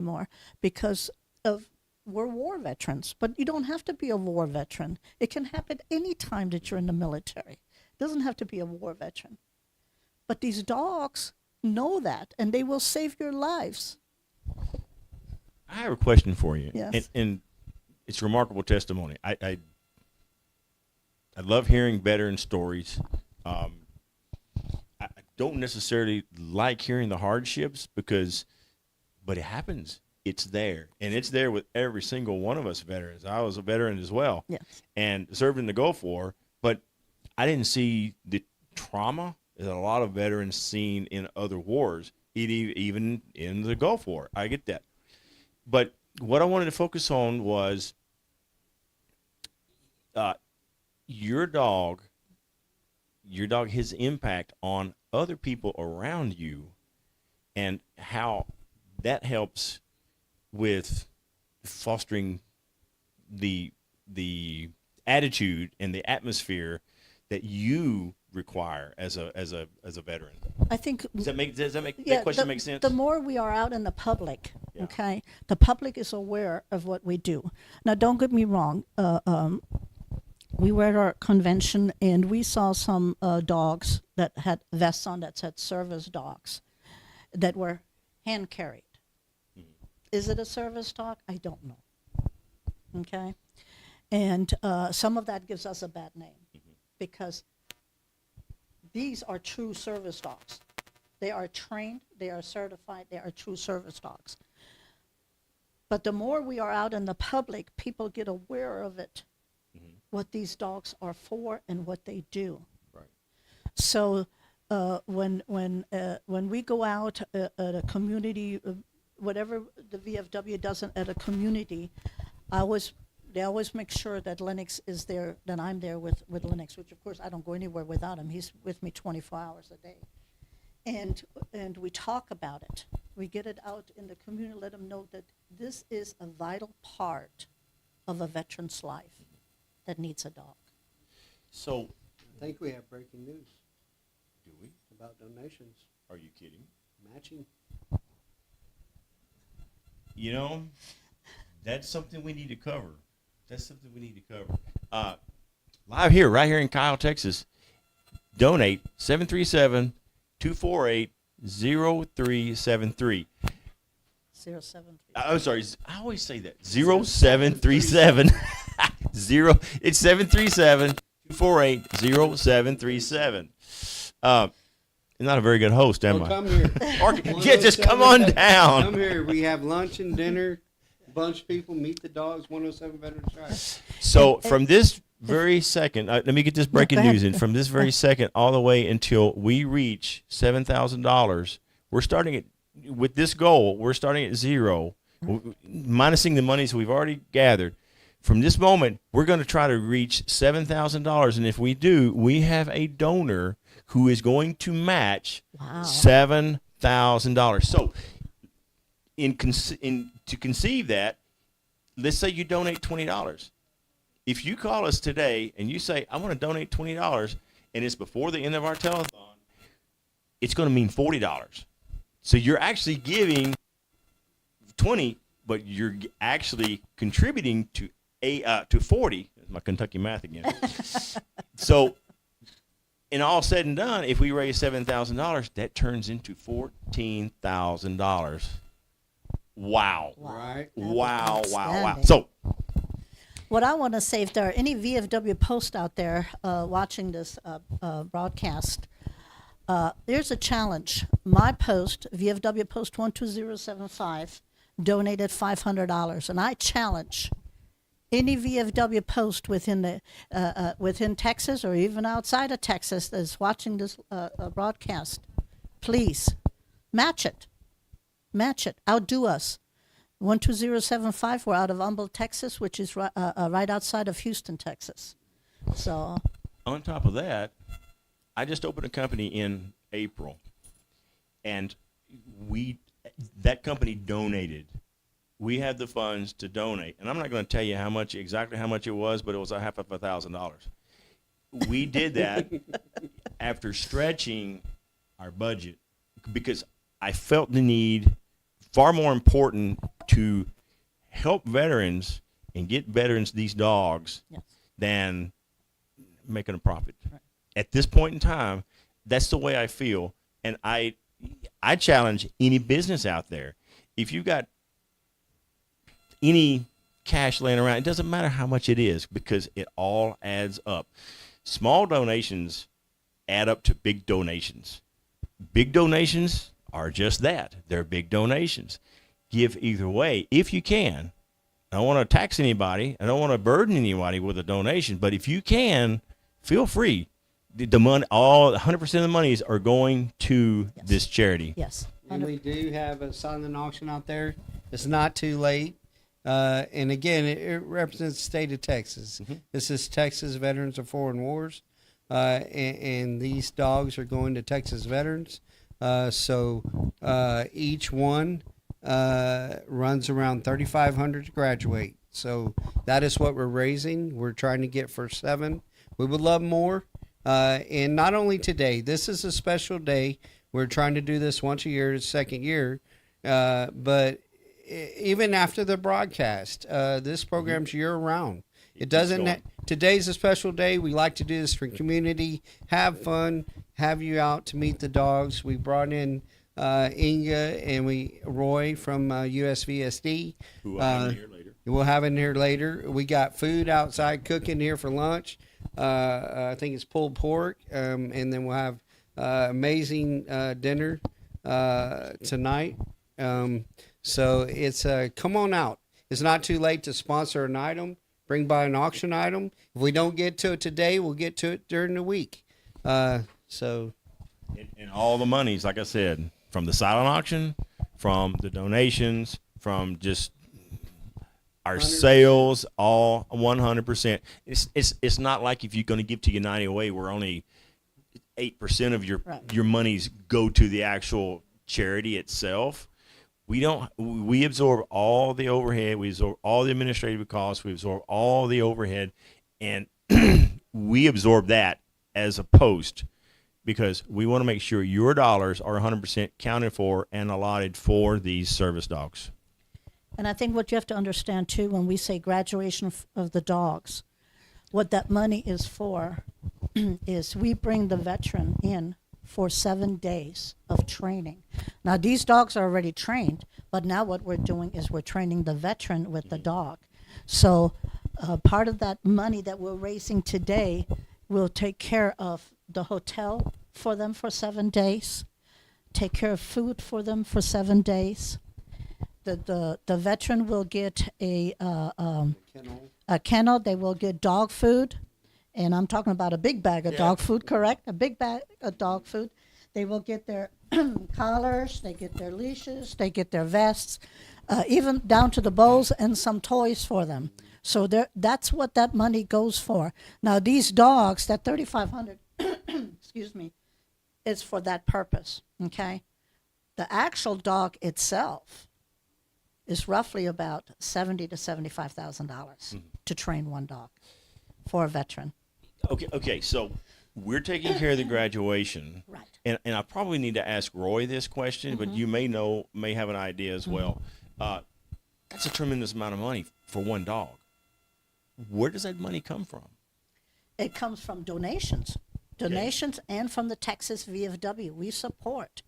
anymore because of we're war veterans. But you don't have to be a war veteran. It can happen any time that you're in the military. It doesn't have to be a war veteran. But these dogs know that, and they will save your lives. I have a question for you. Yes. And it's remarkable testimony. I love hearing veteran stories. I don't necessarily like hearing the hardships but it happens. It's there. And it's there with every single one of us veterans. I was a veteran as well. Yes. And served in the Gulf War, but I didn't see the trauma that a lot of veterans seen in other wars, even in the Gulf War. I get that. But what I wanted to focus on was your dog, his impact on other people around you, and how that helps with fostering the attitude and the atmosphere that you require as a veteran. I think Does that make yeah, that question make sense? The more we are out in the public, Yeah. okay, the public is aware of what we do. Now, don't get me wrong. We were at our convention and we saw some dogs that had vests on that said service dogs that were hand carried. Is it a service dog? I don't know. Okay, and some of that gives us a bad name because these are true service dogs. They are trained, they are certified, they are true service dogs. But the more we are out in the public, people get aware of it, what these dogs are for and what they do. Right. So when we go out at a community, whatever the VFW does at a community, they always make sure that Lennox is there, that I'm there with Lennox, which of course I don't go anywhere without him. He's with me 24 hours a day. And we talk about it. We get it out in the community, let them know that this is a vital part of a veteran's life that needs a dog. So, I think we have breaking news do we? about donations Are you kidding? matching. You know, that's something we need to cover. Live here, right here in Kyle, Texas. Donate 737-248-0373. 073. I'm sorry, I always say that. 0737 it's 737-248-0737. I'm not a very good host, am Well, I? come here. Yeah, just come on down. Come here. We have lunch and dinner. Bunch of people meet the dogs. 107 Veterans Drive. So from this very second, let me get this breaking go ahead. news in. From this very second all the way until we reach $7,000, we're starting at, with this goal, we're starting at zero, minusing the monies we've already gathered. From this moment, we're going to try to reach $7,000, and if we do, we have a donor who is going to match Wow. $7,000. So, to conceive that, let's say you donate $20. If you call us today and you say, I want to donate $20, and it's before the end of our telethon, it's going to mean $40. So you're actually giving 20, but you're actually contributing to 40. That's my Kentucky math again. So, in all said and done, if we raise $7,000, that turns into $14,000. Wow. Right. Wow. outstanding. So, What I want to say, if there are any VFW posts out there watching this broadcast, there's a challenge. My post, VFW post 12075, donated $500, and I challenge any VFW post within Texas or even outside of Texas that's watching this broadcast, please match it. Outdo us. 12075. We're out of Humboldt, Texas, which is right outside of Houston, Texas. So, on top of that, I just opened a company in April, and that company donated. We had the funds to donate, and I'm not going to tell you exactly how much it was, but it was $500,000. We did that after stretching our budget because I felt the need far more important to help veterans and get veterans these dogs Yes. than making a profit. Right. At this point in time, that's the way I feel, and I challenge any business out there. If you got any cash laying around, it doesn't matter how much it is because it all adds up. Small donations add up to big donations. Big donations are just that. They're big donations. Give either way if you can. I don't want to tax anybody. I don't want to burden anybody with a donation, but if you can, feel free. The money, all 100% of the monies are going to Yes. this charity. Yes. And we do have a silent auction out there. It's not too late. And again, it represents the state of Texas. Mm-hmm. This is Texas Veterans of Foreign Wars. And these dogs are going to Texas veterans. So each one runs around $3,500 to graduate. So that is what we're raising. We're trying to get for 7. We would love more. And not only today, this is a special day. We're trying to do this once a year, the second year. But even after the broadcast, this program's year round. It doesn't. Today's a special day. We like to do this for community. Have fun. Have you out to meet the dogs. We brought in Inga and Roy from USVSD. Who will have it here later. We'll have it here later. We got food outside cooking here for lunch. I think it's pulled pork, and then we'll have amazing dinner tonight. So it's come on out. It's not too late to sponsor an item. Bring by an auction item. If we don't get to it today, we'll get to it during the week. So, and all the monies, like I said, from the silent auction, from the donations, from just our 100%. sales, all 100%. It's not like if you're going to give to United Way, where only 8% of your Right. your monies go to the actual charity itself. We absorb all the overhead, we absorb all the administrative costs, we absorb all the overhead, and we absorb that as a post because we want to make sure your dollars are 100% counted for and allotted for these service dogs. And I think what you have to understand too, when we say graduation of the dogs, what that money is for is we bring the veteran in for 7 days of training. Now, these dogs are already trained, but now what we're doing is we're training the veteran with the dog. So part of that money that we're raising today will take care of the hotel for them for 7 days, take care of food for them for 7 days. The veteran will get a kennel. They will get dog food. And I'm talking about a big bag of dog food, correct? A big bag of dog food. They will get their collars, they get their leashes, they get their vests, even down to the bowls and some toys for them. So that's what that money goes for. Now, these dogs, that $3,500, excuse me, is for that purpose, okay? The actual dog itself is roughly about $70,000 to $75,000 to train one dog for a veteran. Okay, so we're taking care of the graduation. Right. And I probably need to ask Roy this question, but you may have an idea as well. That's a tremendous amount of money for one dog. Where does that money come from? It comes from donations. Donations and from the Texas VFW. We support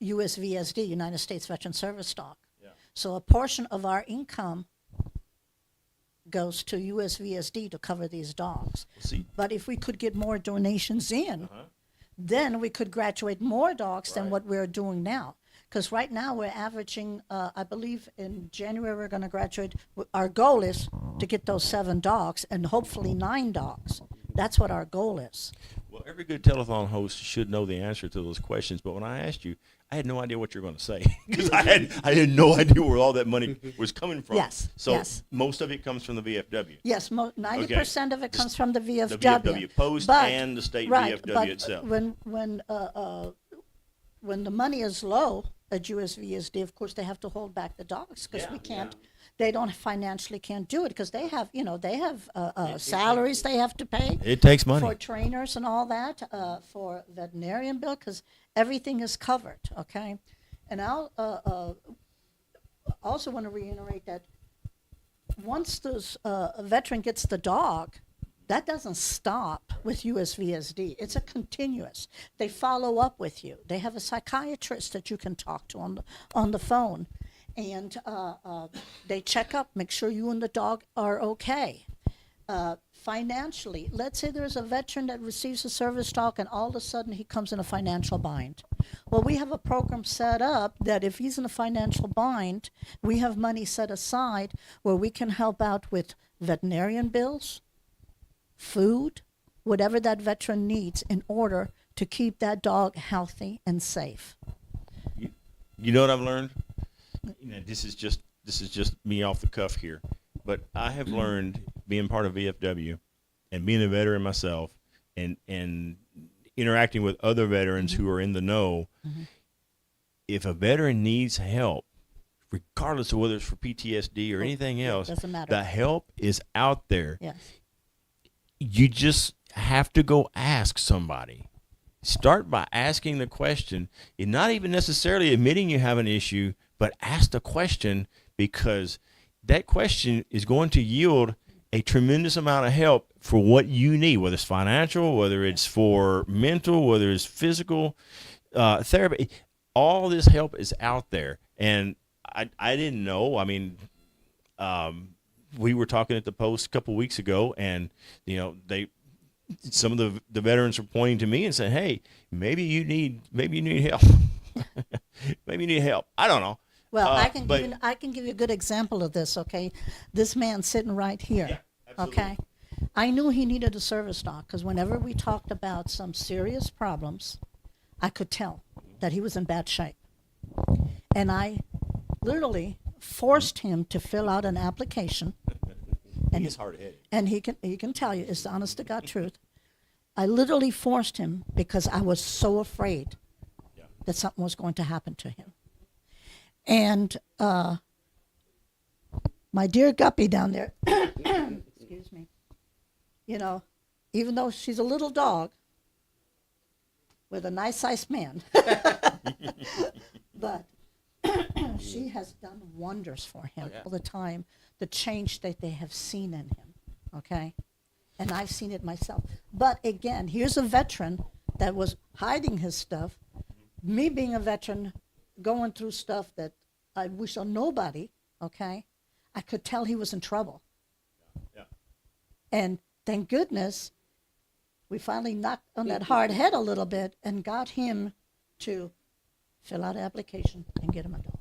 USVSD, United States Veteran Service Dog. Yeah. So a portion of our income goes to USVSD to cover these dogs. See, But if we could get more donations in, then we could graduate more dogs than Right. what we're doing now. Because right now we're averaging, I believe in January we're going to graduate. Our goal is to get those 7 dogs and hopefully 9 dogs. That's what our goal is. well, every good telethon host should know the answer to those questions. But when I asked you, I had no idea what you were going to say because I had no idea where all that money was coming from. Yes, So yes. most of it comes from the VFW. Yes, 90% of it comes from the The VFW. VFW post But- and the state right, VFW but itself. When the money is low at USVSD, of course they have to hold back the dogs because Yeah, we can't. They don't financially can't do it because they have salaries they have to pay It takes money. for trainers and all that, for veterinarian bill because everything is covered. Okay, And I'll also want to reiterate that once this a veteran gets the dog, that doesn't stop with USVSD. It's a continuous. They follow up with you. They have a psychiatrist that you can talk to on the phone, and they check up, make sure you and the dog are okay. Financially, let's say there's a veteran that receives a service dog and all of a sudden he comes in a financial bind. Well, we have a program set up that if he's in a financial bind, we have money set aside where we can help out with veterinarian bills, food, whatever that veteran needs in order to keep that dog healthy and safe. You know what I've learned? This is just me off the cuff here, but I have learned being part of VFW and being a veteran myself and interacting with other veterans who are in the know. If a veteran needs help, regardless of whether it's for PTSD or anything else, doesn't matter. the help is out there. Yes. You just have to go ask somebody. Start by asking the question, and not even necessarily admitting you have an issue, but ask the question, because that question is going to yield a tremendous amount of help for what you need, whether it's financial, whether it's for mental, whether it's physical therapy. All this help is out there. And I didn't know. I mean, we were talking at the Post a couple weeks ago, and some of the veterans were pointing to me and saying, "Hey, maybe you need help. Maybe you need help." I don't know. Well, I can give you a good example of this. Okay, this man sitting right here. Yeah, absolutely. Okay, I knew he needed a service dog because whenever we talked about some serious problems, I could tell that he was in bad shape, and I literally forced him to fill out an application. And He's hard-headed. And he can tell you, it's the honest to God truth. I literally forced him because I was so afraid that something was going to happen to him. And my dear Guppy down there, excuse me, even though she's a little dog with a nice-sized man, but she has done wonders for him all the time, the change that they have seen in him, okay? And I've seen it myself. But again, here's a veteran that was hiding his stuff. Me being a veteran, going through stuff that I wish on nobody, okay? I could tell he was in trouble. Yeah. And thank goodness, we finally knocked on that hard head a little bit and got him to fill out an application and get him a dog.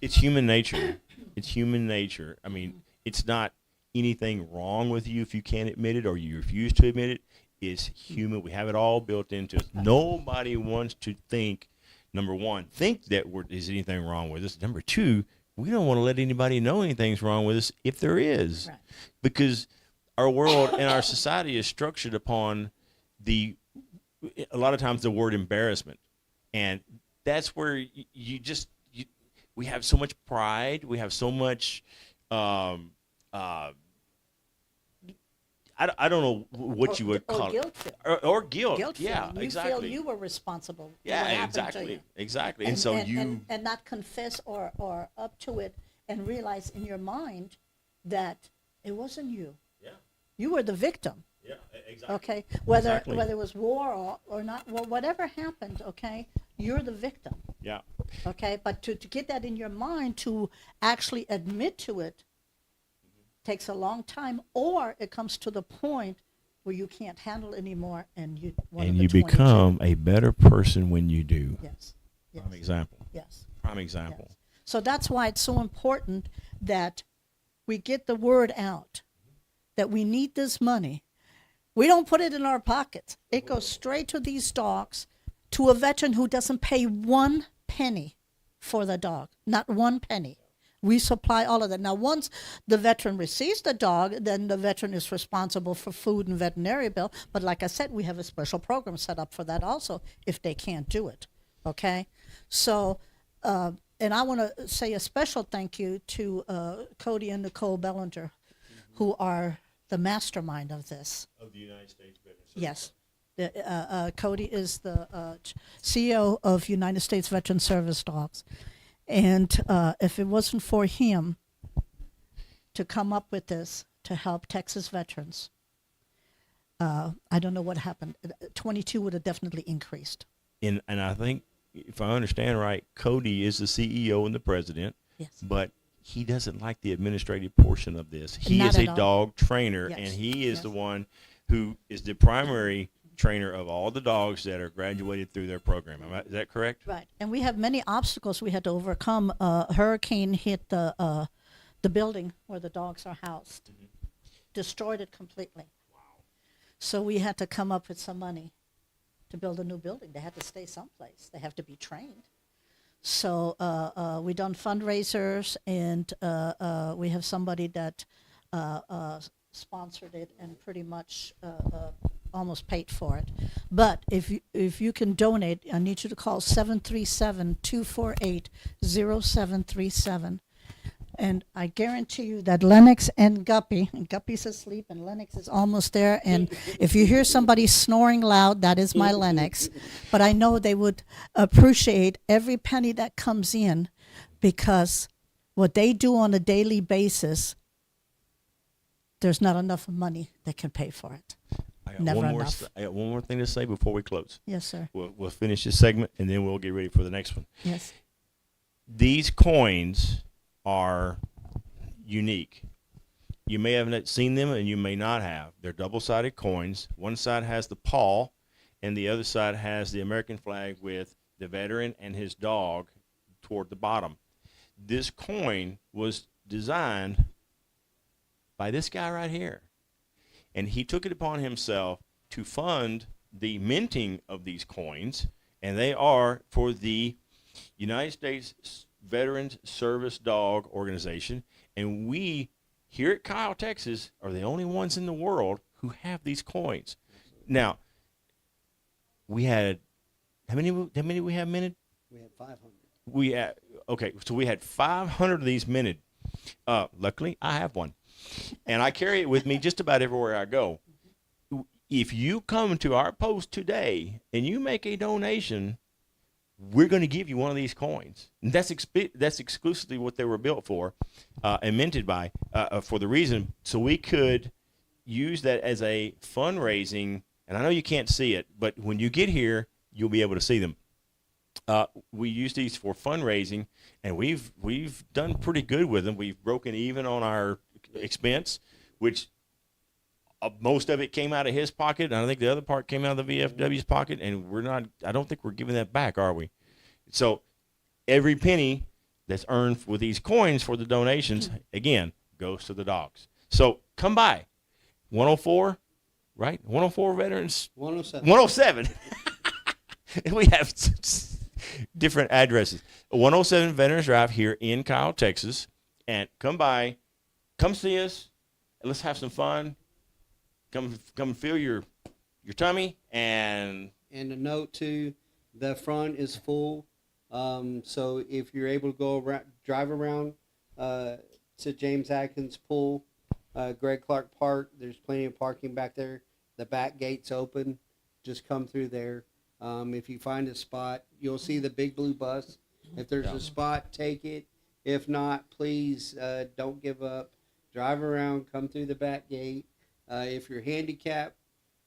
It's human nature. It's human nature. I mean, it's not anything wrong with you if you can't admit it or you refuse to admit it. It's human. We have it all built into us. Nobody wants to think, number one, that there's anything wrong with us. Number two, we don't want to let anybody know anything's wrong with us if there is. Right. Because our world and our society is structured upon a lot of times the word embarrassment. And that's where we have so much pride. We have so much, I don't know what you would call it. Or guilt. Guilt. Yeah, you exactly. feel you were responsible. Yeah, exactly. Exactly. And so and not confess or up to it and realize in your mind that it wasn't you. Yeah. You were the victim. Yeah, exactly. Okay, whether it was war or not, well, whatever happened, okay, you're the victim. Yeah. Okay, but to get that in your mind, to actually admit to it, takes a long time, or it comes to the point where you can't handle it anymore, and you become a better person when you do. Yes. Prime example. Yes. Prime example. Yes. So that's why it's so important that we get the word out that we need this money. We don't put it in our pockets. It goes straight to these dogs, to a veteran who doesn't pay 1 penny for the dog, not 1 penny. We supply all of that. Now, once the veteran receives the dog, then the veteran is responsible for food and veterinary bill. But like I said, we have a special program set up for that also if they can't do it, okay? So, and I want to say a special thank you to Cody and Nicole Bellinger, who are the mastermind of this. Of the United States Veterans Service. Yes. Cody is the CEO of United States Veteran Service Dogs. And if it wasn't for him to come up with this to help Texas veterans, I don't know what happened. 22 would have definitely increased. And I think, if I understand right, Cody is the CEO and the president, Yes. but he doesn't like the administrative portion of this. He Not is at a all. dog trainer, Yes. and he is Yes. the one who is the primary trainer of all the dogs that are graduated through their program. Is that correct? Right. And we have many obstacles we had to overcome. Hurricane hit the building where the dogs are housed, destroyed it completely. So we had to come up with some money to build a new building. They had to stay someplace. They have to be trained. So we done fundraisers, and we have somebody that sponsored it and pretty much almost paid for it. But if you can donate, I need you to call 737-248-0737. And I guarantee you that Lennox and Guppy's asleep and Lennox is almost there. And if you hear somebody snoring loud, that is my Lennox. But I know they would appreciate every penny that comes in, because what they do on a daily basis, there's not enough money that can pay for it. I got Never one more. enough. I got one more thing to say before we close. Yes, sir. We'll finish this segment, and then we'll get ready for the next one. Yes. These coins are unique. You may have seen them, and you may not have. They're double-sided coins. One side has the paw, and the other side has the American flag with the veteran and his dog toward the bottom. This coin was designed by this guy right here, and he took it upon himself to fund the minting of these coins, and they are for the United States Veterans Service Dog Organization, and we here at Kyle, Texas, are the only ones in the world who have these coins. Now, we had how many we have minted? We had 500. We had, okay, so we had 500 of these minted. Luckily, I have one, and I carry it with me just about everywhere I go. If you come to our post today and you make a donation, we're going to give you one of these coins. And that's exclusively what they were built for and minted by, for the reason so we could use that as a fundraising. And I know you can't see it, but when you get here, you'll be able to see them. We use these for fundraising, and we've done pretty good with them. We've broken even on our expense, which most of it came out of his pocket, and I think the other part came out of the VFW's pocket, and I don't think we're giving that back, are we? So every penny that's earned with these coins for the donations, again, goes to the dogs. So come by. 104, right? 104 Veterans. 107. 107. We have different addresses. 107 Veterans Drive here in Kyle, Texas. And come by, come see us, and let's have some fun. Come fill your tummy, and a note too, the front is full. So if you're able to go around, drive around to James Atkins Pool, Greg Clark Park, there's plenty of parking back there. The back gate's open. Just come through there. If you find a spot, you'll see the big blue bus. If there's a spot, take it. If not, please don't give up. Drive around, come through the back gate. If you're handicapped,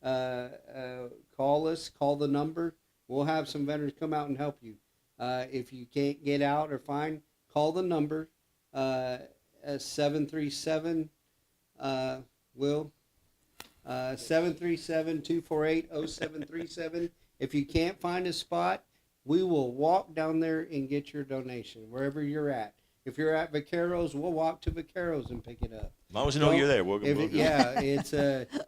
call us, call the number. We'll have some veterans come out and help you. If you can't get out or find, call the number, 737, 737-248-0737. If you can't find a spot, we will walk down there and get your donation, wherever you're at. If you're at Vaqueros, we'll walk to Vaqueros and pick it up. as long as you know you're there, we'll go. Yeah, it's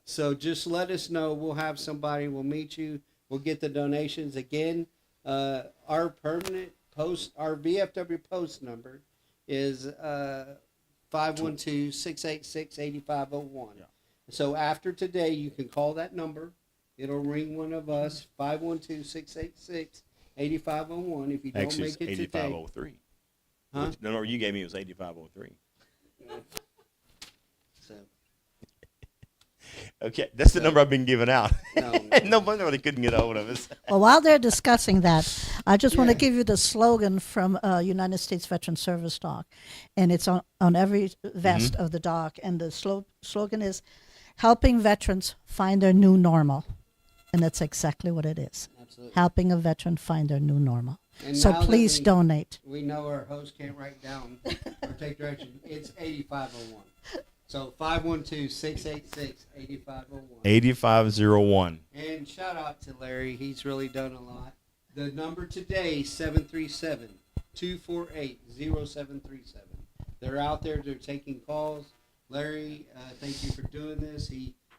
so just let us know. We'll have somebody. We'll meet you. We'll get the donations again. Our permanent post, our VFW post number is 512-686-8501. Yeah. So after today, you can call that number. It'll ring one of us. 512-686-8501. If you don't Actually, make it's it today, 8503. Huh? The number you gave me was 8503. so Okay, that's the number I've been giving out. No, Nobody couldn't get a hold of us. Well, while they're discussing that, I just want to Yeah. give you the slogan from United States Veteran Service Dog, and it's on every vest of the dog. And the slogan is, "Helping veterans find their new normal," and that's exactly what it is. Absolutely. Helping a veteran find their new normal. And So now that please donate. We know our host can't write down or take direction. It's 8501. So 512-686-8501. 8501. And shout out to Larry. He's really done a lot. The number today, 737-248-0737. They're out there. They're taking calls. Larry, thank you for doing this.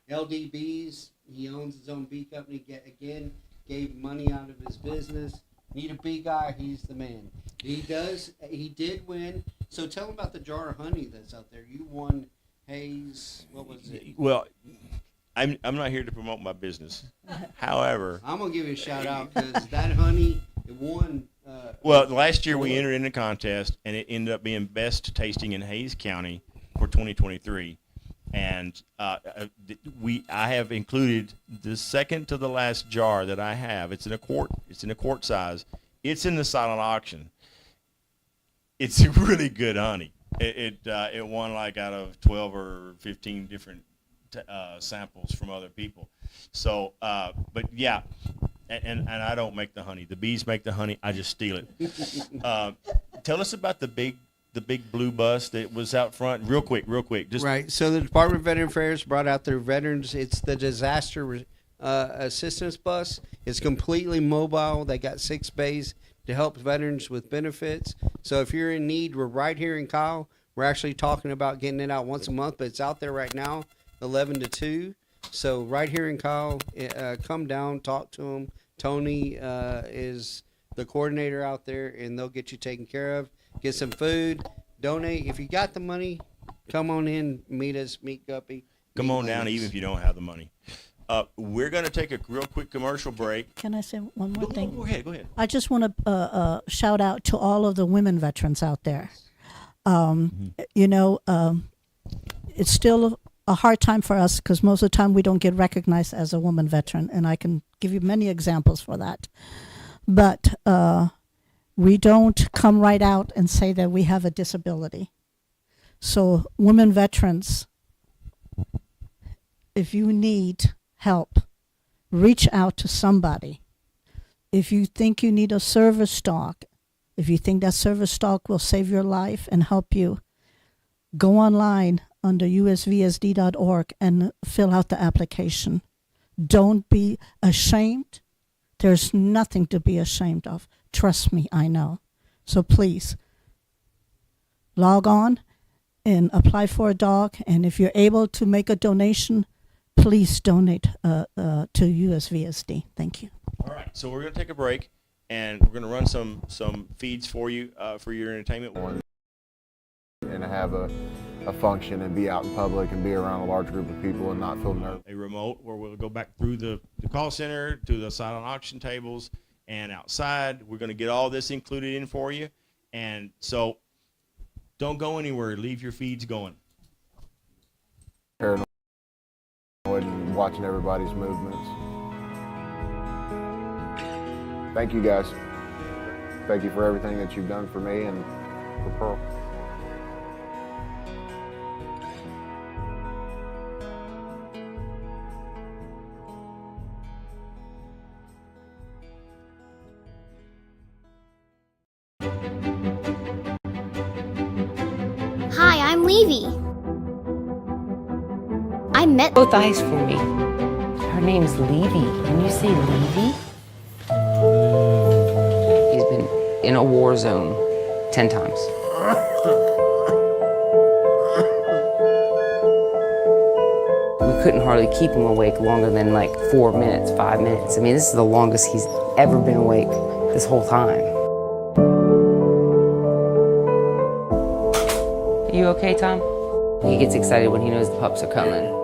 LDBs. He owns his own bee company. Again, gave money out of his business. Need a bee guy? He's the man. He does. He did win. So tell him about the jar of honey that's out there. You won Hayes. What was it? Well, I'm not here to promote my business. However, I'm gonna give you a shout out because that honey it won. well, last year we entered in a contest, and it ended up being best tasting in Hayes County for 2023. And I have included the second to the last jar that I have. It's in a quart. It's in a quart size. It's in the silent auction. It's really good honey. It won like out of 12 or 15 different samples from other people. So, but yeah, and I don't make the honey. The bees make the honey. I just steal it. Tell us about the big blue bus that was out front, real quick. Just Right. So the Department of Veteran Affairs brought out their veterans. It's the disaster assistance bus. It's completely mobile. They got 6 bays to help veterans with benefits. So if you're in need, we're right here in Kyle. We're actually talking about getting it out once a month, but it's out there right now, 11 to 2. So right here in Kyle, come down, talk to them. Tony is the coordinator out there, and they'll get you taken care of. Get some food, donate. If you got the money, come on in, meet us, meet Guppy. come on down, even if you don't have the money. We're going to take a real quick commercial break. Can I say one more thing? Go ahead. I just want to shout out to all of the women veterans out there. It's still a hard time for us because most of the time we don't get recognized as a woman veteran, and I can give you many examples for that. But we don't come right out and say that we have a disability. So women veterans, if you need help, reach out to somebody. If you think you need a service dog, if you think that service dog will save your life and help you, go online under usvsd.org and fill out the application. Don't be ashamed. There's nothing to be ashamed of. Trust me, I know. So please, log on and apply for a dog. And if you're able to make a donation, please donate to USVSD. Thank you. All right, so we're going to take a break, and we're going to run some feeds for you for your entertainment. And have a function and be out in public and be around a large group of people and not feel nervous. A remote where we'll go back through the call center to the silent auction tables and outside. We're going to get all this included in for you. And so don't go anywhere. Leave your feeds going. Paranoid and watching everybody's movements. Thank you guys. Thank you for everything that you've done for me and for Pearl. Hi, I'm Levy. I met Both eyes for me. Her name's Levy. Can you say Levy? He's been in a war zone 10 times. We couldn't hardly keep him awake longer than like 4 minutes, 5 minutes. I mean, this is the longest he's ever been awake this whole time. You okay, Tom? He gets excited when he knows the pups are coming.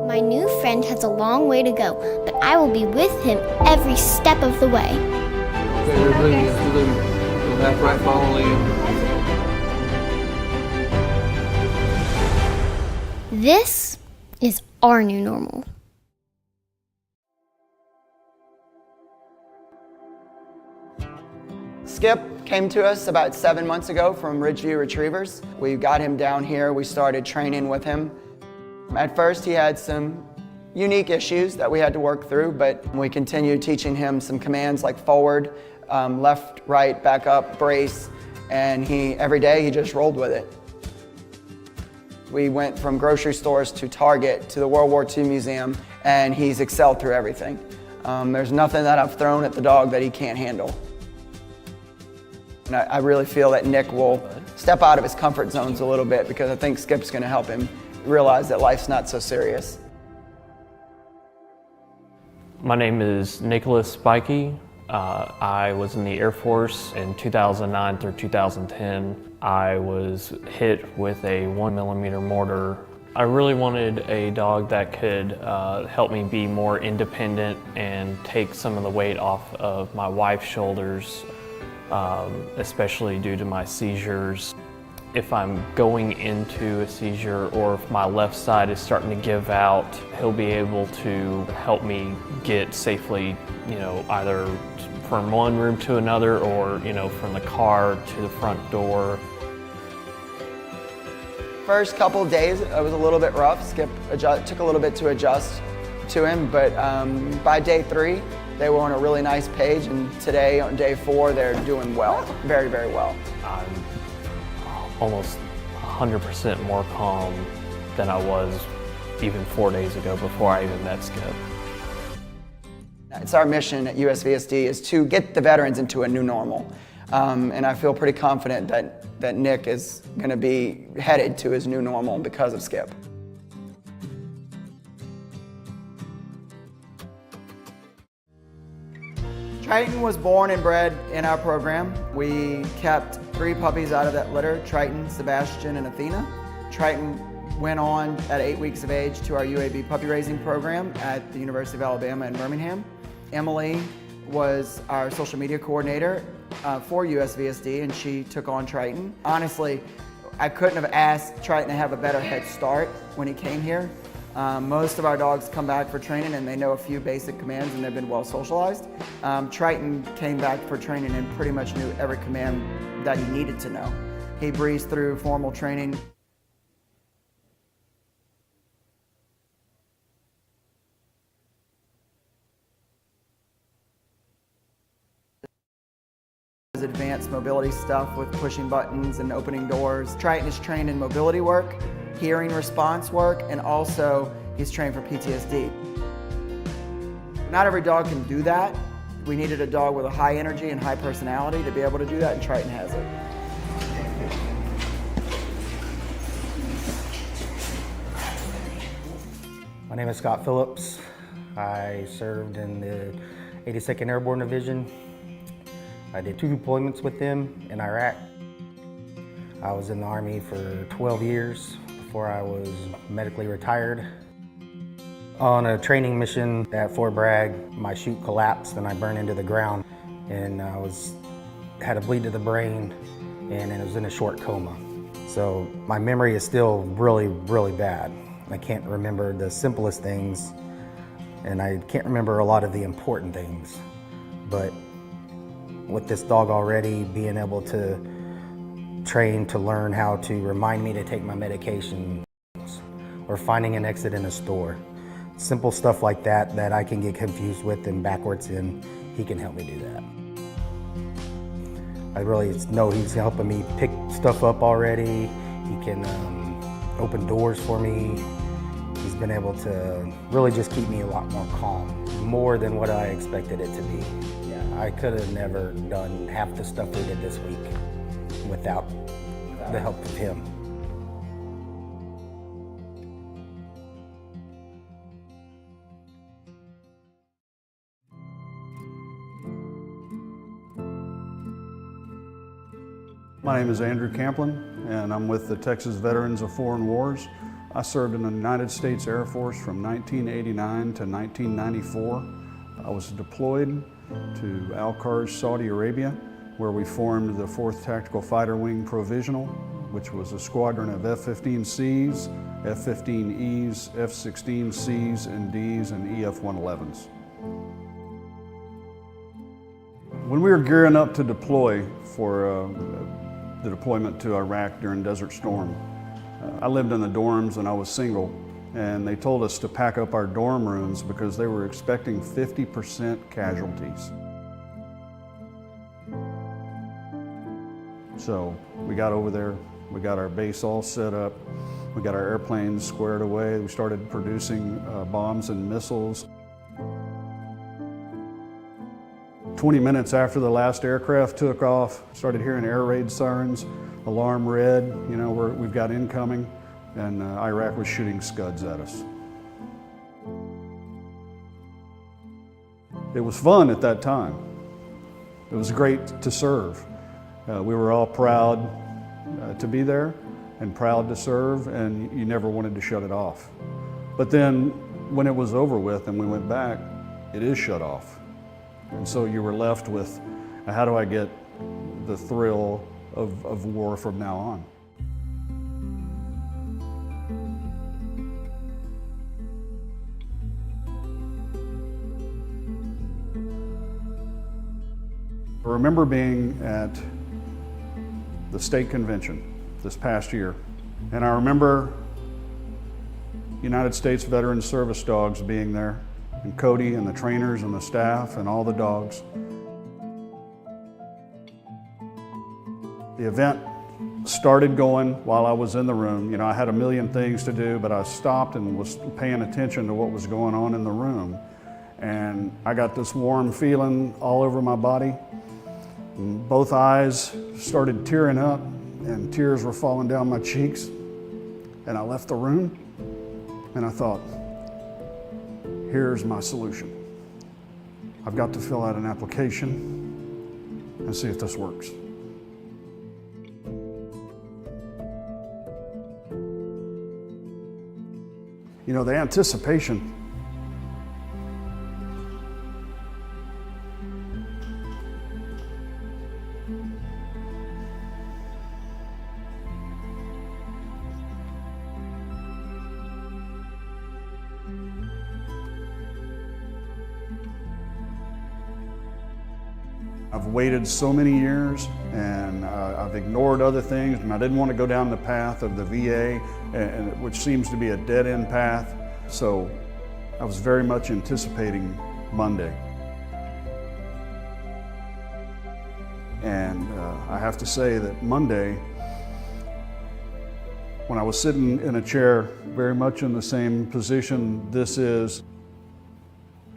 My new friend has a long way to go, but I will be with him every step of the way. Everybody gets to the left, right, follow lead. This is our new normal. Skip came to us about 7 months ago from Ridgeview Retrievers. We got him down here, we started training with him. At first he had some unique issues that we had to work through, but we continued teaching him some commands like forward, left, right, back up, brace, and every day he just rolled with it. We went from grocery stores to Target to the World War II Museum, and he's excelled through everything. There's nothing that I've thrown at the dog that he can't handle. And I really feel that Nick will step out of his comfort zones a little bit, because I think Skip's going to help him realize that life's not so serious. My name is Nicholas Spikey. I was in the Air Force in 2009 through 2010. I was hit with a 1mm mortar. I really wanted a dog that could help me be more independent and take some of the weight off of my wife's shoulders, especially due to my seizures. If I'm going into a seizure or if my left side is starting to give out, he'll be able to help me get safely, either from one room to another or, from the car to the front door. First couple of days, it was a little bit rough. Skip took a little bit to adjust to him, but by day 3, they were on a really nice page, and today on day 4, they're doing well, very, very well. I'm almost 100% more calm than I was even 4 days ago before I even met Skip. It's our mission at USVSD is to get the veterans into a new normal. And I feel pretty confident that Nick is going to be headed to his new normal because of Skip. Triton was born and bred in our program. We kept 3 puppies out of that litter, Triton, Sebastian, and Athena. Triton went on at 8 weeks of age to our UAB puppy raising program at the University of Alabama in Birmingham. Emily was our social media coordinator for USVSD, and she took on Triton. Honestly, I couldn't have asked Triton to have a better head start when he came here. Most of our dogs come back for training and they know a few basic commands and they've been well socialized. Triton came back for training and pretty much knew every command that he needed to know. He breezed through formal training. Advanced mobility stuff with pushing buttons and opening doors. Triton is trained in mobility work, hearing response work, and also he's trained for PTSD. Not every dog can do that. We needed a dog with a high energy and high personality to be able to do that, and Triton has it. My name is Scott Phillips. I served in the 82nd Airborne Division. I did 2 deployments with them in Iraq. I was in the Army for 12 years before I was medically retired. On a training mission at Fort Bragg, my chute collapsed and I burned into the ground, and I had a bleed to the brain, and I was in a short coma. So my memory is still really, really bad. I can't remember the simplest things, and I can't remember a lot of the important things. But with this dog already, being able to train to learn how to remind me to take my medication, or finding an exit in a store. Simple stuff like that that I can get confused with and backwards in, he can help me do that. I really know he's helping me pick stuff up already. He can open doors for me. He's been able to really just keep me a lot more calm, more than what I expected it to be. I could have never done half the stuff we did this week without the help of him. My name is Andrew Camplin, and I'm with the Texas Veterans of Foreign Wars. I served in the United States Air Force from 1989 to 1994. I was deployed to Al-Kharj, Saudi Arabia, where we formed the 4th Tactical Fighter Wing Provisional, which was a squadron of F-15Cs F-15Es, F-16Cs and Ds, and EF-111s. When we were gearing up to deploy for the deployment to Iraq during Desert Storm, I lived in the dorms and I was single, and they told us to pack up our dorm rooms because they were expecting 50% casualties. So we got over there, we got our base all set up, we got our airplanes squared away, we started producing bombs and missiles. 20 minutes after the last aircraft took off, started hearing air raid sirens, alarm red, you know, we've got incoming, and Iraq was shooting Scuds at us. It was fun at that time. It was great to serve. We were all proud to be there and proud to serve, and you never wanted to shut it off. But then when it was over with and we went back, it is shut off. And so you were left with, how do I get the thrill of war from now on? I remember being at the state convention this past year, and I remember United States Veteran Service dogs being there, and Cody and the trainers and the staff and all the dogs. The event started going while I was in the room. You know, I had a million things to do, but I stopped and was paying attention to what was going on in the room. And I got this warm feeling all over my body. And both eyes started tearing up, and tears were falling down my cheeks. And I left the room, and I thought, here's my solution. I've got to fill out an application and see if this works. You know, the anticipation. I've waited so many years, and I've ignored other things, and I didn't want to go down the path of the VA, which seems to be a dead-end path. So I was very much anticipating Monday. And I have to say that Monday, when I was sitting in a chair, very much in the same position this is,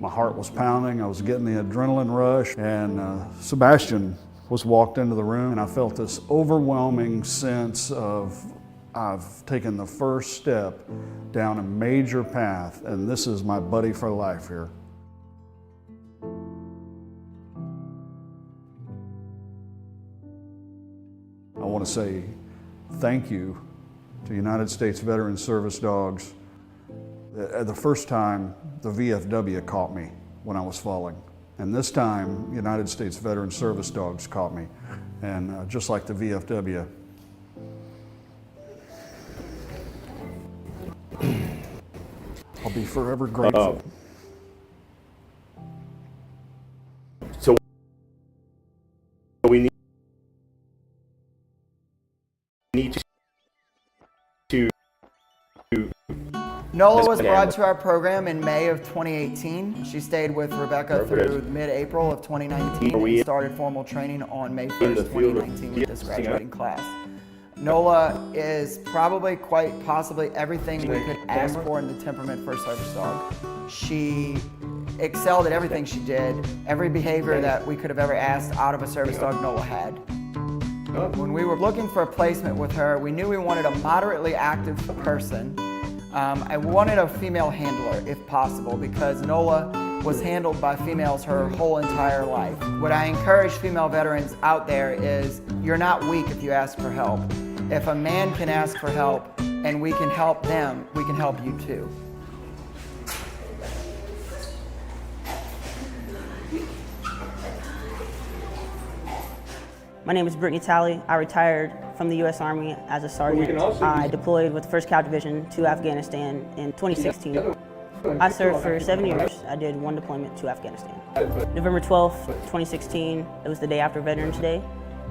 my heart was pounding, I was getting the adrenaline rush, and Sebastian was walked into the room, and I felt this overwhelming sense of I've taken the first step down a major path, and this is my buddy for life here. I want to say thank you to United States Veteran Service dogs. The first time, the VFW caught me when I was falling. And this time, United States Veteran Service dogs caught me. And just like the VFW, I'll be forever grateful. So we need to Nola was brought to our program in May of 2018. She stayed with Rebecca through mid-April of 2019 and started formal training on May 1st, 2019 with this graduating class. Nola is probably quite possibly everything we could ask for in the temperament for a service dog. She excelled at everything she did. Every behavior that we could have ever asked out of a service dog, Nola had. When we were looking for a placement with her, we knew we wanted a moderately active person. I wanted a female handler, if possible, because Nola was handled by females her whole entire life. What I encourage female veterans out there is, you're not weak if you ask for help. If a man can ask for help and we can help them, we can help you too. My name is Brittany Talley. I retired from the U.S. Army as a sergeant. I deployed with the 1st Cav Division to Afghanistan in 2016. I served for 7 years. I did 1 deployment to Afghanistan. November 12th, 2016, it was the day after Veterans Day.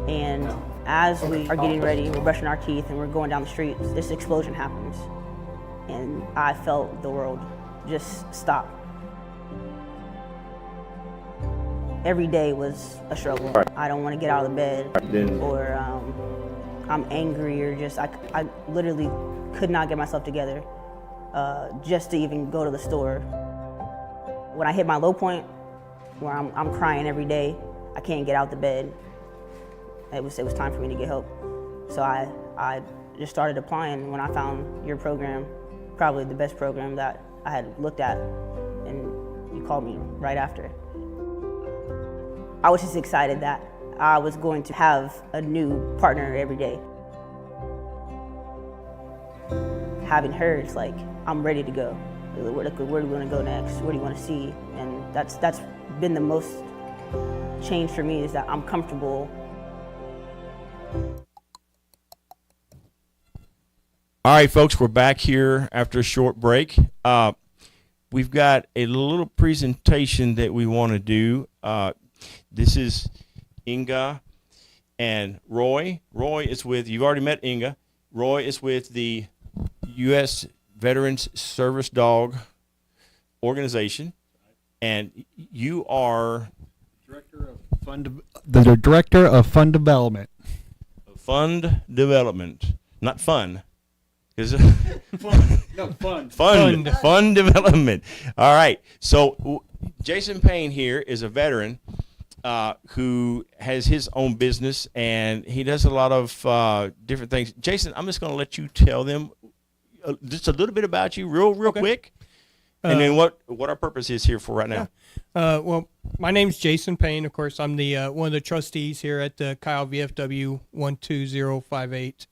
And as we are getting ready, we're brushing our teeth and we're going down the street, this explosion happens. And I felt the world just stop. Every day was a struggle. I don't want to get out of the bed, or I'm angry, or just I literally could not get myself together just to even go to the store. When I hit my low point, where I'm crying every day, I can't get out the bed. It was time for me to get help. So I just started applying when I found your program, probably the best program that I had looked at, and you called me right after. I was just excited that I was going to have a new partner every day. Having her, it's like, I'm ready to go. Where do we want to go next? Where do you want to see? And that's been the most change for me, is that I'm comfortable. All right, folks, we're back here after a short break. We've got a little presentation that we want to do. This is Inga and Roy. Roy is with, you've already met Inga. Roy is with the U.S. Veterans Service Dog Organization, and you are the Director of Fund Development. Fund Development, not fun. Fund Development. All right. So Jason Payne here is a veteran who has his own business, and he does a lot of different things. Jason, I'm just going to let you tell them just a little bit about you real quick, and then what our purpose is here for right now. Well, my name's Jason Payne. Of course, I'm the one of the trustees here at the Kyle VFW 12058,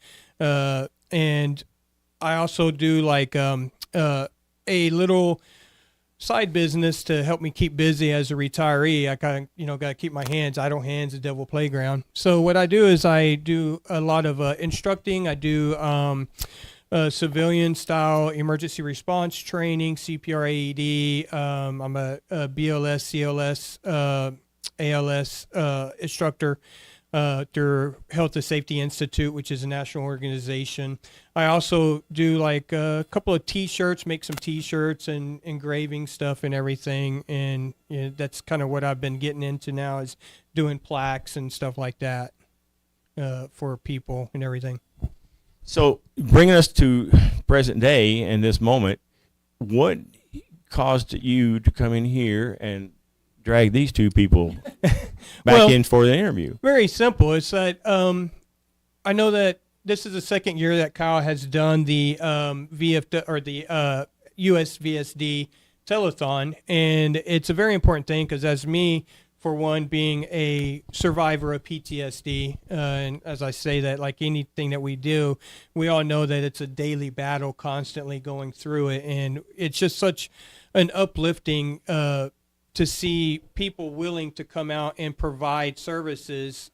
and I also do like a little side business to help me keep busy as a retiree. I kind of got to keep my hands, idle hands, the devil playground. So what I do is I do a lot of instructing. I do civilian style emergency response training, CPR, AED. I'm a BLS, CLS, ALS instructor through Health and Safety Institute, which is a national organization. I also do like a couple of T-shirts, make some T-shirts and engraving stuff and everything. And that's kind of what I've been getting into now, is doing plaques and stuff like that for people and everything. So bringing us to present day and this moment, what caused you to come in here and drag these two people back in for the interview? Very simple. It's that I know that this is the second year that Kyle has done the VFW or the USVSD telethon, and it's a very important thing because, as me, for one, being a survivor of PTSD, and as I say that, like anything that we do, we all know that it's a daily battle, constantly going through it, and it's just such an uplifting to see people willing to come out and provide services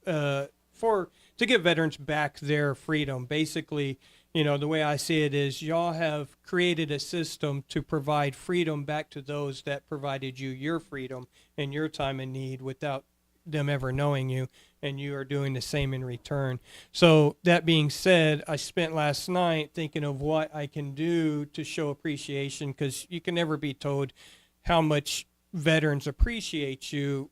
to give veterans back their freedom. Basically, the way I see it is, y'all have created a system to provide freedom back to those that provided you your freedom in your time of need without them ever knowing you, and you are doing the same in return. So that being said, I spent last night thinking of what I can do to show appreciation, because you can never be told how much veterans appreciate you,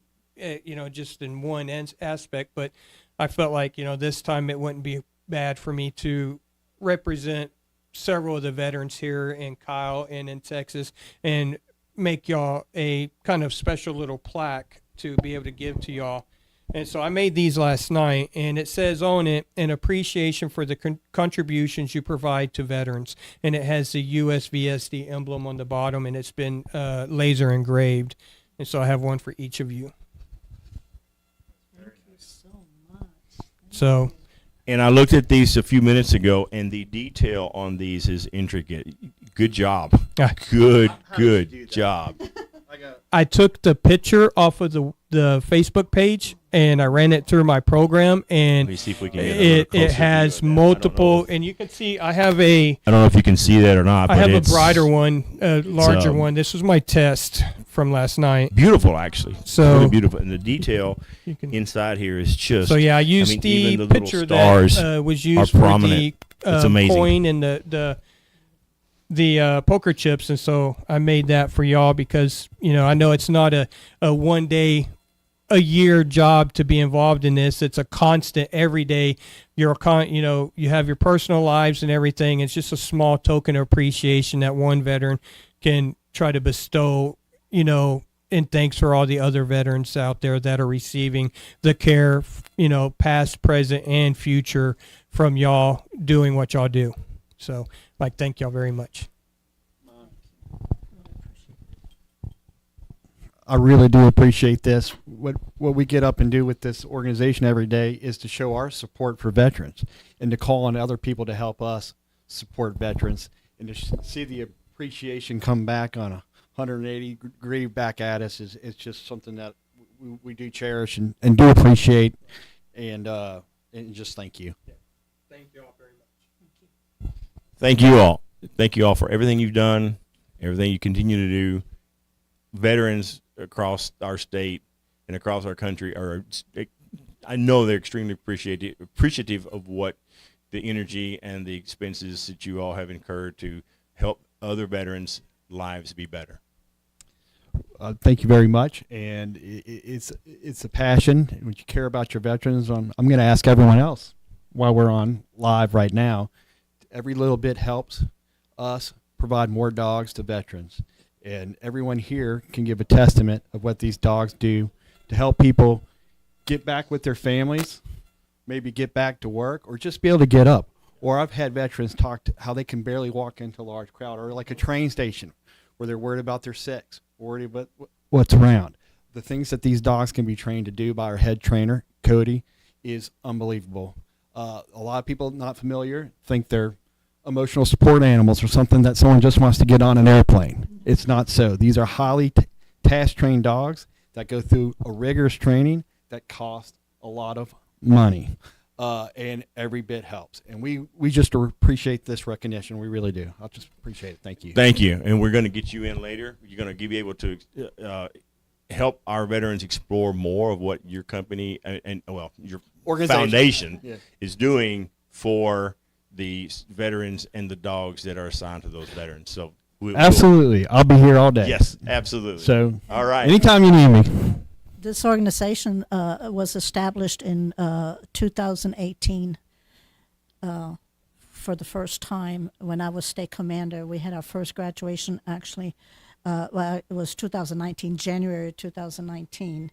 just in one aspect. But I felt like, this time it wouldn't be bad for me to represent several of the veterans here in Kyle and in Texas and make y'all a kind of special little plaque to be able to give to y'all. And so I made these last night, and it says on it, an appreciation for the contributions you provide to veterans. And it has the USVSD emblem on the bottom, and it's been laser engraved. And so I have one for each of you. Thank you so much. So, and I looked at these a few minutes ago, and the detail on these is intricate. Good job. Good job. I took the picture off of the Facebook page and I ran it through my program, and Let me see if we can get a little it closer has view of that. multiple, and you can see I have I don't know if you can see that or not. I but have a it's brighter one, a larger um, one. This was my test from last night. Beautiful, actually. So really beautiful, and the detail inside here is just. So yeah, I used even the little picture stars that was are used for prominent. the It's amazing. coin and the poker chips, and so I made that for y'all because I know it's not a 1 day a year job to be involved in this. It's a constant every day. You have your personal lives and everything. It's just a small token of appreciation that one veteran can try to bestow, and thanks for all the other veterans out there that are receiving the care, past, present, and future from y'all doing what y'all do. So, thank y'all very much. I really do appreciate this. What we get up and do with this organization every day is to show our support for veterans and to call on other people to help us support veterans, and to see the appreciation come back on a 180 degree back at us is just something that we do cherish and do appreciate, and just thank you. Thank you all very much. Thank you all. Thank you all for everything you've done, everything you continue to do. Veterans across our state and across our country I know they're extremely appreciative of what the energy and the expenses that you all have incurred to help other veterans' lives be better. Thank you very much, and it's a passion. When you care about your veterans, I'm going to ask everyone else while we're on live right now. Every little bit helps us provide more dogs to veterans, and everyone here can give a testament of what these dogs do to help people get back with their families, maybe get back to work, or just be able to get up. Or I've had veterans talk to how they can barely walk into a large crowd, or like a train station where they're worried about their sex, worried about what's around. The things that these dogs can be trained to do by our head trainer, Cody, is unbelievable. A lot of people not familiar think they're emotional support animals or something that someone just wants to get on an airplane. It's not so. These are highly task-trained dogs that go through a rigorous training that costs a lot of money, and every bit helps. And we just appreciate this recognition. We really do. I'll just appreciate it. Thank you. Thank you. And we're going to get you in later. You're going to be able to help our veterans explore more of what your company your foundation is doing for the veterans and the dogs that are assigned to those veterans. So absolutely. I'll be here all day. Yes, absolutely. So all right. Anytime you need me. This organization was established in 2018 for the first time when I was state commander. We had our first graduation, actually. It was 2019, January 2019.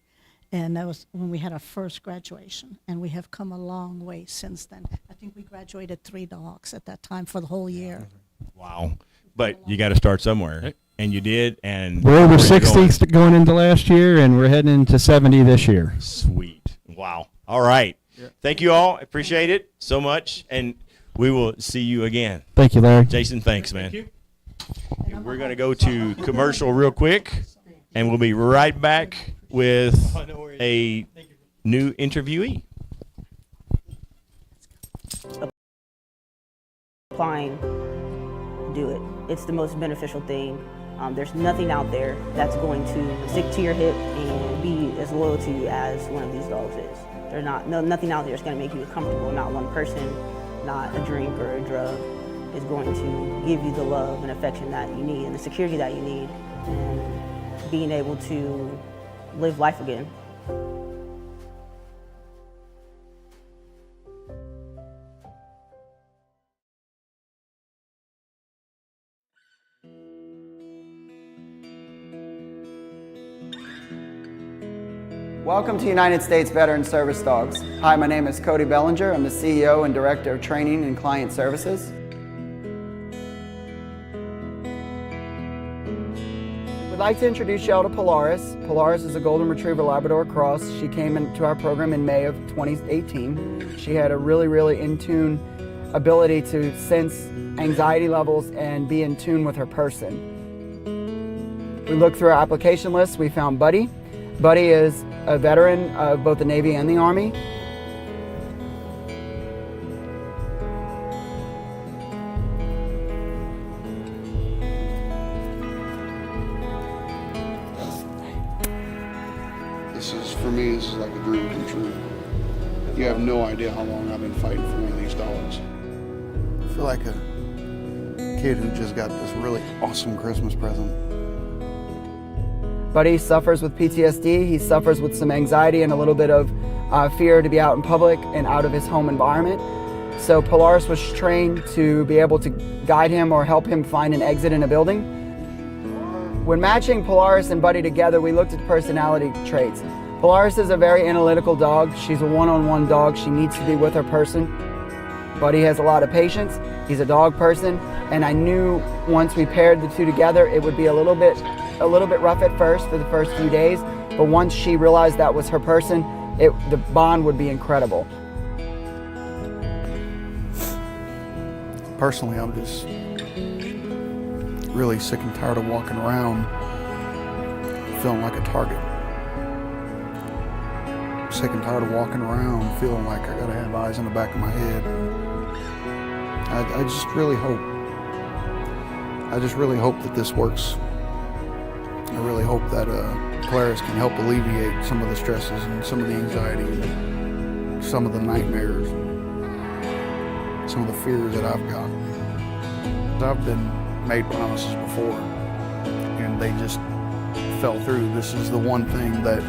And that was when we had our first graduation. And we have come a long way since then. I think we graduated 3 dogs at that time for the whole year. Wow. But you got to start somewhere. And you did. And we're over 60 going into last year, and we're heading into 70 this year. Sweet. Wow. All right. Yeah. Thank you all. I appreciate it so much. And we will see you again. Thank you, Larry. Jason, thanks, man. Thank you. We're going to go to commercial real quick, and we'll be right back with a new interviewee. Applying, do it. It's the most beneficial thing. There's nothing out there that's going to stick to your hip and be as loyal to you as one of these dogs is. There's nothing out there that's going to make you comfortable. Not one person, not a drink or a drug is going to give you the love and affection that you need and the security that you need, and being able to live life again. Welcome to United States Veteran Service Dogs. Hi, my name is Cody Bellinger. I'm the CEO and Director of Training and Client Services. We'd like to introduce y'all to Polaris. Polaris is a Golden Retriever Labrador cross. She came into our program in May of 2018. She had a really in tune ability to sense anxiety levels and be in tune with her person. We looked through our application list, we found Buddy. Buddy is a veteran of both the Navy and the Army. For me, this is like a dream come true. You have no idea how long I've been fighting for one of these dogs. I feel like a kid who just got this really awesome Christmas present. Buddy suffers with PTSD. He suffers with some anxiety and a little bit of fear to be out in public and out of his home environment. So Polaris was trained to be able to guide him or help him find an exit in a building. When matching Polaris and Buddy together, we looked at personality traits. Polaris is a very analytical dog. She's a one-on-one dog. She needs to be with her person. Buddy has a lot of patience. He's a dog person, and I knew once we paired the two together, it would be a little bit rough at first for the first few days, but once she realized that was her person, the bond would be incredible. Personally, I'm just really sick and tired of walking around feeling like a target. Sick and tired of walking around feeling like I gotta have eyes in the back of my head. I just really hope that this works. I really hope that Polaris can help alleviate some of the stresses and some of the anxiety and some of the nightmares and some of the fears that I've got. I've been made promises before and they just fell through. This is the one thing that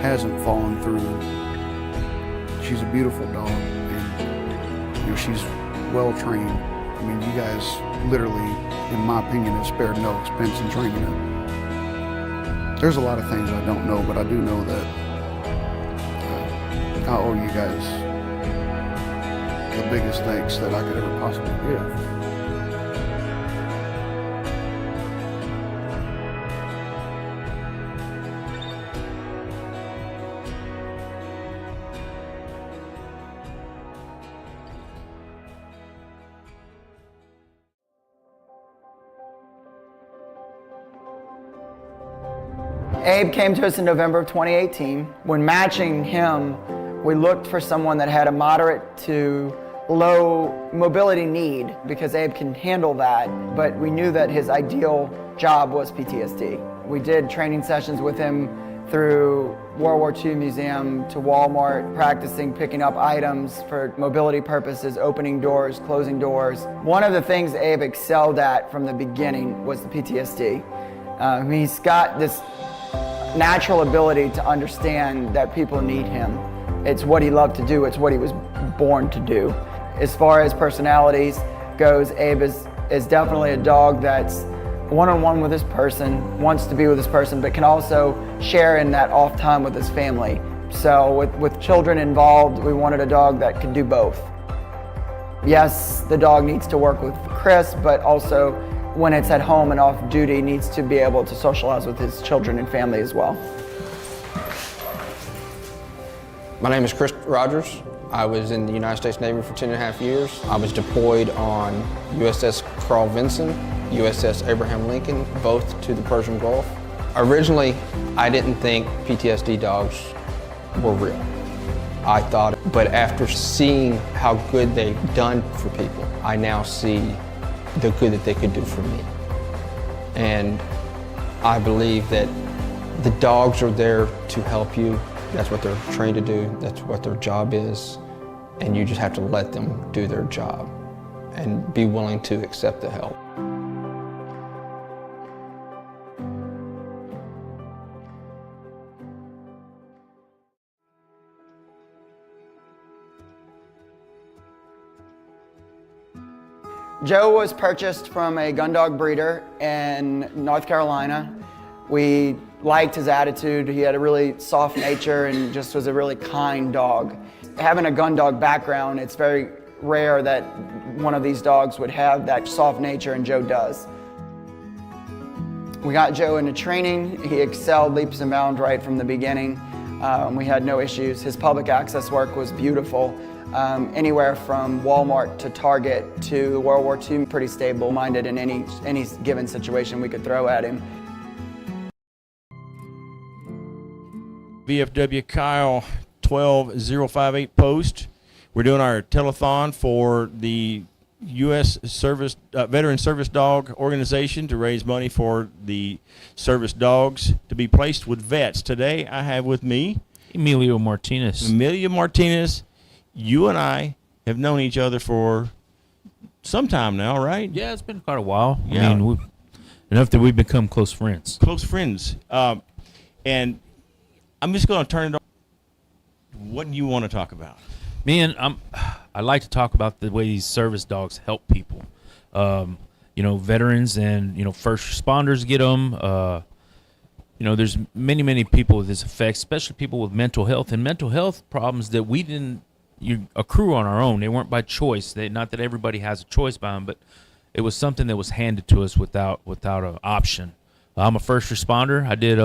hasn't fallen through. She's a beautiful dog and she's well trained. I mean, you guys literally, in my opinion, have spared no expense in training her. There's a lot of things I don't know, but I do know that I owe you guys the biggest thanks that I could ever possibly give. Abe came to us in November of 2018. When matching him, we looked for someone that had a moderate to low mobility need because Abe can handle that, but we knew that his ideal job was PTSD. We did training sessions with him through World War II Museum to Walmart, practicing picking up items for mobility purposes, opening doors, closing doors. One of the things Abe excelled at from the beginning was the PTSD. He's got this natural ability to understand that people need him. It's what he loved to do, it's what he was born to do. As far as personalities goes, Abe is definitely a dog that's one-on-one with his person, wants to be with his person, but can also share in that off time with his family. So with children involved, we wanted a dog that could do both. Yes, the dog needs to work with Chris, but also when it's at home and off duty, needs to be able to socialize with his children and family as well. My name is Chris Rogers. I was in the United States Navy for 10.5 years. I was deployed on USS Carl Vinson, USS Abraham Lincoln, both to the Persian Gulf. Originally, I didn't think PTSD dogs were real. I thought, but after seeing how good they've done for people, I now see the good that they could do for me. And I believe that the dogs are there to help you. That's what they're trained to do. That's what their job is. And you just have to let them do their job and be willing to accept the help. Joe was purchased from a gun dog breeder in North Carolina. We liked his attitude. He had a really soft nature and just was a really kind dog. Having a gun dog background, it's very rare that one of these dogs would have that soft nature, and Joe does. We got Joe into training. He excelled leaps and bounds right from the beginning. We had no issues. His public access work was beautiful. Anywhere from Walmart to Target to World War II, pretty stable-minded in any given situation we could throw at him. VFW Kyle 12058 post. We're doing our telethon for the U.S. Service Veteran Service Dog Organization to raise money for the service dogs to be placed with vets. Today I have with me Emilio Martinez. Emilio Martinez. You and I have known each other for some time now, right? Yeah, it's been quite a while. Yeah. I mean, enough that we've become close friends. Close friends. And I'm just going to turn it over. What do you want to talk about? Man, I like to talk about the way these service dogs help people. Veterans and, first responders get them. There's many people with this effect, especially people with mental health and mental health problems that we didn't accrue on our own. They weren't by choice. Not that everybody has a choice by them, but it was something that was handed to us without an option. I'm a first responder. I did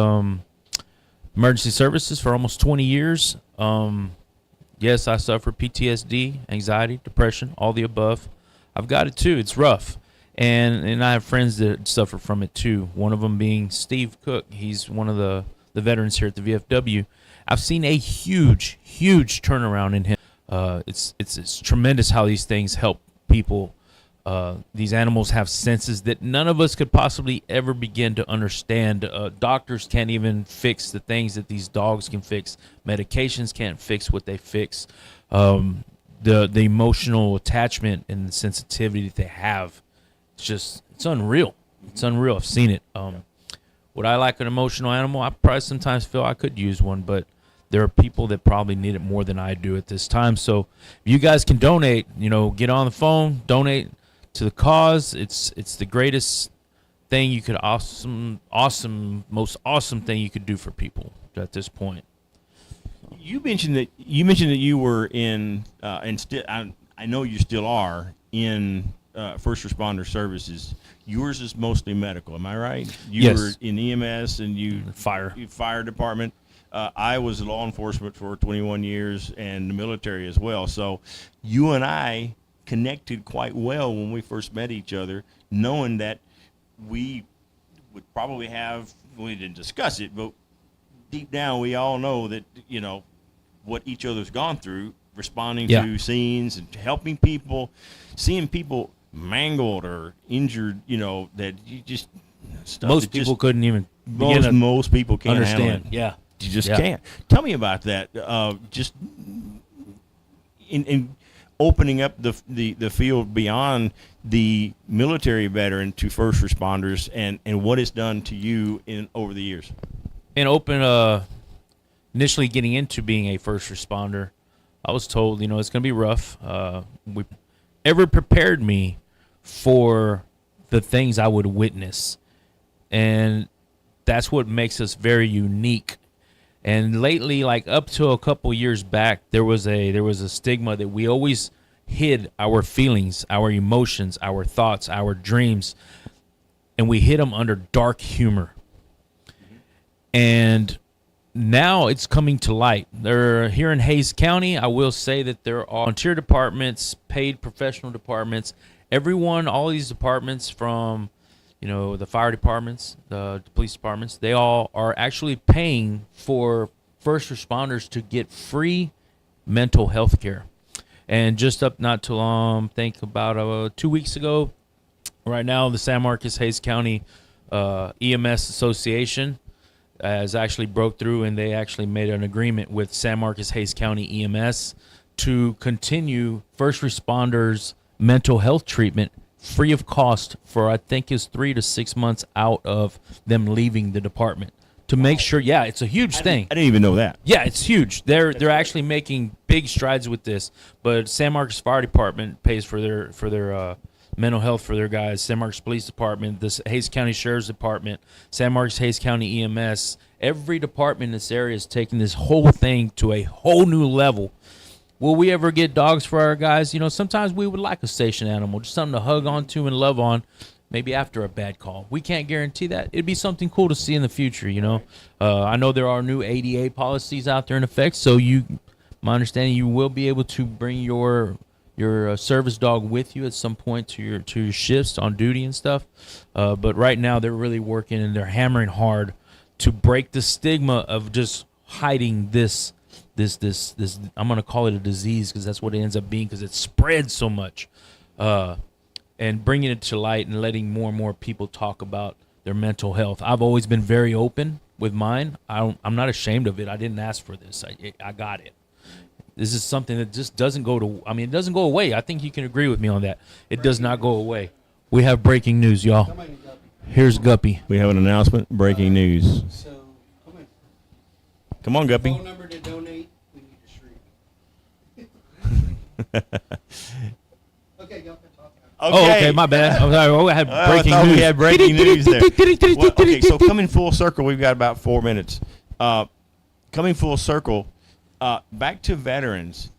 emergency services for almost 20 years. Yes, I suffer PTSD, anxiety, depression, all the above. I've got it too. It's rough. And I have friends that suffer from it too. One of them being Steve Cook. He's one of the veterans here at the VFW. I've seen a huge turnaround in him. It's tremendous how these things help people. These animals have senses that none of us could possibly ever begin to understand. Doctors can't even fix the things that these dogs can fix. Medications can't fix what they fix. The emotional attachment and the sensitivity that they have, it's unreal. It's unreal. I've seen it. Would I like an emotional animal? I probably sometimes feel I could use one, but there are people that probably need it more than I do at this time. So if you guys can donate, get on the phone, donate to the cause. It's the greatest thing you could most awesome thing you could do for people at this point. You mentioned that you were in and still I know you still are in first responder services. Yours is mostly medical, am I right? You Yes. were in EMS and you fire department. I was law enforcement for 21 years and the military as well. So you and I connected quite well when we first met each other, knowing that we would probably we didn't discuss it, but deep down we all know that, what each other's gone through, responding to scenes and helping people, seeing people mangled or injured, that you just stuff Most that people just, couldn't even begin to most people can't understand. handle it. Yeah. You just can't. Tell me about that. Just in opening up the field beyond the military veteran to first responders and what it's done to you over the years. And initially getting into being a first responder, I was told, it's going to be rough. Ever prepared me for the things I would witness. And that's what makes us very unique. And lately, like up to a couple years back, there was a stigma that we always hid our feelings, our emotions, our thoughts, our dreams, and we hid them under dark humor. And now it's coming to light. Here in Hays County, I will say that there are volunteer departments, paid professional departments, all these departments from the fire departments, the police departments, they all are actually paying for first responders to get free mental health care. And just up not too long, think about 2 weeks ago, right now, the San Marcos Hays County EMS Association has actually broke through, and they actually made an agreement with San Marcos Hays County EMS to continue first responders mental health treatment free of cost for I think is 3 to 6 months out of them leaving the department to make sure. Yeah, it's a huge thing. I didn't even know that. Yeah, it's huge. They're actually making big strides with this. But San Marcos Fire Department pays for their mental health for their guys. San Marcos Police Department, the Hays County Sheriff's Department, San Marcos Hays County EMS. Every department in this area is taking this whole thing to a whole new level. Will we ever get dogs for our guys? Sometimes we would like a station animal, just something to hug onto and love on, maybe after a bad call. We can't guarantee that. It'd be something cool to see in the future, I know there are new ADA policies out there in effect, so my understanding, you will be able to bring your service dog with you at some point to your shifts on duty and stuff. But right now they're really working and they're hammering hard to break the stigma of just hiding this I'm going to call it a disease because that's what it ends up being because it spreads so much, and bringing it to light and letting more and more people talk about their mental health. I've always been very open with mine. I'm not ashamed of it. I didn't ask for this. I got it. This is something that just doesn't it doesn't go away. I think you can agree with me on that. It does not go away. We have breaking news, y'all. Here's Guppy. We have an announcement. Breaking news. Come on, Guppy. Phone number to donate. We need to shriek. Okay, y'all can talk. Okay, my bad. I'm sorry. Oh, I had breaking news. We had breaking news there. Well, okay, so coming full circle, we've got about 4 minutes. Coming full circle, back to veterans.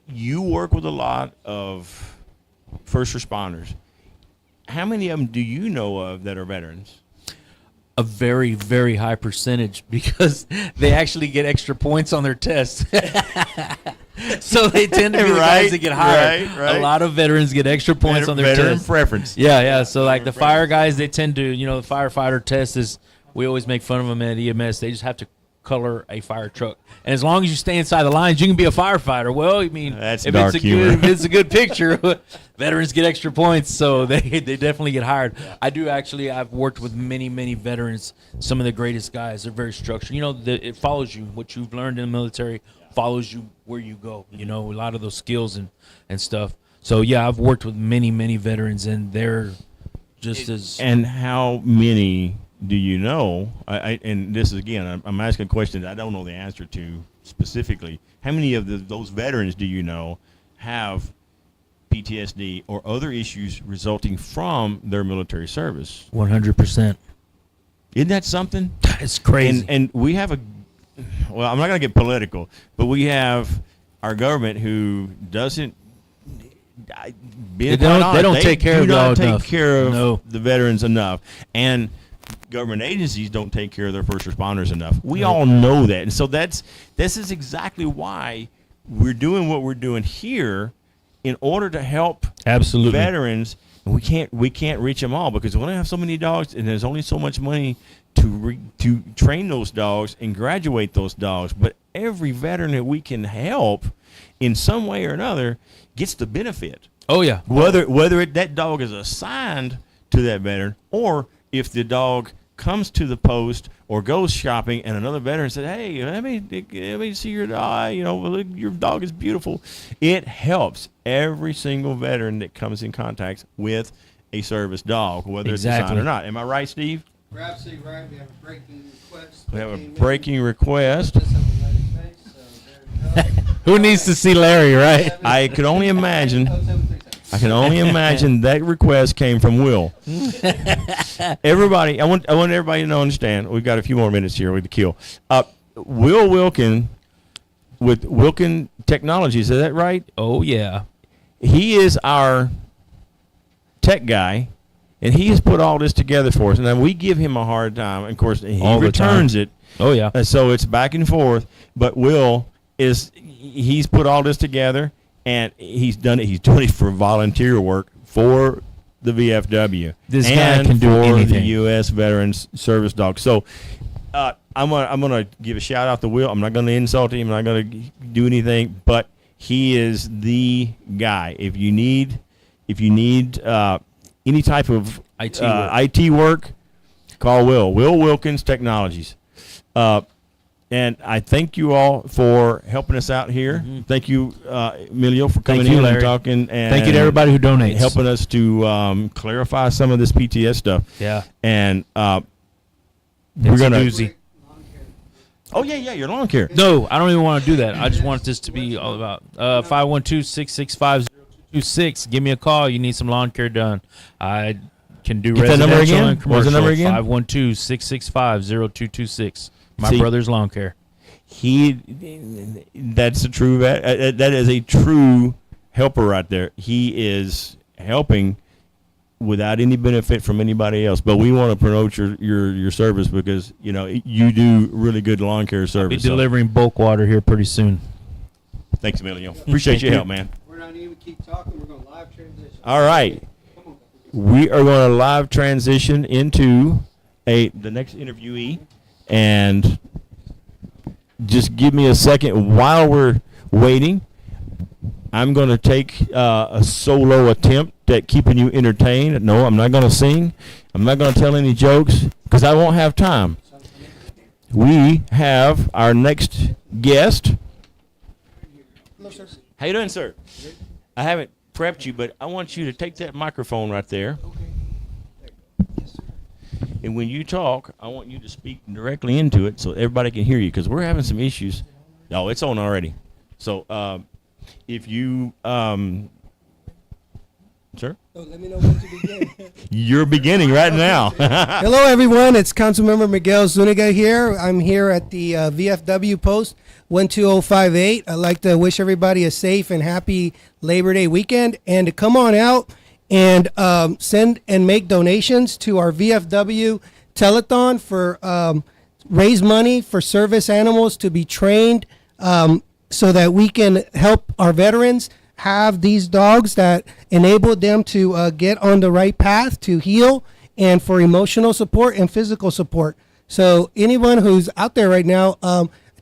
You work with a lot of first responders. How many of them do you know of that are veterans? A very, very high percentage because they actually get extra points on their tests. So they tend to be the guys that get hired. Right. A lot of veterans get extra points on their veteran tests. preference. Yeah. So like the fire guys, they tend to, the firefighter test is, we always make fun of them at EMS. They just have to color a fire truck, and as long as you stay inside the lines, you can be a firefighter. Well, I mean, that's if dark humor. If it's a good picture, veterans get extra points, so they definitely get hired. I've worked with many veterans. Some of the greatest guys. They're very structured. It follows you. What you've learned in the military follows you where you go. A lot of those skills and stuff. So yeah, I've worked with many veterans, and they're just as. And how many do you know? And this is again, I'm asking a question that I don't know the answer to specifically. How many of those veterans do you know have PTSD or other issues resulting from their military service? 100%. Isn't that something? It's crazy. And we have I'm not going to get political, but we have our government who doesn't. They don't take care of the veterans enough, and government agencies don't take care of their first responders enough. We all know that, and so this is exactly why we're doing what we're doing here, in order to help veterans. And we can't reach them all because we only have so many dogs, and there's only so much money to train those dogs and graduate those dogs. But every veteran that we can help in some way or another gets the benefit. Oh yeah. Whether that dog is assigned to that veteran, or if the dog comes to the post or goes shopping and another veteran said, "Hey, let me see your dog. Your dog is beautiful." It helps every single veteran that comes in contact with a service dog, whether it's assigned or not. Am I right, Steve? We're absolutely right. We have a breaking request. We have a breaking request. Who needs to see Larry, right? I can only imagine that request came from Will. Everybody, I want everybody to understand. We've got a few more minutes here with the kill. Will Wilkin with Wilkin Technologies, is that right? Oh yeah. He is our tech guy, and he has put all this together for us. And then we give him a hard time. Of course, he returns it. Oh yeah. So it's back and forth. But Will he's put all this together. And he's done it. He's doing it for volunteer work for the VFW. This guy can do anything. For the U.S. Veterans Service Dog. So I'm gonna give a shout out to Will. I'm not gonna insult him. I'm not gonna do anything. But he is the guy. If you need any type of IT work, call Will. Will Wilkins Technologies. And I thank you all for helping us out here. Mm-hmm. Thank you, Emilio, for coming in and talking. And thank you to everybody who donates. Helping us to clarify some of this PTS stuff. Yeah. And we're going to... Oh, yeah, your lawn care. No, I don't even want to do that. I just want this to be all about 512-665-0226. Give me a call. You need some lawn care done. I can do residential and commercial. What's the number again? 512-665-0226. My brother's lawn care. That's a true that is a true helper right there. He is helping without any benefit from anybody else. But we want to promote your service because you do really good lawn care service. I'll be delivering bulk water here pretty soon. Thanks, Emilio. Appreciate your help, man. We're not even keep talking. We're going to live transition. All right, we are going to live transition into the next interviewee. And just give me a second while we're waiting. I'm going to take a solo attempt at keeping you entertained. No, I'm not going to sing. I'm not going to tell any jokes because I won't have time. We have our next guest. Hello, sir. How you doing, sir? I haven't prepped you, but I want you to take that microphone right there. And when you talk, I want you to speak directly into it so everybody can hear you because we're having some issues. Oh, it's on already. So if you, sir? So let me know when to begin. You're beginning right now. Hello, everyone. It's Councilmember Miguel Zuniga here. I'm here at the VFW post 12058. I'd like to wish everybody a safe and happy Labor Day weekend and to come on out and send and make donations to our VFW Telethon for raise money for service animals to be trained so that we can help our veterans have these dogs that enable them to get on the right path to heal and for emotional support and physical support. So anyone who's out there right now,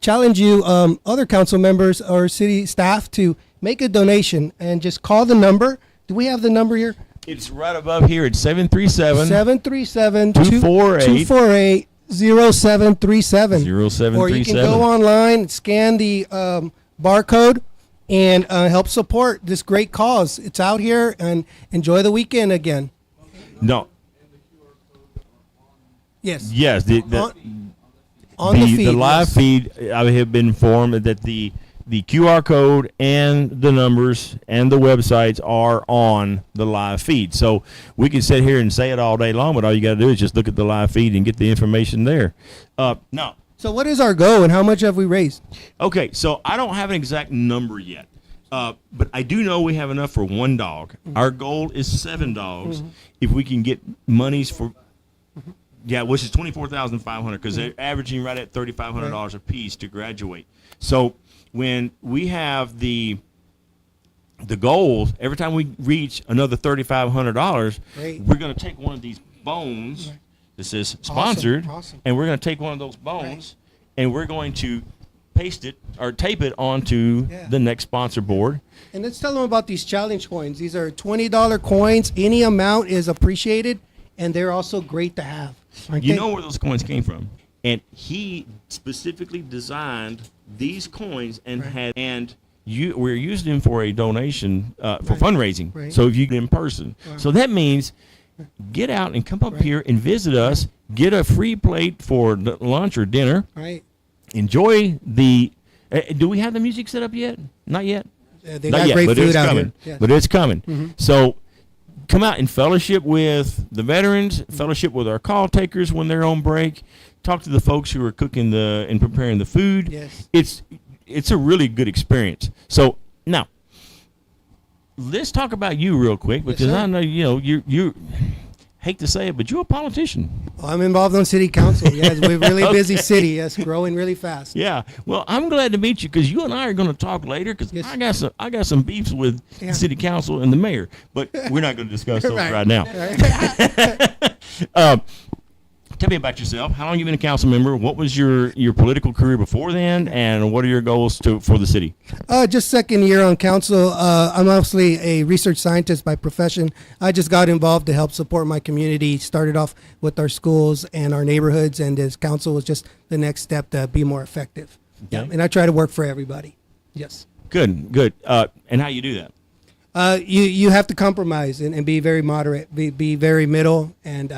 challenge you, other council members or city staff to make a donation and just call the number. Do we have the number here? It's right above here. It's 737 248 0737. 0737. Or you can go online, scan the barcode, and help support this great cause. It's out here, and enjoy the weekend again. No. Yes. Yes. On the feed, the live yes. feed, I have been informed that the QR code and the numbers and the websites are on the live feed. So we can sit here and say it all day long, but all you got to do is just look at the live feed and get the information there. No. So what is our goal, and how much have we raised? Okay, so I don't have an exact number yet, but I do know we have enough for one dog. Our goal is 7 dogs. If we can get monies for, which is $24,500 because they're averaging right at $3,500 a piece to graduate. So when we have the goals, every time we reach another $3,500, we're going to take one of these bones. This is sponsored, Awesome. and we're going to take one of those bones, and we're going to paste it or tape it onto the next sponsor board. And let's tell them about these challenge coins. These are $20 coins. Any amount is appreciated, and they're also great to have. You know where those coins came from, and he specifically designed these coins and we're using them for a donation for fundraising. Right. So if you get in person, so that means. Get out and come up here and visit us. Get a free plate for lunch or dinner. Right. Enjoy the. Do we have the music set up yet? Not yet. They got great food out here. Yes. But it's coming. So come out and fellowship with the veterans. Fellowship with our call takers when they're on break. Talk to the folks who are cooking and preparing the food. Yes. It's a really good experience. So now. Let's talk about you real quick because I know you hate to say it, but you're a politician. Well, I'm involved on city council. Yes, we're a really busy city. Yes, growing really fast. Yeah. Well, I'm glad to meet you because you and I are going to talk later because I got some beefs with the city council and the mayor, but we're not going to discuss those right now. Tell me about yourself. How long have you been a council member? What was your political career before then, and what are your goals for the city? Just second year on council. I'm obviously a research scientist by profession. I just got involved to help support my community. Started off with our schools and our neighborhoods, and as council was just the next step to be more effective. Okay. Yeah, and I try to work for everybody. Yes. Good. And how you do that? You have to compromise and be very moderate, be very middle and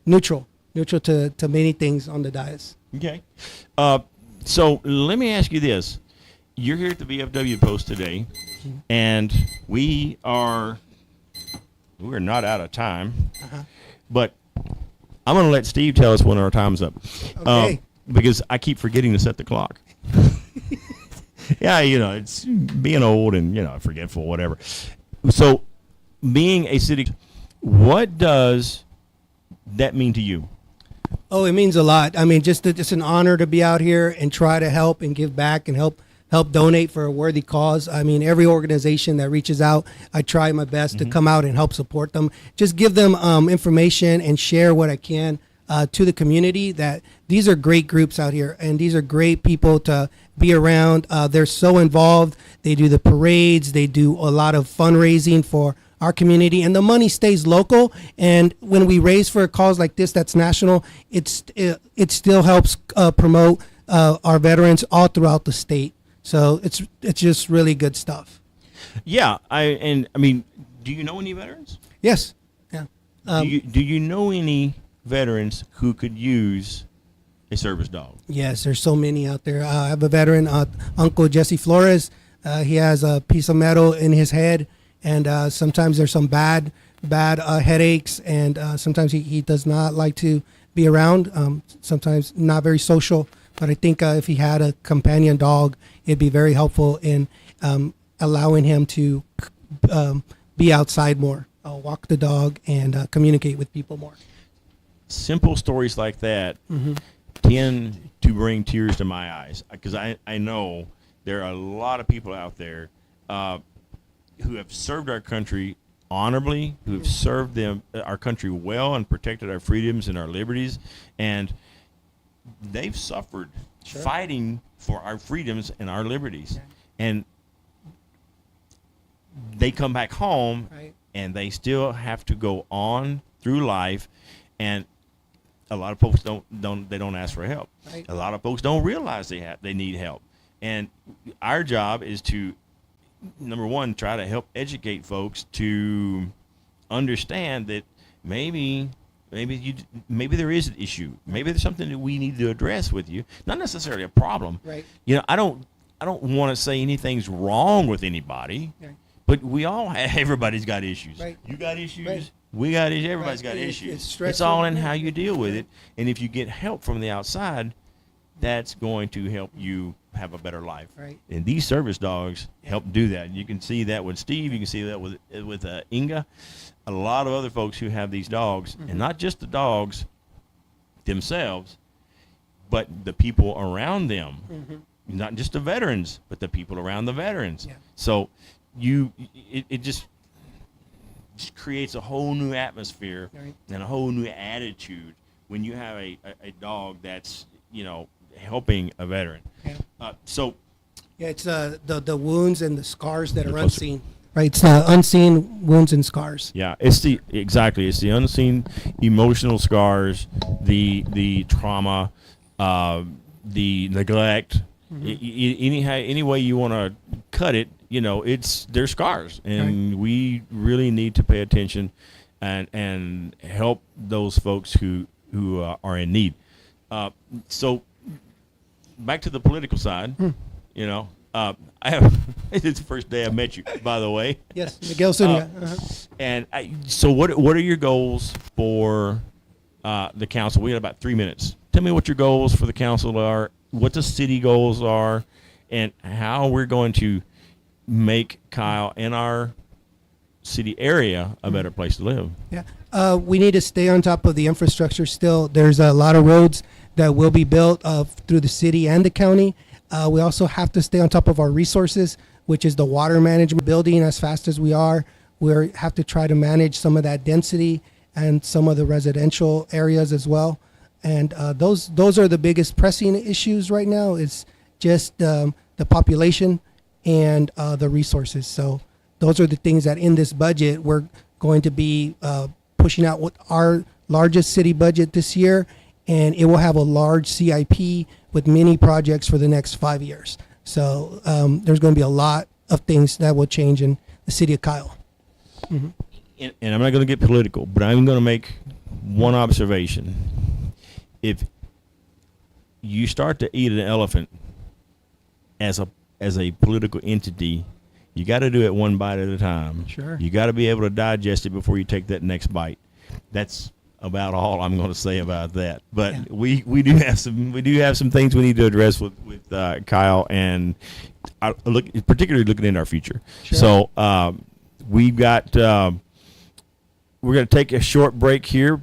neutral to many things on the dais. Okay. So let me ask you this. You're here at the VFW post today, and we're not out of time, but I'm going to let Steve tell us when our time's up. Okay. Because I keep forgetting to set the clock. Yeah, it's being old and, forgetful, whatever. So being a city, what does that mean to you? Oh, it means a lot. I mean, just it's an honor to be out here and try to help and give back and help donate for a worthy cause. I mean, every organization that reaches out, I try my best to come out and help support them. Just give them information and share what I can to the community that these are great groups out here, and these are great people to be around. They're so involved. They do the parades. They do a lot of fundraising for our community, and the money stays local. And when we raise for a cause like this that's national, it still helps promote our veterans all throughout the state. So it's just really good stuff. Yeah, I mean, do you know any veterans? Yes. Yeah. Do you know any veterans who could use a service dog? Yes, there's so many out there. I have a veteran, Uncle Jesse Flores. He has a piece of metal in his head, and sometimes there's some bad headaches, and sometimes he does not like to be around. Sometimes not very social. But I think if he had a companion dog, it'd be very helpful in allowing him to be outside more, walk the dog, and communicate with people more. Simple stories like that tend to bring tears to my eyes, because I know there are a lot of people out there who have served our country honorably, who have served our country well and protected our freedoms and our liberties, and they've suffered fighting for our freedoms and our liberties. And they come back home and they still have to go on through life, and a lot of folks don't ask for help. A lot of folks don't realize they need help. And our job is to, number one, try to help educate folks to understand that maybe there is an issue. Maybe there's something that we need to address with you. Not necessarily a problem. Right. You know, I don't want to say anything's wrong with anybody. Right. But everybody's got issues. Right. You got issues. Right. We got issues. Everybody's got issues. It's all in how you deal with it. And if you get help from the outside, that's going to help you have a better life. Right. And these service dogs help do that. You can see that with Steve. You can see that with Inga. A lot of other folks who have these dogs, and not just the dogs themselves, but the people around them. Not just the veterans, but the people around the veterans. Yeah. So it just creates a whole new atmosphere and a whole new attitude when you have a dog that's, helping a veteran. Yeah. It's the wounds and the scars that are unseen. Right, it's the unseen wounds and scars. Yeah, it's the unseen emotional scars, the trauma, the neglect. Any way you want to cut it, they're scars, and we really need to pay attention and help those folks who are in need. So back to the political side, it's the first day I met you, by the way. Yes, Miguel Zuniga. And so what are your goals for the council? We have about 3 minutes. Tell me what your goals for the council are, what the city goals are, and how we're going to make Kyle and our city area a better place to live. Yeah, we need to stay on top of the infrastructure still. There's a lot of roads that will be built through the city and the county. We also have to stay on top of our resources, which is the water management. Building as fast as we are, we have to try to manage some of that density and some of the residential areas as well. And those are the biggest pressing issues right now. It's just the population and the resources. So those are the things that in this budget we're going to be pushing out with our largest city budget this year, and it will have a large CIP with many projects for the next 5 years. So there's going to be a lot of things that will change in the city of Kyle. And I'm not going to get political, but I'm going to make one observation. If you start to eat an elephant as a political entity, you got to do it one bite at a time. Sure. You got to be able to digest it before you take that next bite. That's about all I'm going to say about that. But we do have some things we need to address with Kyle, and particularly looking in our future. Sure. So we've got we're going to take a short break here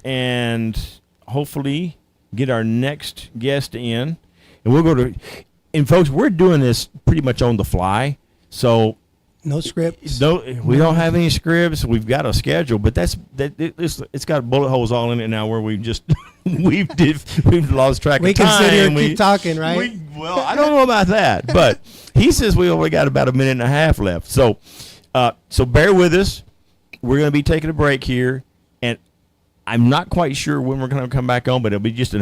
and hopefully get our next guest in, and we'll go to. And folks, we're doing this pretty much on the fly, so No scripts. No, we don't have any scripts. We've got a schedule, but it's got bullet holes all in it now where we just we've lost track We of can time. sit here and keep talking, right? Well, I don't know about that, but he says we only got about a minute and a half left. So bear with us. We're going to be taking a break here, and I'm not quite sure when we're going to come back on, but it'll be just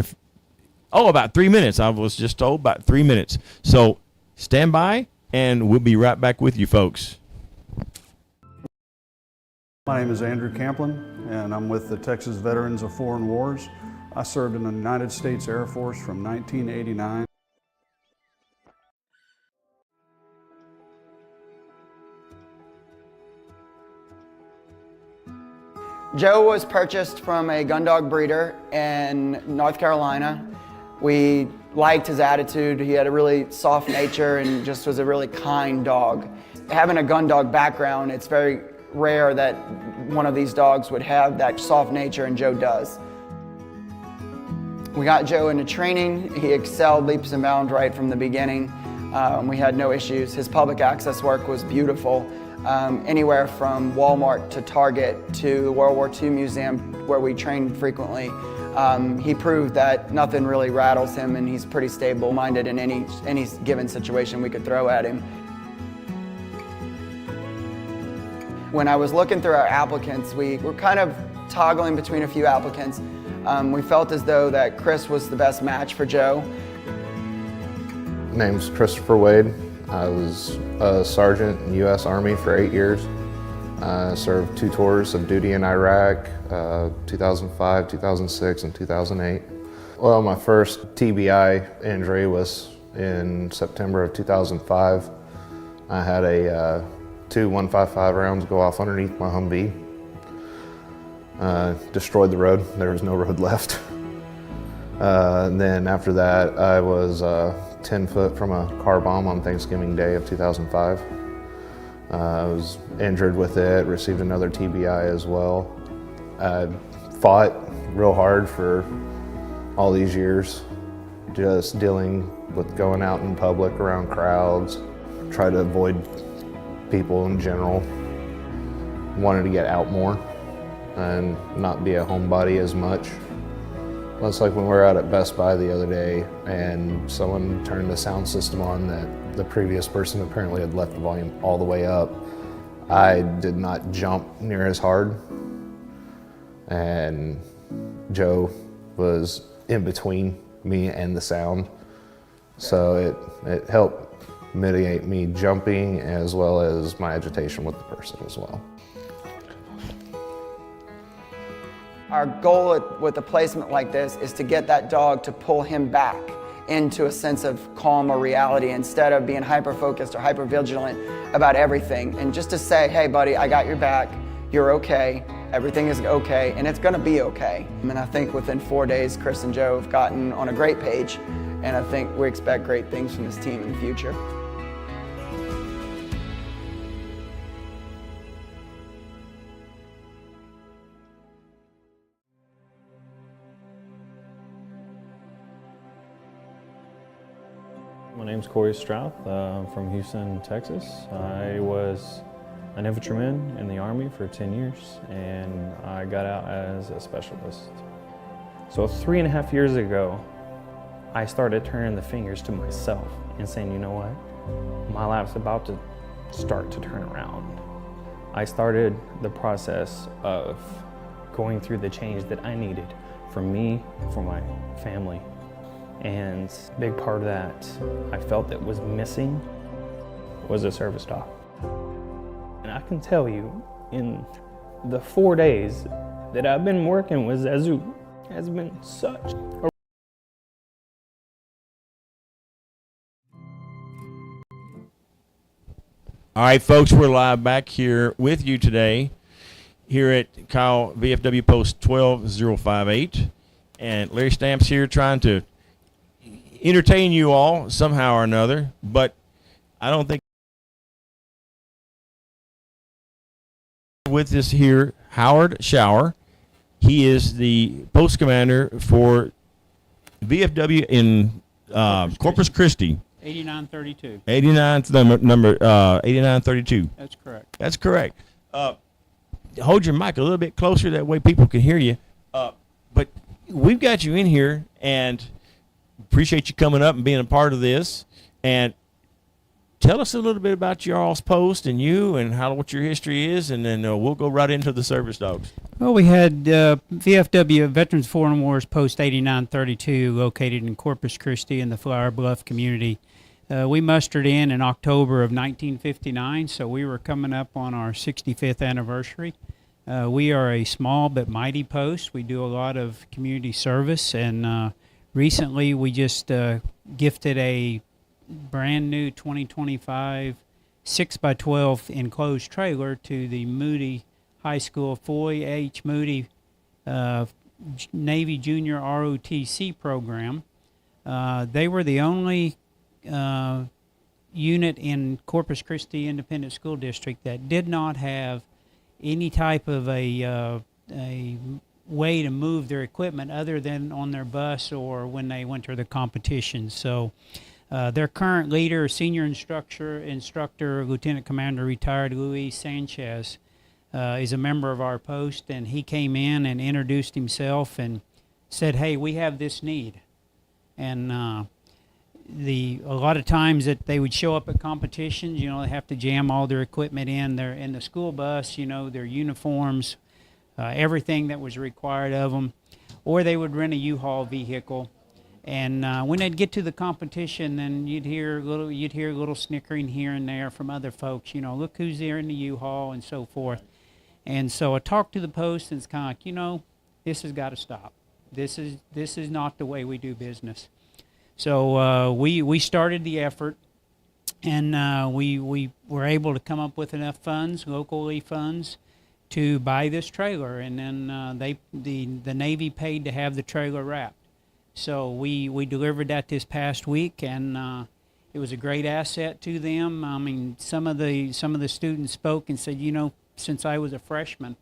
about 3 minutes. I was just told about 3 minutes. So stand by, and we'll be right back with you, folks. My name is Andrew Camplin, and I'm with the Texas Veterans of Foreign Wars. I served in the United States Air Force from 1989. Joe was purchased from a gun dog breeder in North Carolina. We liked his attitude. He had a really soft nature and just was a really kind dog. Having a gun dog background, it's very rare that one of these dogs would have that soft nature, and Joe does. We got Joe into training. He excelled leaps and bounds right from the beginning. We had no issues. His public access work was beautiful. Anywhere from Walmart to Target to the World War II Museum, where we trained frequently. He proved that nothing really rattles him, and he's pretty stable-minded in any given situation we could throw at him. When I was looking through our applicants, we were kind of toggling between a few applicants. We felt as though that Chris was the best match for Joe. Name's Christopher Wade. I was a sergeant in the U.S. Army for 8 years. I served 2 tours of duty in Iraq, 2005, 2006, and 2008. Well, my first TBI injury was in September of 2005. I had a 2 .155 rounds go off underneath my Humvee. Destroyed the road. There was no road left. And then after that, I was 10 foot from a car bomb on Thanksgiving Day of 2005. I was injured with it, received another TBI as well. I fought real hard for all these years, just dealing with going out in public around crowds, try to avoid people in general. Wanted to get out more and not be a homebody as much. Well, it's like when we were out at Best Buy the other day and someone turned the sound system on that the previous person apparently had left the volume all the way up. I did not jump near as hard, and Joe was in between me and the sound. So it helped mitigate me jumping as well as my agitation with the person as well. Our goal with a placement like this is to get that dog to pull him back into a sense of calm or reality instead of being hyper-focused or hyper-vigilant about everything. And just to say, hey buddy, I got your back, you're okay, everything is okay, and it's gonna be okay. And I think within 4 days, Chris and Joe have gotten on a great page, and I think we expect great things from this team in the future. My name's Corey Strouth. I'm from Houston, Texas. I was an infantryman in the Army for 10 years, and I got out as a specialist. So 3.5 years ago, I started turning the fingers to myself and saying, you know what? My life's about to start to turn around. I started the process of going through the change that I needed for me, for my family. And a big part of that I felt that was missing was a service dog. And I can tell you, in the 4 days that I've been working with Zazu, has been such a All right, folks, we're live back here with you today here at Kyle VFW Post 12058. And Larry Stamp's here trying to entertain you all somehow or another, but I don't think with us here, Howard Shower. He is the post commander for VFW in Corpus Christi. 8932. 89 number 8932. That's correct. That's correct. Hold your mic a little bit closer, that way people can hear you. But we've got you in here, and appreciate you coming up and being a part of this. And tell us a little bit about y'all's post and you and what your history is, and then we'll go right into the service dogs. Well, we had VFW, Veterans Foreign Wars Post 8932, located in Corpus Christi in the Flower Bluff community. We mustered in October of 1959, so we were coming up on our 65th anniversary. We are a small but mighty post. We do a lot of community service, and recently we just gifted a brand new 2025 6x12 enclosed trailer to the Moody High School, Foy H. Moody Navy Junior ROTC program. They were the only unit in Corpus Christi Independent School District that did not have any type of a way to move their equipment other than on their bus or when they went to the competition. So their current leader, senior instructor, Lieutenant Commander retired Luis Sanchez, is a member of our post, and he came in and introduced himself and said, "Hey, we have this need." And a lot of times that they would show up at competitions, they have to jam all their equipment in the school bus, their uniforms, everything that was required of them, or they would rent a U-Haul vehicle. And when they'd get to the competition, then you'd hear a little snickering here and there from other folks. Look who's there in the U-Haul and so forth. And so I talked to the post, and it's kind of like, this has got to stop. This is not the way we do business. So we started the effort, and we were able to come up with enough funds, locally funds, to buy this trailer. And then the Navy paid to have the trailer wrapped. So we delivered that this past week, and it was a great asset to them. I mean, some of the students spoke and said, since I was a freshman,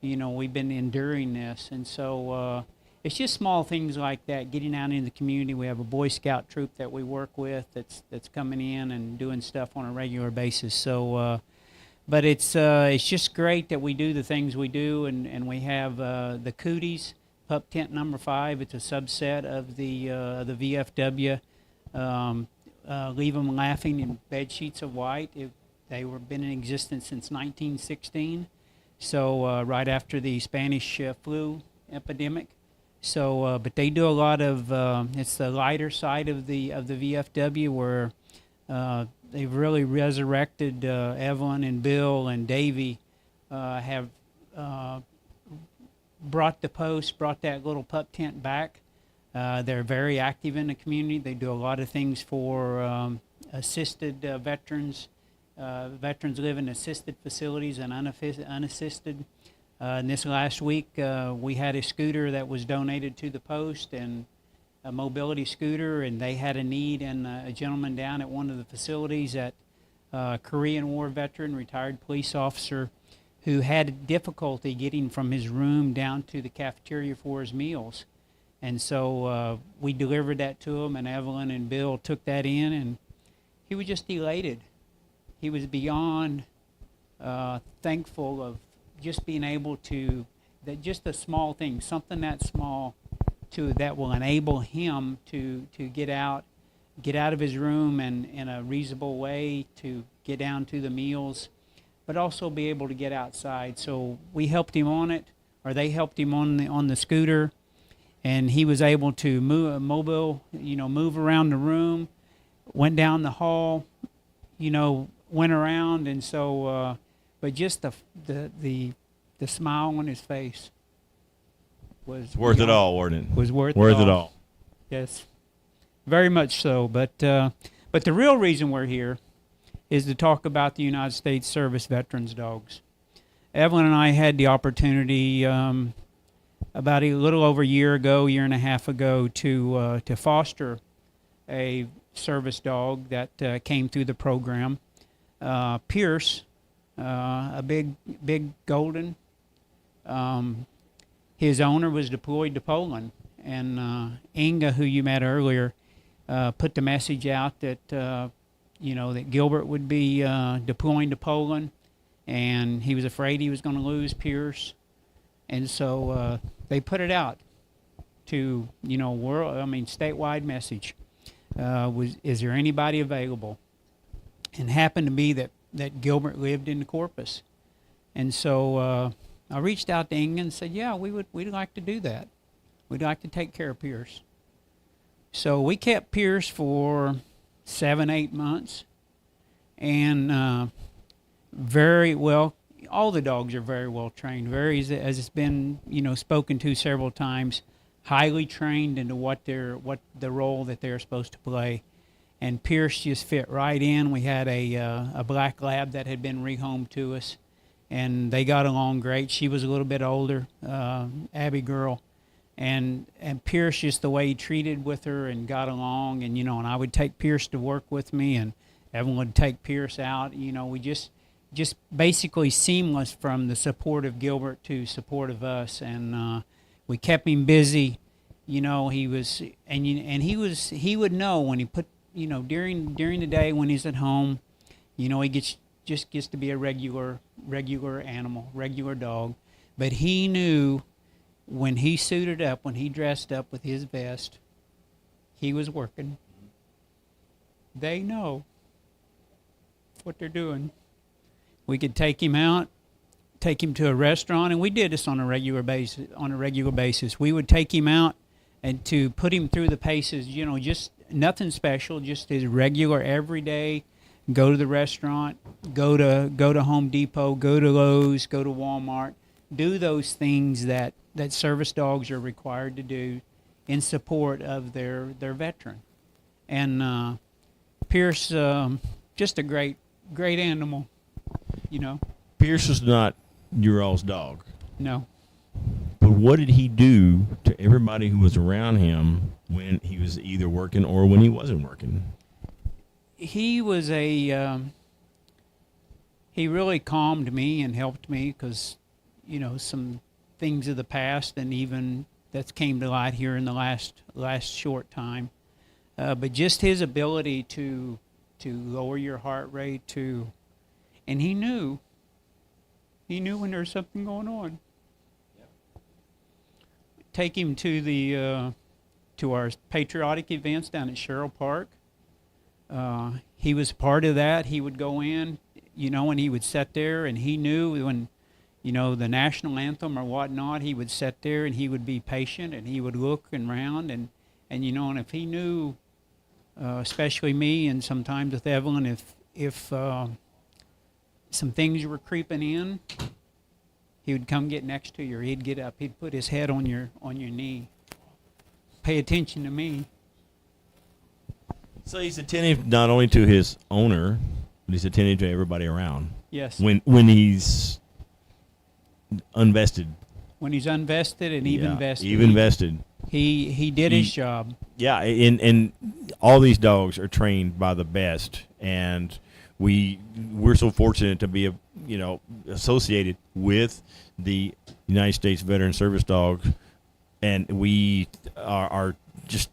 we've been enduring this. And so it's just small things like that, getting out into the community. We have a Boy Scout troop that we work with that's coming in and doing stuff on a regular basis. So, but it's just great that we do the things we do, and we have the Cooties Pup Tent number 5. It's a subset of the VFW. Leave Them Laughing in Bed Sheets of White. They were been in existence since 1916, so right after the Spanish flu epidemic. So, but they do a lot of. It's the lighter side of the VFW, where they've really resurrected. Evelyn and Bill and Davey have brought that little pup tent back. They're very active in the community. They do a lot of things for assisted veterans. Veterans live in assisted facilities and unassisted. And this last week, we had a scooter that was donated to the post, and a mobility scooter, and they had a need, and a gentleman down at one of the facilities, Korean War veteran, retired police officer, who had difficulty getting from his room down to the cafeteria for his meals. And so we delivered that to him, and Evelyn and Bill took that in, and he was just elated. He was beyond thankful of just being able to, that just a small thing, something that small, that will enable him to get out of his room and in a reasonable way to get down to the meals, but also be able to get outside. So we helped him on it, or they helped him on the scooter, and he was able to move around the room, went down the hall, went around, and so but just the smile on his face was worth it all, wasn't it? Was worth it all. Yes, very much so. But the real reason we're here is to talk about the United States Service Veterans Dogs. Evelyn and I had the opportunity about a little over a year and a half ago, to foster a service dog that came through the program. Pierce, a big golden. His owner was deployed to Poland, and Inga, who you met earlier, put the message out that, you know, that Gilbert would be deploying to Poland, and he was afraid he was going to lose Pierce. And so they put it out to, you know, statewide message. Is there anybody available? And happened to be that Gilbert lived in Corpus. And so I reached out to Inga and said, yeah, we'd like to do that. We'd like to take care of Pierce. So we kept Pierce for 7-8 months, and very well. All the dogs are very well trained. Very, as it's been, you know, spoken to several times, highly trained into what the role that they're supposed to play. And Pierce just fit right in. We had a black lab that had been rehomed to us, and they got along great. She was a little bit older, Abby girl. And Pierce, just the way he treated with her and got along, and, you know, and I would take Pierce to work with me, and Evan would take Pierce out. You know, we just basically seamless from the support of Gilbert to support of us, and we kept him busy. You know, he would know when he put, you know, during the day when he's at home, you know, he just gets to be a regular animal, regular dog, but he knew. When he suited up, when he dressed up with his vest, he was working. They know what they're doing. We could take him out, take him to a restaurant, and we did this on a regular basis. We would take him out and to put him through the paces, you know, just nothing special, just his regular everyday. Go to the restaurant, go to Home Depot, go to Lowe's, go to Walmart. Do those things that service dogs are required to do in support of their veteran. And Pierce, just a great animal, you know. Pierce was not your all's dog. No. But what did he do to everybody who was around him when he was either working or when he wasn't working? He was he really calmed me and helped me because, you know, some things of the past and even that came to light here in the last short time. But just his ability to lower your heart rate, and he knew when there was something going on. Yep. Take him to our patriotic events down at Sherrill Park. He was part of that. He would go in, you know, and he would sit there, and he knew when, you know, the national anthem or whatnot, he would sit there and he would be patient and he would look around and you know, and if he knew, especially me and sometimes with Evelyn, if some things were creeping in, he would come get next to you, or he'd get up, he'd put his head on your knee. Pay attention to me. So he's attentive not only to his owner, but he's attentive to everybody around. Yes. When he's unvested. When he's unvested and even vested. Even vested. He did his job. Yeah, and all these dogs are trained by the best, and we're so fortunate to be associated with the United States Veteran Service Dogs, and we are just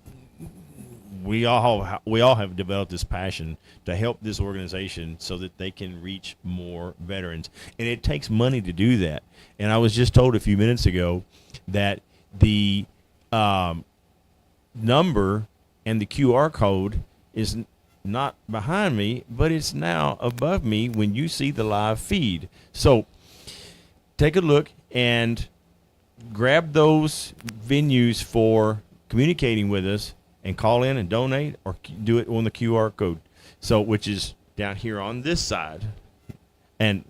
we all have developed this passion to help this organization so that they can reach more veterans, and it takes money to do that. And I was just told a few minutes ago that the number and the QR code is not behind me, but it's now above me when you see the live feed. So take a look and grab those venues for communicating with us and call in and donate, or do it on the QR code. So, which is down here on this side. And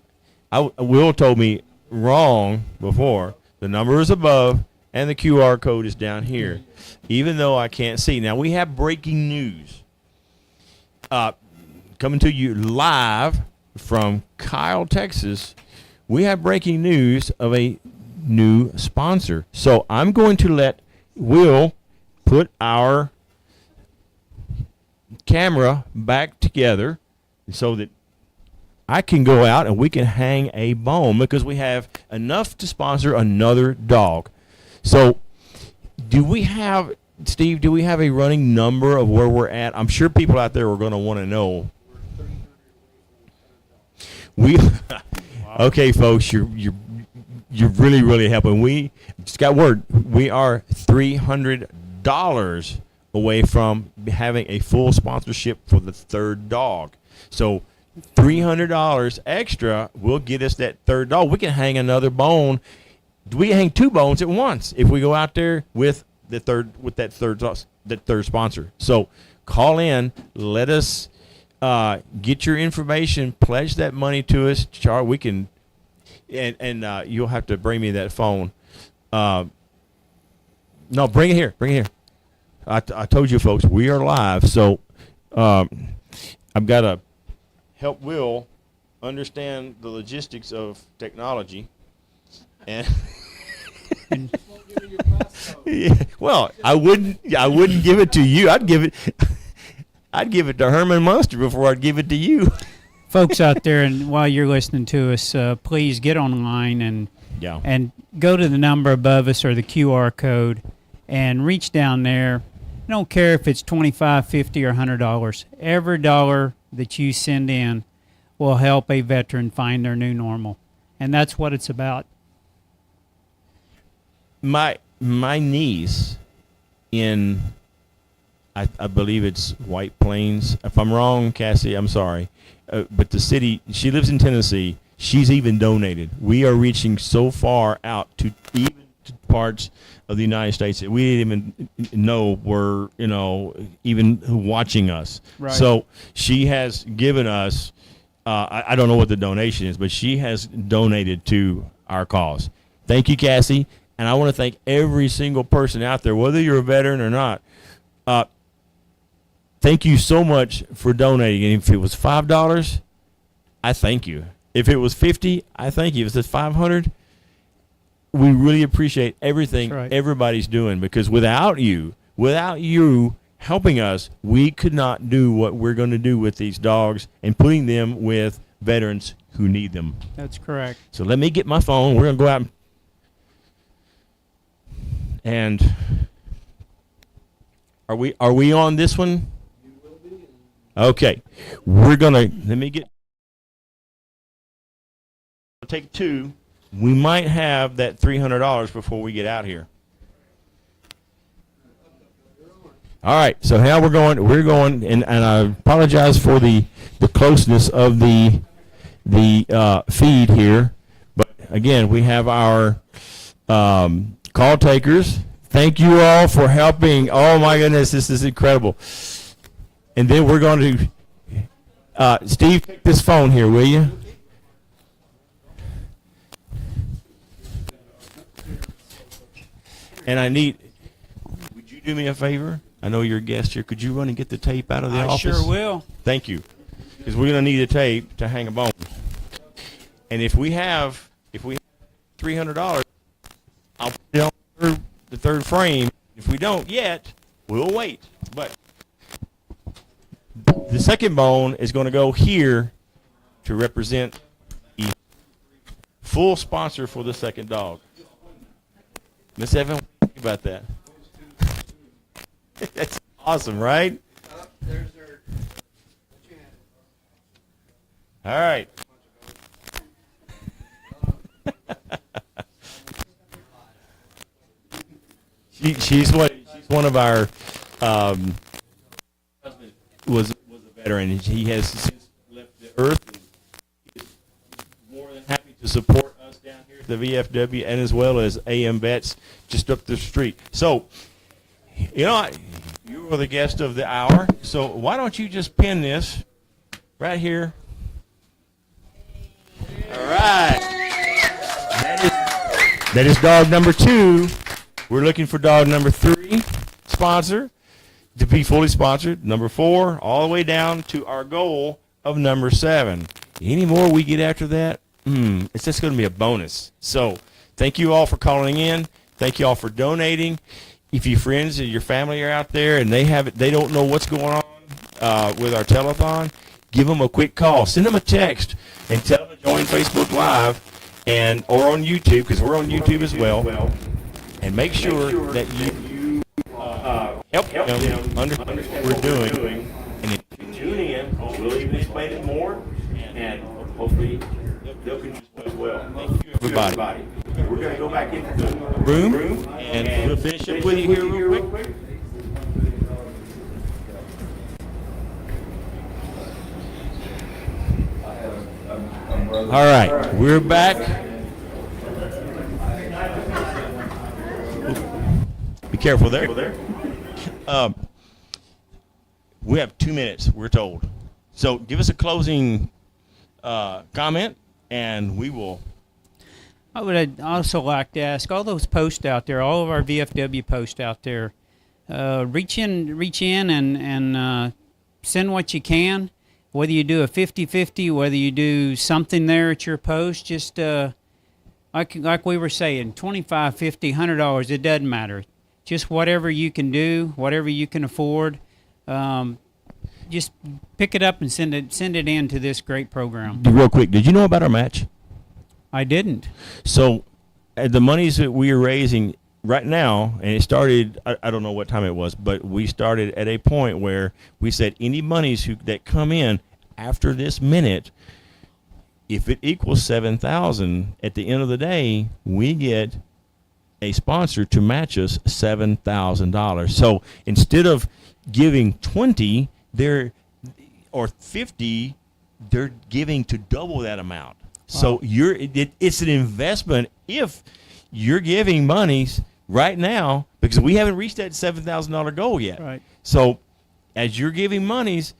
Will told me wrong before. The number is above and the QR code is down here, even though I can't see. Now, we have breaking news coming to you live from Kyle, Texas. We have breaking news of a new sponsor. So I'm going to let Will put our camera back together so that I can go out and we can hang a bone, because we have enough to sponsor another dog. So do we have Steve, do we have a running number of where we're at? I'm sure people out there are going to want to know. Okay, folks, you're really helping. We just got word. We are $300 away from having a full sponsorship for the third dog. So $300 extra will get us that third dog. We can hang another bone. We can hang 2 bones at once if we go out there with that third sponsor. So call in, let us get your information, pledge that money to us. We can, and you'll have to bring me that phone. No, bring it here. I told you folks, we are live. So I've got to help Will understand the logistics of technology. And yeah, well, I wouldn't give it to you. I'd give it to Herman Munster before I'd give it to you. Folks out there, and while you're listening to us, please get online and go to the number above us or the QR code and reach down there. I don't care if it's $25, $50, or $100. Every dollar that you send in will help a veteran find their new normal, and that's what it's about. My niece in, I believe it's White Plains. If I'm wrong, Cassie, I'm sorry. But the city, she lives in Tennessee. She's even donated. We are reaching so far out to even to parts of the United States that we didn't even know were, even watching us. Right. So she has given us, I don't know what the donation is, but she has donated to our cause. Thank you, Cassie. And I want to thank every single person out there, whether you're a veteran or not. Thank you so much for donating. And if it was $5, I thank you. If it was $50, I thank you. If it's $500, we really appreciate everything everybody's doing, because without you helping us, we could not do what we're going to do with these dogs and putting them with veterans who need them. That's correct. So let me get my phone. We're going to go out and are we on this one? Okay. We're going to take 2. We might have that $300 before we get out here. All right. So now we're going, and I apologize for the closeness of the feed here, but again, we have our call takers. Thank you all for helping. Oh my goodness, this is incredible. And then we're going to Steve, take this phone here, will you? And would you do me a favor? I know you're a guest here. Could you run and get the tape out of the office? I sure will. Thank you. Because we're going to need a tape to hang a bone. And if we have $300, I'll put it on the third frame. If we don't yet, we'll wait. But the second bone is going to go here to represent the full sponsor for the second dog. Miss Evan, what do you think about that? That's awesome, right? All right. She's one of our was a veteran. He has since left the earth. He is more than happy to support us down here at the VFW, and as well as AM Vets just up the street. So, you are the guest of the hour. So why don't you just pin this right here? All right. That is dog number 2. We're looking for dog number 3 sponsor to be fully sponsored. Number 4 all the way down to our goal of number 7. Any more we get after that, it's just going to be a bonus. So thank you all for calling in. Thank you all for donating. If your friends or your family are out there and they don't know what's going on with our telethon, give them a quick call. Send them a text and tell them to join Facebook Live or on YouTube, because we're on YouTube as well. And make sure that you help them understand what we're doing. And if you tune in, we'll even explain it more, and hopefully they'll contribute as well. Thank you, everybody. We're going to go back into the room, and we'll finish up with you here real quick. All right, we're back. Be careful there. We have 2 minutes, we're told. So give us a closing comment, and we will. I would also like to ask all those posts out there, all of our VFW posts out there, reach in and send what you can. Whether you do a 50-50, whether you do something there at your post, just like we were saying, $25, $50, $100, it doesn't matter. Just whatever you can do, whatever you can afford, just pick it up and send it in to this great program. Real quick, did you know about our match? I didn't. So the monies that we are raising right now, and it started, I don't know what time it was, but we started at a point where we said any monies that come in after this minute, if it equals $7,000, at the end of the day, we get a sponsor to match us $7,000. So instead of giving 20, or 50, they're giving to double that amount. Wow. So it's an investment if you're giving monies right now, because we haven't reached that $7,000 goal yet. Right. So as you're giving monies,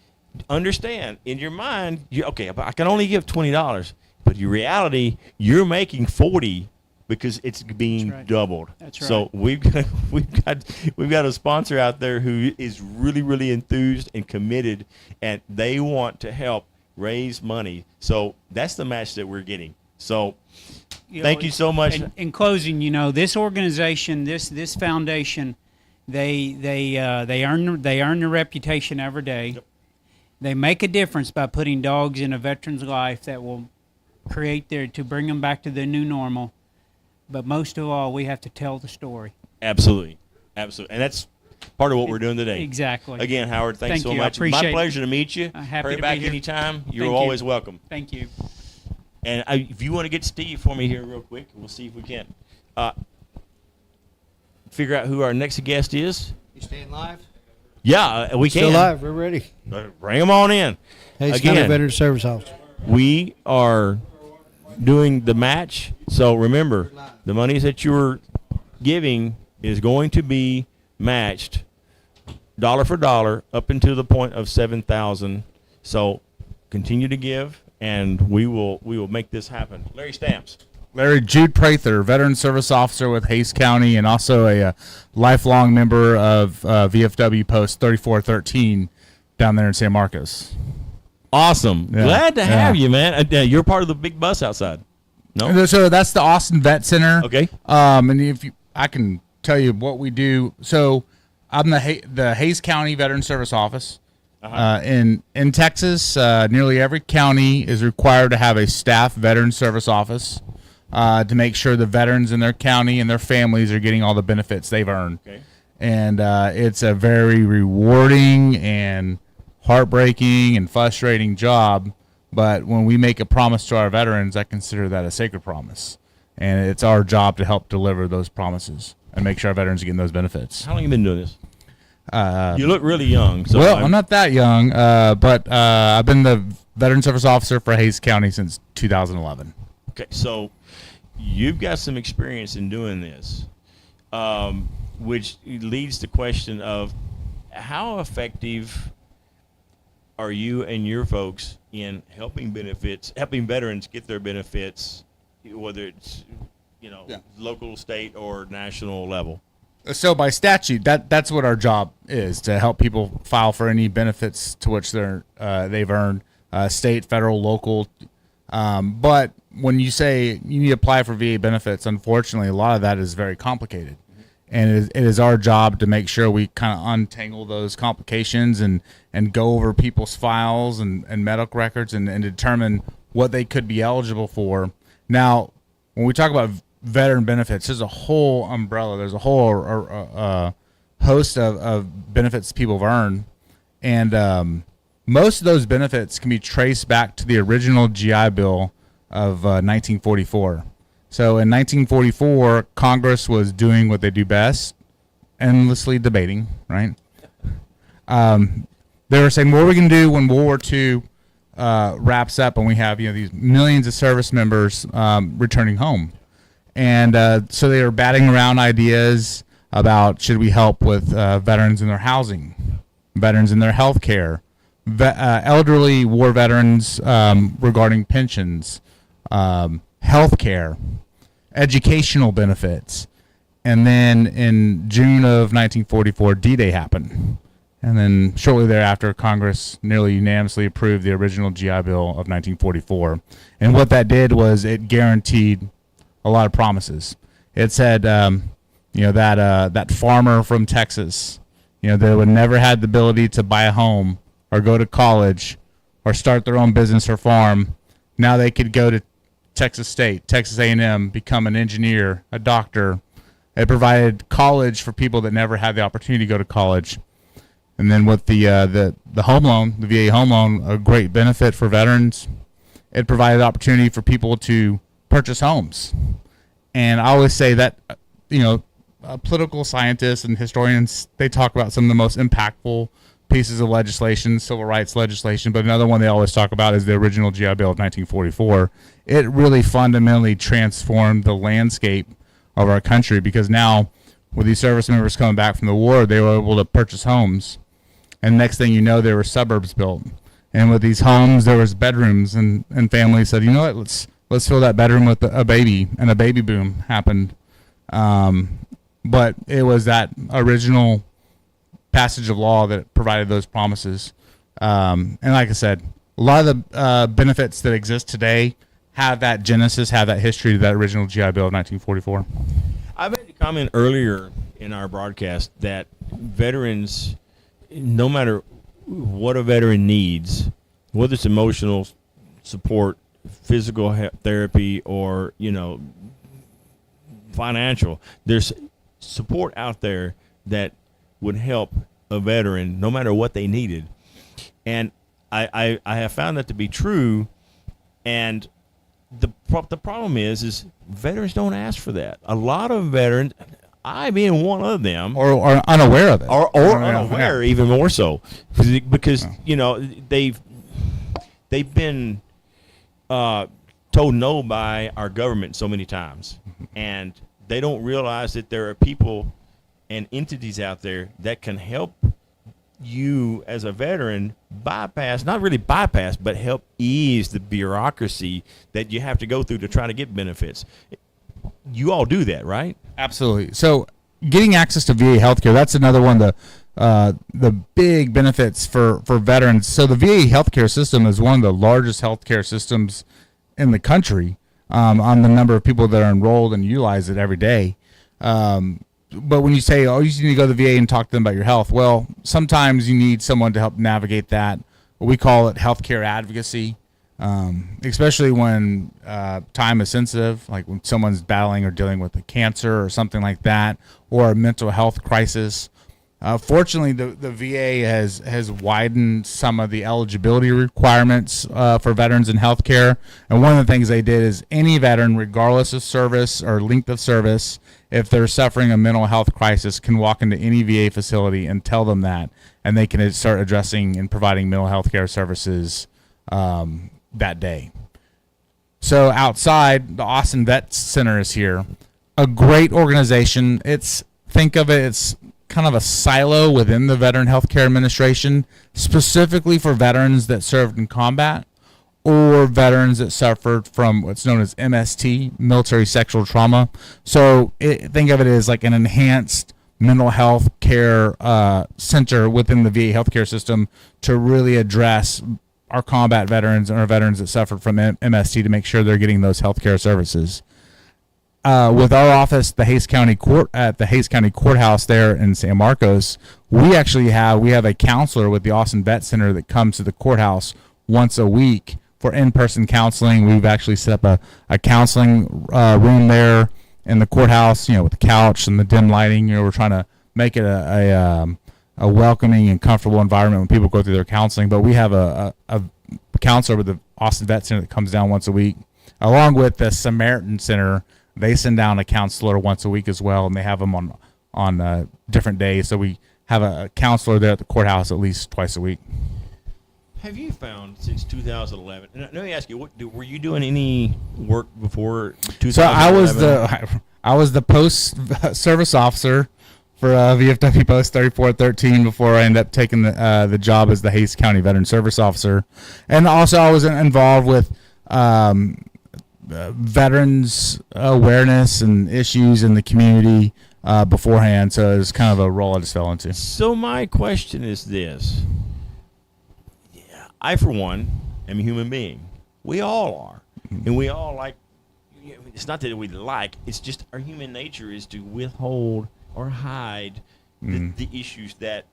understand in your mind, okay, I can only give $20, but in reality, you're making 40 because it's being doubled. That's right. So we've got a sponsor out there who is really, really enthused and committed, and they want to help raise money. So that's the match that we're getting. So thank you so much. In closing, this organization, this foundation, they earn their reputation every day. Yep. They make a difference by putting dogs in a veteran's life that will to bring them back to their new normal. But most of all, we have to tell the story. Absolutely. And that's part of what we're doing today. Exactly. Again, Howard, thanks so much. My pleasure to meet you. Happy to back be here. anytime. You're always welcome. Thank you. And if you want to get Steve for me here real quick, we'll see if we can figure out who our next guest is. You staying live? Yeah, we can. Still live. We're ready. Bring them on in. Hayes County Veteran Service Officer. We are doing the match. So remember, the monies that you're giving is going to be matched dollar for dollar up until the point of $7,000. So continue to give, and we will make this happen. Larry Stamps. Larry, Jude Prather, Veteran Service Officer with Hayes County, and also a lifelong member of VFW Post 3413 down there in San Marcos. Awesome. Yeah. Glad to have you, man. You're part of the big bus outside. No? So that's the Austin Vet Center. Okay. And I can tell you what we do. So I'm the Hayes County Veteran Service Office. In Texas, nearly every county is required to have a staff veteran service office to make sure the veterans in their county and their families are getting all the benefits they've earned. Okay. And it's a very rewarding and heartbreaking and frustrating job. But when we make a promise to our veterans, I consider that a sacred promise. And it's our job to help deliver those promises and make sure our veterans are getting those benefits. How long have you been doing this? You look really young. So I'm not that young, but I've been the Veteran Service Officer for Hayes County since 2011. Okay, so you've got some experience in doing this, which leads to the question of how effective are you and your folks in helping veterans get their benefits, whether it's local, state, or national level? So by statute, that's what our job is, to help people file for any benefits to which they've earned, state, federal, local. But when you say you need to apply for VA benefits, unfortunately, a lot of that is very complicated. And it is our job to make sure we kind of untangle those complications and go over people's files and medical records and determine what they could be eligible for. Now, when we talk about veteran benefits, there's a whole umbrella. There's a whole host of benefits people have earned, and most of those benefits can be traced back to the original GI Bill of 1944. So in 1944, Congress was doing what they do best, endlessly debating, right? They were saying, what are we going to do when World War II wraps up and we have these millions of service members returning home? And so they were batting around ideas about, should we help with veterans in their housing, veterans in their health care, elderly war veterans regarding pensions, health care, educational benefits. And then in June of 1944, D-Day happened. And then shortly thereafter, Congress nearly unanimously approved the original GI Bill of 1944. And what that did was it guaranteed a lot of promises. It said, that farmer from Texas, that would never had the ability to buy a home or go to college or start their own business or farm, now they could go to Texas State, Texas A&M, become an engineer, a doctor. It provided college for people that never had the opportunity to go to college. And then with the home loan, the VA home loan, a great benefit for veterans, it provided opportunity for people to purchase homes. And I always say that, political scientists and historians, they talk about some of the most impactful pieces of legislation, civil rights legislation, but another one they always talk about is the original GI Bill of 1944. It really fundamentally transformed the landscape of our country, because now with these service members coming back from the war, they were able to purchase homes. And next thing you know, there were suburbs built. And with these homes, there was bedrooms, and families said, let's fill that bedroom with a baby, and a baby boom happened. But it was that original passage of law that provided those promises. And like I said, a lot of the benefits that exist today have that genesis, have that history to that original GI Bill of 1944. I made a comment earlier in our broadcast that veterans, no matter what a veteran needs, whether it's emotional support, physical therapy, or financial, there's support out there that would help a veteran no matter what they needed. And I have found that to be true. And the problem is veterans don't ask for that. A lot of veterans, I being one of them, or unaware of it, or unaware, even more so, because they've been told no by our government so many times, and they don't realize that there are people and entities out there that can help you as a veteran not really bypass, but help ease the bureaucracy that you have to go through to try to get benefits. You all do that, right? Absolutely. So getting access to VA healthcare, that's another one of the big benefits for veterans. So the VA healthcare system is one of the largest healthcare systems in the country, on the number of people that are enrolled and utilize it every day. But when you say, you need to go to the VA and talk to them about your health, well, sometimes you need someone to help navigate that. We call it healthcare advocacy, especially when time is sensitive, like when someone's battling or dealing with a cancer or something like that, or a mental health crisis. Fortunately, the VA has widened some of the eligibility requirements for veterans in healthcare. And one of the things they did is any veteran, regardless of service or length of service, if they're suffering a mental health crisis, can walk into any VA facility and tell them that, and they can start addressing and providing mental health care services that day. So outside, the Austin Vet Center is here. A great organization. Think of it's kind of a silo within the Veteran Healthcare Administration, specifically for veterans that served in combat or veterans that suffered from what's known as MST, military sexual trauma. So think of it as like an enhanced mental health care center within the VA healthcare system to really address our combat veterans and our veterans that suffered from MST to make sure they're getting those healthcare services. With our office, the Hays County Courthouse there in San Marcos, we have a counselor with the Austin Vet Center that comes to the courthouse once a week for in-person counseling. We've actually set up a counseling room there in the courthouse, with the couch and the dim lighting. We're trying to make it a welcoming and comfortable environment when people go through their counseling. But we have a counselor with the Austin Vet Center that comes down once a week, along with the Samaritan Center. They send down a counselor once a week as well, and they have them on different days. So we have a counselor there at the courthouse at least twice a week. Have you found since 2011? And let me ask you, were you doing any work before 2011? So I was the post service officer for VFW Post 3413 before I ended up taking the job as the Hays County Veteran Service Officer, and also I was involved with veterans awareness and issues in the community beforehand. So it was kind of a role I just fell into. So my question is this. I, for one, am a human being. We all are. And we all like, it's not that we like, it's just our human nature is to withhold or hide the issues that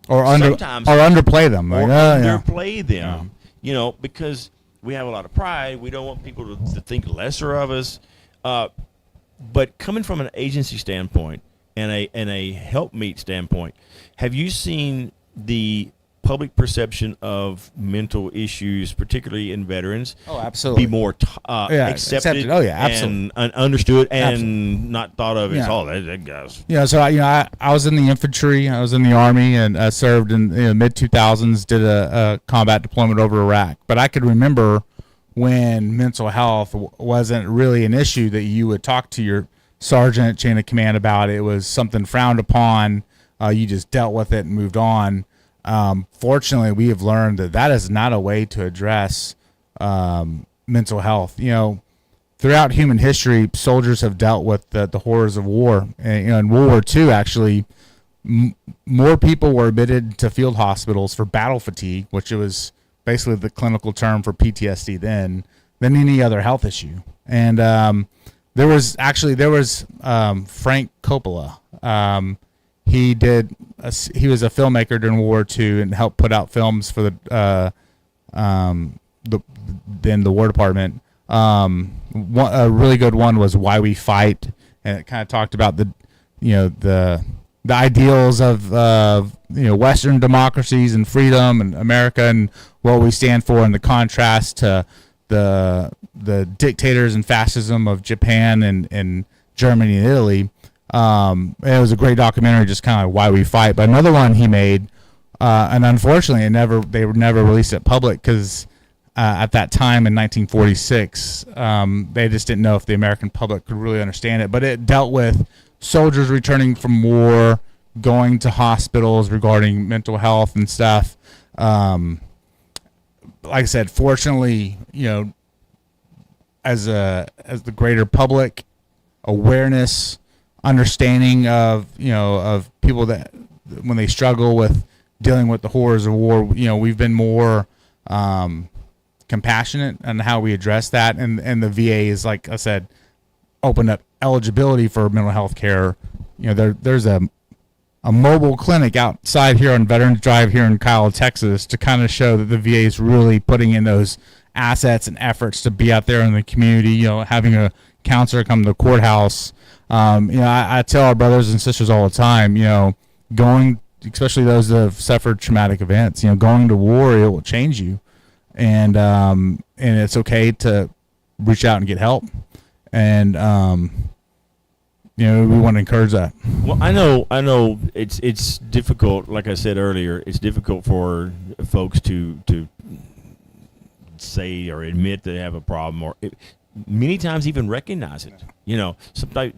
sometimes underplay them. Or Like, underplay them. You know, because we have a lot of pride. We don't want people to think lesser of us. But coming from an agency standpoint and a helpmeet standpoint, have you seen the public perception of mental issues, particularly in veterans, absolutely, be more accepted? Oh, yeah, absolutely. And understood and Absolutely. not thought of as, Yeah. that guy's. Yeah, so I was in the infantry, I was in the Army, and I served in the mid 2000s. Did a combat deployment over Iraq. But I could remember when mental health wasn't really an issue that you would talk to your sergeant, chain of command about. It was something frowned upon. You just dealt with it and moved on. Fortunately, we have learned that is not a way to address mental health. You know, throughout human history, soldiers have dealt with the horrors of war. And, in World War II, actually, more people were admitted to field hospitals for battle fatigue, which was basically the clinical term for PTSD then, than any other health issue. And there was Frank Coppola. He was a filmmaker during World War II and helped put out films for the War Department. A really good one was Why We Fight, and it kind of talked about the ideals of Western democracies and freedom and America and what we stand for, and the contrast to the dictators and fascism of Japan and Germany and Italy. It was a great documentary, just kind of Why We Fight. But another one he made, and unfortunately, they never released it public because at that time in 1946, they just didn't know if the American public could really understand it. But it dealt with soldiers returning from war, going to hospitals regarding mental health and stuff. Like I said, fortunately, as the greater public awareness, understanding of people that when they struggle with dealing with the horrors of war, we've been more compassionate on how we address that, and the VA is, like I said, opened up eligibility for mental health care. There's a mobile clinic outside here on Veterans Drive here in Kyle, Texas, to kind of show that the VA is really putting in those assets and efforts to be out there in the community. Having a counselor come to the courthouse. I tell our brothers and sisters all the time, going, especially those that have suffered traumatic events, going to war, it will change you. And it's okay to reach out and get help. And, we want to encourage that. Well, I know it's difficult. Like I said earlier, it's difficult for folks to say or admit that they have a problem, or many times even recognize it. Sometimes,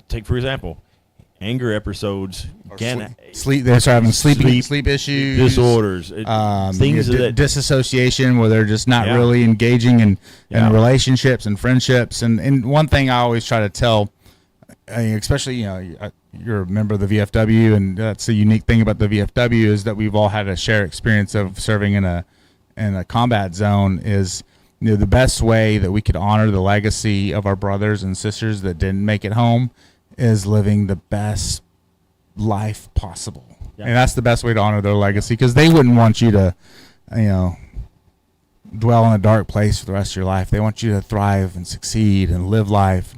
take for example, anger episodes, sleep. They're having sleep issues, disorders, things that disassociation, where they're just not really engaging in relationships and friendships. And one thing I always try to tell, especially you're a member of the VFW, and that's the unique thing about the VFW is that we've all had a shared experience of serving in a combat zone. Is the best way that we could honor the legacy of our brothers and sisters that didn't make it home is living the best life possible. Yeah. And that's the best way to honor their legacy, because they wouldn't want you to, dwell in a dark place for the rest of your life. They want you to thrive and succeed and live life.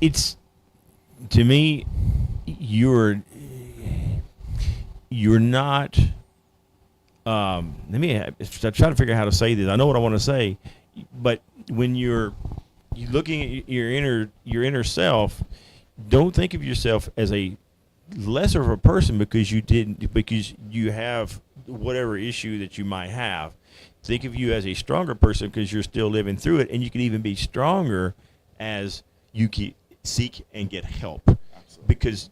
To me, you're not. Let me try to figure out how to say this. I know what I want to say, but when you're looking at your inner self, don't think of yourself as a lesser of a person because you have whatever issue that you might have. Think of you as a stronger person because you're still living through it, and you can even be stronger as you seek and get help. Absolutely. Because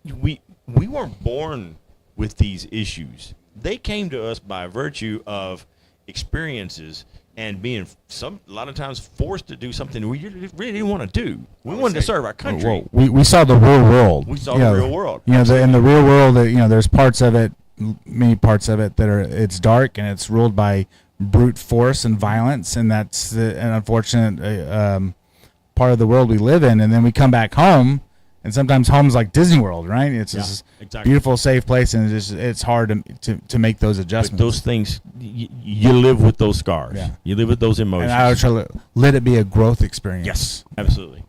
we weren't born with these issues. They came to us by virtue of experiences and being a lot of times forced to do something we really didn't want to do. We wanted to serve our country. Well, we saw the real world. We saw the real world. In the real world, there's parts of it, many parts of it it's dark and it's ruled by brute force and violence, and that's an unfortunate part of the world we live in. And then we come back home, and sometimes home's like Disney World, right? It's this beautiful, safe place, and it's hard to make those adjustments. But those things, you live with those scars. Yeah. You live with those emotions. And I would try to let it be a growth experience. Yes, absolutely.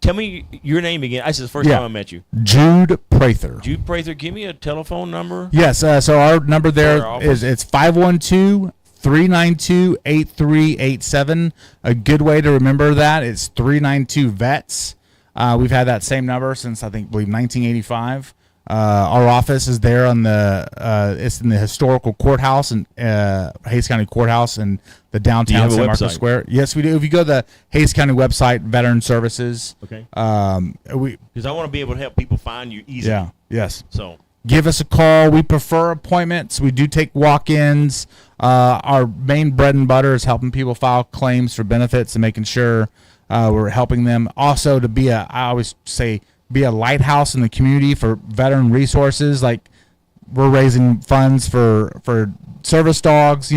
Tell me your name again. This is the first time I met you. Jude Prather. Jude Prather. Give me a telephone number. Yes. So our number there is 512-392-8387. A good way to remember that is 392 VETS. We've had that same number since I believe 1985. Our office is there on it's in the historical courthouse and Hays County Courthouse and the downtown San Marcos Square. Yes, we do. If you go to the Hays County website, Veteran Services. Okay. Because I want to be able to help people find you easily. Yeah. Yes. So give us a call. We prefer appointments. We do take walk-ins. Our main bread and butter is helping people file claims for benefits and making sure we're helping them. Also, to I always say, be a lighthouse in the community for veteran resources. Like we're raising funds for service dogs,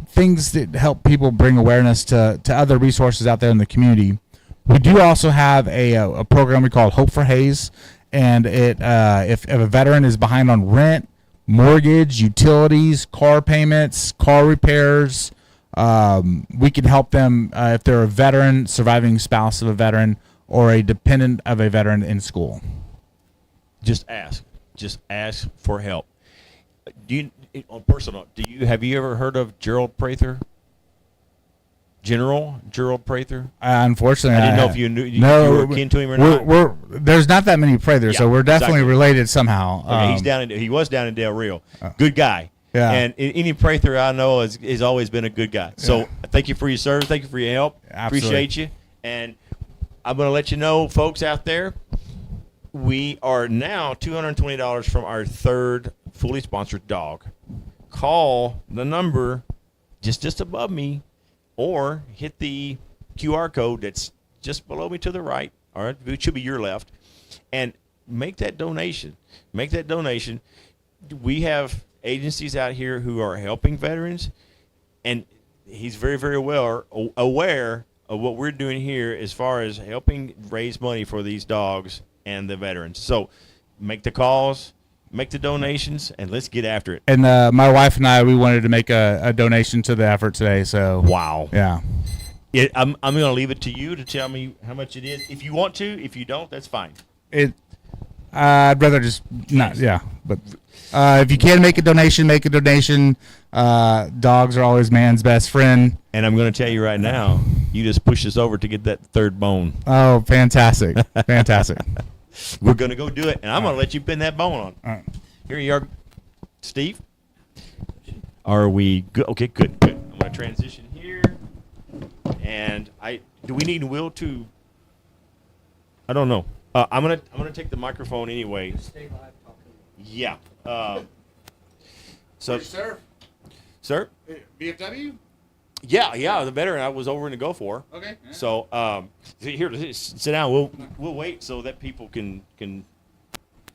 things that help people bring awareness to other resources out there in the community. We do also have a program we call Hope for Hays, and if a veteran is behind on rent, mortgage, utilities, car payments, car repairs, we can help them if they're a veteran, surviving spouse of a veteran, or a dependent of a veteran in school. Just ask for help. Have you ever heard of Gerald Prather? General Gerald Prather? Unfortunately, I didn't know if you were kin to him or not. There's not that many Prathers, so we're definitely related somehow. Okay, he was down in Del Rio. Good guy. Yeah. And any Prather I know has always been a good guy. So thank you for your service. Thank you for your help. Absolutely. Appreciate you. And I'm going to let you know, folks out there, we are now $220 from our third fully sponsored dog. Call the number just above me or hit the QR code that's just below me to the right, all right, it should be your left, and make that donation. Make that donation. We have agencies out here who are helping veterans, and he's very, very well aware of what we're doing here as far as helping raise money for these dogs and the veterans. So make the calls, make the donations, and let's get after it. And my wife and I, we wanted to make a donation to the effort today. So wow. Yeah. I'm going to leave it to you to tell me how much it is. If you want to, if you don't, that's fine. I'd rather just not. Yeah, but if you can make a donation, make a donation. Dogs are always man's best friend. And I'm going to tell you right now, you just push us over to get that third bone. Oh, fantastic. Fantastic. We're going to go do it, and I'm going to let you pin that bone on. All right. Here you are, Steve. Are we good? Okay, good. I'm going to transition here. And do we need Will to? I don't know. I'm gonna take the microphone anyway. Stay live talking. Yeah. Sir. VFW. Yeah. The veteran I was over in the Go for. Okay. Yeah. So here, sit down. We'll wait so that people can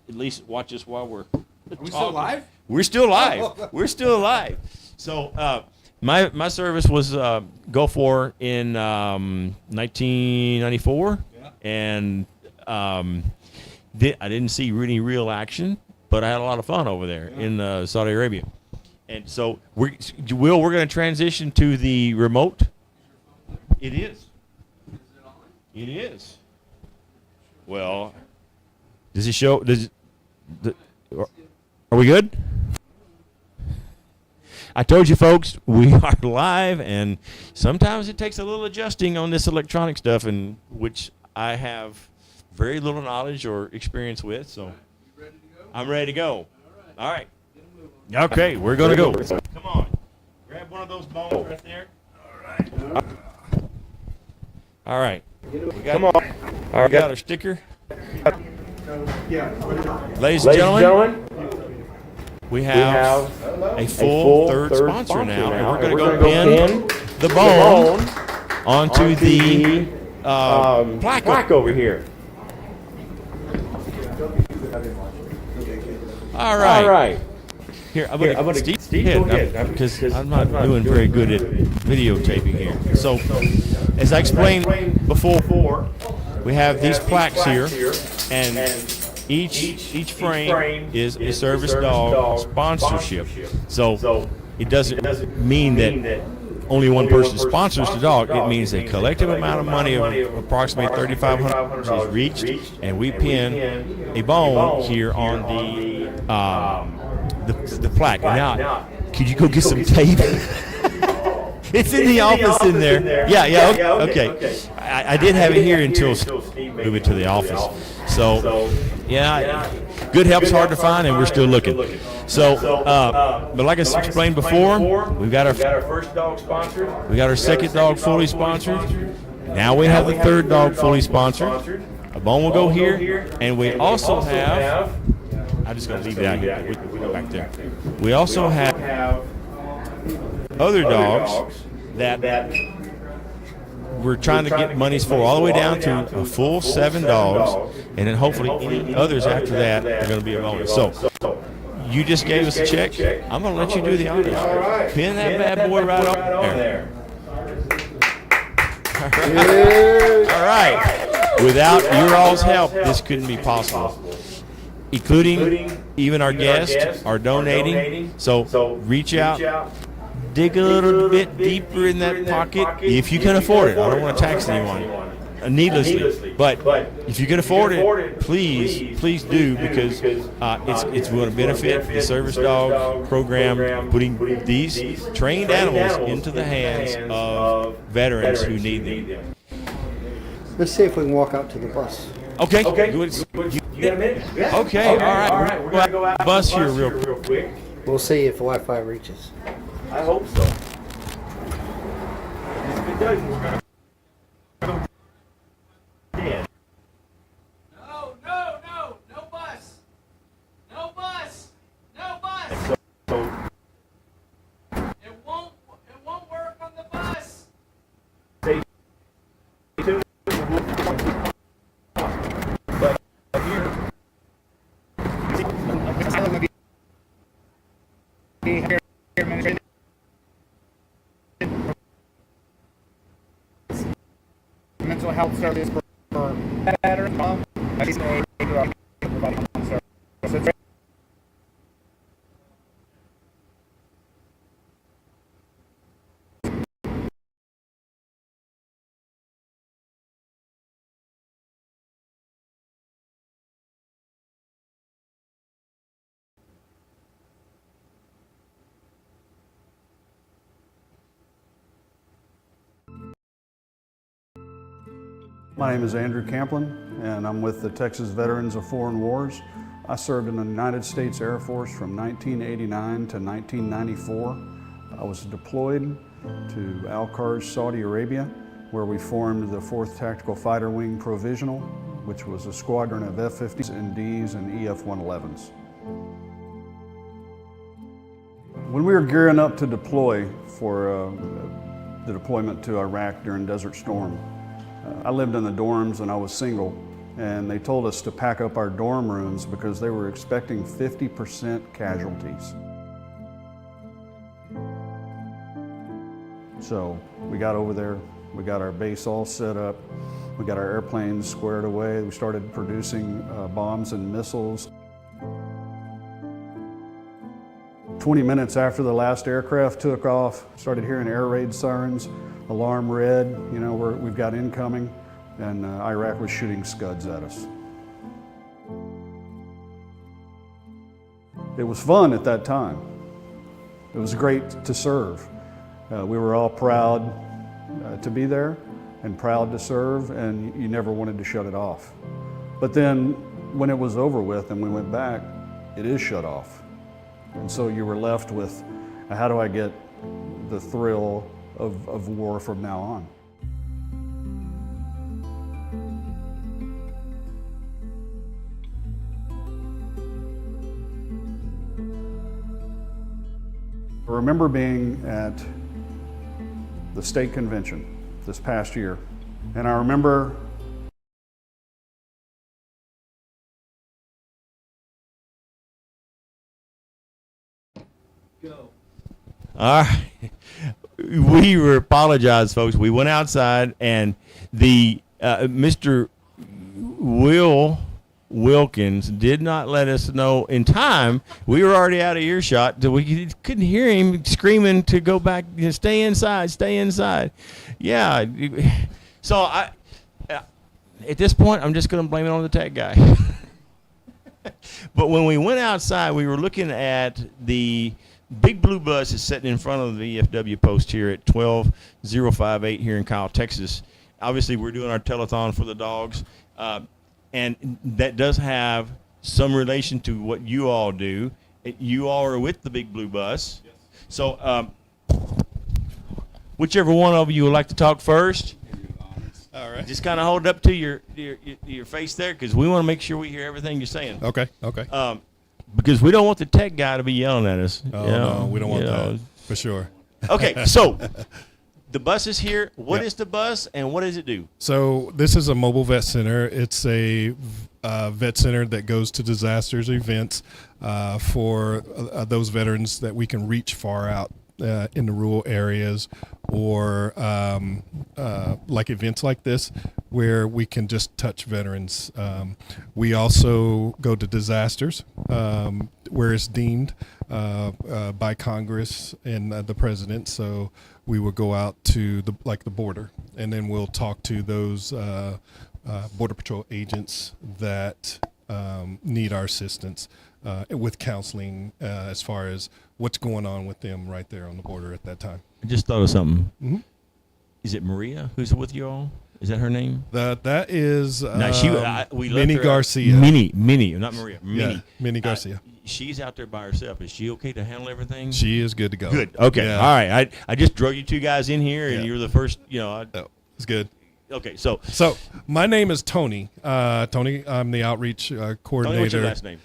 at least watch us while we're. Are we still live? We're still live. We're still live. So my service was Go for in 1994, and I didn't see any real action, but I had a lot of fun over there in Saudi Arabia. And so we're going to transition to the remote. It is. It is. Well, Does it show? Are we good? I told you, folks, we are live, and sometimes it takes a little adjusting on this electronic stuff, and which I have very little knowledge or experience with. So, I'm ready to go. All right. Okay, we're gonna go. Come on, grab one of those bones right there. All right. Come on. All right, got our sticker. Ladies and gentlemen, we have a full third sponsor now, and we're going to go pin the bone onto the plaque over here. All right. Here, I'm going to Steve go ahead, because I'm not doing very good at videotaping here. So, as I explained before, we have these plaques here, and each frame is a service dog sponsorship. So it doesn't mean that only one person sponsors the dog. It means a collective amount of money of approximately $3,500 is reached, and we pin a bone here on the plaque. And now, could you go get some tape? It's in the office in there. Yeah, okay. I did have it here until Steve moved it to the office. So, yeah, good help's hard to find, and we're still looking. So, but like I explained before, we've got our first dog sponsored. We got our second dog fully sponsored. Now we have the third dog fully sponsored. A bone will go here, and we also have. I'm just going to leave it out here. We go back there. We also have other dogs that we're trying to get monies for, all the way down to a full 7 dogs, and then hopefully any others after that are going to be a bonus. So you just gave us a check. I'm going to let you do the honors. Pin that bad boy right on there. All right. Without your all's help, this couldn't be possible, including even our guests are donating. So reach out. Dig a little bit deeper in that pocket if you can afford it. I don't want to tax anyone needlessly, but if you can afford it, please do, because it's going to benefit the service dog program, putting these trained animals into the hands of veterans who need them. Let's see if we can walk out to the bus. Okay. You got a minute? Yeah. Okay. All right. We're going to go out the bus here real quick. We'll see if Wi-Fi reaches. I hope so. If it doesn't, we're going to go dead. No bus. No bus. So it won't work on the bus. Stay tuned. But here. Mental health service for veterans. My name is Andrew Camplin, and I'm with the Texas Veterans of Foreign Wars. I served in the United States Air Force from 1989 to 1994. I was deployed to Al-Kharj, Saudi Arabia, where we formed the 4th Tactical Fighter Wing Provisional, which was a squadron of F-50s and Ds and EF-111s. When we were gearing up to deploy for the deployment to Iraq during Desert Storm, I lived in the dorms and I was single, and they told us to pack up our dorm rooms because they were expecting 50% casualties. So we got over there, we got our base all set up, we got our airplanes squared away, we started producing bombs and missiles. 20 minutes after the last aircraft took off, started hearing air raid sirens, alarm red, you know, we've got incoming, and Iraq was shooting Scuds at us. It was fun at that time. It was great to serve. We were all proud to be there and proud to serve, and you never wanted to shut it off. But then when it was over with and we went back, it is shut off. And so you were left with, how do I get the thrill of war from now on? I remember being at the state convention this past year, and I remember All right. We apologize, folks. We went outside, and the Mr. Wilkins did not let us know in time. We were already out of earshot. We couldn't hear him screaming to go back, stay inside, stay inside. Yeah. So at this point, I'm just going to blame it on the tech guy. But when we went outside, we were looking at the big blue bus is sitting in front of the VFW post here at 12058 here in Kyle, Texas. Obviously, we're doing our telethon for the dogs, and that does have some relation to what you all do. You all are with the big blue bus. Yes. So whichever one of you would like to talk first. All right. Just kind of hold up to your face there, because we want to make sure we hear everything you're saying. Okay. Okay. Because we don't want the tech guy to be yelling at us. Oh, no, we don't want that, for sure. Okay, so the bus is here. What is the bus, and what does it do? So this is a mobile vet center. It's a vet center that goes to disasters events for those veterans that we can reach far out in the rural areas, or like events like this where we can just touch veterans. We also go to disasters where it's deemed by Congress and the president. So we will go out to the border, and then we'll talk to those Border Patrol agents that need our assistance with counseling as far as what's going on with them right there on the border at that time. I just thought of something. Mm-hmm. Is it Maria who's with you all? Is that her name? That is we Minnie Garcia. Minnie, not Maria. Minnie Garcia. She's out there by herself. Is she okay to handle everything? She is good to go. Good. Okay. Yeah. All right. I just drove you two guys in here, and you're the first. It's good. Okay. So my name is Tony. Tony, I'm the outreach coordinator. Tony, what's your last name?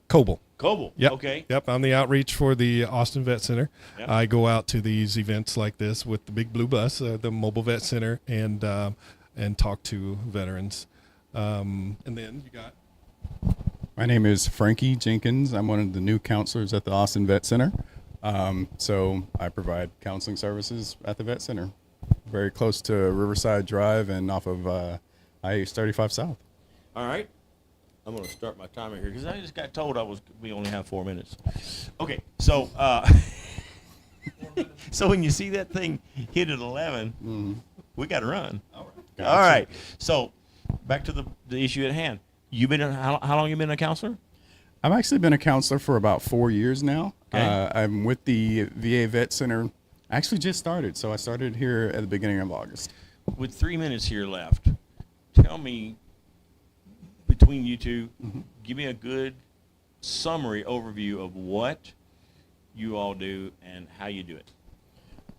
Coble. Coble. Yep. Okay. Yep. I'm the outreach for the Austin Vet Center. Yep. I go out to these events like this with the big blue bus, the mobile vet center, and talk to veterans. And then you got. My name is Frankie Jenkins. I'm one of the new counselors at the Austin Vet Center. So I provide counseling services at the vet center, very close to Riverside Drive and off of I-35 South. All right. I'm going to start my timer here because I just got told we only have 4 minutes. Okay, so so when you see that thing hit at 11, we got to run. All right. All right. So back to the issue at hand. You've been how long you been a counselor? I've actually been a counselor for about 4 years now. Okay. I'm with the VA Vet Center. I actually just started, so I started here at the beginning of August. With 3 minutes here left, tell me, between you two, give me a good summary overview of what you all do and how you do it.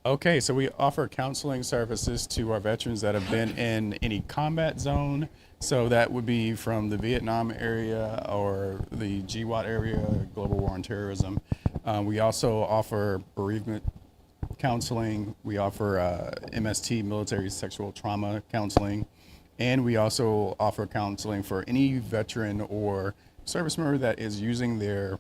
Okay, so we offer counseling services to our veterans that have been in any combat zone. So that would be from the Vietnam area or the GWAT area, Global War on Terrorism. We also offer bereavement counseling. We offer MST, military sexual trauma counseling. And we also offer counseling for any veteran or service member that is using their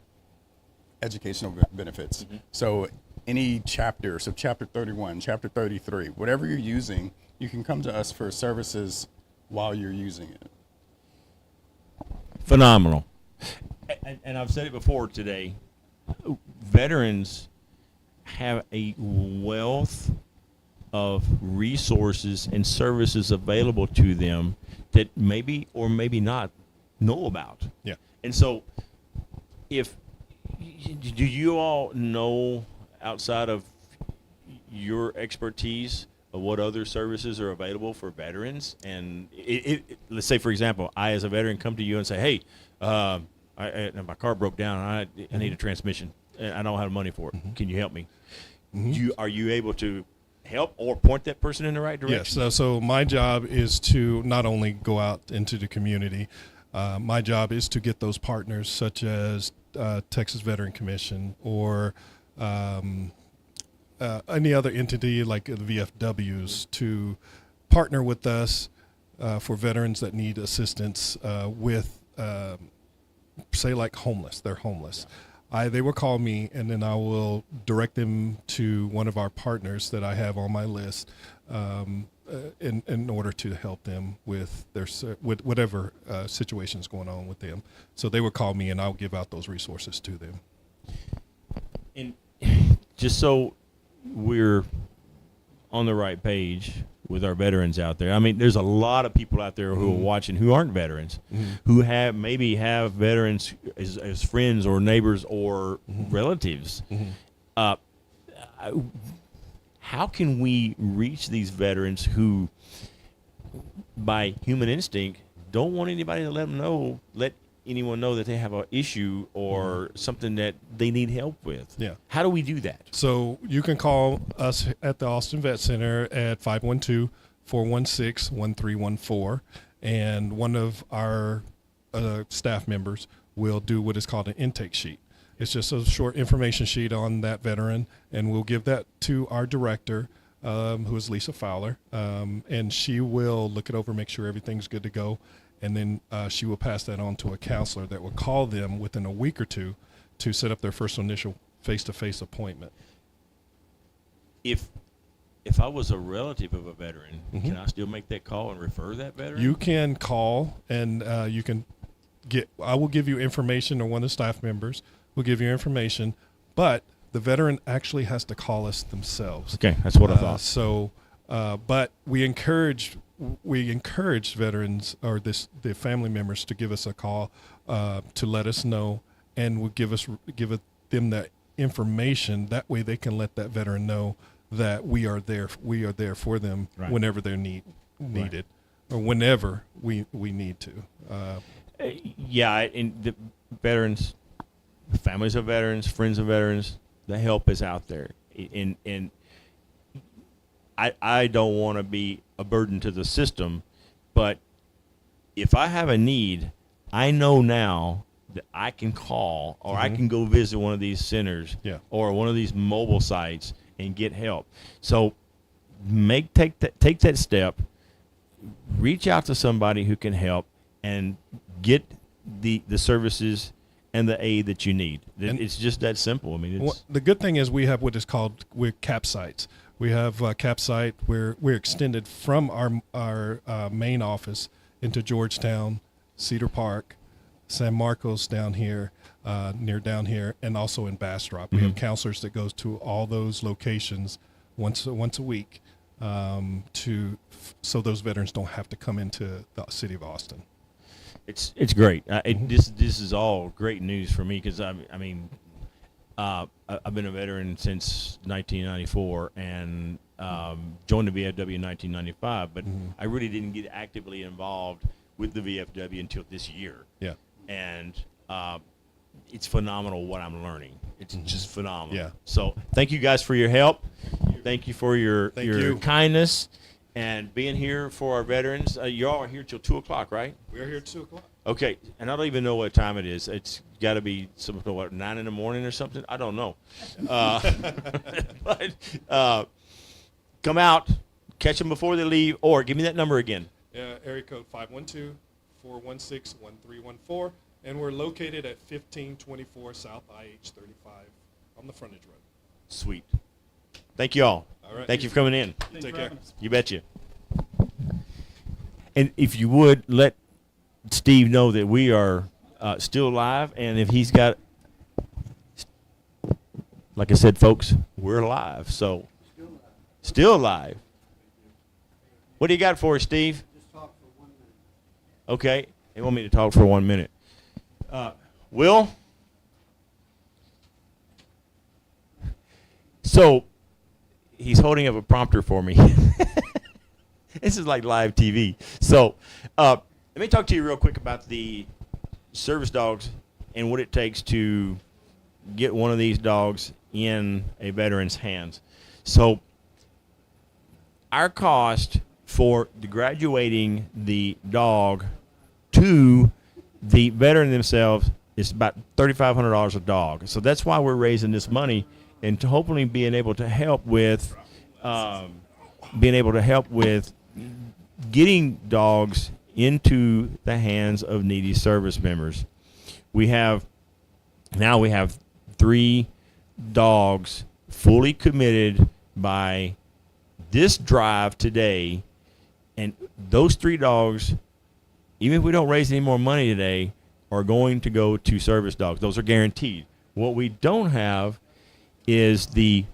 educational benefits. So any chapter, so chapter 31, chapter 33, whatever you're using, you can come to us for services while you're using it. Phenomenal. And I've said it before today, veterans have a wealth of resources and services available to them that maybe or maybe not know about. Yeah. And so if do you all know outside of your expertise of what other services are available for veterans? And let's say, for example, I as a veteran come to you and say, hey, my car broke down. I need a transmission. And I don't have money for it. Can you help me? Are you able to help or point that person in the right direction? Yes. So my job is to not only go out into the community, my job is to get those partners such as Texas Veteran Commission or any other entity like the VFWs to partner with us for veterans that need assistance with, say, like homeless. They're homeless. They will call me, and then I will direct them to one of our partners that I have on my list in order to help them with with whatever situation is going on with them. So they will call me, and I'll give out those resources to them. And just so we're on the right page with our veterans out there. I mean, there's a lot of people out there who are watching who aren't veterans, who maybe have veterans as friends or neighbors or relatives. How can we reach these veterans who, by human instinct, don't want anybody to let anyone know that they have an issue or something that they need help with? Yeah. How do we do that? So you can call us at the Austin Vet Center at 512-416-1314, and one of our staff members will do what is called an intake sheet. It's just a short information sheet on that veteran, and we'll give that to our director, who is Lisa Fowler, and she will look it over, make sure everything's good to go, and then she will pass that on to a counselor that will call them within a week or two to set up their first initial face-to-face appointment. If I was a relative of a veteran, can I still make that call and refer that veteran? You can call, and you can I will give you information, or one of the staff members will give you information, but the veteran actually has to call us themselves. Okay, that's what I thought. But we encourage veterans or the family members to give us a call to let us know, and we'll give them that information. That way they can let that veteran know that we are there for them whenever they're needed, or whenever we need to. And the veterans, families of veterans, friends of veterans, the help is out there. And I don't want to be a burden to the system, but if I have a need, I know now that I can call, or I can go visit one of these centers or one of these mobile sites and get help. So take that step, reach out to somebody who can help, and get the services and the aid that you need. It's just that simple. I mean, the good thing is we have what is called CAP sites. We have CAP site where we're extended from our main office into Georgetown, Cedar Park, San Marcos down here, down here, and also in Bastrop. We have counselors that goes to all those locations once a week, so those veterans don't have to come into the city of Austin. It's great. This is all great news for me, because I've been a veteran since 1994 and joined the VFW in 1995, but I really didn't get actively involved with the VFW until this year. Yeah. And it's phenomenal what I'm learning. It's just phenomenal. Yeah. So thank you guys for your help. Thank you for your you. kindness and being here for our veterans. Y'all are here till 2 o'clock, right? We're here at 2 o'clock. Okay, and I don't even know what time it is. It's got to be 9 in the morning or something. I don't know. But come out, catch them before they leave, or give me that number again. Area code 512-416-1314, and we're located at 1524 South IH-35 on the frontage road. Sweet. Thank you all. All right. Thank you for coming in. Take care. You betcha. And if you would, let Steve know that we are still live, and if he's got, like I said, folks, we're live. So still alive. What do you got for us, Steve? Just talk for 1 minute. Okay. They want me to talk for 1 minute. Will? So he's holding up a prompter for me. This is like live TV. So let me talk to you real quick about the service dogs and what it takes to get one of these dogs in a veteran's hands. So our cost for graduating the dog to the veteran themselves is about $3,500 a dog. So that's why we're raising this money, and to hopefully being able to help with getting dogs into the hands of needy service members. We have 3 dogs fully committed by this drive today, and those 3 dogs, even if we don't raise any more money today, are going to go to service dogs. Those are guaranteed. What we don't have is the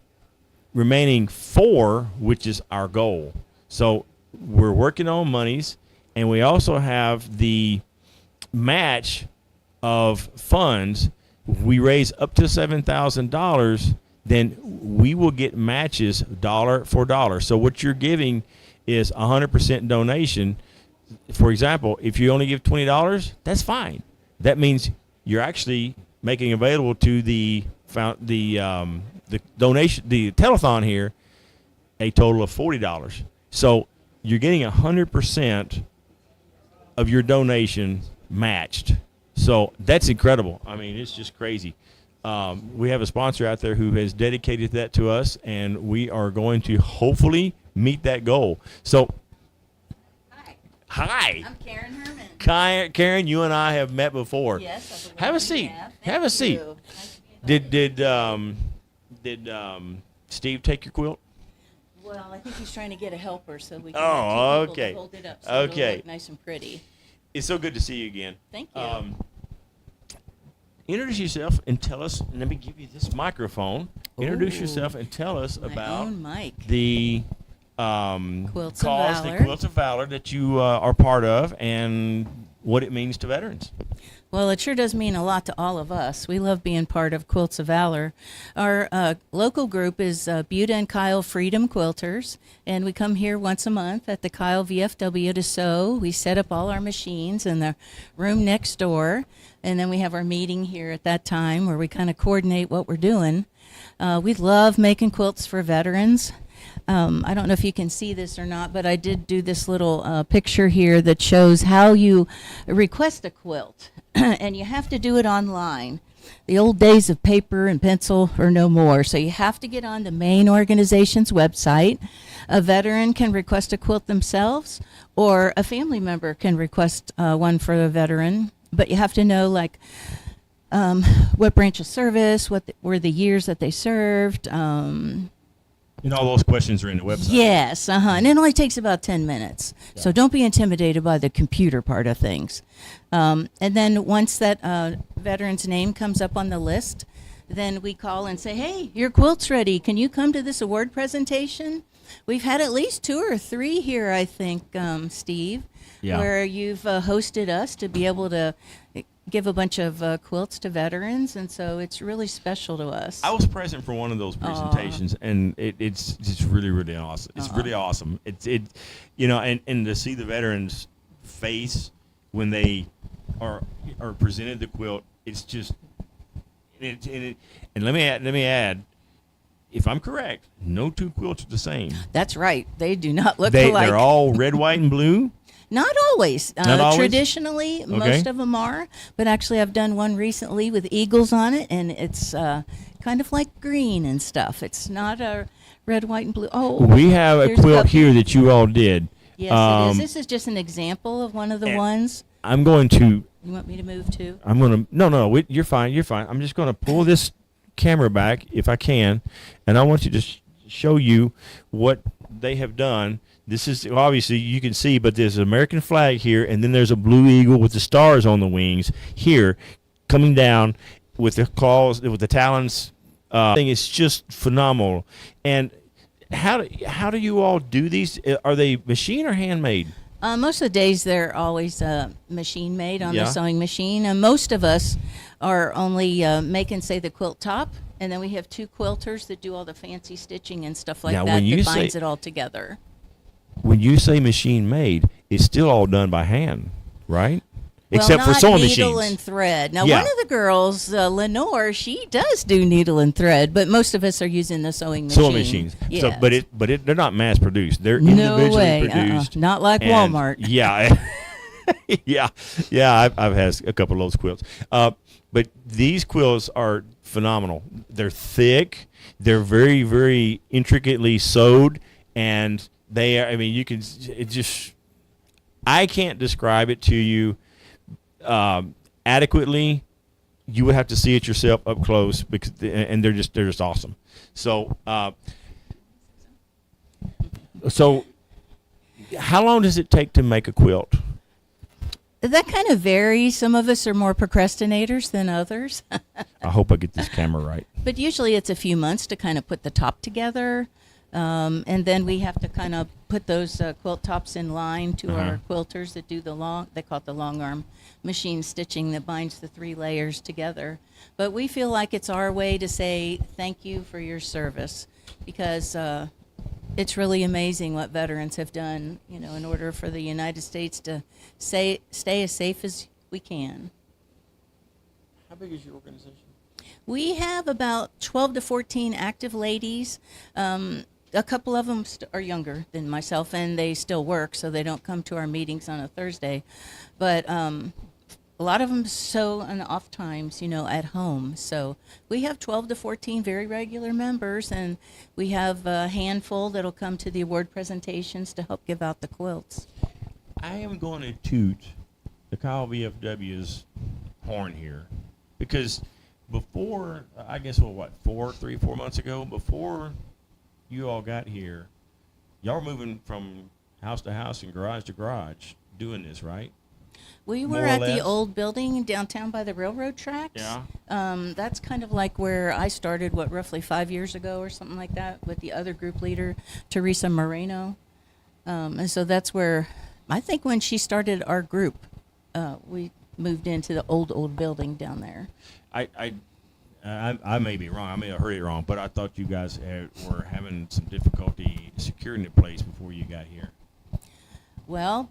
remaining 4, which is our goal. So we're working on monies, and we also have the match of funds. If we raise up to $7,000, then we will get matches dollar for dollar. So what you're giving is 100% donation. For example, if you only give $20, that's fine. That means you're actually making available to the donation, the telethon here, a total of $40. So you're getting 100% of your donation matched. So that's incredible. I mean, it's just crazy. We have a sponsor out there who has dedicated that to us, and we are going to hopefully meet that goal. So, hi. I'm Karen Herman. Karen, you and I have met before. Yes, have a seat. Have a seat. Did Steve take your quilt? Well, I think he's trying to get a helper so we can Oh, have 2 people okay. to hold it up so Okay. it'll look nice and pretty. It's so good to see you again. Thank you. Introduce yourself and tell us. And let me give you this microphone. Introduce Ooh, yourself and tell us my about own mic. the Quilts of cause, Valor. the Quilts of Valor that you are part of, and what it means to veterans. Well, it sure does mean a lot to all of us. We love being part of Quilts of Valor. Our local group is Buda and Kyle Freedom Quilters, and we come here once a month at the Kyle VFW to sew. We set up all our machines in the room next door, and then we have our meeting here at that time where we kind of coordinate what we're doing. We love making quilts for veterans. I don't know if you can see this or not, but I did do this little picture here that shows how you request a quilt. And you have to do it online. The old days of paper and pencil are no more. So you have to get on the main organization's website. A veteran can request a quilt themselves, or a family member can request one for a veteran. But you have to know, like, what branch of service, what were the years that they served. And all those questions are in the website. Yes, and it only takes about 10 minutes. Yeah. So don't be intimidated by the computer part of things. And then once that veteran's name comes up on the list, then we call and say, hey, your quilt's ready. Can you come to this award presentation? We've had at least 2 or 3 here, I think, Steve, where you've hosted us to be able to give a bunch of quilts to veterans, and so it's really special to us. I was present for one of those presentations, and it's just really, really awesome. It's really awesome. And to see the veterans' face when they are presented the quilt, it's just. And let me add, if I'm correct, no 2 quilts are the same. That's right. They do not look alike. They're all red, white, and blue. Not always. Not always? Traditionally, most of them are. But actually, I've done one recently with eagles on it, and it's kind of like green and stuff. It's not a red, white, and blue. Oh, we have a quilt here that you all did. Yes, it is. This is just an example of one of the ones. I'm going to. You want me to move too? I'm going to. No, you're fine. You're fine. I'm just going to pull this camera back if I can, and I want you to show you what they have done. This is obviously you can see, but there's an American flag here, and then there's a blue eagle with the stars on the wings here, coming down with the claws, with the talons. Thing is just phenomenal. And how do you all do these? Are they machine or handmade? Most of the days they're always machine made on the sewing machine, and most of us are only making, say, the quilt top And then we have 2 quilters that do all the fancy stitching and stuff like Now, that when you that say- binds it all together. When you say machine made, it's still all done by hand, right? Well, Except for not sewing needle machines. and thread. Now, Yeah. one of the girls, Lenore, she does do needle and thread, but most of us are using the sewing machine. Sewing machines. Yes. So, but they're not mass produced. They're No individually way. produced. Not like and Walmart. Yeah. yeah. I've had a couple of those quilts. But these quilts are phenomenal. They're thick. They're very, very intricately sewed, and they are. I mean, you can. It just. I can't describe it to you adequately. You would have to see it yourself up close, because and they're just awesome. So how long does it take to make a quilt? That kind of varies. Some of us are more procrastinators than others. I hope I get this camera right. But usually it's a few months to kind of put the top together. And then we have to kind of put those quilt tops in line to our quilters that do they call it the long arm machine stitching that binds the 3 layers together. But we feel like it's our way to say thank you for your service, because it's really amazing what veterans have done, in order for the United States to stay as safe as we can. How big is your organization? We have about 12 to 14 active ladies. A couple of them are younger than myself, and they still work, so they don't come to our meetings on a Thursday. But a lot of them sew on off times, at home. So we have 12 to 14 very regular members, and we have a handful that'll come to the award presentations to help give out the quilts. I am going to toot the Kyle VFW's horn here, because before, I guess, 4 months ago, before you all got here, y'all were moving from house to house and garage to garage doing this, right? We More were or at the less? old building downtown by the railroad tracks. Yeah. That's kind of like where I started, roughly 5 years ago or something like that, with the other group leader, Teresa Moreno. And so that's where, I think when she started our group, we moved into the old building down there. I may be wrong. I may have heard it wrong, but I thought you guys were having some difficulty securing the place before you got here. Well,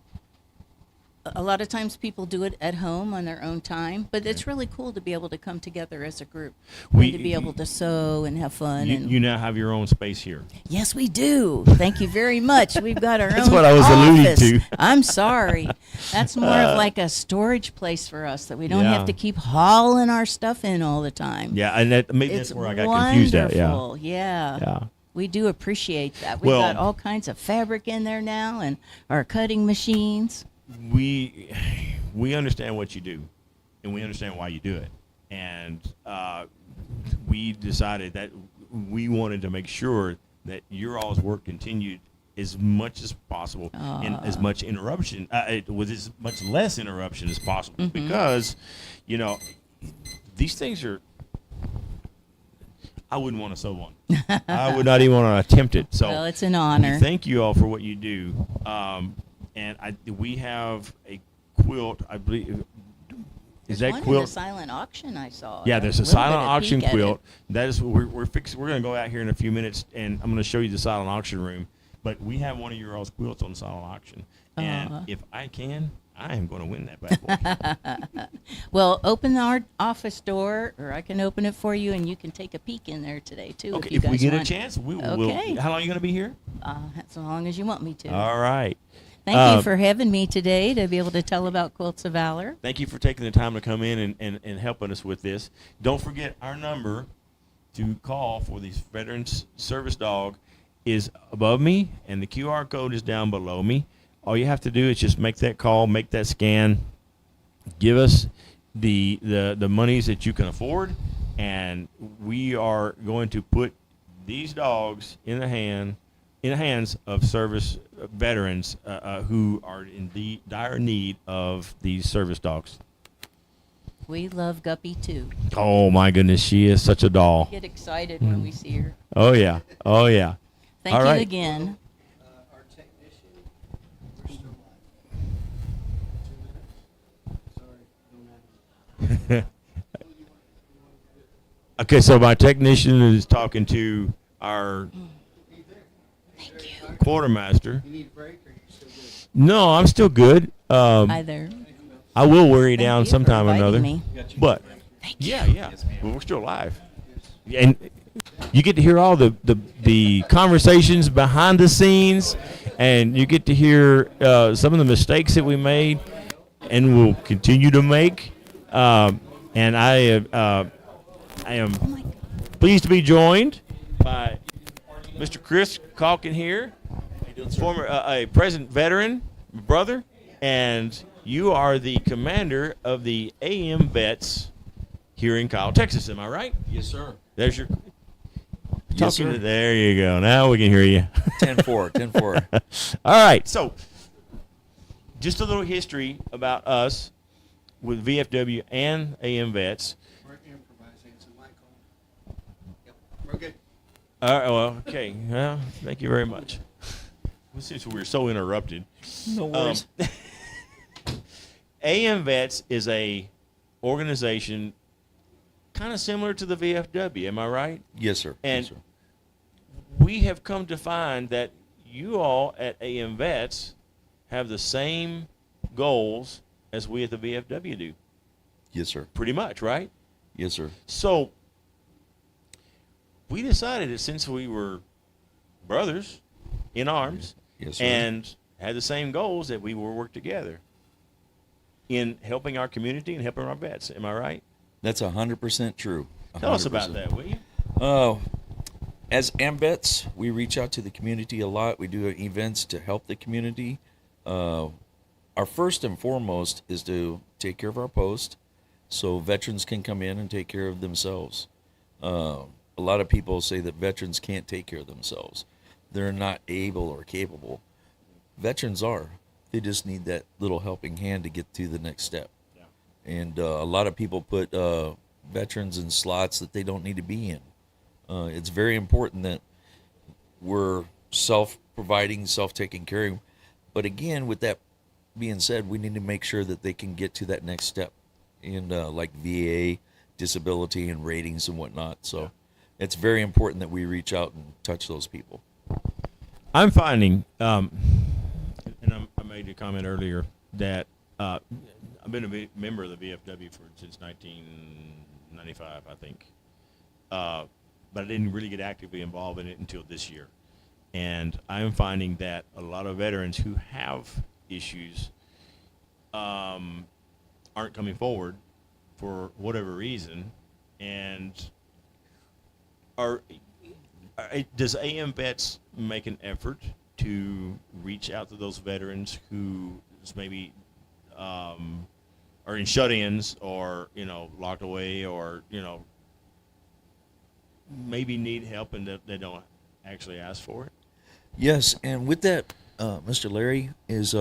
a lot of times people do it at home on their own time, but it's really cool to be able to come together as a group and to be able to sew and have fun. You now have your own space here. Yes, we do. Thank you very much. We've got our That's own what I was alluding to. I'm sorry. That's more of like a storage place for us, that we don't have to keep hauling our stuff in all the time. Yeah, and maybe that's where I got confused at. Wonderful. Yeah. We do appreciate that. We've got all kinds of fabric in there now, and our cutting machines. We understand what you do, and we understand why you do it, and we decided that we wanted to make sure that your all's work continued as much as possible, and as much interruption with as much less interruption as possible, because these things are. I wouldn't want to sew one. I would not even want to attempt it. So well, it's an honor. Thank you all for what you do. And we have a quilt, I believe. Is that one quilt? in the silent auction I saw. Yeah, there's a little silent bit of auction peek at quilt. it. That is we're going to go out here in a few minutes, and I'm going to show you the silent auction room. But we have one of your all's quilts on silent auction, and if I can, I am going to win that bad boy. Well, open our office door, or I can open it for you, and you can take a peek in there today too. Okay, if you if guys we get want. a chance, we will. Okay. How long are you going to be here? As long as you want me to. All right. Thank you for having me today to be able to tell about Quilts of Valor. Thank you for taking the time to come in and helping us with this. Don't forget our number to call for these Veterans Service Dog is above me, and the QR code is down below me. All you have to do is just make that call, make that scan, give us the monies that you can afford, and we are going to put these dogs in the hands of service veterans who are in dire need of these service dogs. We love Guppy too. Oh my goodness, she is such a doll. Get excited when we see her. Oh yeah, oh yeah. Thank All you right. again. Okay, so my technician is talking to our quartermaster. No, I'm still good. Hi there. I will wear you Thank down you for sometime or inviting another. me. But yeah. Well, we're still live, and you get to hear all the conversations behind the scenes, and you get to hear some of the mistakes that we made, and will continue to make. And I am pleased to be joined by Mr. Chris Calkin here, former a present veteran, brother, and you are the commander of the AM Vets here in Kyle, Texas. Am I right? Yes, sir. There's your. Yes, sir. There you go. Now we can hear you. 10-4, 10-4. All right. So, just a little history about us with VFW and AM Vets. We're improvising, so Michael. Yep, we're good. All right. Well, okay. Well, thank you very much. Since we were so interrupted. No worries. AM Vets is a organization kind of similar to the VFW. Am I right? Yes, sir. And yes, sir. we have come to find that you all at AM Vets have the same goals as we at the VFW do. Yes, sir. Pretty much, right? Yes, sir. So we decided that since we were brothers in arms Yes, sir. and had the same goals, that we will work together in helping our community and helping our vets. Am I right? That's 100% true. 100%. Tell us about that, will you? As AMVETS, we reach out to the community a lot. We do events to help the community. Our first and foremost is to take care of our post so veterans can come in and take care of themselves. A lot of people say that veterans can't take care of themselves. They're not able or capable. Veterans are. They just need that little helping hand to get to the next step. Yeah. And a lot of people put veterans in slots that they don't need to be in. It's very important that we're self-providing, self-taking care of. But again, with that being said, we need to make sure that they can get to that next step in like VA, disability, and ratings and whatnot. So it's very important that we reach out and touch those people. I'm finding, and I made a comment earlier, that I've been a member of the VFW since 1995, I think. But I didn't really get actively involved in it until this year. And I'm finding that a lot of veterans who have issues aren't coming forward for whatever reason. And does AM Vets make an effort to reach out to those veterans who maybe are in shut-ins or, locked away or, maybe need help and they don't actually ask for it? Yes, and with that, Mr. Larry, is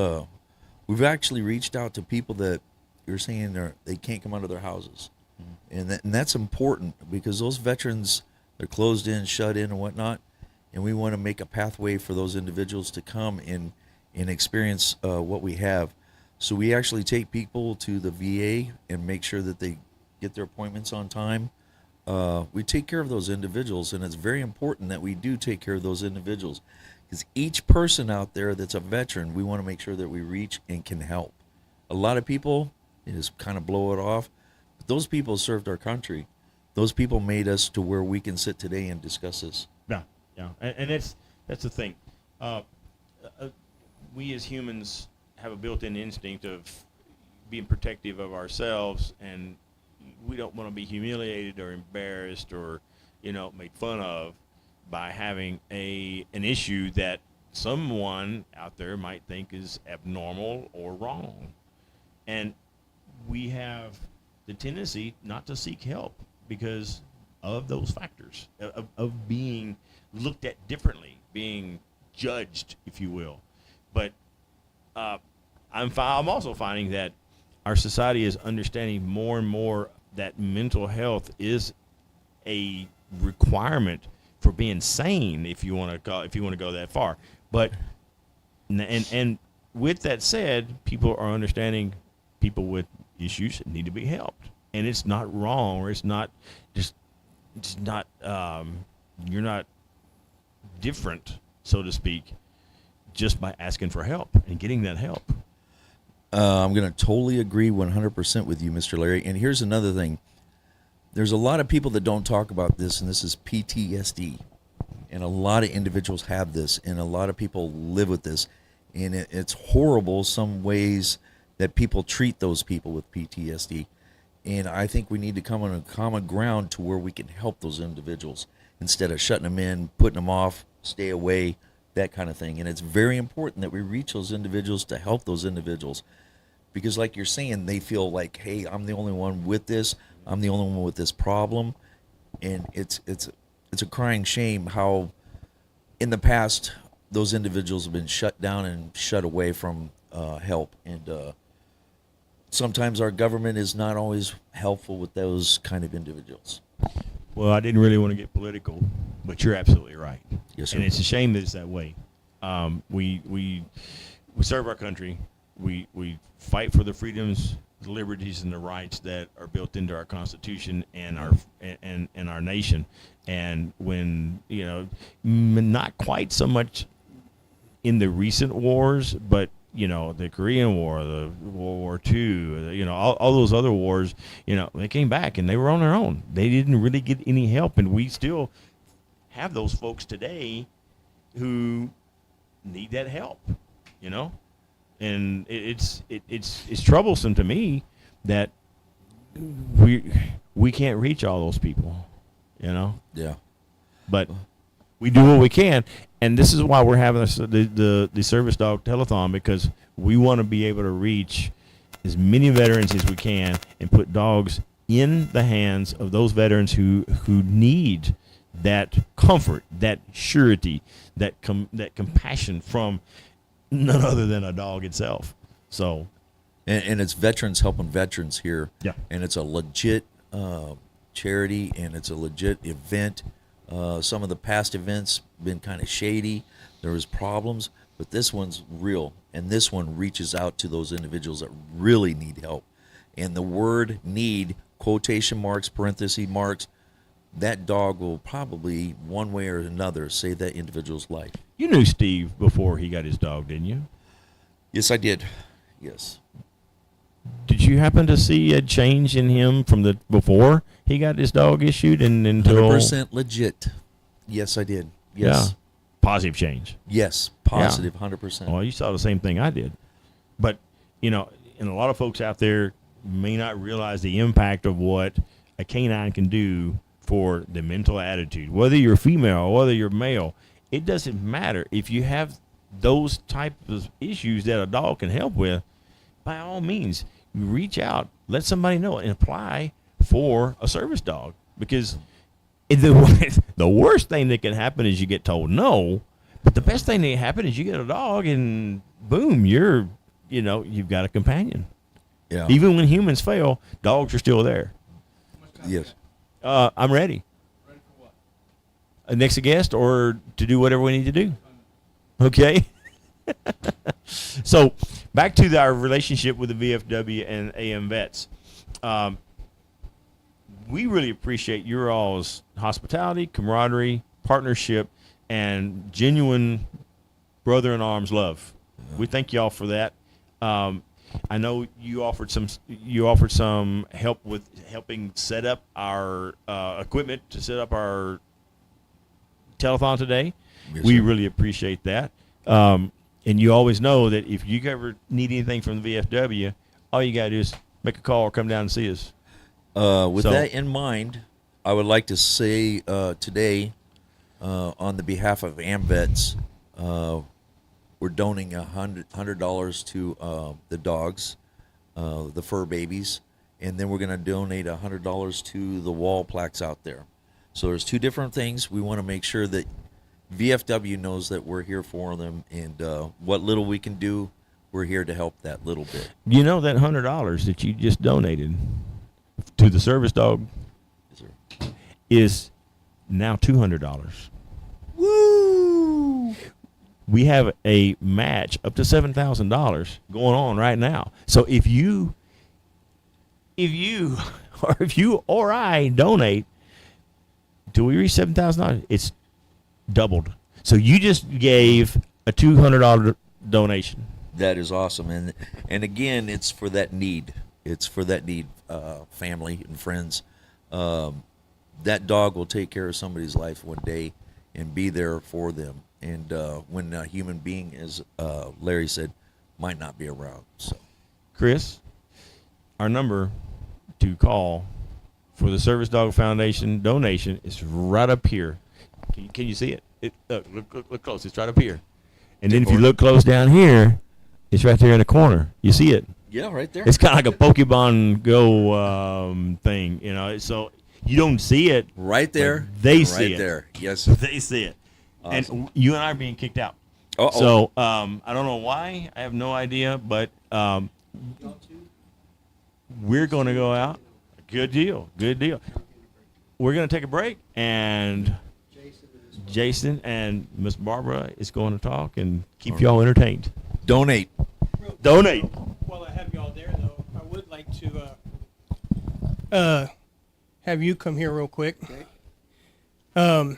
we've actually reached out to people that you're saying they can't come out of their houses. And that's important because those veterans, they're closed in, shut in, and whatnot, and we want to make a pathway for those individuals to come and experience what we have. So we actually take people to the VA and make sure that they get their appointments on time. We take care of those individuals, and it's very important that we do take care of those individuals because each person out there that's a veteran, we want to make sure that we reach and can help. A lot of people just kind of blow it off, but those people served our country. Those people made us to where we can sit today and discuss this. Yeah, and that's the thing. We as humans have a built-in instinct of being protective of ourselves, and we don't want to be humiliated or embarrassed or, made fun of by having an issue that someone out there might think is abnormal or wrong. And we have the tendency not to seek help because of those factors, of being looked at differently, being judged, if you will. But I'm also finding that our society is understanding more and more that mental health is a requirement for being sane, if you want to go that far. But and with that said, people are understanding people with issues need to be helped, and it's not wrong, or it's not just it's not you're not different, so to speak, just by asking for help and getting that help. I'm going to totally agree 100% with you, Mr. Larry. And here's another thing. There's a lot of people that don't talk about this, and this is PTSD. And a lot of individuals have this, and a lot of people live with this. And it's horrible some ways that people treat those people with PTSD. And I think we need to come on a common ground to where we can help those individuals instead of shutting them in, putting them off, stay away, that kind of thing. And it's very important that we reach those individuals to help those individuals. Because like you're saying, they feel like, hey, I'm the only one with this. I'm the only one with this problem. And it's a crying shame how in the past those individuals have been shut down and shut away from help. And sometimes our government is not always helpful with those kind of individuals. Well, I didn't really want to get political, but you're absolutely right. Yes, sir. And it's a shame that it's that way. We serve our country. We fight for the freedoms, the liberties, and the rights that are built into our Constitution and our nation. And when, not quite so much in the recent wars, but the Korean War, the World War II, all those other wars, they came back and they were on their own. They didn't really get any help, and we still have those folks today who need that help, and it's troublesome to me that we can't reach all those people, Yeah. But we do what we can, and this is why we're having the service dog telethon, because we want to be able to reach as many veterans as we can and put dogs in the hands of those veterans who need that comfort, that surety, that compassion from none other than a dog itself. So, and it's veterans helping veterans here. Yeah. And it's a legit charity, and it's a legit event. Some of the past events been kind of shady. There was problems, but this one's real, and this one reaches out to those individuals that really need help. And the word "need," quotation marks, parenthesis marks, that dog will probably, one way or another, save that individual's life. You knew Steve before he got his dog, didn't you? Yes, I did. Yes. Did you happen to see a change in him from the before he got his dog issued and until 100% legit? Yes, I did. Yes. Yeah. Positive change. Yes, positive, 100%. Well, you saw the same thing I did. But, and a lot of folks out there may not realize the impact of what a canine can do for the mental attitude. Whether you're female or whether you're male, it doesn't matter. If you have those types of issues that a dog can help with, by all means, reach out, let somebody know, and apply for a service dog. Because the worst thing that can happen is you get told no, but the best thing that can happen is you get a dog and boom, you've got a companion. Yeah. Even when humans fail, dogs are still there. Yes. I'm ready. Ready for what? Next guest, or to do whatever we need to do. Okay. So back to our relationship with the VFW and AM Vets. We really appreciate your all's hospitality, camaraderie, partnership, and genuine brother-in-arms love. Yeah. We thank y'all for that. I know you offered some help with helping set up our equipment to set up our telethon today. Yes, we really appreciate that. And you always know that if you ever need anything from the VFW, all you got to do is make a call or come down and see us. With that in mind, I would like to say today, on the behalf of AMVETS, we're donating $100 to the dogs, the fur babies, and then we're going to donate $100 to the wall plaques out there. So there's two different things. We want to make sure that VFW knows that we're here for them, and what little we can do, we're here to help that little bit. You know that $100 that you just donated to the service dog is now $200. Woo! We have a match up to $7,000 going on right now. So if you or I donate, till we reach $7,000, it's doubled. So you just gave a $200 donation. That is awesome, and again, it's for that need. It's for that need, family and friends. That dog will take care of somebody's life one day and be there for them. And when a human being, as Larry said, might not be around. So, Chris, our number to call for the Service Dog Foundation donation is right up here. Can you see it? Look close. It's right up here. And then if you look close down here, it's right there in the corner. You see it? Yeah, right there. It's kind of like a Pokemon Go thing, you know. So you don't see it right there. They see it. Right there. Yes. They see it. Awesome. And you and I are being kicked out. Uh-oh. So I don't know why. I have no idea. But we're going to go out. Good deal. Good deal. We're going to take a break. And Jason and Miss Barbara is going to talk and keep y'all entertained. Donate. Donate. While I have y'all there, though, I would like to have you come here real quick. Okay.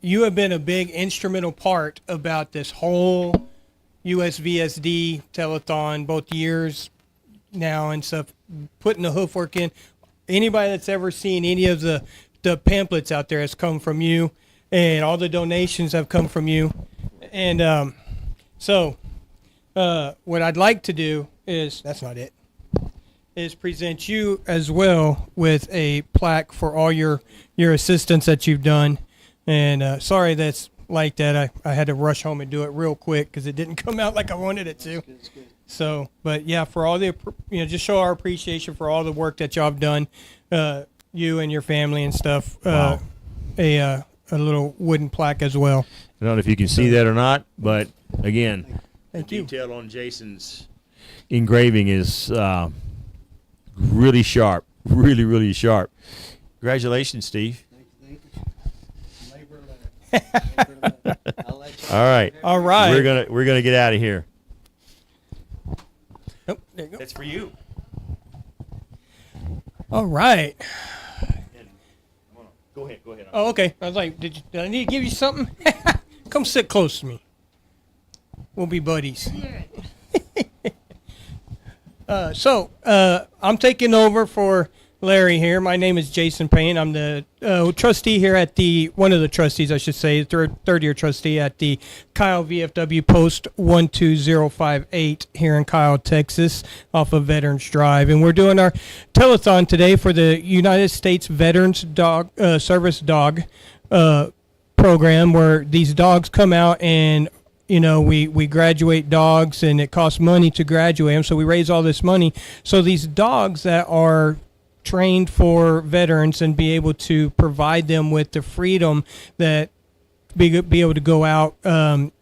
You have been a big instrumental part about this whole USVSD telethon, both years now and stuff, putting the hoofwork in. Anybody that's ever seen any of the pamphlets out there has come from you, and all the donations have come from you. And so what I'd like to do is, that's not it, is present you as well with a plaque for all your assistance that you've done. And sorry that's like that. I had to rush home and do it real quick because it didn't come out like I wanted it to. So, but yeah, for all the, just show our appreciation for all the work that y'all have done, you and your family and stuff. Wow. A little wooden plaque as well. I don't know if you can see that or not, but again, Thank the you. detail on Jason's engraving is really sharp, really, really sharp. Congratulations, Steve. All right. All right. We're gonna get out of here. Oh, there you go. That's for you. All right. Go ahead. Oh, okay. I was like, did I need to give you something? Come sit close to me. We'll be buddies. So I'm taking over for Larry here. My name is Jason Payne. I'm the trustee here at one of the trustees, I should say, third year trustee at the Kyle VFW Post 12058 here in Kyle, Texas, off of Veterans Drive. And we're doing our telethon today for the United States Veterans Dog Service Dog program, where these dogs come out and we graduate dogs, and it costs money to graduate them. So we raise all this money. So these dogs that are trained for veterans and be able to provide them with the freedom that be able to go out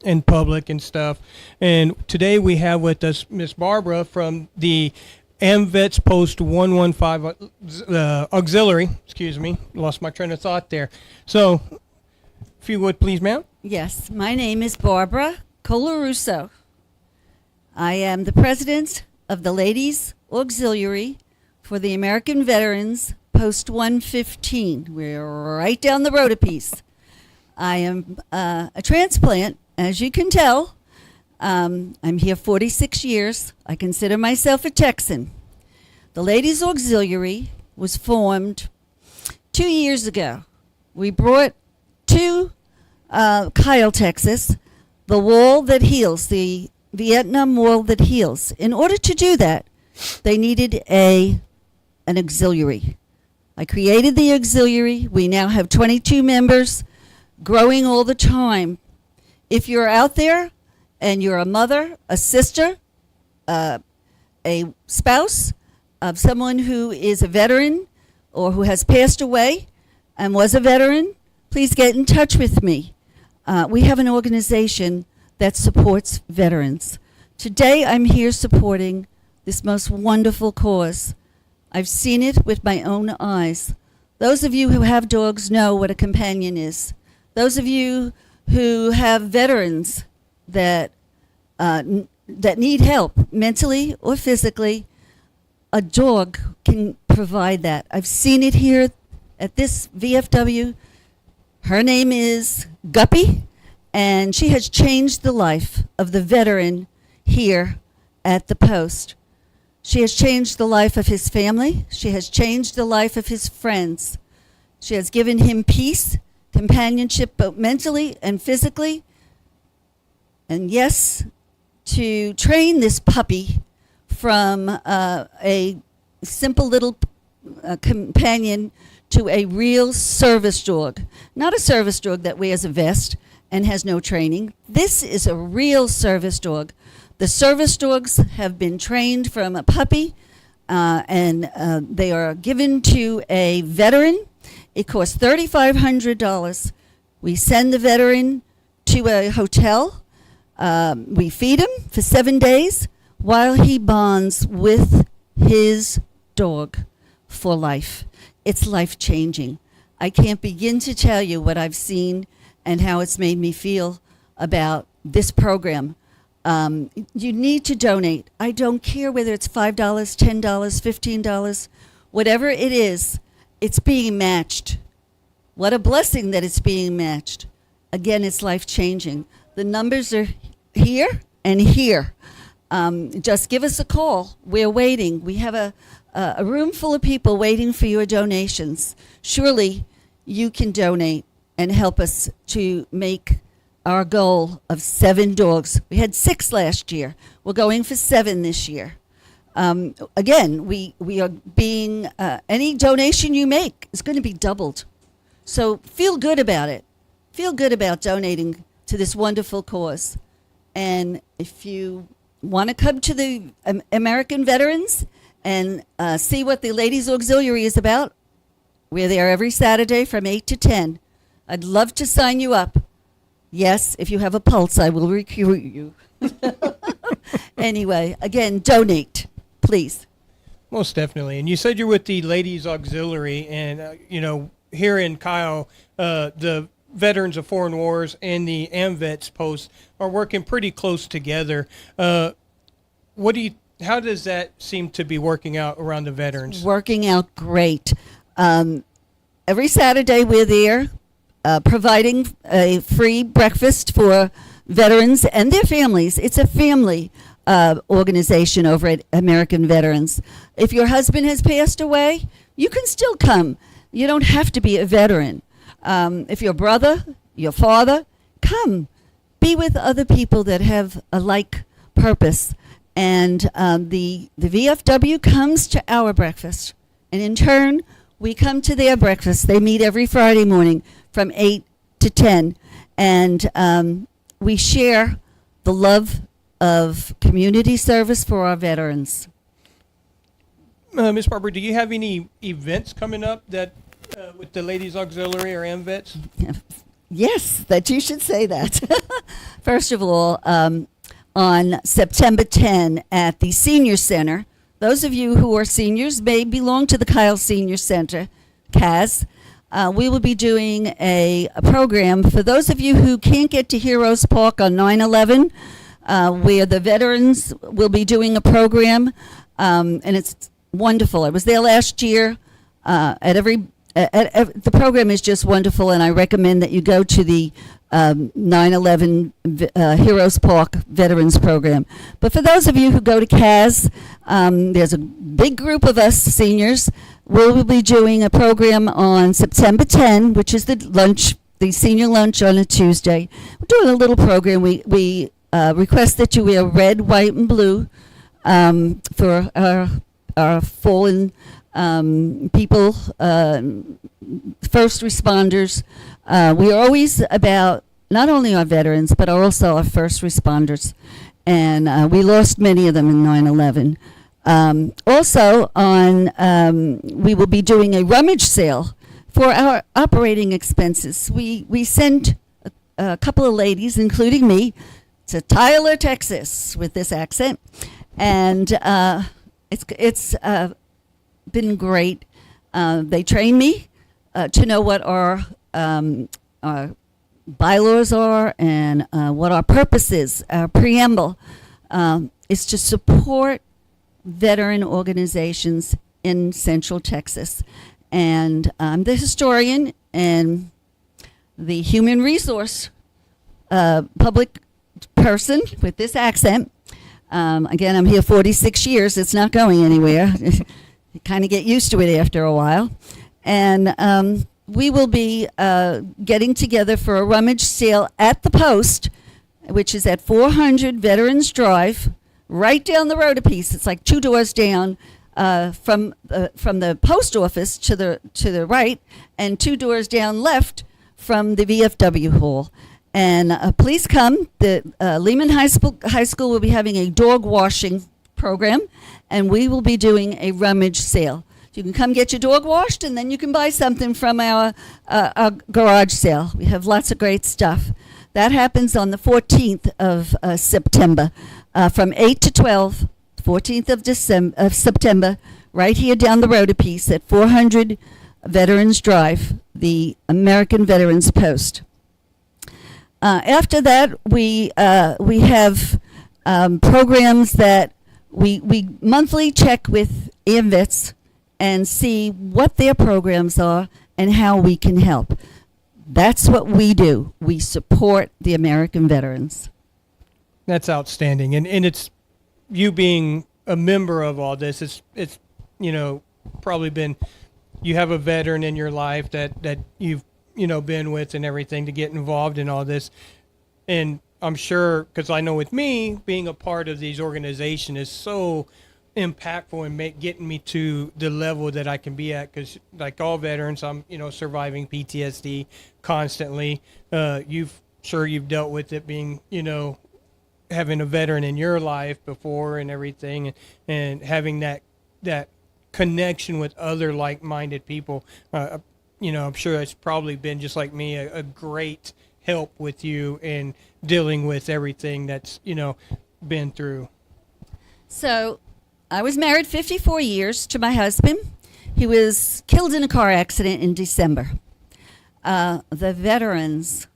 in public and stuff. And today we have with us Miss Barbara from the AMVETS Post 115 Auxiliary. Excuse me, lost my train of thought there. So, if you would please, ma'am. Yes, my name is Barbara Colarusso. I am the president of the Ladies Auxiliary for the American Veterans Post 115. We're right down the road a piece. I am a transplant, as you can tell. I'm here 46 years. I consider myself a Texan. The Ladies Auxiliary was formed 2 years ago. We brought to Kyle, Texas, the wall that heals, the Vietnam wall that heals. In order to do that, they needed an auxiliary. I created the auxiliary. We now have 22 members, growing all the time. If you're out there and you're a mother, a sister, a spouse of someone who is a veteran or who has passed away and was a veteran, please get in touch with me. We have an organization that supports veterans. Today I'm here supporting this most wonderful cause. I've seen it with my own eyes. Those of you who have dogs know what a companion is. Those of you who have veterans that need help mentally or physically, a dog can provide that. I've seen it here at this VFW. Her name is Guppy, and she has changed the life of the veteran here at the post. She has changed the life of his family. She has changed the life of his friends. She has given him peace, companionship, both mentally and physically. And yes, to train this puppy from a simple little companion to a real service dog. Not a service dog that wears a vest and has no training. This is a real service dog. The service dogs have been trained from a puppy, and they are given to a veteran. It costs $3,500. We send the veteran to a hotel. We feed him for 7 days while he bonds with his dog for life. It's life-changing. I can't begin to tell you what I've seen and how it's made me feel about this program. You need to donate. I don't care whether it's $5, $10, $15, whatever it is, it's being matched. What a blessing that it's being matched. Again, it's life-changing. The numbers are here and here. Just give us a call. We're waiting. We have a room full of people waiting for your donations. Surely you can donate and help us to make our goal of 7 dogs. We had 6 last year. We're going for 7 this year. Again, we are being, any donation you make is going to be doubled. So feel good about it. Feel good about donating to this wonderful cause. And if you want to come to the American Veterans and see what the Ladies Auxiliary is about, we're there every Saturday from 8 to 10. I'd love to sign you up. Yes, if you have a pulse, I will recruit you. Anyway, again, donate, please. Most definitely. And you said you're with the Ladies Auxiliary, and, here in Kyle, the Veterans of Foreign Wars and the AMVETS post are working pretty close together. How does that seem to be working out around the veterans? Working out great. Every Saturday we're there providing a free breakfast for veterans and their families. It's a family organization over at American Veterans. If your husband has passed away, you can still come. You don't have to be a veteran. If your brother, your father, come. Be with other people that have a like purpose. And the VFW comes to our breakfast. And in turn, we come to their breakfast. They meet every Friday morning from 8 to 10. And we share the love of community service for our veterans. Ms. Barber, do you have any events coming up that with the Ladies Auxiliary or AMVETS? Yes, that you should say that. First of all, on September 10 at the Senior Center, those of you who are seniors may belong to the Kyle Senior Center, CAS. We will be doing a program for those of you who can't get to Heroes Park on 9/11, where the veterans will be doing a program, and it's wonderful. I was there last year. The program is just wonderful, and I recommend that you go to the 9/11 Heroes Park Veterans Program. But for those of you who go to CAS, there's a big group of us seniors. We'll be doing a program on September 10, which is the senior lunch on a Tuesday. We're doing a little program. We request that you wear red, white, and blue for our fallen people, first responders. We are always about not only our veterans, but also our first responders. And we lost many of them in 9/11. Also, we will be doing a rummage sale for our operating expenses. We send a couple of ladies, including me, to Tyler, Texas, with this accent. And it's been great. They train me to know what our bylaws are and what our purpose is. Our preamble is to support veteran organizations in Central Texas. and I'm the historian and the human resource public person with this accent. Again, I'm here 46 years. It's not going anywhere. You kind of get used to it after a while. And we will be getting together for a rummage sale at the Post, which is at 400 Veterans Drive, right down the road a piece. It's like 2 doors down from the post office to the right, and 2 doors down left from the VFW hall. And please come. The Lehman High School will be having a dog washing program, and we will be doing a rummage sale. You can come get your dog washed, and then you can buy something from our garage sale. We have lots of great stuff. That happens on the 14th of September, from 8 to 12, 14th of September, right here down the road a piece at 400 Veterans Drive, the American Veterans Post. After that, we have programs that we monthly check with AMVETS and see what their programs are and how we can help. That's what we do. We support the American veterans. That's outstanding. And it's you being a member of all this, it's probably been, you have a veteran in your life that you've been with and everything to get involved in all this. And I'm sure, because I know with me, being a part of these organizations is so impactful and getting me to the level that I can be at, because like all veterans, I'm surviving PTSD constantly. You've dealt with it, being having a veteran in your life before and everything, and having that connection with other like-minded people. I'm sure it's probably been, just like me, a great help with you in dealing with everything that's been through. So I was married 54 years to my husband. He was killed in a car accident in December. The veterans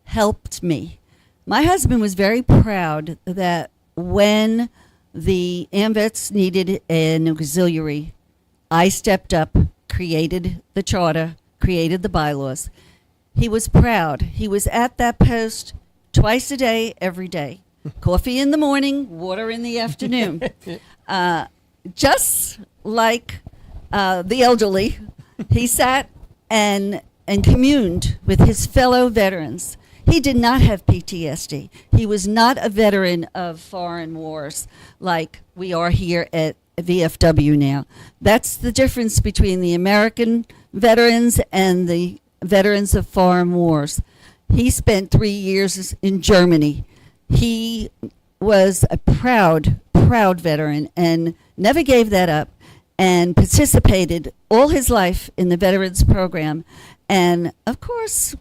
helped me. My husband was very proud that when the AMVETS needed an auxiliary, I stepped up, created the charter, created the bylaws. He was proud. He was at that post twice a day, every day. Coffee in the morning, water in the afternoon. Just like the elderly, he sat and communed with his fellow veterans. He did not have PTSD. He was not a veteran of foreign wars like we are here at VFW now. That's the difference between the American veterans and the veterans of foreign wars. He spent 3 years in Germany. He was a proud veteran and never gave that up, and participated all his life in the veterans program, and of course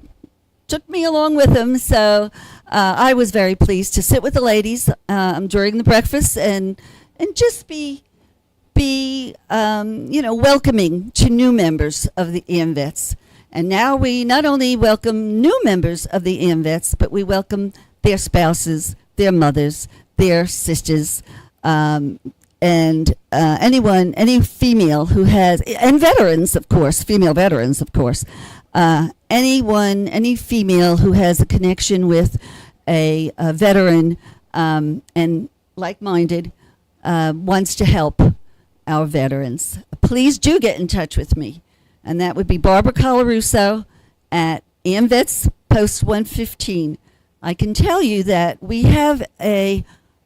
took me along with him. So I was very pleased to sit with the ladies during the breakfast and just be welcoming to new members of the AMVETS. And now we not only welcome new members of the AMVETS, but we welcome their spouses, their mothers, their sisters, and any female who has, and veterans, of course, female veterans, of course, any female who has a connection with a veteran and like-minded wants to help our veterans. Please do get in touch with me. And that would be Barbara Colarusso at AMVETS Post 115. I can tell you that we have a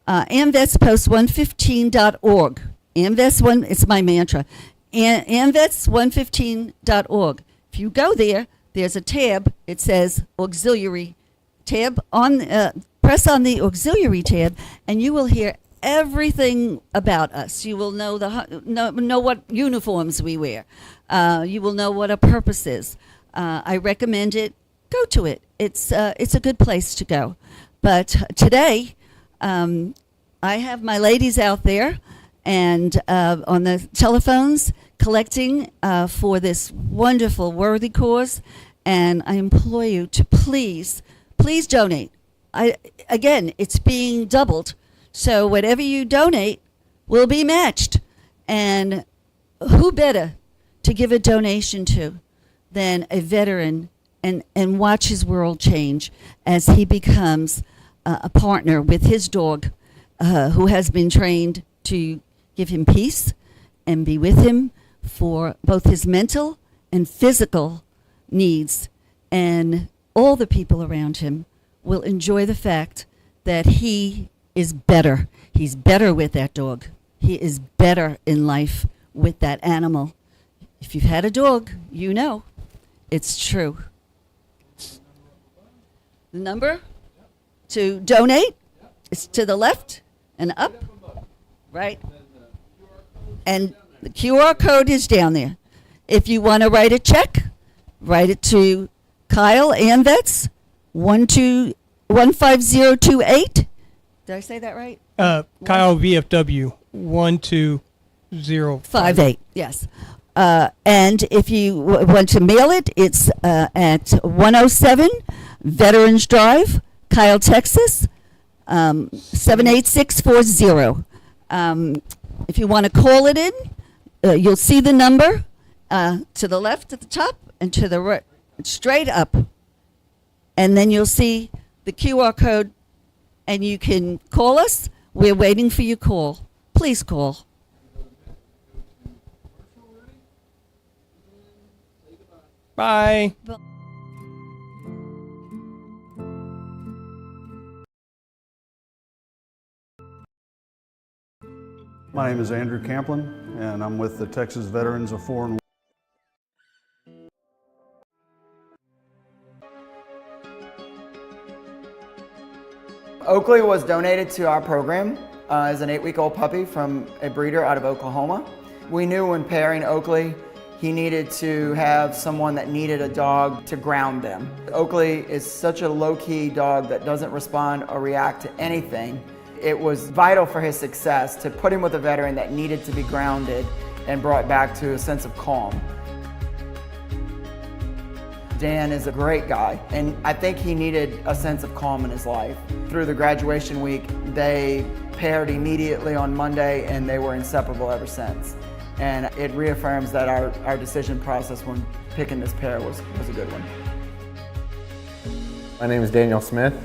AMVETSpost115.org. It's my mantra. AMVETS115.org. If you go there, there's a tab. It says Auxiliary tab. Press on the Auxiliary tab, and you will hear everything about us. You will know what uniforms we wear. You will know what our purpose is. I recommend it. Go to it. It's a good place to go. But today, I have my ladies out there and on the telephones collecting for this wonderful, worthy cause. And I implore you to please donate. Again, it's being doubled. So whatever you donate will be matched. And who better to to give a donation to than a veteran and watch his world change as he becomes a partner with his dog who has been trained to give him peace and be with him for both his mental and physical needs. And all the people around him will enjoy the fact that he is better. He's better with that dog. He is better in life with that animal. If you've had a dog, you know it's true. The number to donate is to the left and up, right? And the QR code is down there. If you want to write a check, write it to Kyle Anvets, 15028. Did I say that right? Kyle VFW 12058. Yes. And if you want to mail it, it's at 107 Veterans Drive, Kyle, Texas, 78640. If you want to call it in, you'll see the number to the left at the top and to the right, straight up. And then you'll see the QR code, and you can call us. We're waiting for your call. Please call. Bye. My name is Andrew Camplin, and I'm with the Texas Veterans of Foreign War. Oakley was donated to our program as an 8-week-old puppy from a breeder out of Oklahoma. We knew when pairing Oakley, he needed to have someone that needed a dog to ground them. Oakley is such a low-key dog that doesn't respond or react to anything. It was vital for his success to put him with a veteran that needed to be grounded and brought back to a sense of calm. Dan is a great guy, and I think he needed a sense of calm in his life. Through the graduation week, they paired immediately on Monday, and they were inseparable ever since. And it reaffirms that our decision process when picking this pair was a good one. My name is Daniel Smith.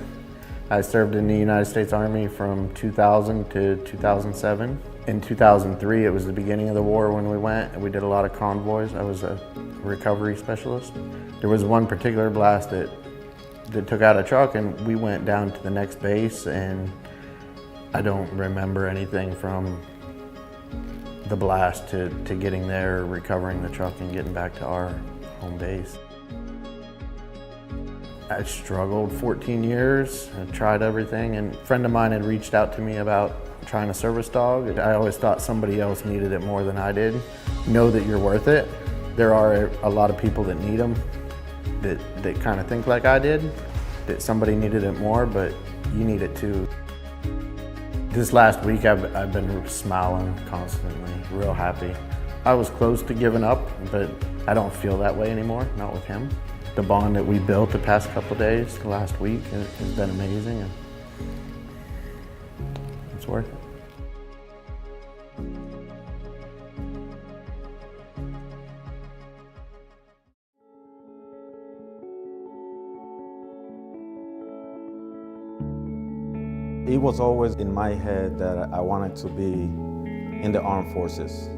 I served in the United States Army from 2000 to 2007. In 2003, it was the beginning of the war when we went, and we did a lot of convoys. I was a recovery specialist. There was one particular blast that took out a truck, and we went down to the next base, and I don't remember anything from the blast to getting there, recovering the truck, and getting back to our home base. I struggled 14 years, I tried everything, and a friend of mine had reached out to me about trying a service dog. I always thought somebody else needed it more than I did. Know that you're worth it. There are a lot of people that need them, that kind of think like I did, that somebody needed it more, but you need it too. This last week I've been smiling constantly, real happy. I was close to giving up, but I don't feel that way anymore, not with him. The bond that we built the past couple of days, the last week, has been amazing, and it's worth it. It was always in my head that I wanted to be in the armed forces.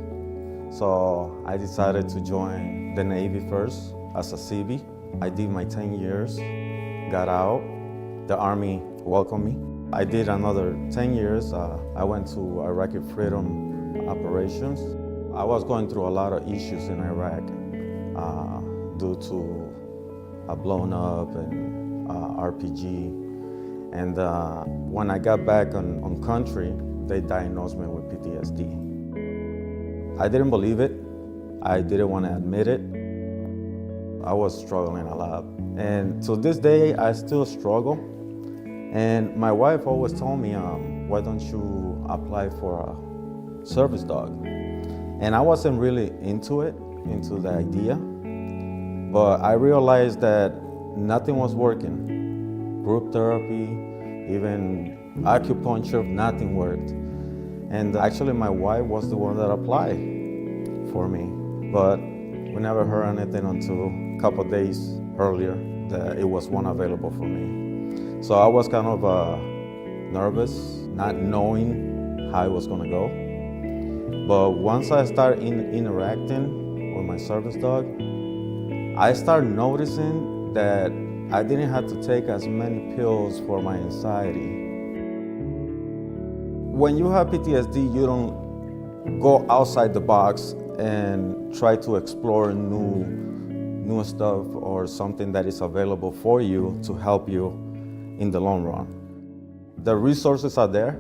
So I decided to join the Navy first as a Civi. I did my 10 years, got out. The Army welcomed me. I did another 10 years. I went to Iraqi Freedom Operations. I was going through a lot of issues in Iraq due to a blown up and RPG. And when I got back on country, they diagnosed me with PTSD. I didn't believe it. I didn't want to admit it. I was struggling a lot. And to this day, I still struggle. And my wife always told me, why don't you apply for a service dog? And I wasn't really into it, into the idea. But I realized that nothing was working. Group therapy, even acupuncture, nothing worked. And actually my wife was the one that applied for me. But We never heard anything until a couple of days earlier that it was one available for me. So I was kind of nervous, not knowing how it was gonna go. But once I started interacting with my service dog, I started noticing that I didn't have to take as many pills for my anxiety. When you have PTSD, you don't go outside the box and try to explore new stuff or something that is available for you to help you in the long run. The resources are there,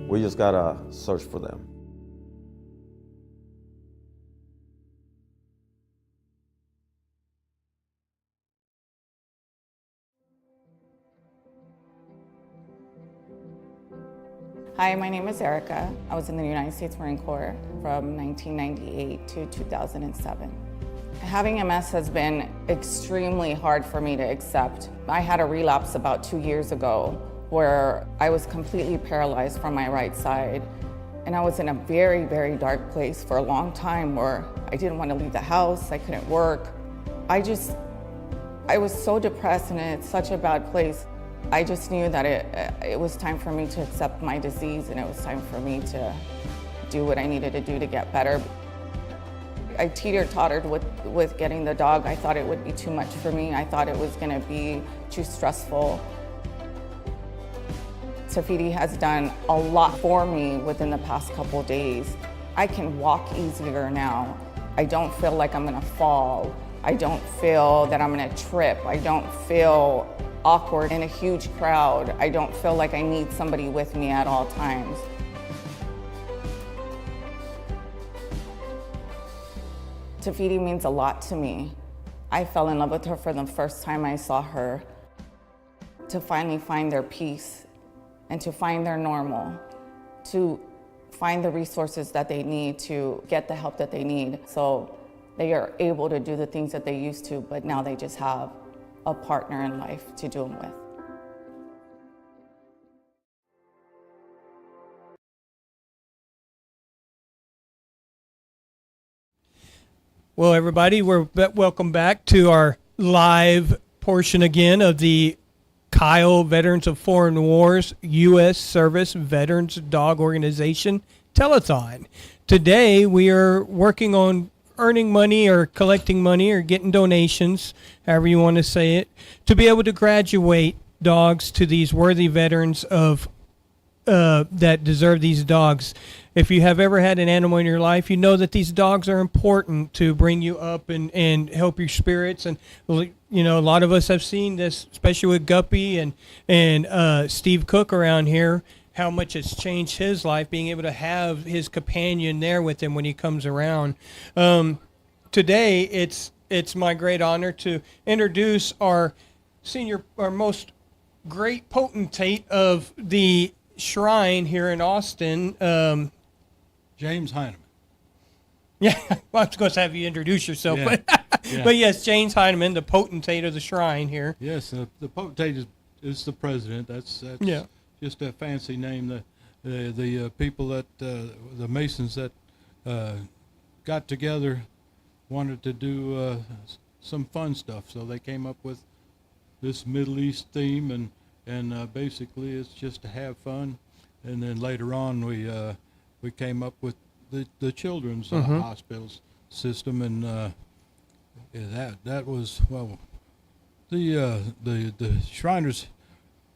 we just gotta search for them. Hi, my name is Erica. I was in the United States Marine Corps from 1998 to 2007. Having MS has been extremely hard for me to accept. I had a relapse about 2 years ago where I was completely paralyzed from my right side. And I was in a very, very dark place for a long time where I didn't want to leave the house, I couldn't work. I was so depressed and in such a bad place. I just knew that it was time for me to accept my disease and it was time for me to do what I needed to do to get better. I teeter-tottered with getting the dog. I thought it would be too much for me. I thought it was gonna be too stressful. Tafiti has done a lot for me within the past couple of days. I can walk easier now. I don't feel like I'm gonna fall. I don't feel that I'm gonna trip. I don't feel awkward in a huge crowd. I don't feel like I need somebody with me at all times. Tafiti means a lot to me. I fell in love with her for the first time I saw her. To finally find their peace and to find their normal, to find the resources that they need to get the help that they need so they are able to do the things that they used to, but now they just have a partner in life to do them with. Well, everybody, welcome back to our live portion again of the Kyle Veterans of Foreign Wars U.S. Service Veterans Dog Organization Telethon. Today, we are working on earning money or collecting money or getting donations, however you want to say it, to be able to graduate dogs to these worthy veterans of that deserve these dogs. If you have ever had an animal in your life, you know that these dogs are important to bring you up and help your spirits. And you know, a lot of us have seen this, especially with Guppy and Steve Cook around here, how much it's changed his life, being able to have his companion there with him when he comes around. Today, it's my great honor to introduce our most great potentate of the shrine here in Austin, James Heineman. Yeah, well, I was going to have you introduce yourself, Yeah. But yes, James Heineman, the potentate of the shrine here. Yes, the potentate is the president. That's yeah. Just a fancy name. The people that the Masons that got together wanted to do some fun stuff, so they came up with this Middle East theme, and basically it's just to have fun. And then later on we came up with the children's hospitals system, and that was, well, the Shriners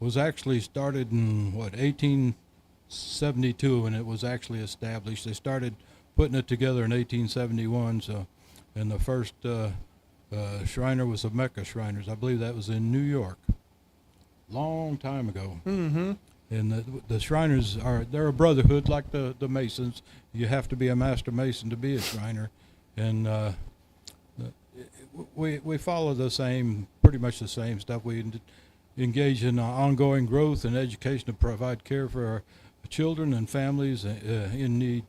was actually started in 1872, and it was actually established. They started putting it together in 1871. So, and the first Shriner was the Mecca Shriners. I believe that was in New York, long time ago. Mm-hmm. And the Shriners they're a brotherhood like the Masons. You have to be a master Mason to be a Shriner, and we follow pretty much the same stuff. We engage in ongoing growth and education to provide care for our children and families in need.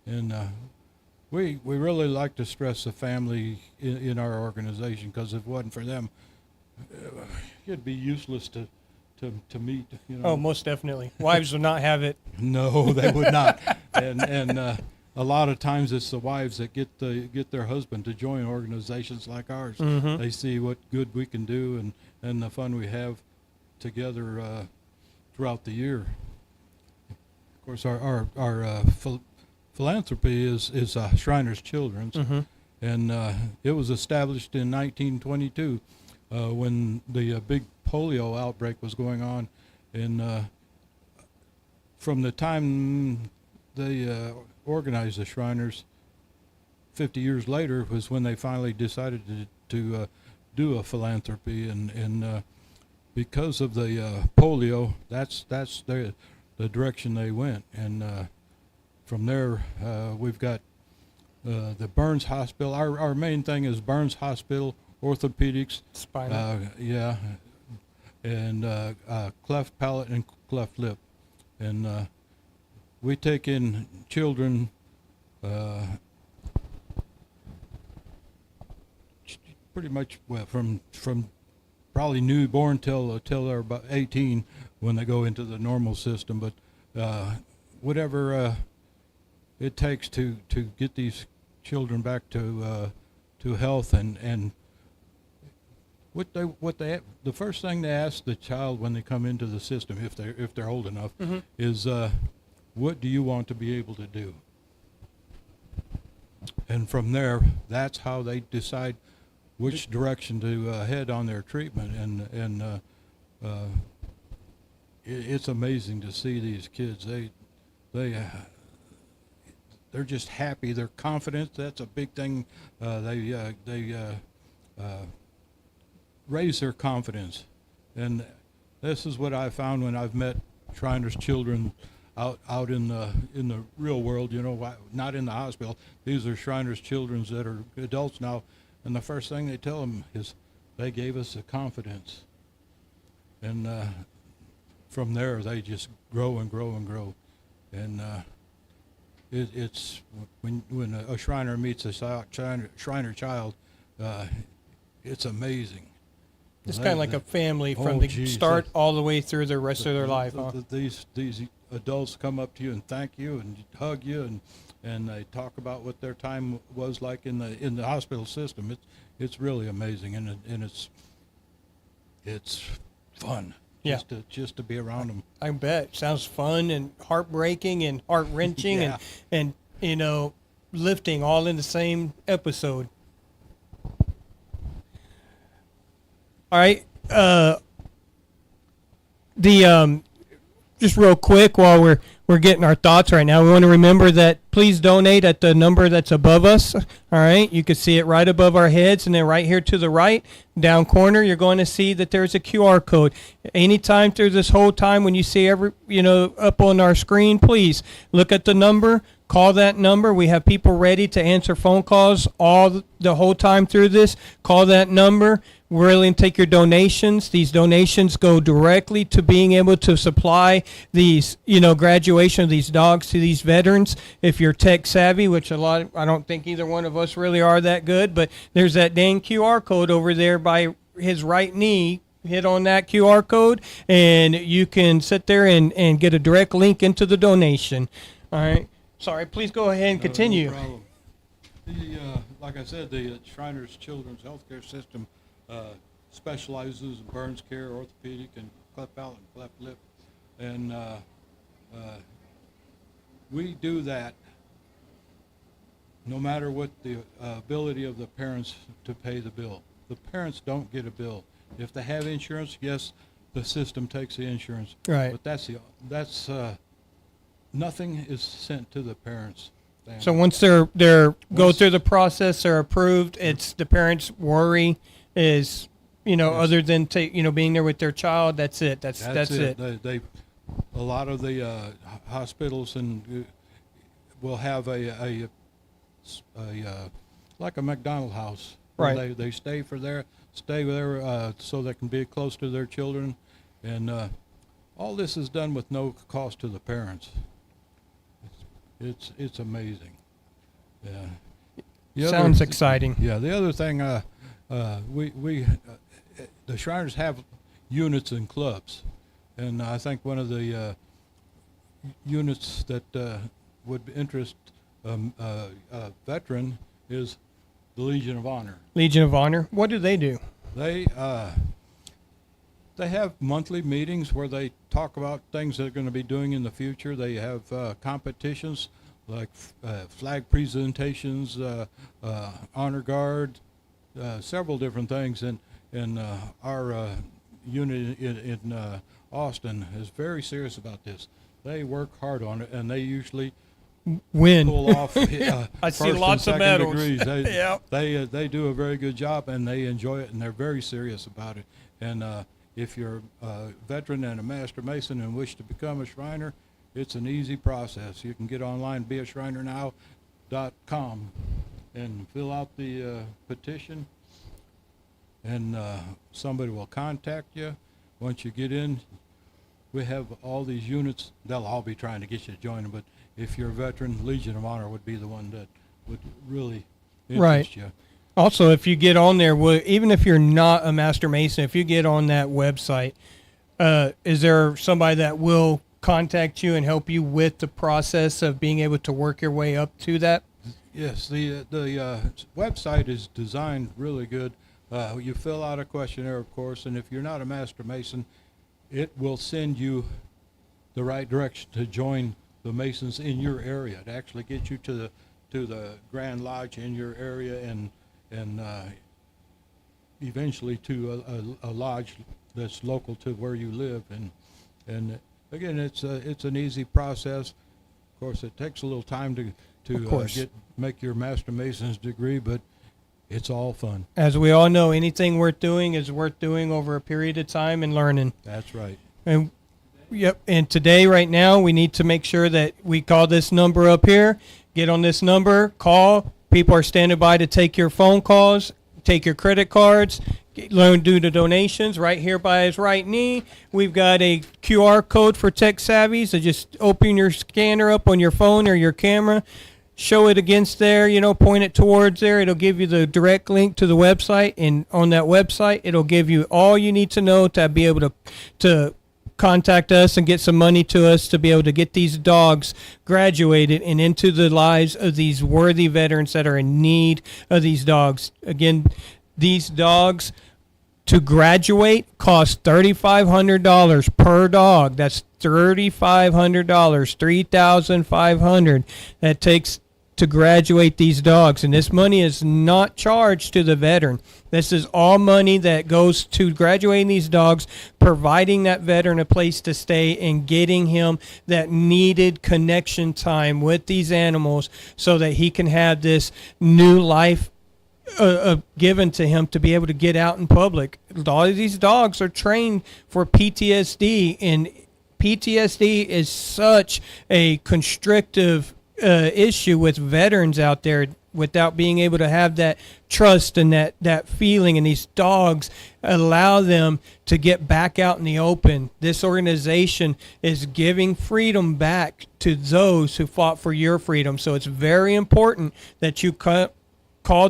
And we really like to stress the family in our organization, because if it wasn't for them, it'd be useless to meet. You know. Oh, most definitely. Wives would not have it. No, they would not. And a lot of times it's the wives that get their husband to join organizations like ours. Mhm. They see what good we can do and the fun we have together throughout the year. Of course, our philanthropy is Shriners Children's, Mhm. and it was established in 1922 when the big polio outbreak was going on, and from the time they organized the Shriners, 50 years later was when they finally decided to do a philanthropy, and because of the polio, that's the direction they went, and from there we've got the Burns Hospital. Our main thing is Burns Hospital, orthopedics, Spinal. yeah, and cleft palate and cleft lip, and we take in children pretty much from probably newborn till they're about 18 when they go into the normal system, but whatever it takes to get these children back to health, and the first thing they ask the child when they come into the system, if they're old enough, Mhm. is what do you want to be able to do? And from there, that's how they decide which direction to head on their treatment, and it's amazing to see these kids. They're just happy. They're confident. That's a big thing. They raise their confidence, and this is what I found when I've met Shriners children out in the real world. You know, not in the hospital. These are Shriners children that are adults now, and the first thing they tell them is they gave us the confidence, and from there they just grow and grow and grow, and it's when a Shriner meets a Shriner child, it's amazing. It's kind of like a family from the start all the way through the rest of their life. Huh? These adults come up to you and thank you and hug you, and they talk about what their time was like in the hospital system. It's really amazing, and it's fun. Yeah. Just to be around them. I bet. Sounds fun and heartbreaking and heart wrenching Yeah. and lifting all in the same episode. All right. Just real quick while we're getting our thoughts right now, we want to remember that please donate at the number that's above us. All right. You can see it right above our heads, and then right here to the right, down corner, you're going to see that there's a QR code. Anytime through this whole time when you see up on our screen, please look at the number. Call that number. We have people ready to answer phone calls the whole time through this. Call that number. We're willing to take your donations. These donations go directly to being able to supply these, graduation of these dogs to these veterans. If you're tech savvy, which I don't think either one of us really are that good, but there's that dang QR code over there by his right knee. Hit on that QR code, and you can sit there and get a direct link into the donation. All right. Sorry, please go ahead and continue. No problem. Like I said, the Shriners Children's Healthcare System specializes in burns care, orthopedic, and cleft palate and cleft lip, and we do that no matter what the ability of the parents to pay the bill. The parents don't get a bill. If they have insurance, yes, the system takes the insurance. Right. But that's nothing is sent to the parents. So once they're go through the process, they're approved. It's the parents' worry is other than being there with their child. That's it. That's it. They a lot of the hospitals will have a like a McDonald house. Right. They stay there so they can be close to their children, and all this is done with no cost to the parents. It's amazing. Yeah. Sounds exciting. Yeah. The other thing, the Shriners have units and clubs, and I think one of the units that would interest veteran is the Legion of Honor. Legion of Honor. What do they do? They have monthly meetings where they talk about things they're going to be doing in the future. They have competitions like flag presentations, honor guard, several different things. And our unit in Austin is very serious about this. They work hard on it, and they usually win. Pull off I see first lots and of second medals. degrees. Yep. They do a very good job, and they enjoy it, and they're very serious about it. And if you're a veteran and a Master Mason and wish to become a Shriner, it's an easy process. You can get online, beashrinernow.com, and fill out the petition, and somebody will contact you. Once you get in, we have all these units. They'll all be trying to get you to join them, but if you're a veteran, Legion of Honor would be the one that would really interest you. Also, if you get on there, even if you're not a Master Mason, if you get on that website, is there somebody that will contact you and help you with the process of being able to work your way up to that? Yes, the website is designed really good. You fill out a questionnaire, of course, and if you're not a Master Mason, it will send you the right direction to join the Masons in your area. To actually get you to the Grand Lodge in your area, and eventually to a lodge that's local to where you live. And again, it's an easy process. Of course, it takes a little time to make your Master Mason's degree, but it's all fun. As we all know, anything worth doing is worth doing over a period of time and learning. That's right. And yep. And today, right now, we need to make sure that we call this number up here. Get on this number, call. People are standing by to take your phone calls, take your credit cards, learn do the donations right here by his right knee. We've got a QR code for tech savvy, so just open your scanner up on your phone or your camera, show it against there, point it towards there. It'll give you the direct link to the website, and on that website, it'll give you all you need to know to be able to contact us and get some money to us to be able to get these dogs graduated and into the lives of these worthy veterans that are in need of these dogs. Again, these dogs to graduate cost $3,500 per dog. That's $3,500, $3,500 that takes to graduate these dogs. And this money is not charged to the veteran. This is all money that goes to graduating these dogs, providing that veteran a place to stay, and getting him that needed connection time with these animals so that he can have this new life given to him to be able to get out in public. All of these dogs are trained for PTSD, and PTSD is such a constrictive issue with veterans out there without being able to have that trust and that feeling, and these dogs allow them to get back out in the open. This organization is giving freedom back to those who fought for your freedom. So it's very important that you call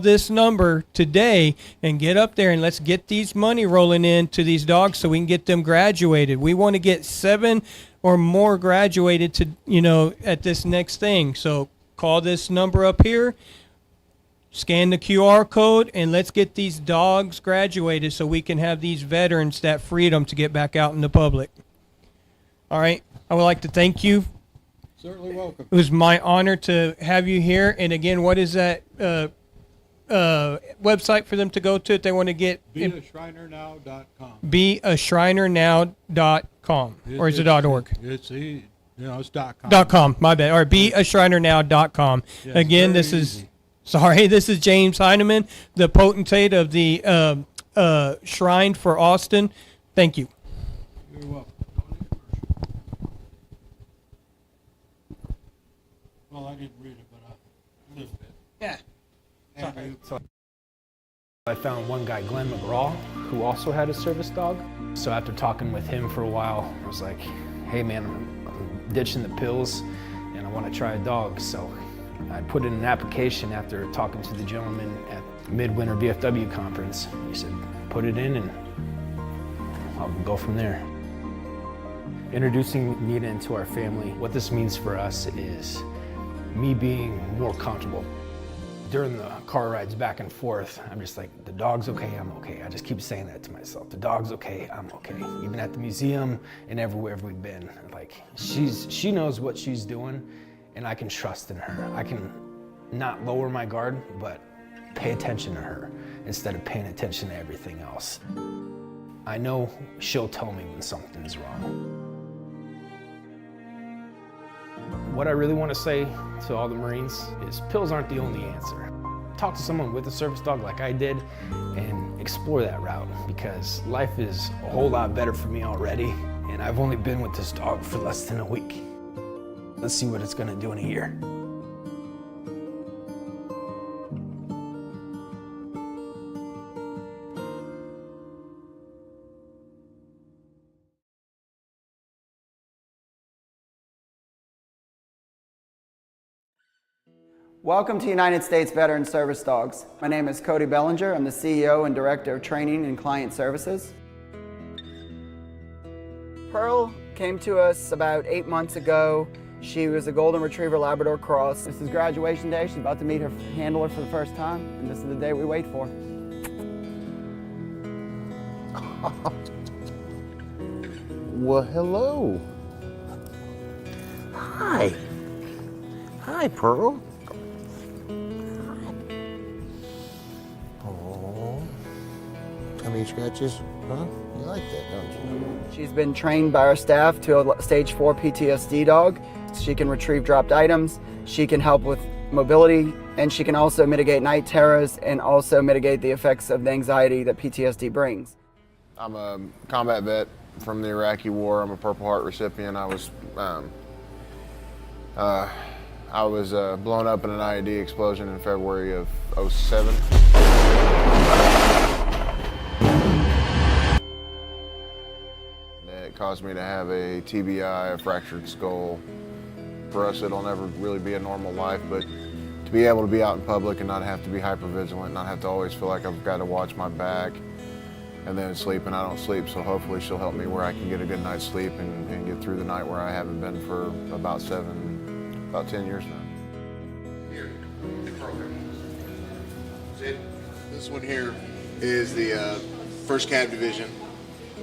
this number today and get up there, and let's get these money rolling in to these dogs so we can get them graduated. We want to get 7 or more graduated to, at this next thing. So call this number up here, scan the QR code, and let's get these dogs graduated so we can have these veterans that freedom to get back out in the public. All right. I would like to thank you. Certainly welcome. It was my honor to have you here. And again, what is that website for them to go to if they want to get beashrinernow.com. beashrinernow.com, or is it .org? It's .com. .com, my bad. Or beashrinernow.com. Yeah, again, this is James Heineman, the potentate of the Shrine for Austin. Thank you. You're welcome. Well, I didn't read it, but a little bit. Yeah. So I found one guy, Glenn McGraw, who also had a service dog. So after talking with him for a while, I was like, hey man, I'm ditching the pills and I want to try a dog. So I put in an application after talking to the gentleman at the Midwinter VFW conference. He said, put it in and I'll go from there. Introducing Nita into our family, what this means for us is me being more comfortable. During the car rides back and forth, I'm just like, the dog's okay, I'm okay. I just keep saying that to myself. The dog's okay, I'm okay. Even at the museum and everywhere we've been, like she knows what she's doing, and I can trust in her. I can not lower my guard, but pay attention to her instead of paying attention to everything else. I know she'll tell me when something's wrong. What I really want to say to all the Marines is pills aren't the only answer. Talk to someone with a service dog like I did and explore that route, because life is a whole lot better for me already, and I've only been with this dog for less than a week. Let's see what it's going to do in a year. Welcome to United States Veteran Service Dogs. My name is Cody Bellinger. I'm the CEO and Director of Training and Client Services. Pearl came to us about 8 months ago. She was a Golden Retriever Labrador Cross. This is graduation day. She's about to meet her handler for the first time, and this is the day we wait for. Well, hello. Hi. Hi, Pearl. Oh, tummy scratches, huh? You like that, don't you? She's been trained by our staff to a stage 4 PTSD dog. She can retrieve dropped items, she can help with mobility, and she can also mitigate night terrors and also mitigate the effects of the anxiety that PTSD brings. I'm a combat vet from the Iraqi War. I'm a Purple Heart recipient. I was blown up in an IED explosion in February of '07. It caused me to have a TBI, a fractured skull. For us, it'll never really be a normal life, but to be able to be out in public and not have to be hypervigilant, not have to always feel like I've got to watch my back, and then sleep, and I don't sleep, so hopefully she'll help me where I can get a good night's sleep and get through the night where I haven't been for about 10 years now. Here, this one here is the 1st Cav Division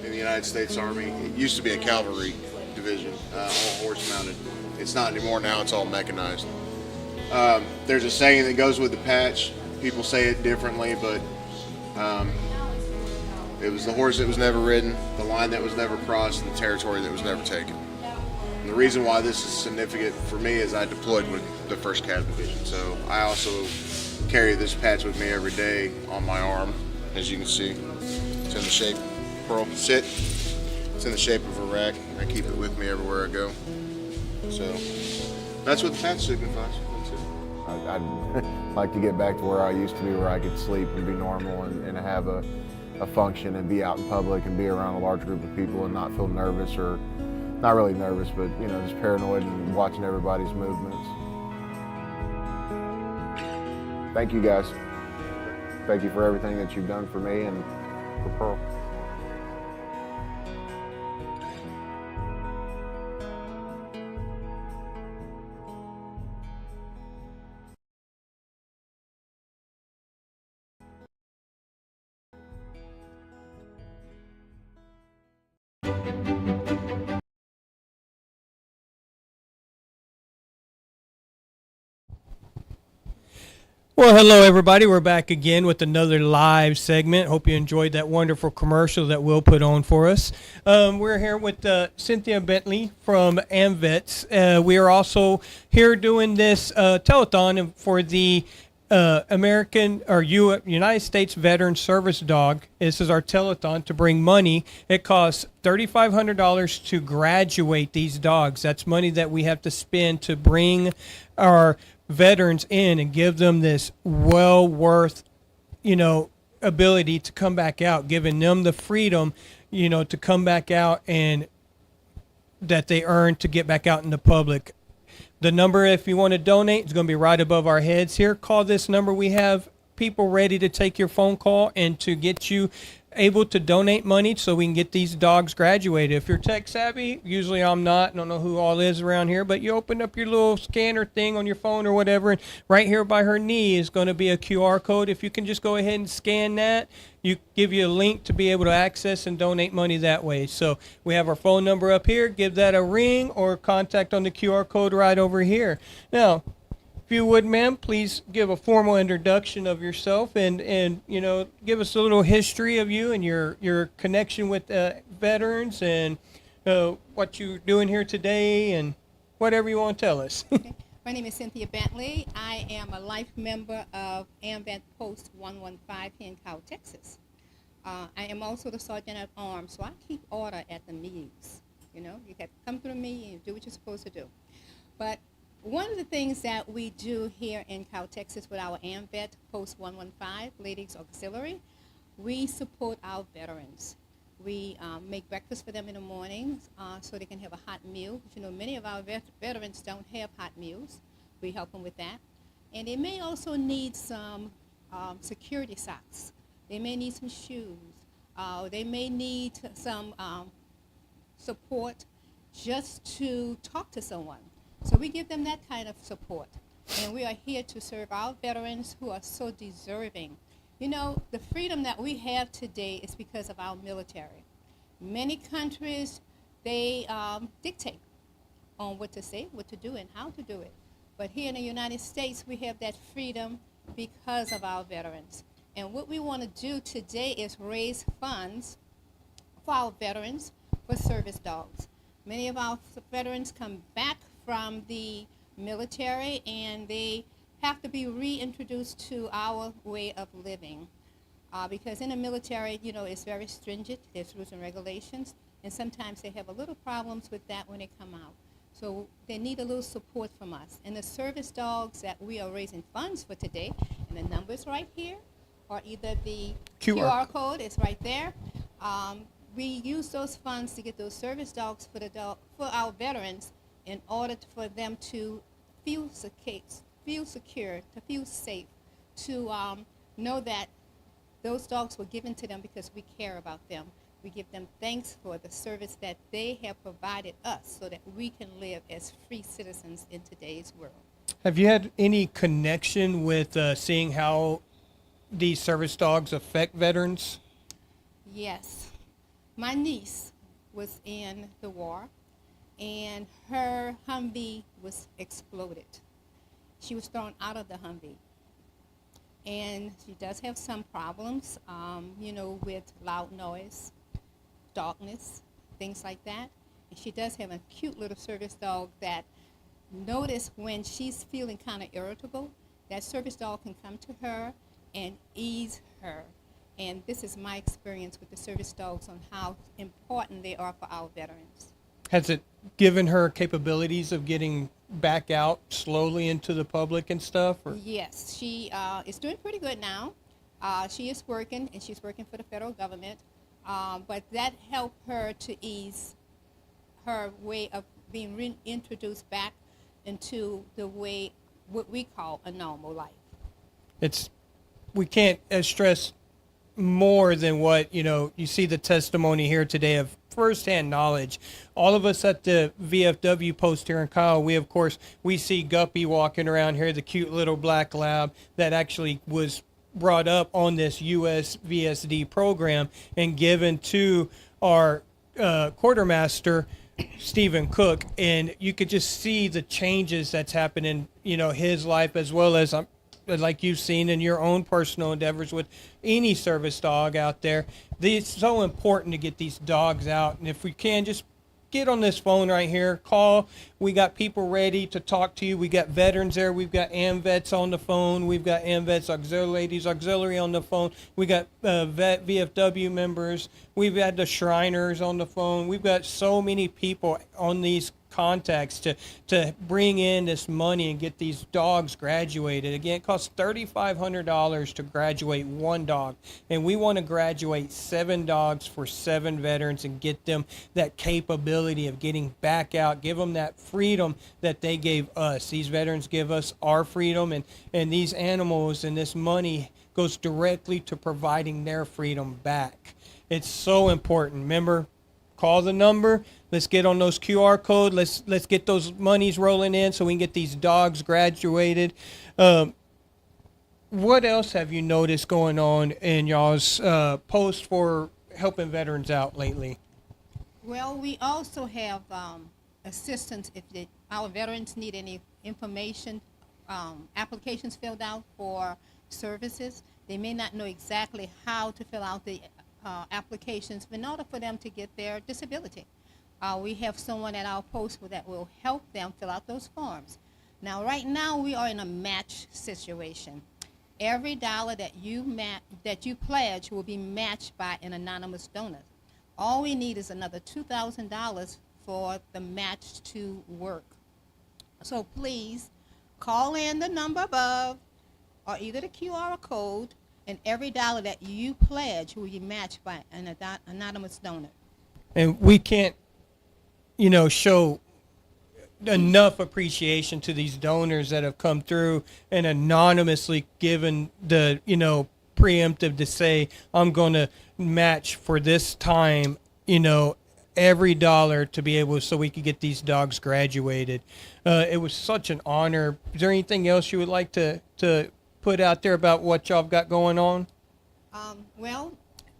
in the United States Army. It used to be a cavalry division, all horse mounted. It's not anymore now, it's all mechanized. There's a saying that goes with the patch. People say it differently, but it was the horse that was never ridden, the line that was never crossed, and the territory that was never taken. And the reason why this is significant for me is I deployed with the 1st Cav Division. So I also carry this patch with me every day on my arm. As you can see, it's in the shape, Pearl, sit. It's in the shape of a rack. I keep it with me everywhere I go. So that's what the patch signifies. I'd like to get back to where I used to be, where I could sleep and be normal and have a function and be out in public and be around a large group of people and not feel nervous, or not really nervous, but just paranoid and watching everybody's movements. Thank you guys. Thank you for everything that you've done for me and for Pearl. Well, hello, everybody. We're back again with another live segment. Hope you enjoyed that wonderful commercial that Will put on for us. We're here with Cynthia Bentley from AMVETS. We are also here doing this telethon for the United States Veteran Service Dog. This is our telethon to bring money. It costs $3,500 to graduate these dogs. That's money that we have to spend to bring our veterans in and give them this well worth, ability to come back out, giving them the freedom, to come back out and that they earned to get back out in the public. The number, if you want to donate, is going to be right above our heads here. Call this number we have people ready to take your phone call and to get you able to donate money so we can get these dogs graduated. If you're tech savvy, usually I'm not, I don't know who all is around here, but you open up your little scanner thing on your phone or whatever, and right here by her knee is going to be a QR code. If you can just go ahead and scan that, you give you a link to be able to access and donate money that way. So we have our phone number up here. Give that a ring or contact on the QR code right over here. Now, if you would, ma'am, please give a formal introduction of yourself and you know, give us a little history of you and your connection with veterans and what you're doing here today and whatever you want to tell us. My name is Cynthia Bentley. I am a life member of AMVET Post 115 here in Kyle, Texas. I am also the Sergeant at Arms, so I keep order at the meetings. You know, you have to come through me and do what you're supposed to do. But one of the things that we do here in Kyle, Texas with our AMVET Post 115 Ladies Auxiliary, we support our veterans. We make breakfast for them in the mornings so they can have a hot meal. You know, many of our veterans don't have hot meals. We help them with that. And they may also need some security socks. They may need some shoes. They may need some support just to talk to someone. So we give them that kind of support. And we are here to serve our veterans who are so deserving. You know, the freedom that we have today is because of our military. Many countries, they dictate on what to say, what to do, and how to do it. But here in the United States, we have that freedom because of our veterans. And what we want to do today is raise funds for our veterans for service dogs. Many of our veterans come back from the military and they have to be reintroduced to our way of living. Because in the military, you know, it's very stringent. There's rules and regulations. And sometimes they have a little problems with that when they come out. So they need a little support from us. And the service dogs that we are raising funds for today, and the numbers right here, or either the QR code is right there. We use those funds to get those service dogs for our veterans in order for them to feel secure, to feel safe, to know that those dogs were given to them because we care about them. We give them thanks for the service that they have provided us so that we can live as free citizens in today's world. Have you had any connection with seeing how these service dogs affect veterans? Yes. My niece was in the war, and her Humvee was exploded. She was thrown out of the Humvee. And she does have some problems, you know, with loud noise, darkness, things like that. And she does have a cute little service dog that notice when she's feeling kind of irritable, that service dog can come to her and ease her. And this is my experience with the service dogs on how important they are for our veterans. Has it given her capabilities of getting back out slowly into the public and stuff? Or? Yes, she is doing pretty good now. She is working, and she's working for the federal government. But that helped her to ease her way of being reintroduced back into the way, what we call a normal life. We can't stress more than what, you know, you see the testimony here today of firsthand knowledge. All of us at the VFW post here in Kyle, we see Guppy walking around here, the cute little black lab that actually was brought up on this US VSD program and given to our quartermaster, Stephen Cook. And you could just see the changes that's happening, you know, his life, as well as like you've seen in your own personal endeavors with any service dog out there. It's so important to get these dogs out. And if we can, just get on this phone right here, call. We got people ready to talk to you. We got veterans there. We've got AMVETs on the phone. We've got AMVETs Ladies Auxiliary on the phone. We got vet VFW members. We've had the Shriners on the phone. We've got so many people on these contacts to bring in this money and get these dogs graduated. Again, it costs $3,500 to graduate one dog, and we want to graduate 7 dogs for 7 veterans and get them that capability of getting back out, give them that freedom that they gave us. These veterans give us our freedom, and these animals and this money goes directly to providing their freedom back. It's so important. Remember, call the number. Let's get on those QR code. Let's get those monies rolling in so we can get these dogs graduated. What else have you noticed going on in y'all's post for helping veterans out lately? Well, we also have assistance if our veterans need any information, applications filled out for services. They may not know exactly how to fill out the applications in order for them to get their disability. We have someone at our post that will help them fill out those forms. Now, right now, we are in a match situation. Every dollar that you pledge will be matched by an anonymous donor. All we need is another $2,000 for the match to work. So please call in the number above or either the QR code, and every dollar that you pledge will be matched by an anonymous donor. And we can't, show enough appreciation to these donors that have come through and anonymously given the, preemptive to say, I'm going to match for this time, every dollar to be able so we could get these dogs graduated. It was such an honor. Is there anything else you would like to put out there about what y'all got going on? Well,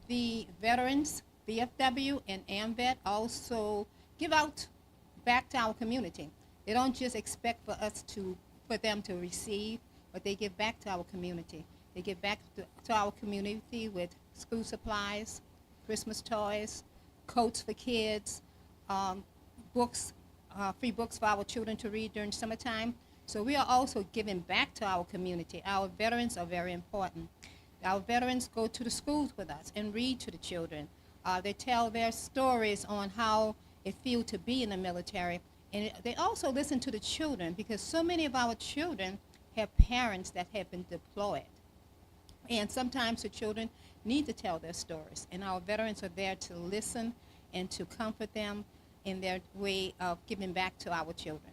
the veterans, VFW, and AMVET also give out back to our community. They don't just expect for them to receive, but they give back to our community. They give back to our community with school supplies, Christmas toys, coats for kids, books, free books for our children to read during summertime. So we are also giving back to our community. Our veterans are very important. Our veterans go to the schools with us and read to the children. They tell their stories on how it feels to be in the military. And they also listen to the children, because so many of our children have parents that have been deployed. And sometimes the children need to tell their stories. And our veterans are there to listen and to comfort them in their way of giving back to our children.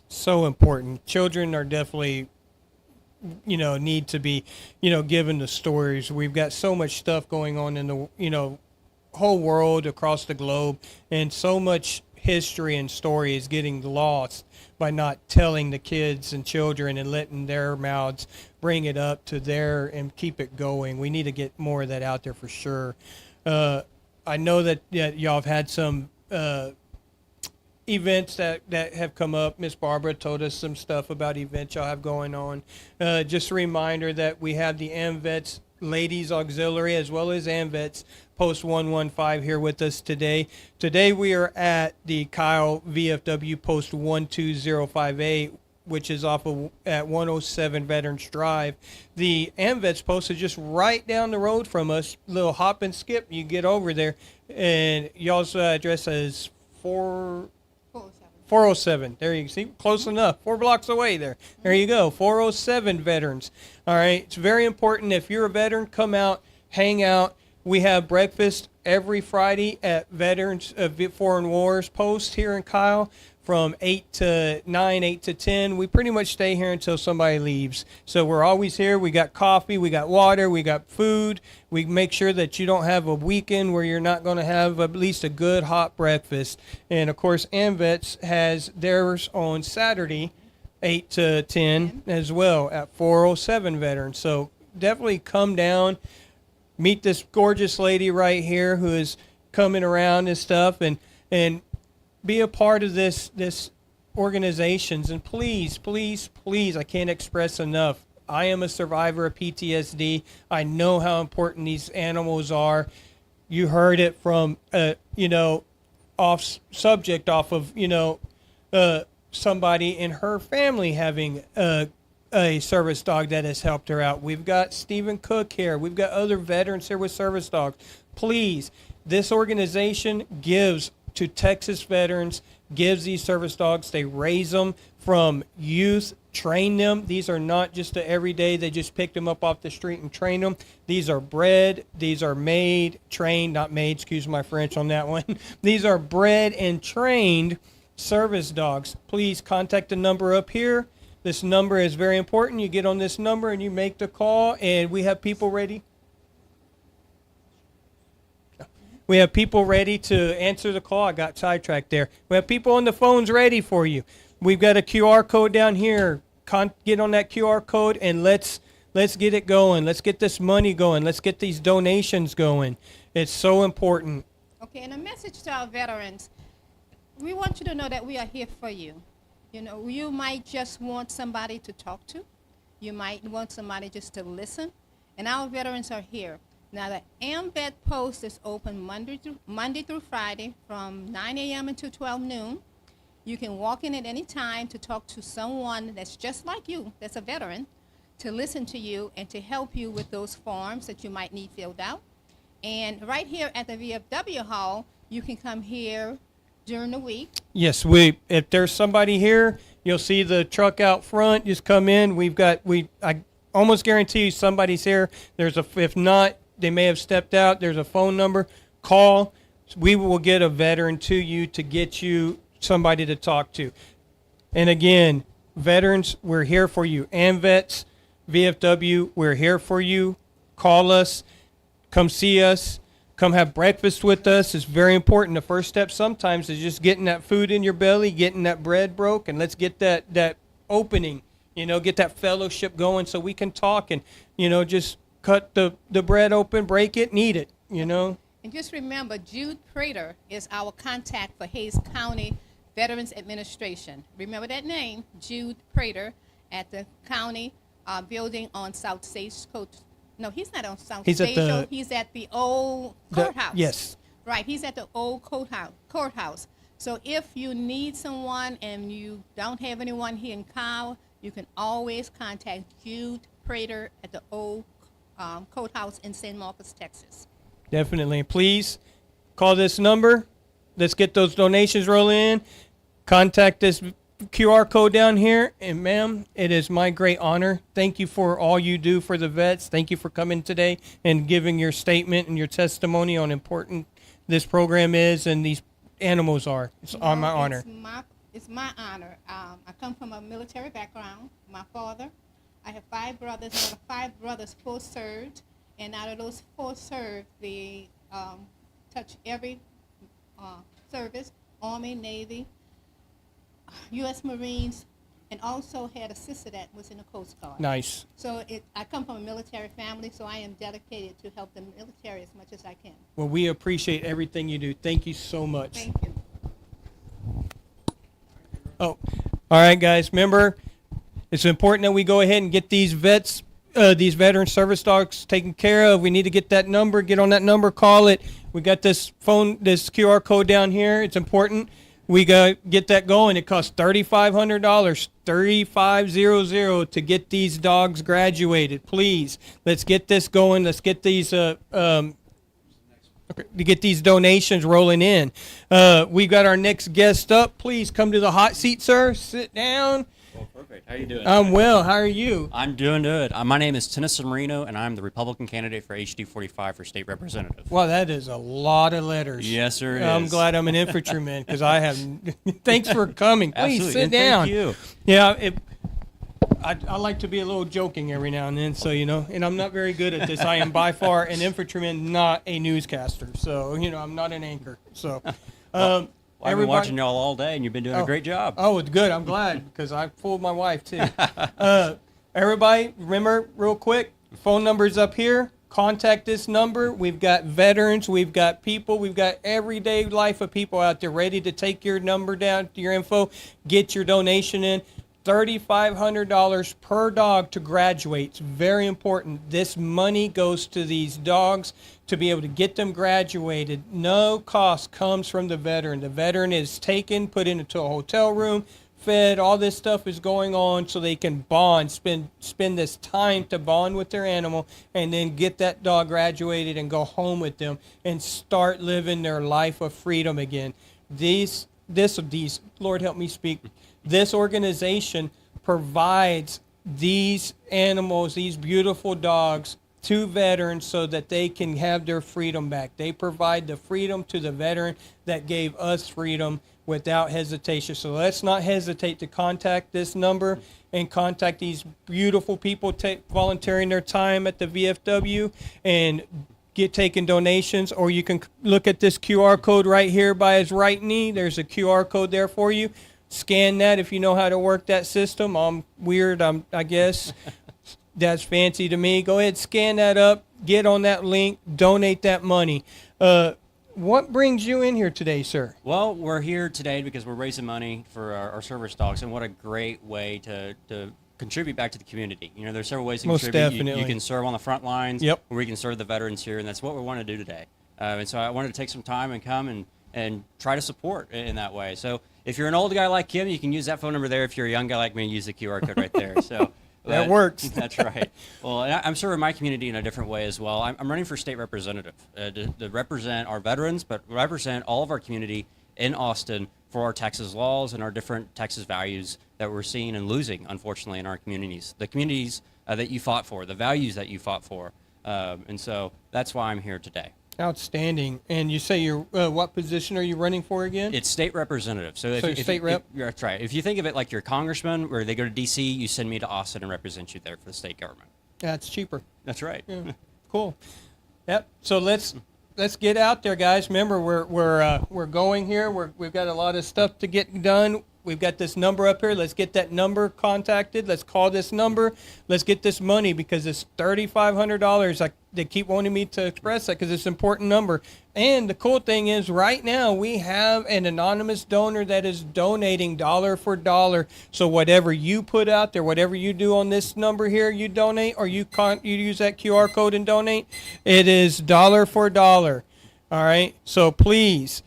So important. Children are definitely, need to be, given the stories. We've got so much stuff going on in the, whole world, across the globe, and so much history and story is getting lost by not telling the kids and children and letting their mouths bring it up to their and keep it going. We need to get more of that out there for sure. I know that y'all have had some events that have come up. Miss Barbara told us some stuff about events y'all have going on. Just a reminder that we have the AMVETS Ladies Auxiliary as well as AMVETS Post 115 here with us today. Today we are at the Kyle VFW Post 12058, which is off of at 107 Veterans Drive. The AMVETS post is just right down the road from us. Little hop and skip, you get over there. And y'all's address is 407. There you see, close enough. 4 blocks away there. There you go. 407 Veterans. All right. It's very important. If you're a veteran, come out, hang out. We have breakfast every Friday at Veterans Foreign Wars Post here in Kyle from 8 to 9, 8 to 10. We pretty much stay here until somebody leaves. So we're always here. We got coffee, we got water, we got food. We make sure that you don't have a weekend where you're not going to have at least a good hot breakfast. And of course, AMVETS has theirs on Saturday, 8 to 10 as well at 407 Veterans. So definitely come down, meet this gorgeous lady right here who is coming around and stuff, and be a part of this organizations. And please, please, please, I can't express enough. I am a survivor of PTSD. I know how important these animals are. You heard it from, off of, somebody in her family having a service dog that has helped her out. We've got Stephen Cook here. We've got other veterans here with service dogs. Please, this organization gives to Texas veterans, gives these service dogs. They raise them from youth, train them. These are not just a everyday, they just pick them up off the street and train them. These are bred, these are made, trained, not made, excuse my French on that one. These are bred and trained service dogs. Please contact the number up here. This number is very important. You get on this number and you make the call, and we have people ready. We have people ready to answer the call. I got sidetracked there. We have people on the phones ready for you. We've got a QR code down here. Get on that QR code and let's get it going. Let's get this money going. Let's get these donations going. It's so important. Okay, and a message to our veterans. We want you to know that we are here for you. You know, you might just want somebody to talk to. You might want somebody just to listen. And our veterans are here. Now, the AMVET post is open Monday through Friday from 9 a.m. until 12 noon. You can walk in at any time to talk to someone that's just like you, that's a veteran, to listen to you and to help you with those forms that you might need filled out. And right here at the VFW hall, you can come here during the week. Yes, if there's somebody here, you'll see the truck out front. Just come in. I almost guarantee you somebody's here. If not, they may have stepped out. There's a phone number. Call. We will get a veteran to you to get you somebody to talk to. And again, veterans, we're here for you. AMVETS, VFW, we're here for you. Call us. Come see us. Come have breakfast with us. It's very important. The first step sometimes is just getting that food in your belly, getting that bread broke, and let's get that opening, get that fellowship going so we can talk and, just cut the bread open, break it, and eat it, And just remember, Jude Prater is our contact for Hayes County Veterans Administration. Remember that name, Jude Prater, at the county building on South Stagecoach. No, he's not on South Stagecoach. He's at the old courthouse. Yes. Right, he's at the old courthouse. So if you need someone and you don't have anyone here in Kyle, you can always contact Jude Prater at the old courthouse in San Marcos, Texas. Definitely. Please call this number. Let's get those donations rolling in. Contact this QR code down here. And ma'am, it is my great honor. Thank you for all you do for the vets. Thank you for coming today and giving your statement and your testimony on important this program is and these animals are. It's on my honor. It's my honor. I come from a military background. My father, I have 5 brothers. Out of 5 brothers, 4 served. And out of those 4 served, they touched every service, Army, Navy, U.S. Marines, and also had a sister that was in the Coast Guard. Nice. So I come from a military family, so I am dedicated to help the military as much as I can. Well, we appreciate everything you do. Thank you so much. Thank you. Oh, all right, guys. Remember, it's important that we go ahead and get these veteran service dogs taken care of. We need to get that number, get on that number, call it. We got this QR code down here. It's important. We got to get that going. It costs $3,500, $3,500 to get these dogs graduated. Please, let's get this going. Let's get these to get these donations rolling in. We got our next guest up. Please come to the hot seat, sir. Sit down. Well, perfect. How you doing? I'm well. How are you? I'm doing good. My name is Tennyson Marino, and I'm the Republican candidate for HD 45 for state representative. Well, that is a lot of letters. Yes, sir. I'm glad I'm an infantryman because I have. Thanks for coming. Please Absolutely. sit And down. Thank you. Yeah, I like to be a little joking every now and then, so and I'm not very good at this. I am by far an infantryman, not a newscaster. So I'm not an anchor. So. I've been watching y'all all day, and you've been doing a great job. Oh, it's good. I'm glad because I fooled my wife too. Everybody, remember real quick, phone number's up here. Contact this number. We've got veterans. We've got people. We've got everyday life of people out there ready to take your number down, your info, get your donation in. $3,500 per dog to graduate. It's very important. This money goes to these dogs to be able to get them graduated. No cost comes from the veteran. The veteran is taken, put into a hotel room, fed. All this stuff is going on so they can bond, spend this time to bond with their animal, and then get that dog graduated and go home with them and start living their life of freedom again. These, Lord help me speak. This organization provides these animals, these beautiful dogs, to veterans so that they can have their freedom back. They provide the freedom to the veteran that gave us freedom without hesitation. So let's not hesitate to contact this number and contact these beautiful people volunteering their time at the VFW and get taking donations. Or you can look at this QR code right here by his right knee. There's a QR code there for you. Scan that if you know how to work that system. I'm weird, I guess. That's fancy to me. Go ahead, scan that up, get on that link, donate that money. What brings you in here today, sir? Well, we're here today because we're raising money for our service dogs, and what a great way to contribute back to the community. You know, there's several ways to Most contribute. definitely. You can serve on the front lines, Yep. or we can serve the veterans here, and that's what we want to do today. And so I wanted to take some time and come and try to support in that way. So if you're an old guy like Kim, you can use that phone number there. If you're a young guy like me, use the QR code right there. So that works. That's right. Well, and I'm serving my community in a different way as well. I'm running for state representative to represent our veterans, but represent all of our community in Austin for our Texas laws and our different Texas values that we're seeing and losing, unfortunately, in our communities. The communities that you fought for, the values that you fought for. And so that's why I'm here today. Outstanding. And you say you're, what position are you running for again? It's state representative. So So state rep? That's right. If you think of it like your congressman, where they go to D.C., you send me to Austin and represent you there for the state government. That's cheaper. That's right. Yeah. Cool. Yep. So let's get out there, guys. Remember, we're going here. We've got a lot of stuff to get done. We've got this number up here. Let's get that number contacted. Let's call this number. Let's get this money because it's $3,500. They keep wanting me to express that because it's an important number. And the cool thing is right now we have an anonymous donor that is donating dollar for dollar. So whatever you put out there, whatever you do on this number here, you donate, or you use that QR code and donate, it is dollar for dollar. All right. So please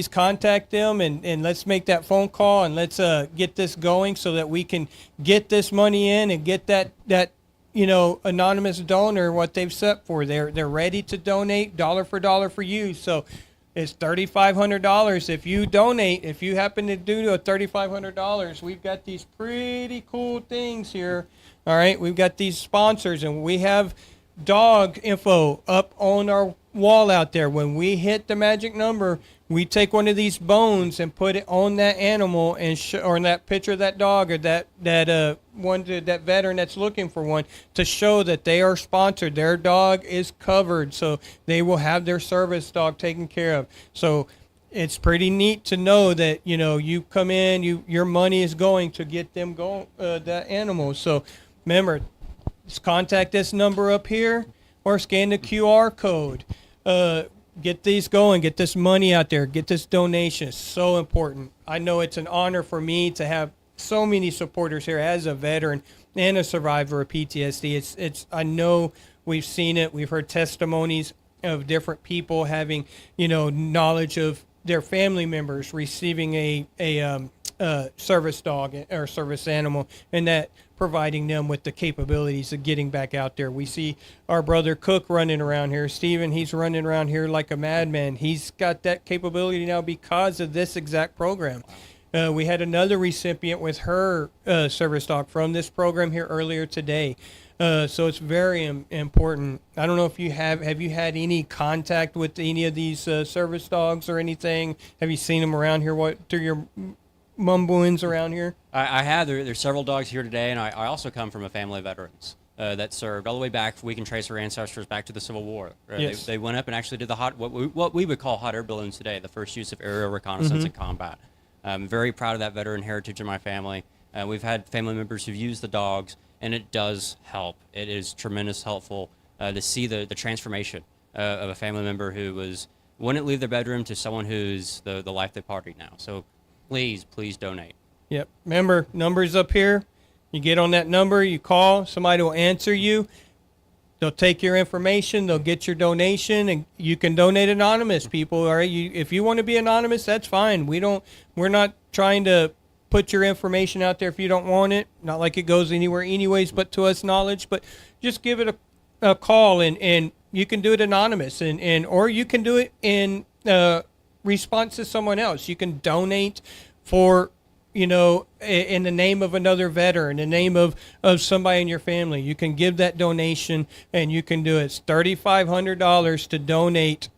contact them and let's make that phone call and let's get this going so that we can get this money in and get that anonymous donor what they've set for. They're ready to donate dollar for you. So it's $3,500. If you donate, if you happen to do a $3,500, we've got these pretty cool things here. All right, we've got these sponsors and we have dog info up on our wall out there. When we hit the magic number, we take one of these bones and put it on that animal and or in that picture of that dog or that veteran that's looking for one to show that they are sponsored. Their dog is covered, so they will have their service dog taken care of. So it's pretty neat to know that you come in, your money is going to get them that animal. So remember, just contact this number up here or scan the QR code. Get these going, get this money out there, get this donation. It's so important. I know it's an honor for me to have so many supporters here as a veteran and a survivor of PTSD. It's I know we've seen it. We've heard testimonies of different people having, knowledge of their family members receiving a service dog or service animal, and that providing them with the capabilities of getting back out there. We see our brother Cook running around here. Steven, he's running around here like a madman. He's got that capability now because of this exact program. We had another recipient with her service dog from this program here earlier today. So it's very important. I don't know if you have you had any contact with any of these service dogs or anything? Have you seen them around here through your mumblings around here? I have. There's several dogs here today, and I also come from a family of veterans that served all the way back. We can trace our ancestors back to the Civil War. Yes. They went up and actually did what we would call hot air balloons today, the first use of aerial reconnaissance in combat. I'm very proud of that veteran heritage in my family. We've had family members who've used the dogs, and it does help. It is tremendous helpful to see the transformation of a family member who wouldn't leave their bedroom to someone who's the life they partied now. So please donate. Yep. Remember, number's up here. You get on that number, you call, somebody will answer you. They'll take your information, they'll get your donation, and you can donate anonymous, people. All right, if you want to be anonymous, that's fine. We're not trying to put your information out there if you don't want it. Not like it goes anywhere anyways, but to us knowledge. But just give it a call, and you can do it anonymous, or you can do it in response to someone else. You can donate for in the name of another veteran, in the name of somebody in your family, you can give that donation, and you can do it. It's $3,500 to donate,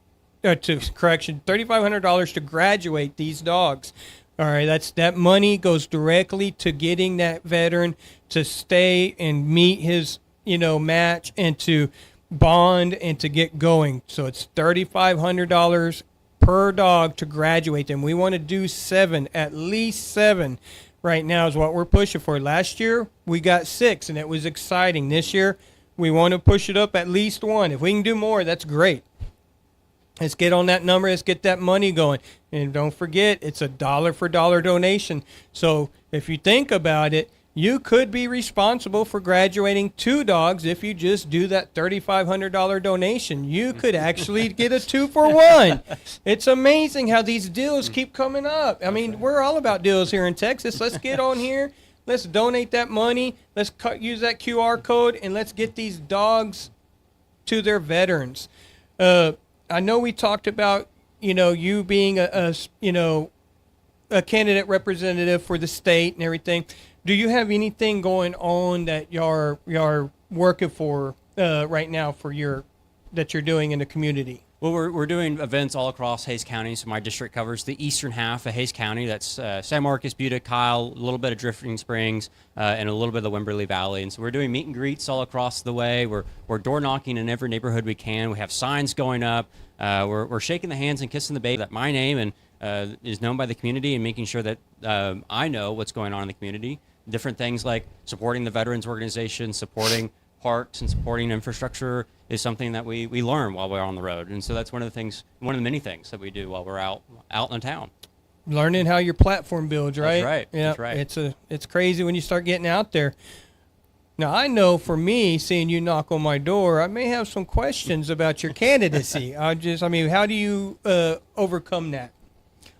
$3,500 to graduate these dogs. All right, that money goes directly to getting that veteran to stay and meet his, match, and to bond and to get going. So it's $3,500 per dog to graduate them. We want to do 7, at least 7 right now is what we're pushing for. Last year we got 6, and it was exciting. This year we want to push it up at least 1. If we can do more, that's great. Let's get on that number. Let's get that money going. And don't forget, it's a dollar for dollar donation. So if you think about it, you could be responsible for graduating 2 dogs if you just do that $3,500 donation. You could actually get a 2 for 1. It's amazing how these deals keep coming up. I mean, we're all about deals here in Texas. Let's get on here. Let's donate that money. Let's use that QR code, and let's get these dogs to their veterans. I know we talked about, you being a candidate representative for the state and everything. Do you have anything going on that you're working for right now that you're doing in the community? Well, we're doing events all across Hays County. So my district covers the eastern half of Hays County. That's San Marcos, Buda, Kyle, a little bit of Drifting Springs, and a little bit of the Wimberley Valley. And so we're doing meet and greets all across the way. We're door knocking in every neighborhood we can. We have signs going up. We're shaking the hands and kissing the baby. That my name is known by the community, and making sure that I know what's going on in the community. Different things like supporting the veterans organization, supporting parks, and supporting infrastructure is something that we learn while we're on the road. And so that's one of the many things that we do while we're out in town. Learning how your platform builds, right? That's right. Yeah, That's right. It's crazy when you start getting out there. Now, I know for me, seeing you knock on my door, I may have some questions about your candidacy. How do you overcome that?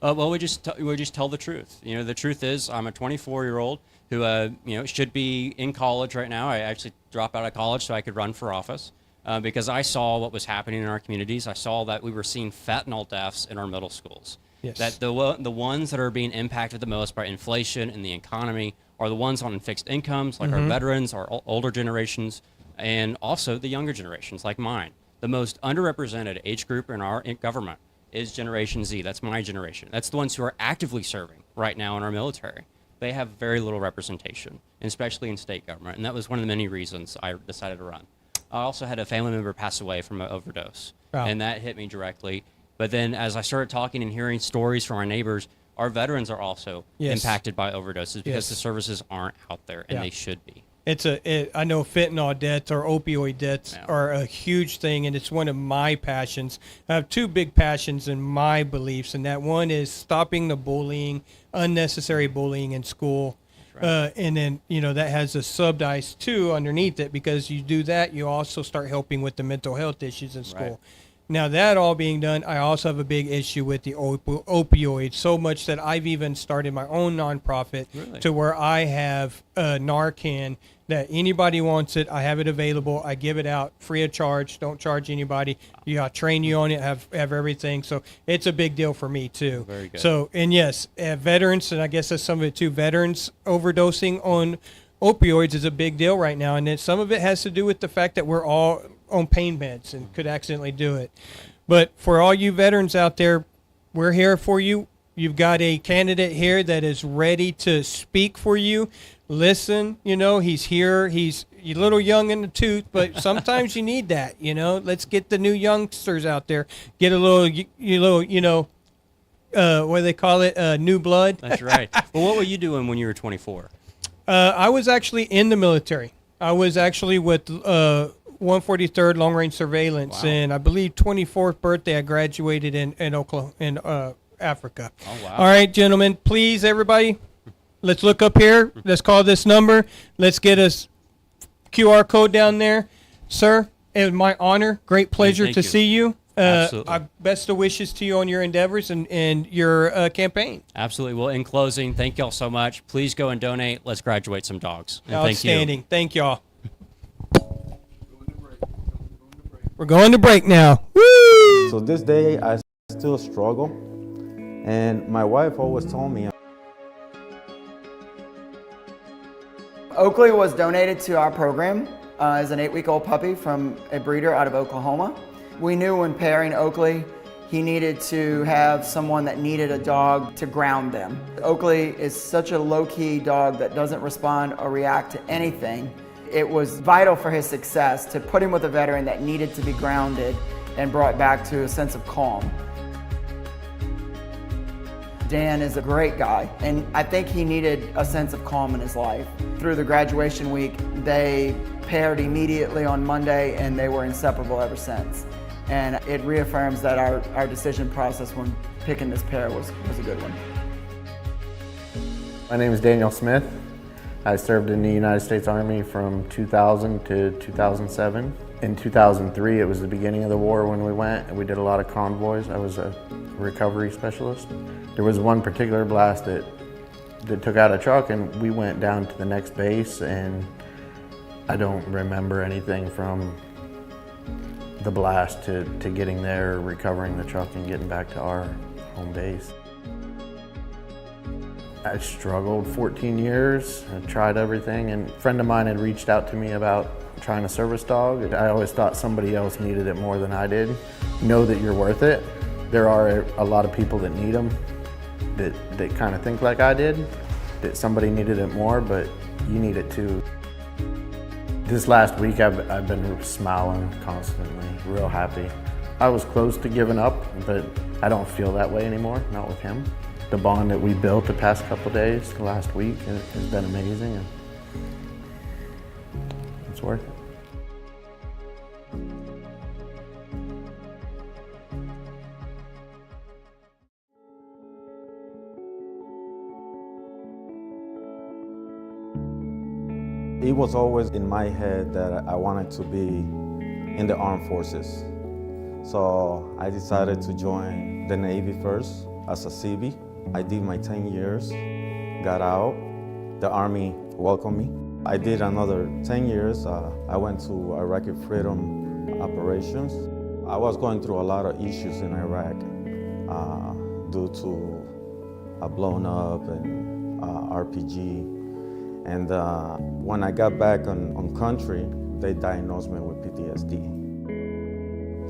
Well, we just tell the truth. The truth is, I'm a 24-year-old who should be in college right now. I actually dropped out of college so I could run for office because I saw what was happening in our communities. I saw that we were seeing fentanyl deaths in our middle schools. Yes. That the ones that are being impacted the most by inflation and the economy are the ones on fixed incomes, like our veterans, our older generations, and also the younger generations, like mine. The most underrepresented age group in our government is Generation Z. That's my generation. That's the ones who are actively serving right now in our military. They have very little representation, especially in state government, and that was one of the many reasons I decided to run. I also had a family member pass away from an overdose, and that hit me directly. But then as I started talking and hearing stories from our neighbors, our veterans are also impacted by overdoses because the services aren't out there, and they should be. I know fentanyl deaths or opioid deaths are a huge thing, and it's one of my passions. I have 2 big passions in my beliefs, and that one is stopping the bullying, unnecessary bullying in school. Right. And then, that has a sub-dice too underneath it, because you do that, you also start helping with the mental health issues in school. Right. Now, that all being done, I also have a big issue with the opioids, so much that I've even started my own nonprofit to where I have Narcan, that anybody wants it, I have it available. I give it out free of charge, don't charge anybody. I train you on it, have everything. So it's a big deal for me, too. Very good. So, and yes, veterans, and I guess that's some of it, too, veterans overdosing on opioids is a big deal right now. And then some of it has to do with the fact that we're all on pain meds and could accidentally do it. But for all you veterans out there, we're here for you. You've got a candidate here that is ready to speak for you. Listen, he's here. He's a little young in the tooth, but sometimes you need that, Let's get the new youngsters out there. Get a little, what do they call it? New blood. That's right. Well, what were you doing when you were 24? I was actually in the military. I was actually with 143rd Long Range Surveillance, and I believe 24th birthday I graduated in Oklahoma, in Africa. Oh, wow. All right, gentlemen, please, everybody, let's look up here. Let's call this number. Let's get a QR code down there. Sir, it was my honor, great pleasure to see you. Absolutely. Best of wishes to you on your endeavors and your campaign. Absolutely. Well, in closing, thank y'all so much. Please go and donate. Let's graduate some dogs. And outstanding. Thank y'all. We're going to break now. Woo! So this day I still struggle, and my wife always told me Oakley was donated to our program as an 8-week-old puppy from a breeder out of Oklahoma. We knew when pairing Oakley, he needed to have someone that needed a dog to ground them. Oakley is such a low-key dog that doesn't respond or react to anything. It was vital for his success to put him with a veteran that needed to be grounded and brought back to a sense of calm. Dan is a great guy, and I think he needed a sense of calm in his life. Through the graduation week, they paired immediately on Monday, and they were inseparable ever since. And it reaffirms that our decision process when picking this pair was a good one. My name is Daniel Smith. I served in the United States Army from 2000 to 2007. In 2003, it was the beginning of the war when we went, and we did a lot of convoys. I was a recovery specialist. There was one particular blast that took out a truck, and we went down to the next base, and I don't remember anything from the blast to getting there, recovering the truck, and getting back to our home base. I struggled 14 years, I tried everything, and a friend of mine had reached out to me about trying a service dog. I always thought somebody else needed it more than I did. Know that you're worth it. There are a lot of people that need them that kind of think like I did, that somebody needed it more, but you need it too. This last week I've been smiling constantly, real happy. I was close to giving up, but I don't feel that way anymore, not with him. The bond that we built the past couple days, the last week, has been amazing, and it's worth it. It was always in my head that I wanted to be in the armed forces. So I decided to join the Navy first as a CB. I did my 10 years, got out. The Army welcomed me. I did another 10 years. I went to Iraqi Freedom Operations. I was going through a lot of issues in Iraq due to a blown up and RPG. And when I got back on country, they diagnosed me with PTSD.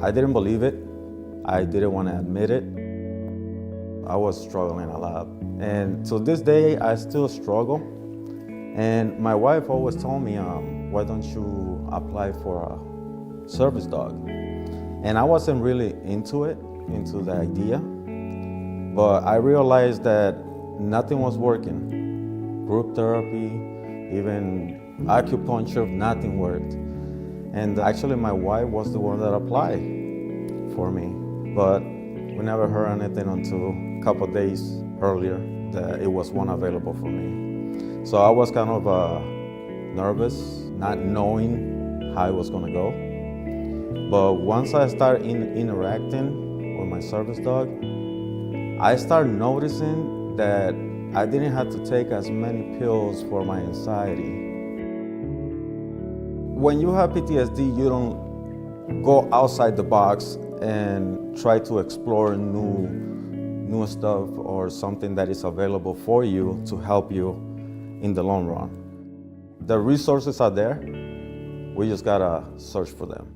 I didn't believe it. I didn't want to admit it. I was struggling a lot. And to this day, I still struggle. And my wife always told me, why don't you apply for a service dog? And I wasn't really into the idea. But I realized that nothing was working. Group therapy, even acupuncture, nothing worked. And actually my wife was the one that applied for me. But we never heard anything until a couple of days earlier that it was one available for me. So I was kind of nervous, not knowing how it was gonna go. But once I started interacting with my service dog, I started noticing that I didn't have to take as many pills for my anxiety. When you have PTSD, you don't go outside the box and try to explore new stuff or something that is available for you to help you in the long run. The resources are there. We just gotta search for them.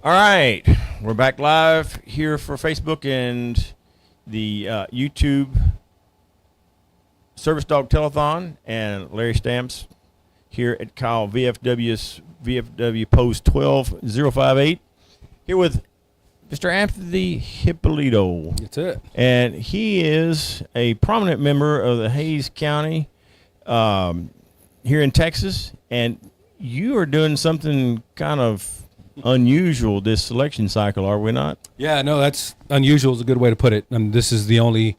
All right, we're back live here for Facebook and the YouTube Service Dog Telethon, and Larry Stamps here at Kyle VFW's VFW Post 12058, here with Mr. Anthony Hippolito. That's it. And he is a prominent member of the Hays County here in Texas, and you are doing something kind of unusual this selection cycle, are we not? Yeah, no, that's unusual is a good way to put it. This is the only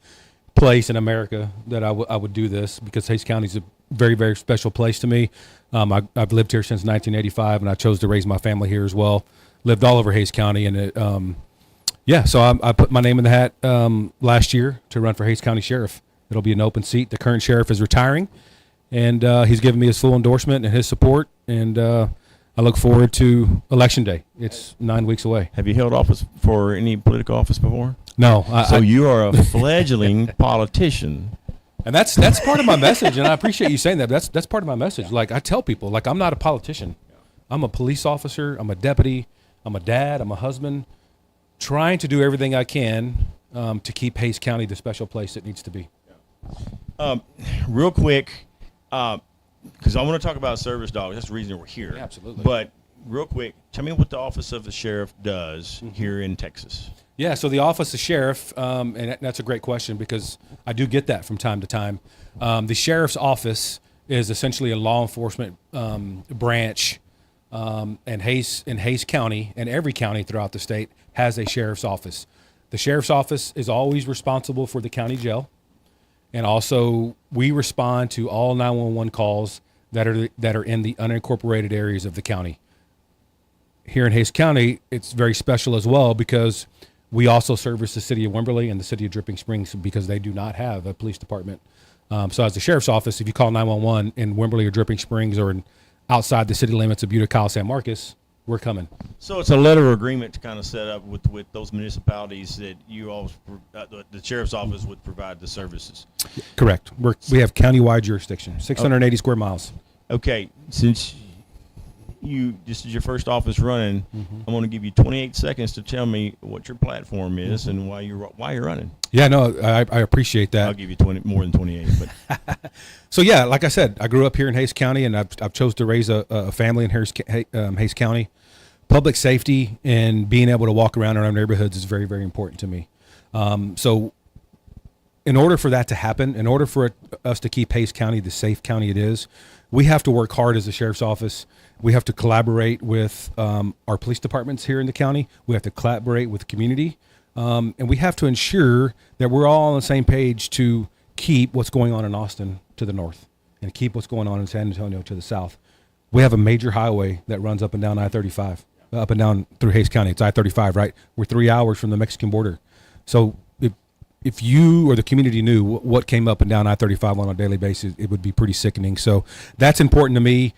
place in America that I would do this, because Hays County is a very, very special place to me. I've lived here since 1985, and I chose to raise my family here as well. Lived all over Hays County, and so I put my name in the hat last year to run for Hays County Sheriff. It'll be an open seat. The current sheriff is retiring, and he's given me his full endorsement and his support, and I look forward to Election Day. It's 9 weeks away. Have you held office for any political office before? No. So you are a fledgling politician. And that's part of my message, and I appreciate you saying that. That's part of my message. Like I tell people, like I'm not a politician. I'm a police officer. I'm a deputy. I'm a dad. I'm a husband. Trying to do everything I can to keep Hays County the special place it needs to be. Real quick, because I want to talk about service dogs. That's the reason we're here. Yeah, absolutely. But real quick, tell me what the Office of the Sheriff does here in Texas. Yeah, so the Office of Sheriff, and that's a great question because I do get that from time to time. The Sheriff's Office is essentially a law enforcement branch, and Hays County and every county throughout the state has a Sheriff's Office. The Sheriff's Office is always responsible for the county jail, and also we respond to all 911 calls that are in the unincorporated areas of the county. Here in Hays County, it's very special as well because we also service the city of Wimberley and the city of Dripping Springs because they do not have a police department. So as the sheriff's office, if you call 911 in Wimberley or Dripping Springs or outside the city limits of Buda, Kyle, San Marcos, we're coming. So it's a letter of agreement to kind of set up with those municipalities that you all, the sheriff's office would provide the services. Correct. We have countywide jurisdiction, 680 square miles. Okay, since this is your first office running, I'm going to give you 28 seconds to tell me what your platform is and why you're running. Yeah, no, I appreciate that. I'll give you more than 28. But so yeah, like I said, I grew up here in Hays County, and I've chose to raise a family in Hays County. Public safety and being able to walk around in our neighborhoods is very, very important to me. So in order for that to happen, in order for us to keep Hays County the safe county it is, we have to work hard as the sheriff's office. We have to collaborate with our police departments here in the county. We have to collaborate with the community. And we have to ensure that we're all on the same page to keep what's going on in Austin to the north and keep what's going on in San Antonio to the south. We have a major highway that runs up and down I-35, up and down through Hays County. It's I-35, right? We're 3 hours from the Mexican border. So if you or the community knew what came up and down I-35 on a daily basis, it would be pretty sickening. So that's important to me,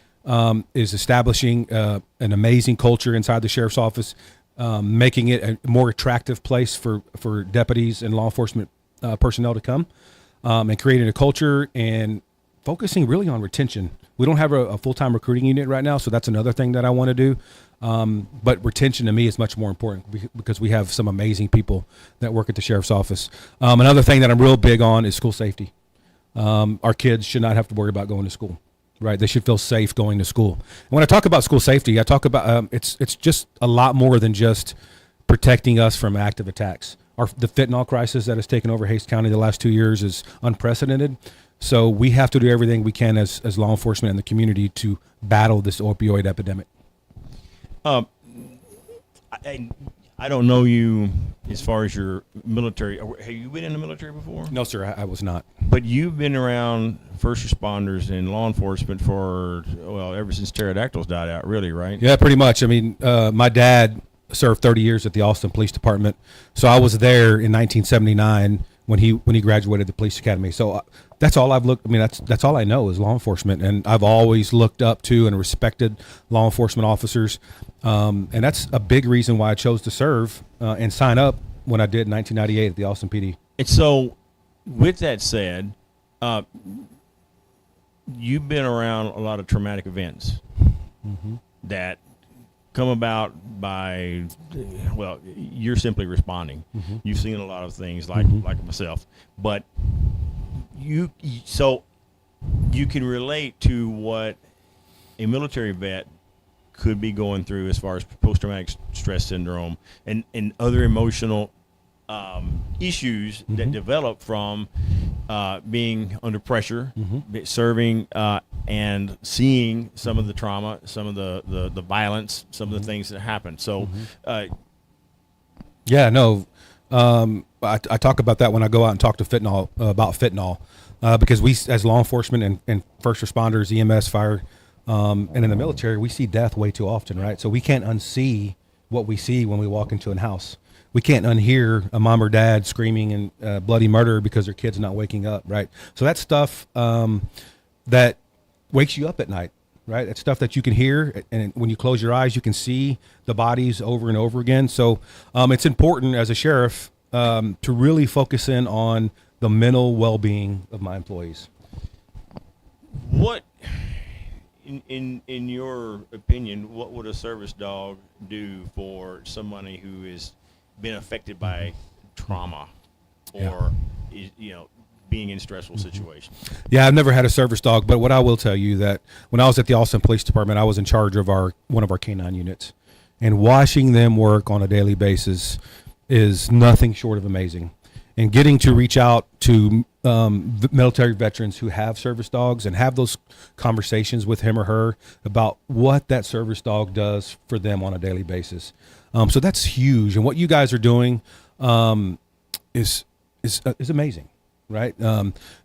is establishing an amazing culture inside the sheriff's office, making it a more attractive place for deputies and law enforcement personnel to come, and creating a culture and focusing really on retention. We don't have a full-time recruiting unit right now, so that's another thing that I want to do. But retention to me is much more important because we have some amazing people that work at the sheriff's office. Another thing that I'm real big on is school safety. Our kids should not have to worry about going to school, right? They should feel safe going to school. And when I talk about school safety, I talk about it's just a lot more than just protecting us from active attacks. The fentanyl crisis that has taken over Hays County the last 2 years is unprecedented. So we have to do everything we can as law enforcement and the community to battle this opioid epidemic. I don't know you as far as your military. Have you been in the military before? No, sir, I was not. But you've been around first responders and law enforcement ever since pterodactyls died out, really, right? Yeah, pretty much. I mean, my dad served 30 years at the Austin Police Department, so I was there in 1979 when he graduated the police academy. So that's all I've looked. I mean, that's all I know is law enforcement, and I've always looked up to and respected law enforcement officers, and that's a big reason why I chose to serve and sign up when I did in 1998 at the Austin PD. And so, with that said, you've been around a lot of traumatic events that come about by, you're simply responding. You've seen a lot of things like myself, but you can relate to what a military vet could be going through as far as post-traumatic stress syndrome and other emotional issues that develop from being under pressure, serving, and seeing some of the trauma, some of the violence, some of the things that happen. So, I talk about that when I go out and talk to about fentanyl, because we, as law enforcement and first responders, EMS, fire, and in the military, we see death way too often, right? So we can't unsee what we see when we walk into a house. We can't unhear a mom or dad screaming and bloody murder because their kid's not waking up, right? So that's stuff that wakes you up at night. right? It's stuff that you can hear, and when you close your eyes, you can see the bodies over and over again. So it's important as a sheriff to really focus in on the mental well-being of my employees. What, in your opinion, what would a service dog do for somebody who has been affected by trauma or is, being in stressful situations? Yeah, I've never had a service dog, but what I will tell you that when I was at the Austin Police Department, I was in charge of one of our canine units, and watching them work on a daily basis is nothing short of amazing. And getting to reach out to military veterans who have service dogs and have those conversations with him or her about what that service dog does for them on a daily basis. So that's huge. And what you guys are doing is amazing, right?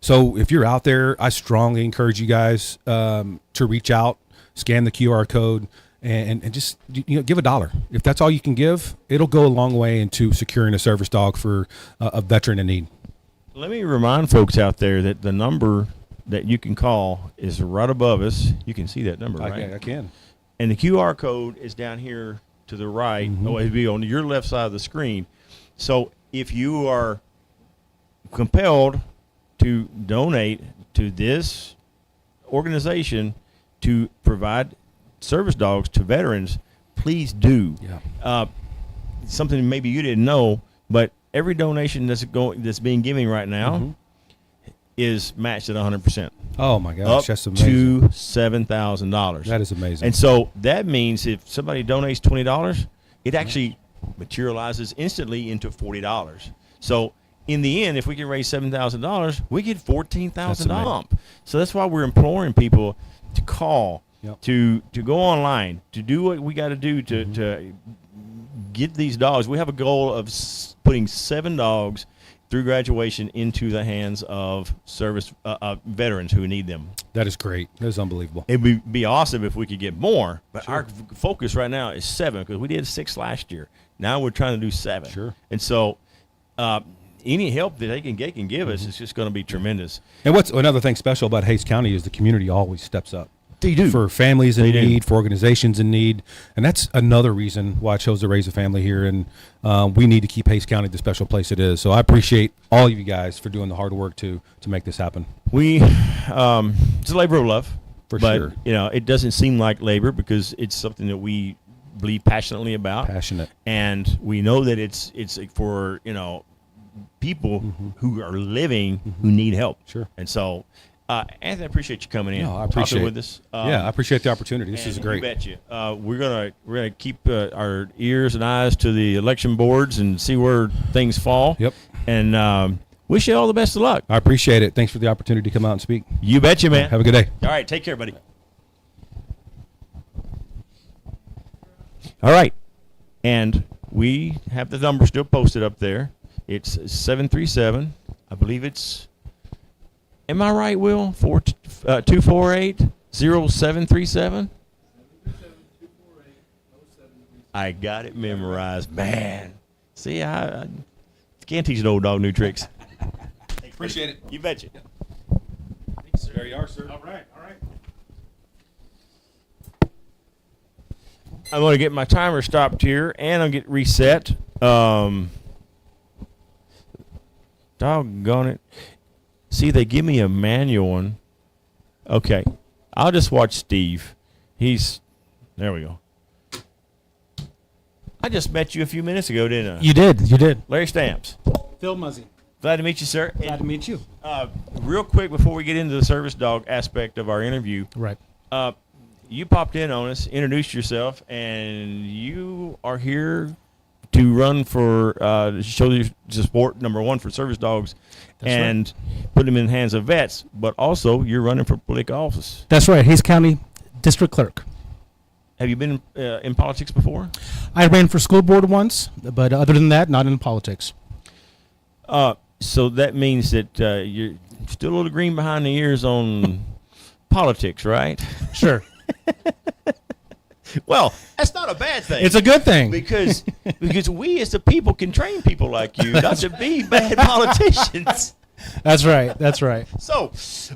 So if you're out there, I strongly encourage you guys to reach out, scan the QR code, and just give $1. If that's all you can give, it'll go a long way into securing a service dog for a veteran in need. Let me remind folks out there that the number that you can call is right above us. You can see that number, right? I can. And the QR code is down here to the right. Oh, it'll be on your left side of the screen. So if you are compelled to donate to this organization to provide service dogs to veterans, please do. Something maybe you didn't know, but every donation that's being given right now is matched at 100%. Oh my gosh, up that's amazing. to $7,000. That is amazing. And so that means if somebody donates $20, it actually materializes instantly into $40. So in the end, if we can raise $7,000, we get $14,000. So that's why we're imploring people to call, to go online, to do what we got to do to get these dogs. We have a goal of putting 7 dogs through graduation into the hands of service veterans who need them. That is great. That is unbelievable. It would be awesome if we could get more, but our focus right now is 7 because we did 6 last year. Now we're trying to do 7. Sure. And so any help that they can give us is just going to be tremendous. And what's another thing special about Hays County is the community always steps up. They do. For families in need, for organizations in need. And that's another reason why I chose to raise a family here. And we need to keep Hays County the special place it is. So I appreciate all of you guys for doing the hard work to make this happen. It's a labor of love. For but, sure. It doesn't seem like labor because it's something that we believe passionately about. Passionate. And we know that it's for, people who are living who need help. Sure. And so, Anthony, I appreciate you coming in. No, I appreciate talking with us. I appreciate the opportunity. This is great. You bet you. We're gonna keep our ears and eyes to the election boards and see where things fall. Yep. And wish you all the best of luck. I appreciate it. Thanks for the opportunity to come out and speak. You bet you, man. Have a good day. All right, take care, buddy. All right, and we have the number still posted up there. It's 737. I believe it's. Am I right, Will? 248-0737. I got it memorized, man. See, I can't teach an old dog new tricks. Appreciate it. You betcha. Thanks, sir. There you are, sir. All right. I'm going to get my timer stopped here, and I'll get reset. Doggone it. See, they give me a manual one. Okay. I'll just watch Steve. There we go. I just met you a few minutes ago, didn't I? You did. Larry Stamps. Phil Muzzy. Glad to meet you, sir. Glad to meet you. Real quick before we get into the service dog aspect of our interview. Right. You popped in on us, introduced yourself, and you are here to run for show your support, number one, for service dogs. That's and put them in the hands of vets, but also you're running for political office. That's right. Hays County District Clerk. Have you been in politics before? I ran for school board once, but other than that, not in politics. So that means that you're still a little green behind the ears on politics, right? Sure. Well, that's not a bad thing. It's a good thing. Because we as the people can train people like you not to be bad politicians. That's right. That's right. So,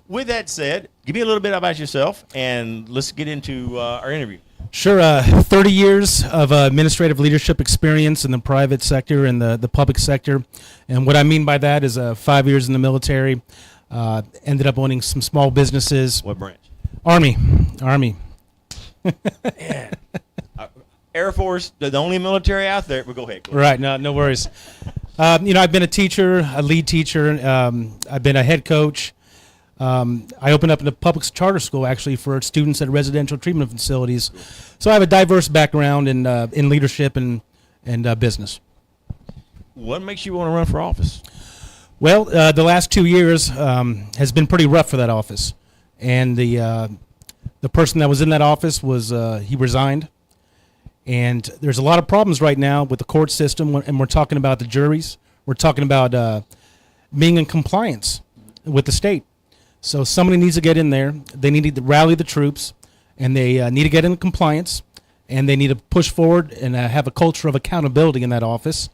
with that said, give me a little bit about yourself, and let's get into our interview. Sure. 30 years of administrative leadership experience in the private sector and the public sector. And what I mean by that is 5 years in the military. Ended up owning some small businesses. What branch? Army. Yeah. Air Force, the only military out there. Well, go ahead. Right. No worries. I've been a teacher, a lead teacher. I've been a head coach. I opened up in a public charter school actually for students at residential treatment facilities. So I have a diverse background in leadership and business. What makes you want to run for office? Well, the last 2 years has been pretty rough for that office, and the person that was in that office was he resigned, and there's a lot of problems right now with the court system, and we're talking about the juries. We're talking about being in compliance with the state. So somebody needs to get in there. They need to rally the troops, and they need to get in compliance, and they need to push forward and have a culture of accountability in that office,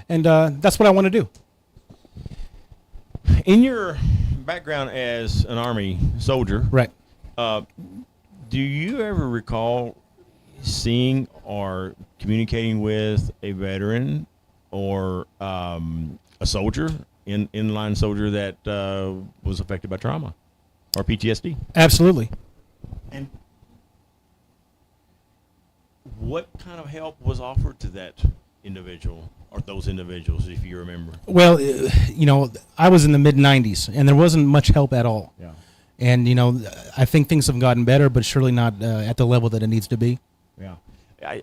and that's what I want to do. In your background as an Army soldier, right? Do you ever recall seeing or communicating with a veteran or a soldier, in-line soldier that was affected by trauma or PTSD? Absolutely. And what kind of help was offered to that individual or those individuals, if you remember? Well, I was in the mid-'90s, and there wasn't much help at all. Yeah. And, I think things have gotten better, but surely not at the level that it needs to be. Yeah.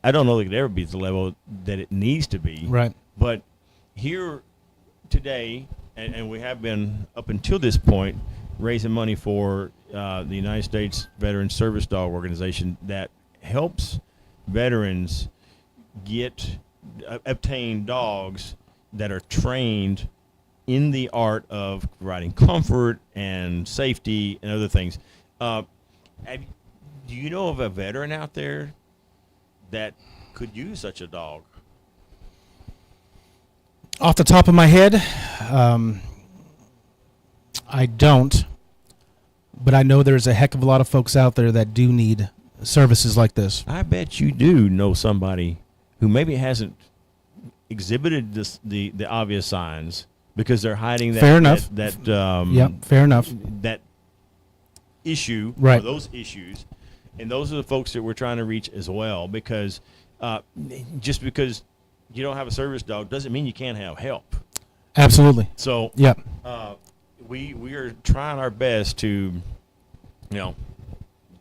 I don't know that it could ever be at the level that it needs to be. Right. But here today, and we have been up until this point, raising money for the United States Veteran Service Dog Organization that helps veterans obtain dogs that are trained in the art of providing comfort and safety and other things. Do you know of a veteran out there that could use such a dog? Off the top of my head, I don't, but I know there's a heck of a lot of folks out there that do need services like this. I bet you do know somebody who maybe hasn't exhibited the obvious signs because they're hiding that. Fair enough. Fair enough. That issue, right? Or those issues, and those are the folks that we're trying to reach as well. Because just because you don't have a service dog doesn't mean you can't have help. Absolutely. So, yeah, we are trying our best to,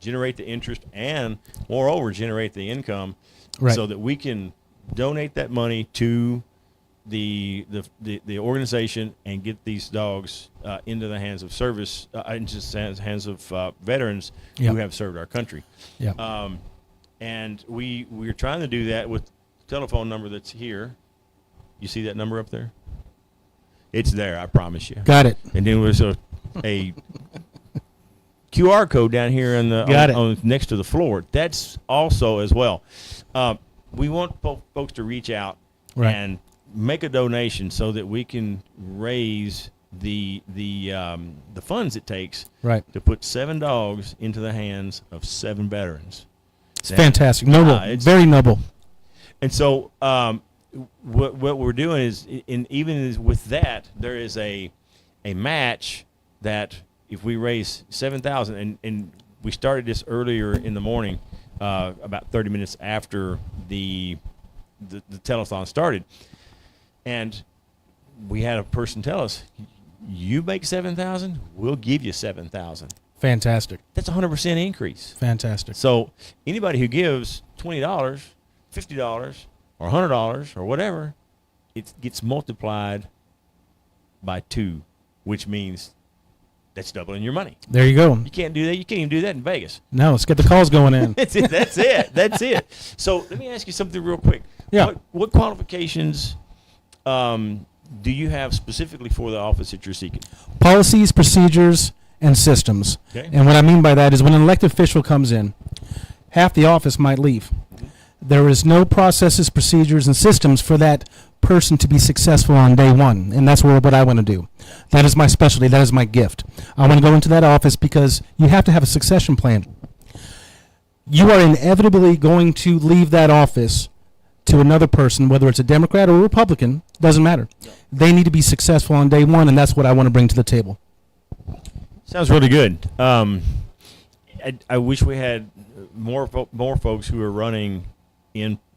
generate the interest and, moreover, generate the income, right, so that we can donate that money to the organization and get these dogs into the hands of service, into the hands of veterans who have served our country. Yeah. And we're trying to do that with the telephone number that's here. You see that number up there? It's there, I promise you. Got it. And then there's a QR code down here on next to the floor. That's also as well. We want folks to reach out and make a donation so that we can raise the funds it takes to put 7 dogs into the hands of 7 veterans. It's fantastic, noble, very noble. And so what we're doing is, even with that, there is a match that if we raise $7,000, and we started this earlier in the morning, about 30 minutes after the telethon started, and we had a person tell us, "You make $7,000, we'll give you $7,000." Fantastic. That's a 100% increase. Fantastic. So anybody who gives $20, $50, or $100 or whatever, it gets multiplied by 2, which means that's doubling your money. There you go. You can't do that. You can't even do that in Vegas. No, let's get the calls going in. That's it. That's it. So let me ask you something real quick. Yeah. What qualifications do you have specifically for the office that you're seeking? Policies, procedures, and systems. Okay. And what I mean by that is when an elected official comes in, half the office might leave. There is no processes, procedures, and systems for that person to be successful on day one, and that's what I want to do. That is my specialty. That is my gift. I want to go into that office because you have to have a succession plan. You are inevitably going to leave that office to another person, whether it's a Democrat or a Republican, doesn't matter. They need to be successful on day one, and that's what I want to bring to the table. Sounds really good. I wish we had more folks who are running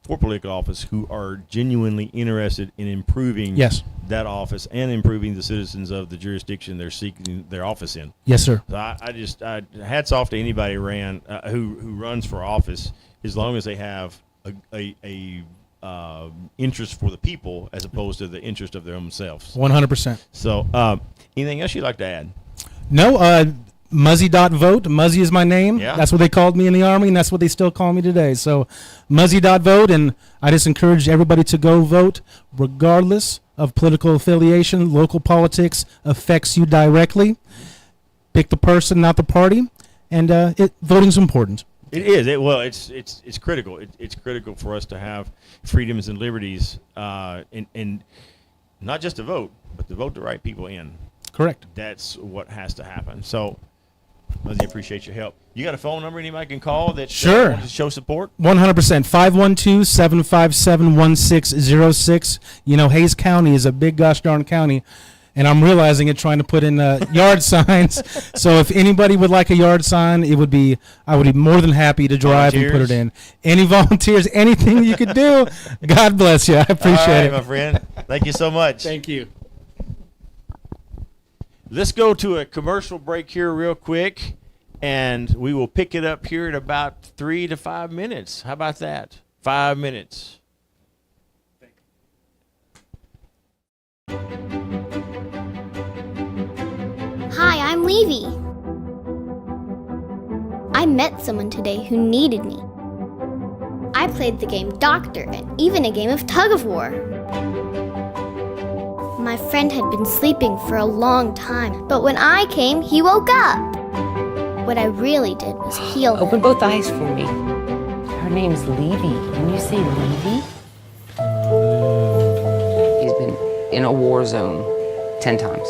for political office who are genuinely interested in improving that office and improving the citizens of the jurisdiction they're seeking their office in. Yes, sir. So I hats off to anybody who runs for office, as long as they have a interest for the people as opposed to the interest of their own selves. 100%. So, anything else you'd like to add? No, Muzzy.vote. Muzzy is my name. Yeah. That's what they called me in the Army, and that's what they still call me today. So Muzzy.vote, and I just encourage everybody to go vote regardless of political affiliation. Local politics affects you directly. Pick the person, not the party, and voting's important. It is. It's critical. It's critical for us to have freedoms and liberties, and not just to vote, but to vote the right people in. Correct. That's what has to happen. So, Muzzy, appreciate your help. You got a phone number anybody can call that sure to show support? 100%. 512-757-1606. You know, Hayes County is a big gosh darn county, and I'm realizing it trying to put in yard signs. So if anybody would like a yard sign, I would be more than happy to drive and put it in. Any volunteers, anything you could do, God bless you. I appreciate it. My friend. Thank you so much. Thank you. Let's go to a commercial break here real quick, and we will pick it up here in about 3 to 5 minutes. How about that? 5 minutes. Hi, I'm Levy. I met someone today who needed me. I played the game Doctor and even a game of tug of war. My friend had been sleeping for a long time, but when I came, he woke up. What I really did was heal him. Open both eyes for me. Her name's Levy. Can you say Levy? He's been in a war zone 10 times.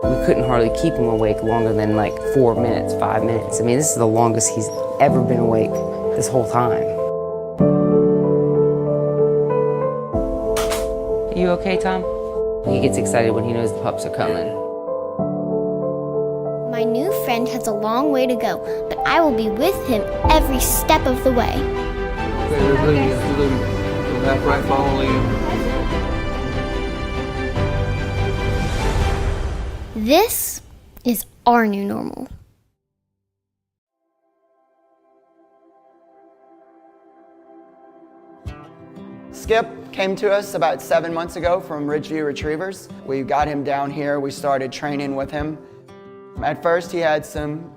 We couldn't hardly keep him awake longer than like 4 minutes, 5 minutes. I mean, this is the longest he's ever been awake this whole time. You okay, Tom? He gets excited when he knows the pups are coming. My new friend has a long way to go, but I will be with him every step of the way. Okay, everybody, left, right, follow you. This is our new normal. Skip came to us about 7 months ago from Ridgeview Retrievers. We got him down here, we started training with him. At first he had some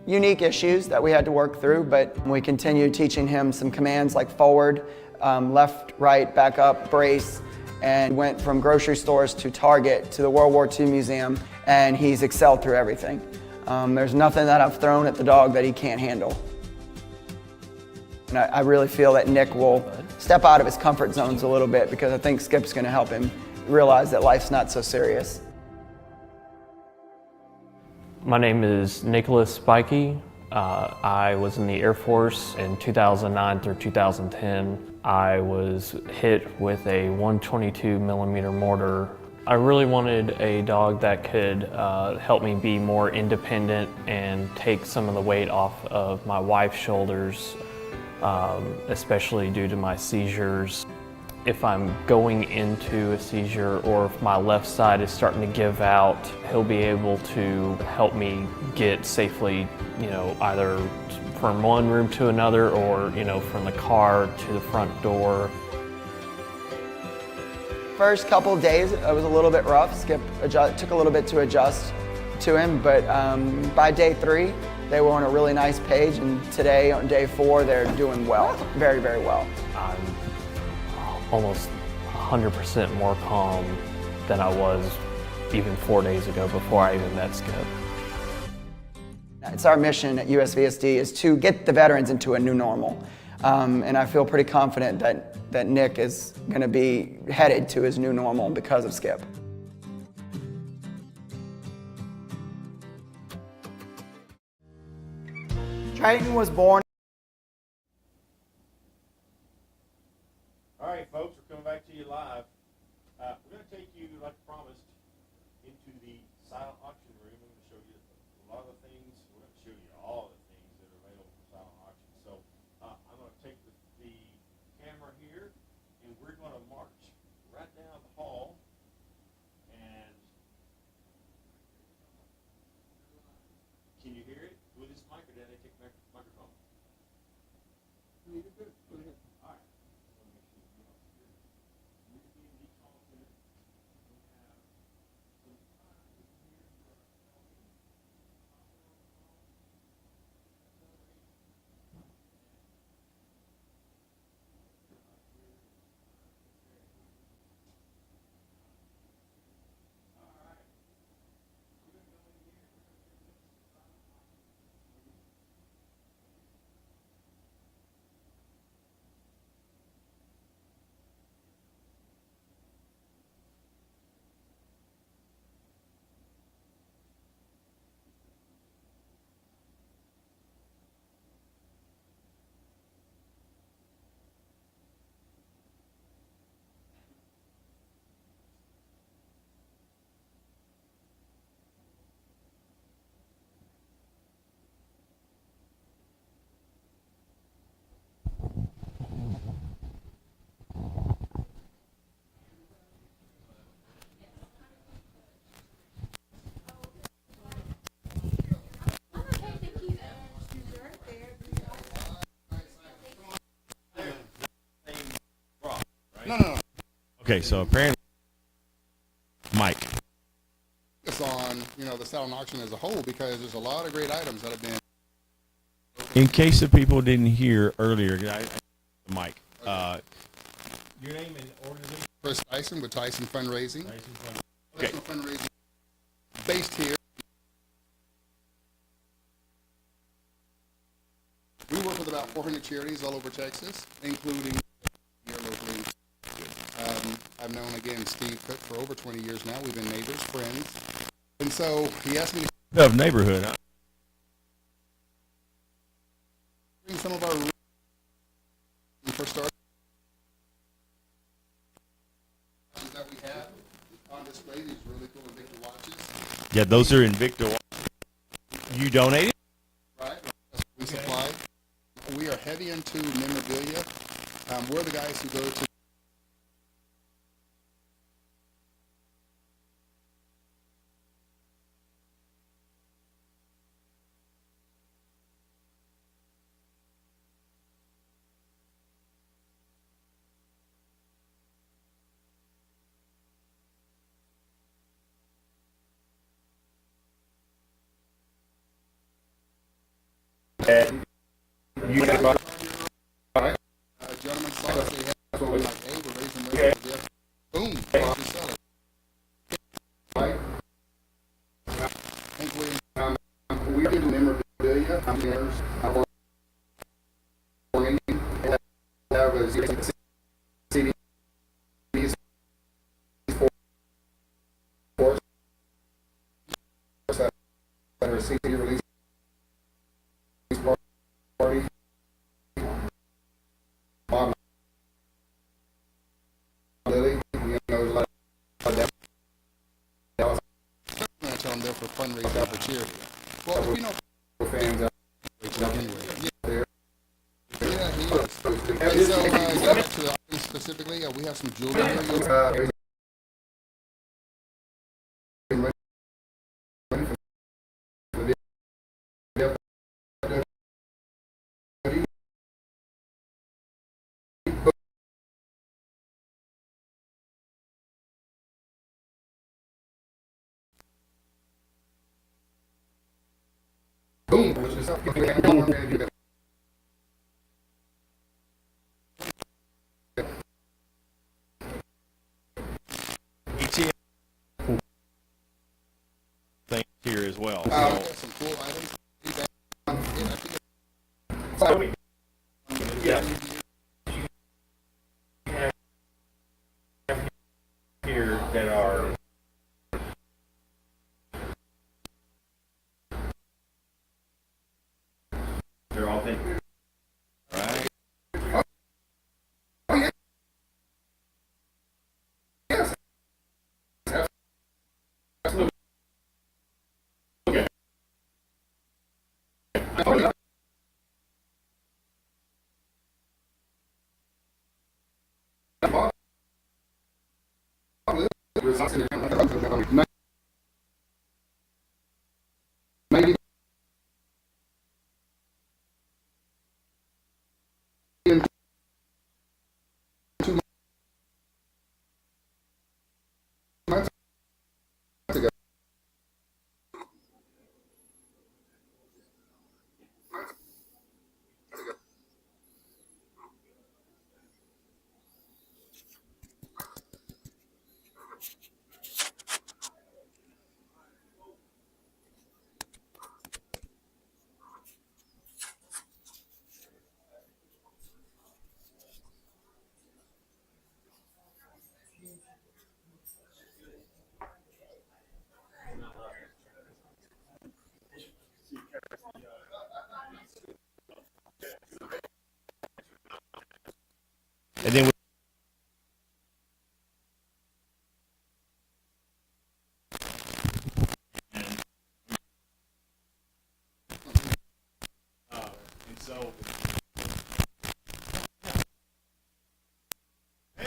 unique issues that we had to work through, but we continued teaching him some commands like forward, left, right, back up, brace, and went from grocery stores to Target to the World War II Museum, and he's excelled through everything. There's nothing that I've thrown at the dog that he can't handle. And I really feel that Nick will step out of his comfort zones a little bit because I think Skip's going to help him realize that life's not so serious. My name is Nicholas Spikey. I was in the Air Force in 2009 through 2010. I was hit with a 122 millimeter mortar. I really wanted a dog that could help me be more independent and take some of the weight off of my wife's shoulders. Especially due to my seizures. If I'm going into a seizure or if my left side is starting to give out, he'll be able to help me get safely, either from one room to another or, from the car to the front door. First couple of days, it was a little bit rough. Skip took a little bit to adjust to him, but by day 3, they were on a really nice page, and today on day 4, they're doing well, very, very well. I'm almost 100% more calm than I was even 4 days ago before I even met Skip. It's our mission at USVSD is to get the veterans into a new normal. And I feel pretty confident that Nick is going to be headed to his new normal because of Skip. Triton was born. All right, folks, we're coming back to you live. We're going to take you, like promised, into the silent auction room. We're going to show you a lot of the things. We're going to show you all the things that are available for silent auction. So I'm going to take the camera here, and we're going to march right down the hall. And can you hear it? With this mic, or did I take the microphone? You're good. Go ahead. All right. No. Okay, so apparently, Mike. Focus on, the silent auction as a whole, because there's a lot of great items that have been. In case the people didn't hear earlier, Mike. Your name and organization? Chris Tyson with Tyson Fundraising. Okay. Fundraising based here. We work with about 400 charities all over Texas, including here locally. I've known, again, Steve Cook for over 20 years now. We've been neighbors, friends. And so he asked me to... Of neighborhood, huh? Bring some of our... When we first started, that we have on display, these really cool Invicta watches. Yeah, those are Invicta. You donated? Right. We supply. We are heavy into memorabilia. We're the guys who go to... You got gentlemen saw us, they had like, hey, we're raising money for this. Boom, we sell it. Right? I think we do memorabilia. That was CDs for that are CD release party. Lily, there's a lot of that. I'm going to tell them they're for fundraising for charity. Well, fans yeah, he is. And so, getting back to the audience specifically, we have some jewelry. Boom. Thing here as well. Got some cool items. here that are they're all thinking, right? Yes. Absolutely. Okay. And then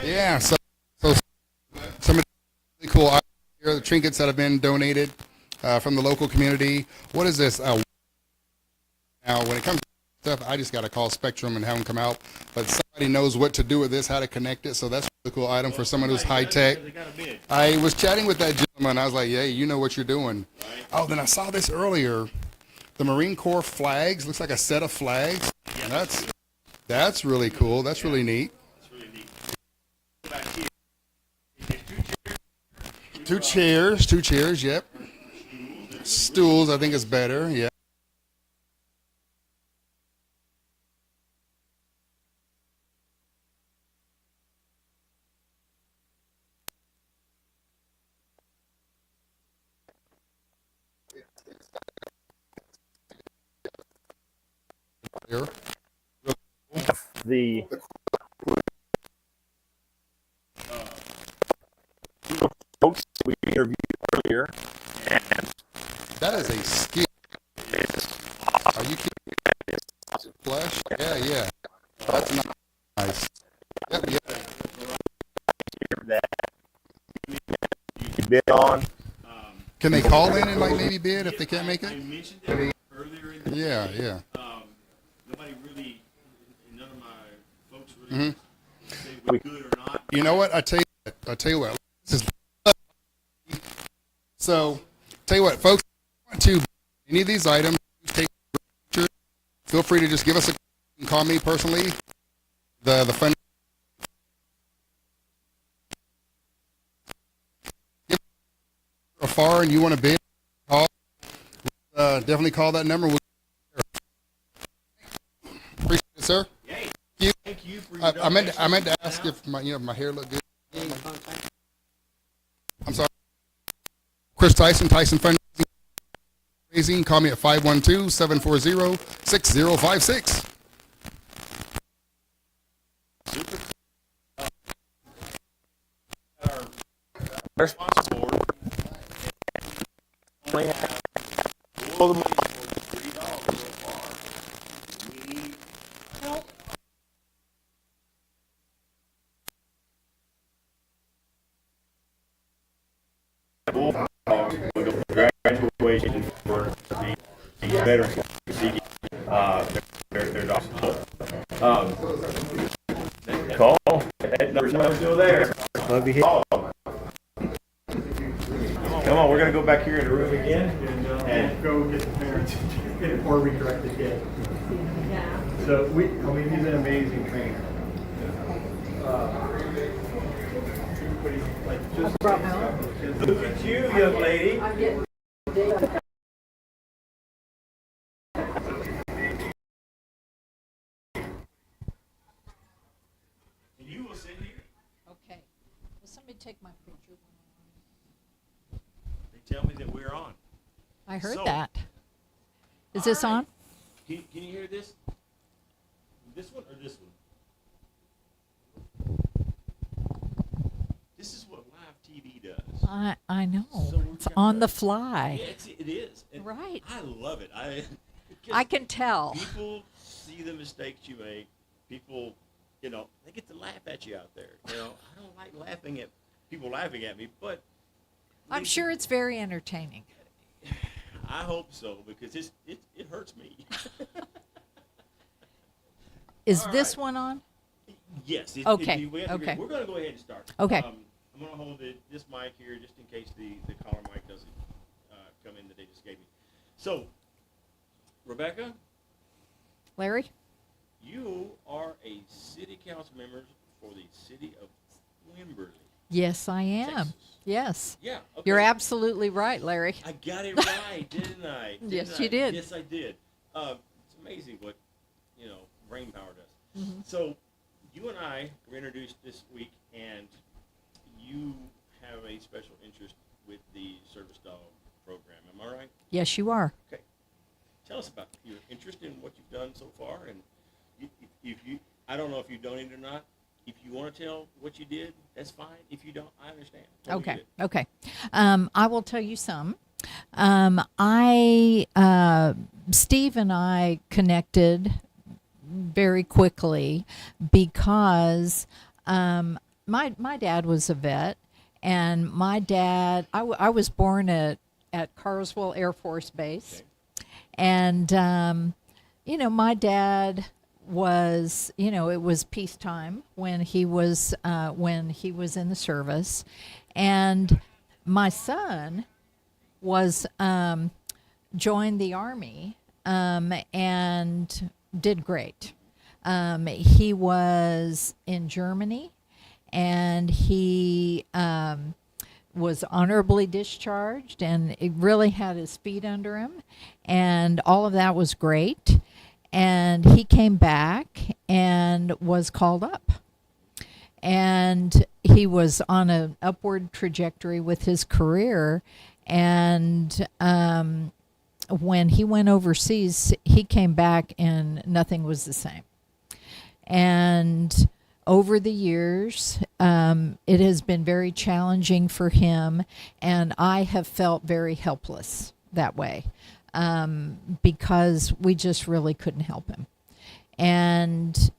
Yeah, so some really cool items here, the trinkets that have been donated from the local community. What is this? Now, when it comes to stuff, I just got to call Spectrum and have them come out. But somebody knows what to do with this, how to connect it. So that's a really cool item for someone who's high tech. I was chatting with that gentleman. I was like, "Yeah, you know what you're doing." Oh, then I saw this earlier. The Marine Corps flags. Looks like a set of flags. That's really cool. That's really neat. Two chairs, yep. Stools, I think is better, yeah. Here. the folks we interviewed earlier, and that is a skill. Are you kidding? Flesh? Yeah. That's nice. Yep. that you can bid on. Can they call in and like maybe bid if they can't make it? Yeah. Nobody really, none of my folks really say we're good or not. You know what? I tell you what. This is so. Tell you what, folks. Want to any of these items? Take pictures. Feel free to just give us a call. Me personally. The fund. If you're far and you want to bid, call. Definitely call that number. Appreciate it, sir. Thank you for your I meant to ask if my hair looked good. I'm sorry. Chris Tyson Fundraising. Call me at 512-740-6056. Response board. Only have all the money for $3 so far. We need help. Graduation for the veterans. Their dogs. Call. That number's still there. Love you here. Come on, we're going to go back here in the room again and go get the parents or redirect the kid. So he's an amazing trainer. Look at you, young lady. Okay. Well, somebody take my picture? They tell me that we're on. I heard So, that. Is this all right. on? Can you hear this? This one or this one? This is what live TV does. I know. So we're It's kinda- on the fly. Yeah, it is. And Right. I love it. I can tell. People see the mistakes you make. People, they get to laugh at you out there. I don't like laughing at people laughing at me, but I'm sure it's very entertaining. I hope so because it hurts me. Is All this right. one on? Yes. Okay, We're okay. going to go ahead and start. Okay. I'm going to hold this mic here just in case the collar mic doesn't come in that they just gave me. So, Rebecca, Larry? you are a city council member for the city of Wimberley. Yes, I am. Texas. Yes. Yeah. Okay. You're absolutely right, Larry. I got it right, didn't I? Yes, you did. Yes, I did. It's amazing what brain power does. Mhm. So, you and I were introduced this week, and you have a special interest with the service dog program. Am I right? Yes, you are. Okay. Tell us about your interest in what you've done so far, and if you, I don't know if you donated or not. If you want to tell what you did, that's fine. If you don't, I understand. Tell me Okay. what you Okay. I will tell you some. Steve and I connected very quickly because my dad was a vet, and my dad, I was born at Carswell Air Force Base, and my dad was, it was peacetime when he was in the service, and my son was joined the Army and did great. He was in Germany, and he was honorably discharged, and it really had his feet under him, and all of that was great. And he came back and was called up. And he was on an upward trajectory with his career. And when he went overseas, he came back and nothing was the same. And over the years, it has been very challenging for him, and I have felt very helpless that way. Because we just really couldn't help him. And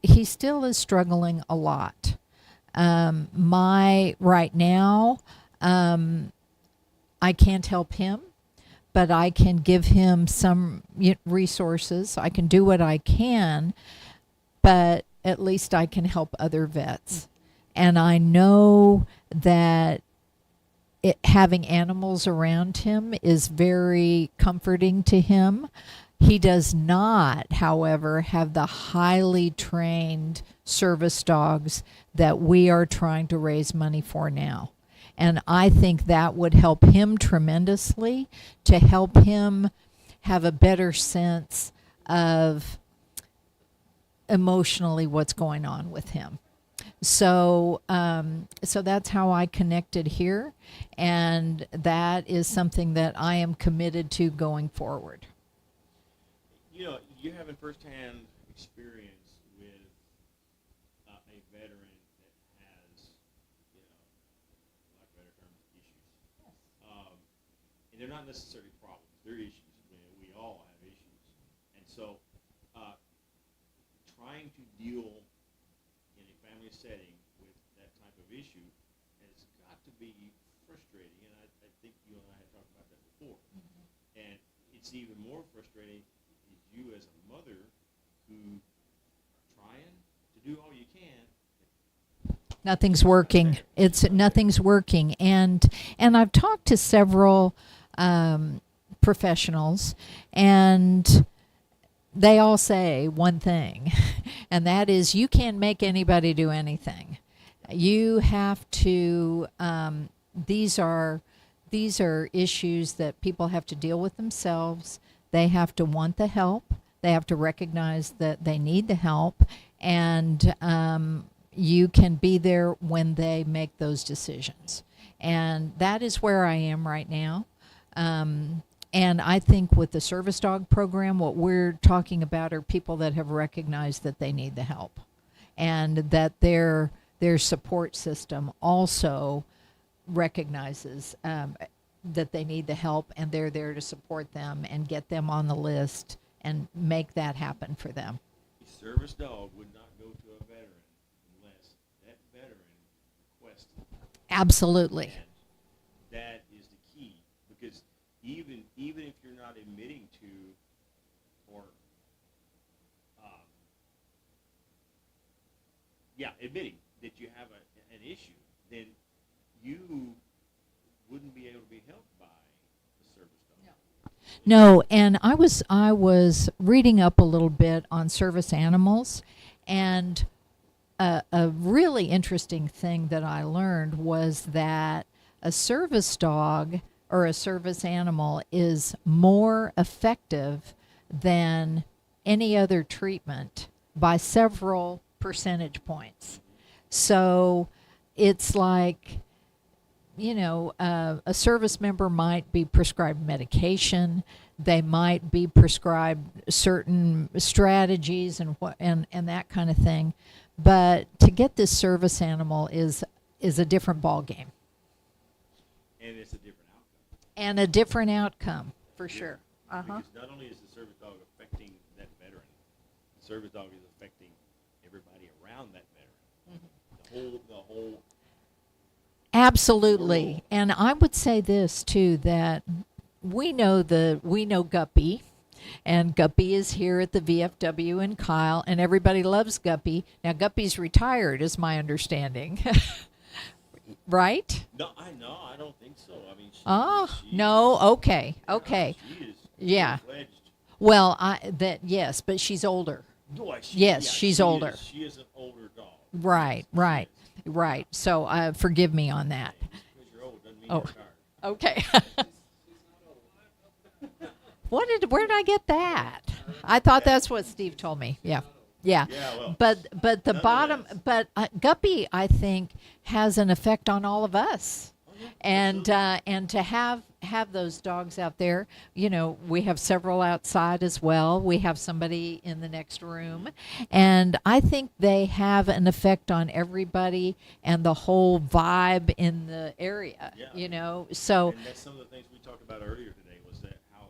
he still is struggling a lot. Right now, I can't help him, but I can give him some resources. I can do what I can, but at least I can help other vets. And I know that having animals around him is very comforting to him. He does not, however, have the highly trained service dogs that we are trying to raise money for now. And I think that would help him tremendously, to help him have a better sense of emotionally what's going on with him. So that's how I connected here, and that is something that I am committed to going forward. You're having firsthand experience with a veteran that has, like better terms, issues. Yes. And they're not necessarily problems; they're issues. We all have issues, and so trying to deal in a family setting with that type of issue has got to be frustrating, and I think you and I had talked about that before. Mm-hmm. And it's even more frustrating is you as a mother who are trying to do all you can. Nothing's working. Nothing's working, and I've talked to several professionals, and they all say one thing, and that is you can't make anybody do anything. You have to, these are issues that people have to deal with themselves. They have to want the help. They have to recognize that they need the help. And you can be there when they make those decisions. And that is where I am right now. And I think with the service dog program, what we're talking about are people that have recognized that they need the help, and that their support system also recognizes that they need the help, and they're there to support them and get them on the list and make that happen for them. A service dog would not go to a veteran unless that veteran requested. Absolutely. And that is the key, because even if you're not admitting to or admitting that you have an issue, then you wouldn't be able to be helped by the service dog. No, and I was reading up a little bit on service animals, and a really interesting thing that I learned was that a service dog or a service animal is more effective than any other treatment by several percentage points. So it's like, a service member might be prescribed medication. They might be prescribed certain strategies and that kind of thing. But to get this service animal is a different ball game. And it's a different outcome. And a different outcome, for sure. Because not only is the service dog affecting that veteran, the service dog is affecting everybody around that veteran. The whole Absolutely. And I would say this too, that we know Guppy, and Guppy is here at the VFW and Kyle, and everybody loves Guppy. Now Guppy's retired, is my understanding. Right? No, I don't think so. I mean, no, okay. She is Yeah. full-fledged. Well, yes, but she's older. She's older. She is an older dog. Right. So forgive me on that. Because you're old doesn't mean you're retired. Okay. Where did I get that? I thought that's what Steve told me. Yeah. Well, But the bottom, Guppy, I think, has an effect on all of us. And to have those dogs out there, we have several outside as well. We have somebody in the next room, and I think they have an effect on everybody and the whole vibe in the area. So. And that's some of the things we talked about earlier today, was that how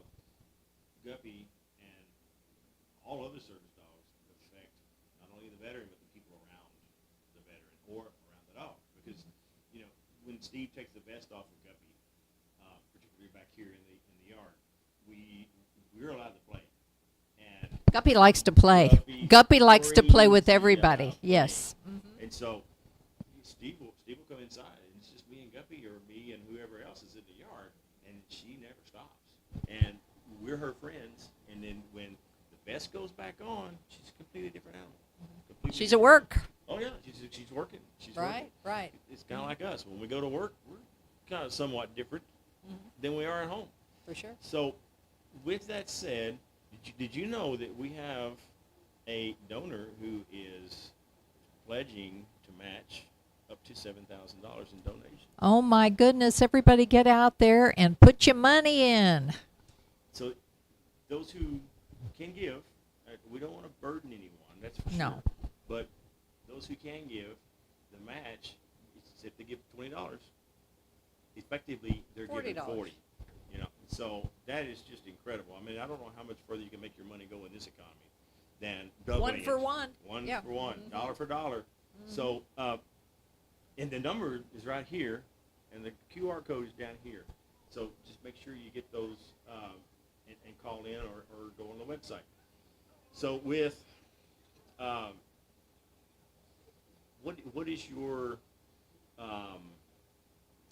Guppy and all other service dogs affect not only the veteran but the people around the veteran or around the dog. Because when Steve takes the vest off of Guppy, particularly back here in the yard, we're allowed to play. And Guppy likes to play. Guppy likes to play with everybody. Yes. And so Steve will come inside, and it's just me and Guppy, or me and whoever else is in the yard, and she never stops. And we're her friends. And then when the vest goes back on, she's a completely different animal. She's at work. Oh yeah, she's working. Right. It's kind of like us. When we go to work, we're kind of somewhat different than we are at home. For sure. So, with that said, did you know that we have a donor who is pledging to match up to $7,000 in donations? Oh my goodness! Everybody, get out there and put your money in. So, those who can give, we don't want to burden anyone. That's for sure. No. But those who can give, the match, if they give $20, effectively they're giving $40. So that is just incredible. I mean, I don't know how much further you can make your money go in this economy than doubling One for one. One for one, dollar for dollar. So, and the number is right here, and the QR code is down here. So just make sure you get those and call in or go on the website. So with what is your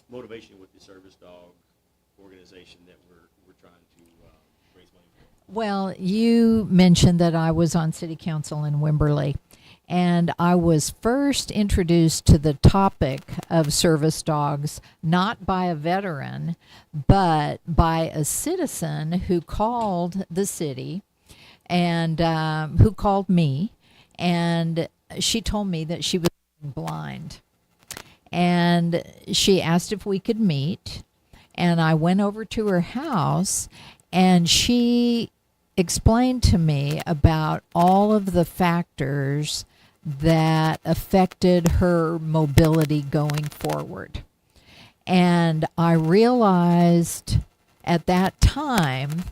motivation with the service dog organization that we're trying to raise money for? Well, you mentioned that I was on city council in Wimberley, and I was first introduced to the topic of service dogs not by a veteran, but by a citizen who called the city and who called me, and she told me that she was blind. And she asked if we could meet, and I went over to her house, and she explained to me about all of the factors that affected her mobility going forward. And I realized at that time,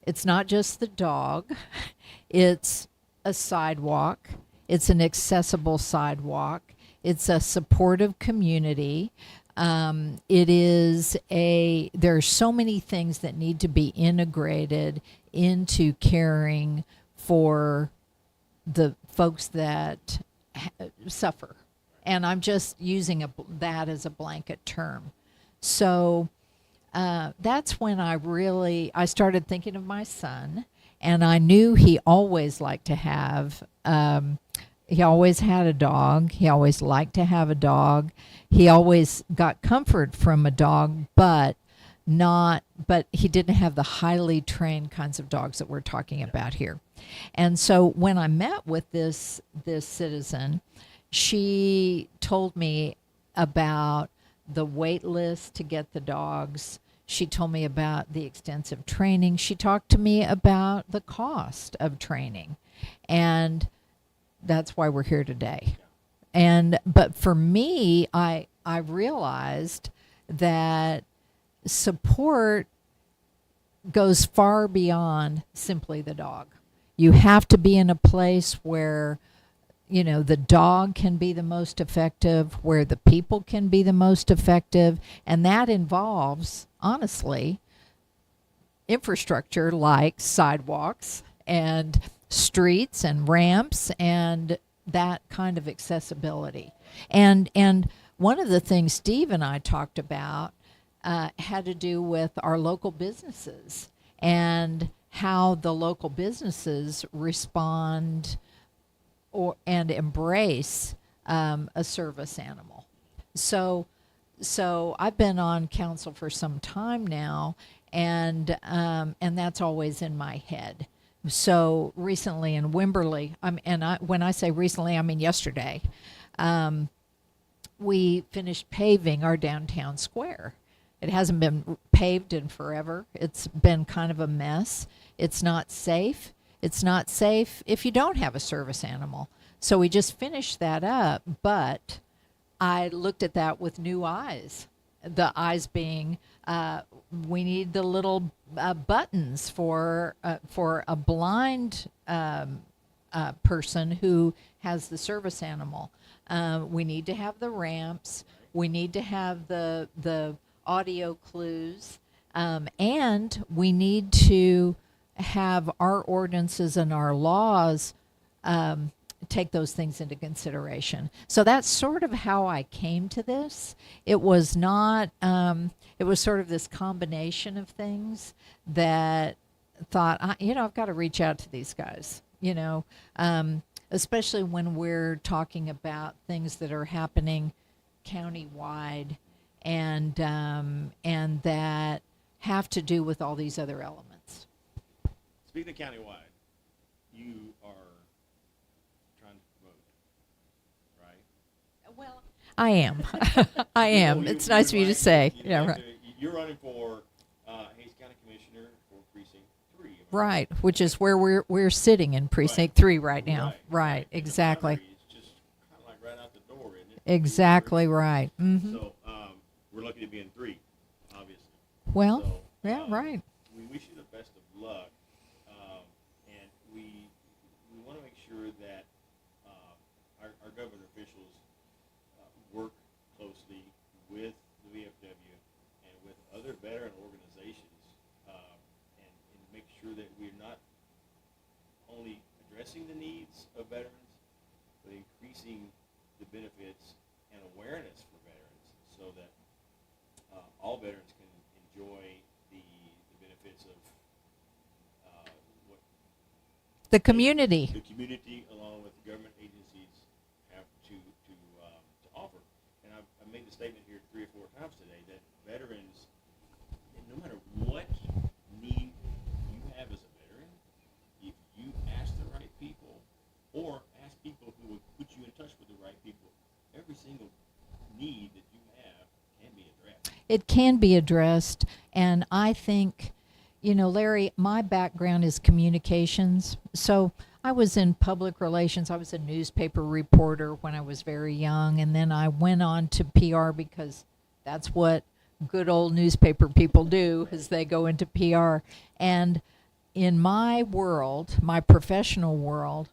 it's not just the dog, it's a sidewalk, it's an accessible sidewalk, it's a supportive community. There are so many things that need to be integrated into caring for the folks that suffer. And I'm just using that as a blanket term. So that's when I started thinking of my son, and I knew he always liked to have, he always had a dog. He always liked to have a dog. He always got comfort from a dog, but he didn't have the highly trained kinds of dogs that we're talking about here. And so when I met with this citizen, she told me about the wait list to get the dogs. She told me about the extensive training. She talked to me about the cost of training. And that's why we're here today. But for me, I realized that support goes far beyond simply the dog. You have to be in a place where, the dog can be the most effective, where the people can be the most effective, and that involves, honestly, infrastructure like sidewalks and streets and ramps and that kind of accessibility. And one of the things Steve and I talked about had to do with our local businesses and how the local businesses respond and embrace a service animal. So I've been on council for some time now, and that's always in my head. So recently in Wimberley, when I say recently, I mean yesterday, we finished paving our downtown square. It hasn't been paved in forever. It's been kind of a mess. It's not safe. It's not safe if you don't have a service animal. So we just finished that up, but I looked at that with new eyes. The eyes being, we need the little buttons for a blind person who has the service animal. We need to have the ramps. We need to have the audio clues, and we need to have our ordinances and our laws take those things into consideration. So that's sort of how I came to this. It was not, it was sort of this combination of things that thought, I've got to reach out to these guys, especially when we're talking about things that are happening countywide and that have to do with all these other elements. Speaking of countywide, you are trying to promote, right? Well, I am. I am. It's nice for you to say. Yeah, right. You're running for Hays County Commissioner for Precinct 3. Right, which is where we're sitting in Precinct 3 right now. Right, exactly. It's just kind of like right out the door, isn't it? Exactly right. Mm-hmm. So we're lucky to be in 3, obviously. Well, so, yeah, right. We wish you the best of luck, and we want to make sure that our government officials work closely with the VFW and with other veteran organizations, and make sure that we're not only addressing the needs of veterans, but increasing the benefits and awareness for veterans, so that all veterans can enjoy the benefits of what the community. The community, along with the government agencies, have to offer. And I've made the statement here 3 or 4 times today that veterans, no matter what need you have as a veteran, if you ask the right people or ask people who will put you in touch with the need that you have can be addressed. It can be addressed, and I think, you know, Larry, my background is communications, so I was in public relations. I was a newspaper reporter when I was very young, and then I went on to PR because that's what good old newspaper people do, is they go into PR. And in my world, my professional world,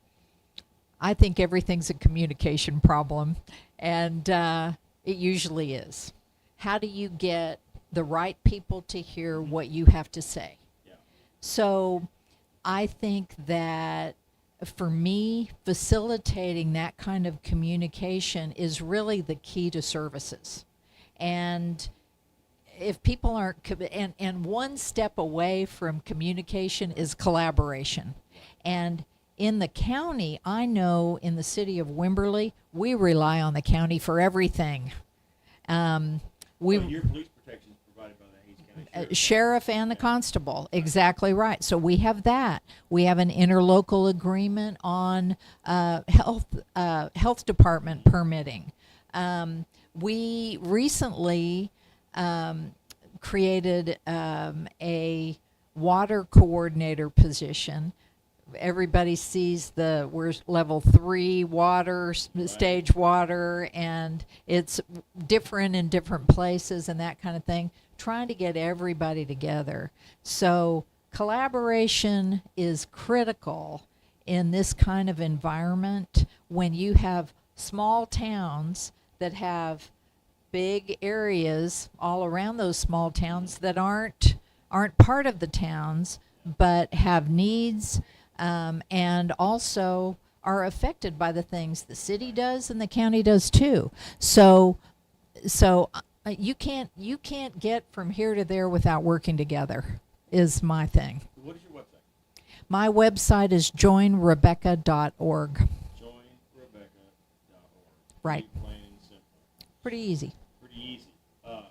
I think everything's a communication problem, and it usually is. How do you get the right people to hear what you have to say? So I think that for me, facilitating that kind of communication is really the key to services. And if people aren't, and one step away from communication is collaboration. And in the county, I know in the city of Wimberley, we rely on the county for everything. Your police protection is provided by the Hays County Sheriff and the constable, exactly right. So we have that. We have an interlocal agreement on health department permitting. We recently created a water coordinator position. Everybody sees we're level 3 water, stage water, and it's different in different places and that kind of thing, trying to get everybody together. So collaboration is critical in this kind of environment when you have small towns that have big areas all around those small towns that aren't part of the towns but have needs, and also are affected by the things the city does and the county does too. So you can't get from here to there without working together, is my thing. What is your website? My website is joinrebecca.org. Joinrebecca.org. Right. Pretty plain and simple. Pretty easy. Pretty easy. You have a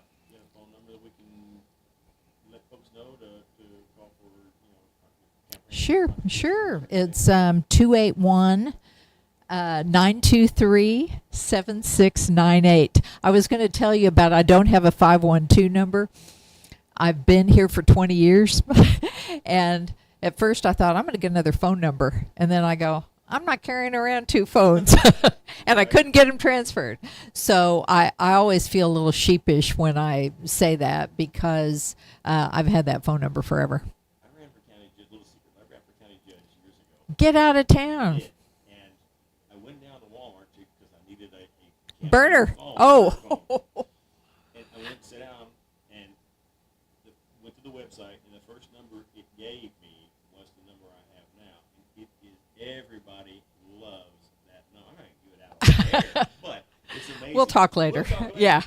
phone number that we can let folks know to call for, campaign? Sure. It's 281 923 7698. I was going to tell you about, I don't have a 512 number. I've been here for 20 years. And at first I thought, I'm going to get another phone number. And then I go, I'm not carrying around 2 phones. And I couldn't get them transferred. So I always feel a little sheepish when I say that, because I've had that phone number forever. I ran for county judge, little secret, I ran for county judge years ago. Get out of town. I did. And I went down to Walmart because I needed a burner. Phone, Oh. phone. And I went and sat down and went to the website, and the first number it gave me was the number I have now. And it is, everybody loves that number. I'm not going to give it out on air, but it's amazing. We'll talk later. Yeah.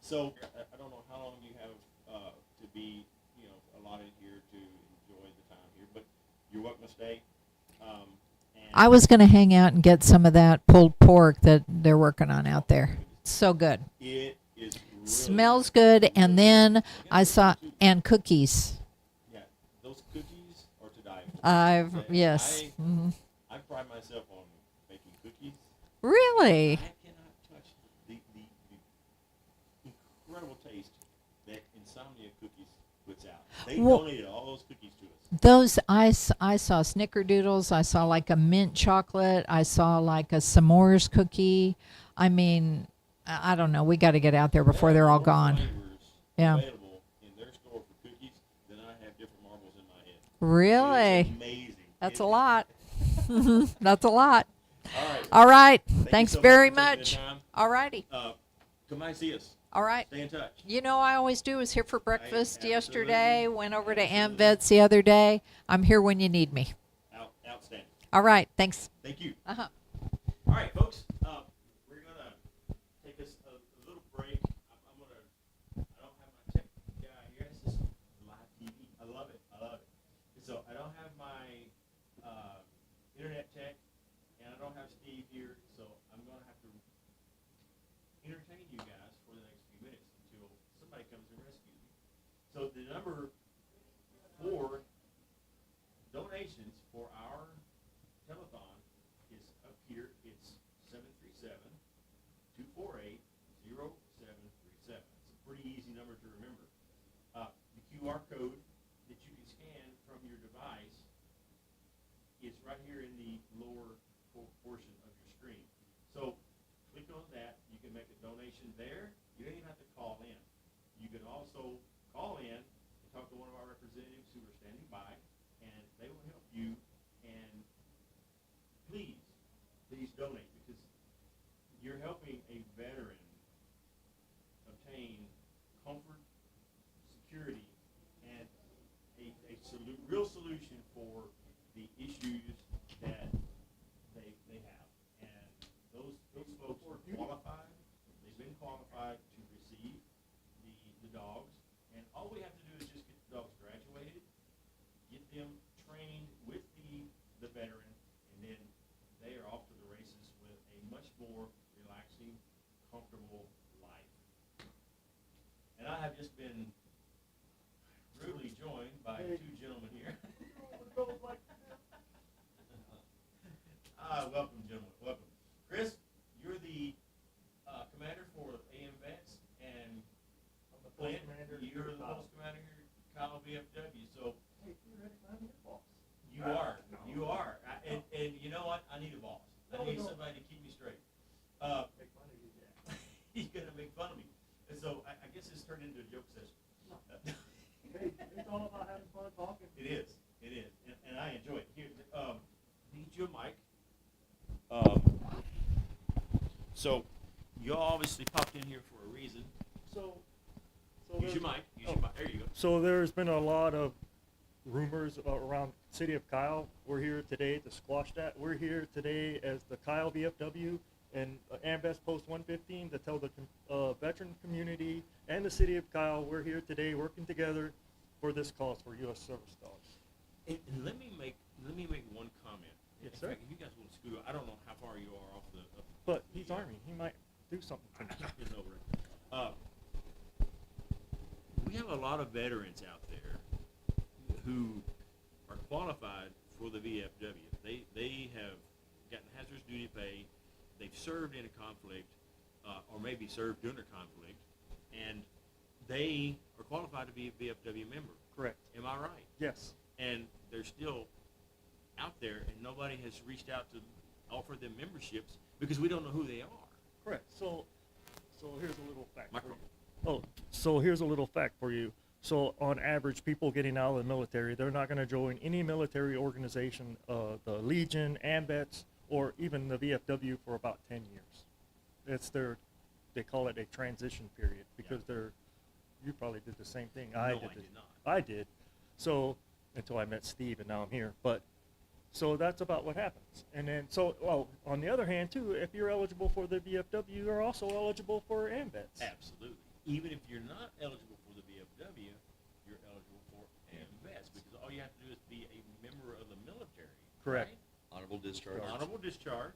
So I don't know how long you have to be, allotted here to enjoy the time here, but you're welcome to stay. I was going to hang out and get some of that pulled pork that they're working on out there. So good. It is really smells good. And then I saw, and cookies. Yeah, those cookies are to die for. Yes. I pride myself on making cookies. Really? I cannot touch the incredible taste that Insomnia Cookies puts out. They donated all those cookies to us. Those, I saw snickerdoodles. I saw like a mint chocolate. I saw like a s'mores cookie. I mean, I don't know. We got to get out there before they're all gone. Yeah. Available in their store for cookies, then I have different marbles in my head. Really? It's amazing. That's a lot. That's a lot. All right. All right. Thank Thanks you so very much for taking much. the time. All righty. Come by and see us. All right. Stay in touch. You know, I always do. Was here for breakfast yesterday. Went over to AmVets the other day. I'm here when you need me. Outstanding. All right. Thanks. Thank you. Uh-huh. All right, folks. We're going to take us a little break. I don't have my tech guy here. This is live TV. I love it. So I don't have my internet tech, and I don't have Steve here, so I'm going to have to entertain you guys for the next few minutes until somebody comes and rescues me. So the number for donations for our telethon is up here. It's 737-248-0710. QR code that you can scan from your device is right here in the lower portion of your screen. So click on that. You can make a donation there. You don't even have to call in. You can also call in and talk to one of our representatives who are standing by, and they will help you. And please donate, because you're helping a veteran obtain comfort, security, and a real solution for the issues that they have. And those folks are qualified. They've been qualified to receive the dogs. And all we have to do is just get the dogs graduated, get them trained with the veteran, and then they are off to the races with a much more relaxing, comfortable life. And I have just been rudely joined by two gentlemen here. Welcome, gentlemen. Welcome. Chris, you're the commander for AM Vets, and Clint, you're the post commander here at Kyle VFW. So you are. You are. And you know what? I need a boss. I need somebody to keep me straight. He's going to make fun of me. And so I guess this turned into a joke session. It's all about having fun talking. It is. It is. And I enjoy it. Here, need your mic. So you obviously popped in here for a reason. So Use your mic. Use your mic. There you go. So there's been a lot of rumors around the city of Kyle. We're here today to squash that. We're here today as the Kyle VFW and AMVETS Post 115 to tell the veteran community and the city of Kyle we're here today working together for this cause for U.S. service dogs. And let me make one comment. Yes, In sir. fact, if you guys want to scoot, I don't know how far you are off the. But he's Army. He might do something to me. It's over it. We have a lot of veterans out there who are qualified for the VFW. They have gotten hazardous duty pay. They've served in a conflict, or maybe served during a conflict, and they are qualified to be a VFW member. Correct. Am I right? Yes. And they're still out there, and nobody has reached out to offer them memberships because we don't know who they are. Correct. So here's a little fact. Micro. So here's a little fact for you. So on average, people getting out of the military, they're not going to join any military organization, the Legion, AMVETS, or even the VFW for about 10 years. It's they call it a transition period because you probably did the same thing. I did not. I did. So until I met Steve, and now I'm here. But so that's about what happens. And then on the other hand too, if you're eligible for the VFW, you're also eligible for AMVETS. Absolutely. Even if you're not eligible for the VFW, you're eligible for AMVETS because all you have to do is be a member of the military. Correct. Right? Honorable discharge. Honorable discharge.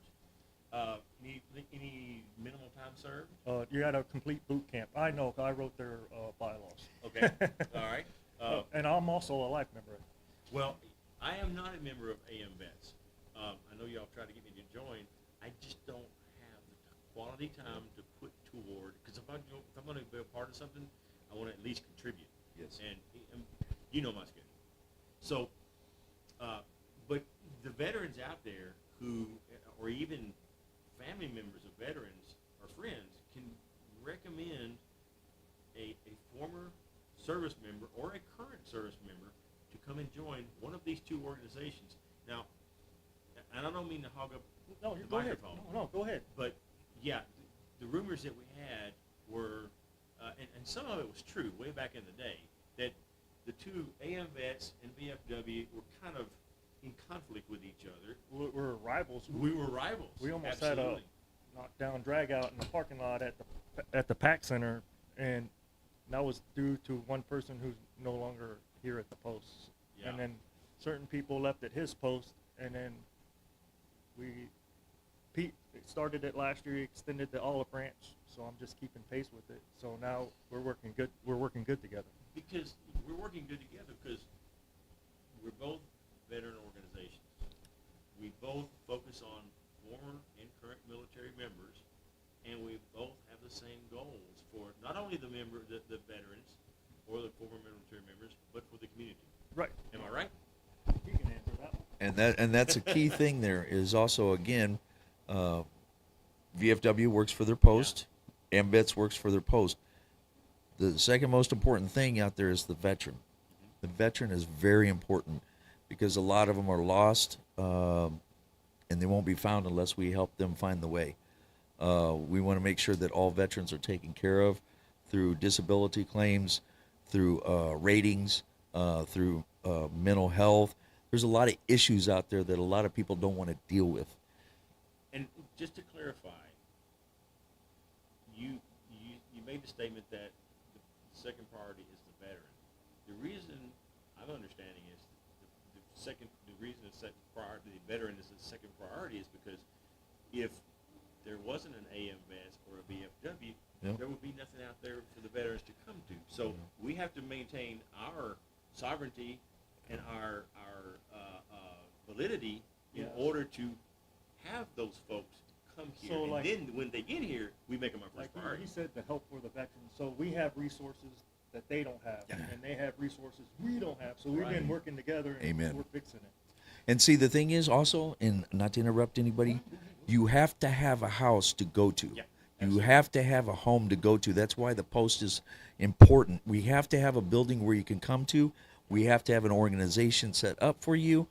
Any minimal time served? You got to complete boot camp. I know. I wrote their bylaws. Okay. All right. And I'm also a life member. Well, I am not a member of AMVETS. I know y'all try to get me to join. I just don't have the quality time to put toward, because if I'm going to be a part of something, I want to at least contribute. Yes. And you know my schedule. So, but the veterans out there who, or even family members of veterans or friends, can recommend a former service member or a current service member to come and join one of these two organizations. Now, and I don't mean to hog up the microphone. No, go ahead. But yeah, the rumors that we had were, and some of it was true way back in the day, that the two AMVETS and VFW were kind of in conflict with each other. We're rivals. We were rivals. We almost Absolutely. had a knockdown drag out in the parking lot at the PAC Center, and that was due to one person who's no longer here at the post. Yeah. And then certain people left at his post, and then Pete started it last year. He extended the olive branch, so I'm just keeping pace with it. So now we're working good. We're working good together. Because we're working good together because we're both veteran organizations. We both focus on former and current military members, and we both have the same goals for not only the veterans or the former military members, but for the community. Right. Am I right? You can answer that one. And that's a key thing. There is also, again, VFW works for their post, AMVETS works for their post. The second most important thing out there is the veteran. The veteran is very important because a lot of them are lost, and they won't be found unless we help them find the way. We want to make sure that all veterans are taken care of through disability claims, through ratings, through mental health. There's a lot of issues out there that a lot of people don't want to deal with. And just to clarify, you made the statement that the second priority is the veteran. The reason I'm understanding is the reason the second priority, the veteran is the second priority is because if there wasn't an AMVETS or a VFW, there would be nothing out there for the veterans to come to. So we have to maintain our sovereignty and our validity in order to have those folks come here. So, and like- then when they get here, we make them our first Like priority. he said, the help for the veterans. So we have resources that they don't have, and they have resources we don't have. So we've been working together, and Amen. we're fixing it. And see, the thing is also, and not to interrupt anybody, you have to have a house to go to. You have to have a home to go to. That's why the post is important. We have to have a building where you can come to. We have to have an organization set up for you.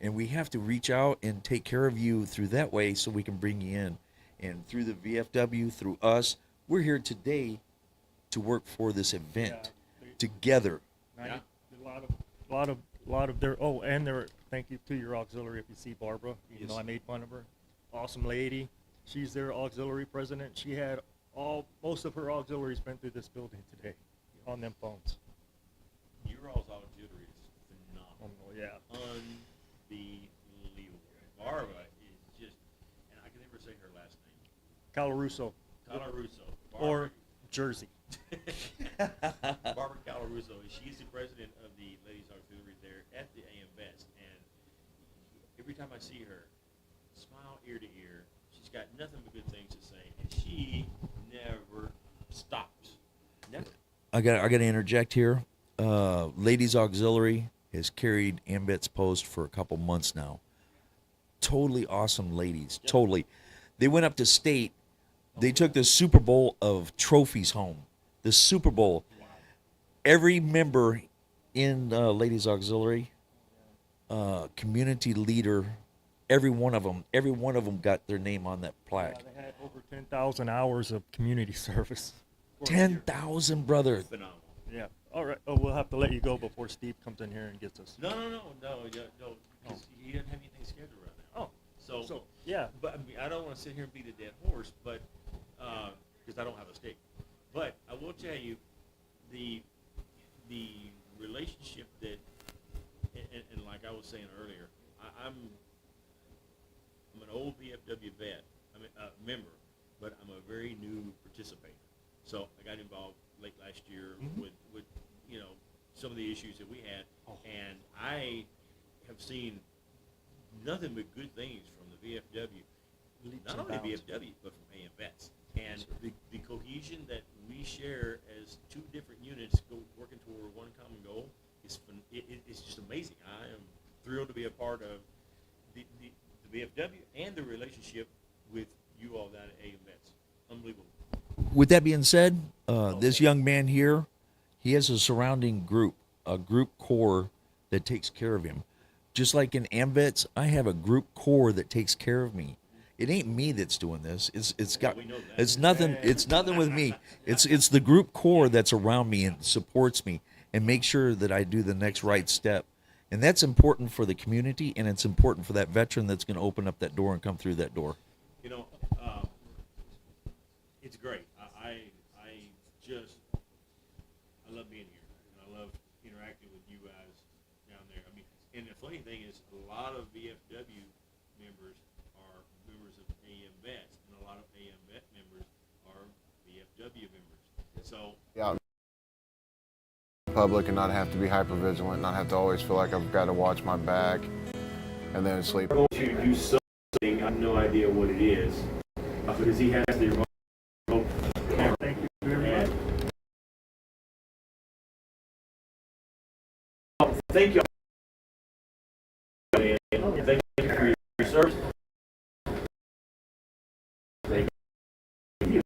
And we have to reach out and take care of you through that way so we can bring you in. And through the VFW, through us, we're here today to work for this event together. A lot of their. Oh, and their. Thank you to your auxiliary. If you see Barbara, even though I made fun of her, awesome lady. She's their auxiliary president. She had most of her auxiliaries been through this building today, on them phones. Your all's auxiliary is phenomenal. Yeah. Unbelievable. Barbara is just, and I can never say her last name. Calaruso. Calaruso. Or Jersey. Barbara Calaruso. She's the president of the Ladies Auxiliary there at the AMVETS, and every time I see her, smile ear to ear. She's got nothing but good things to say, and she never stops. Never. I got to interject here. Ladies Auxiliary has carried AMVETS Post for a couple months now. Totally awesome ladies. Totally. They went up to state. They took the Super Bowl of trophies home. The Super Bowl. Every member in Ladies Auxiliary, community leader, every one of them got their name on that plaque. Yeah, they had over 10,000 hours of community service. 10,000, brother. Phenomenal. Yeah. All right. Oh, we'll have to let you go before Steve comes in here and gets us. No. Because he doesn't have anything scheduled right now. Oh. So yeah. But I mean, I don't want to sit here and beat a dead horse, but because I don't have a stick. But I will tell you, the relationship that, and like I was saying earlier, I'm an old VFW vet, member, but I'm a very new participator. So I got involved late last year with some of the issues that we had, and I have seen nothing but good things from the VFW, not only VFW but from AMVETS, and the cohesion that we share as two different units working toward one common goal is it's just amazing. I am thrilled to be a part of the VFW and the relationship with you all down at AMVETS. Unbelievable. With that being said, this young man here, he has a surrounding group, a group core that takes care of him. Just like in AMVETS, I have a group core that takes care of me. It ain't me that's doing this. It's nothing with me. It's the group core that's around me and supports me and makes sure that I do the next right step. And that's important for the community, and it's important for that veteran that's going to open up that door and come through that door. It's great. I love being here, and I love interacting with you guys down there. I mean, and the funny thing is, a lot of VFW members are members of AMVETS, and a lot of AMVET members are VFW members. So out in public and not have to be hyper vigilant, not have to always feel like I've got to watch my back and then sleep. to do something, I have no idea what it is, because he has the remote. Thank you very much. Thank you. Thank you for your service. Thank you.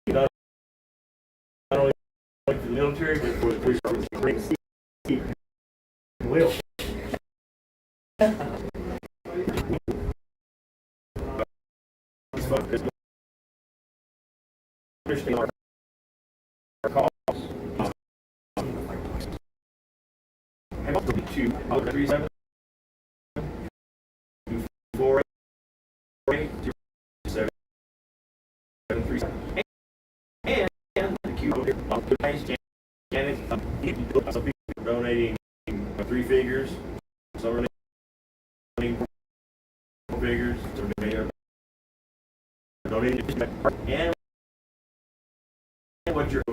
Not only for the military, but for the police service. Bring Steve. Will. Understand our calls. And also 237 248 737 and the Q some people are donating 3 figures, some are donating 4 figures, some are donating and what you're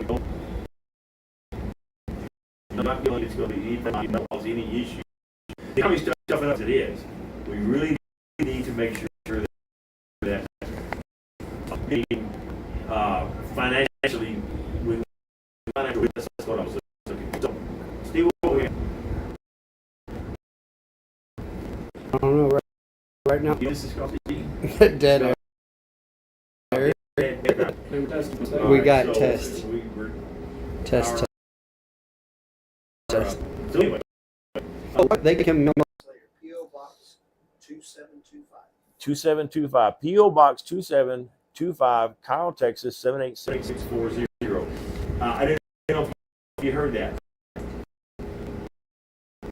I'm not feeling it's going to be anything that cause any issue. The economy is tough enough as it is. We really need to make sure that being financially with that's what I was looking for. So, Steve, what we have? I don't know right now. This is called Dead air. We got test. Test. So anyway, They can P.O. Box 2725. 2725 P.O. Box 2725 Kyle, Texas 78640. I didn't know if you heard that.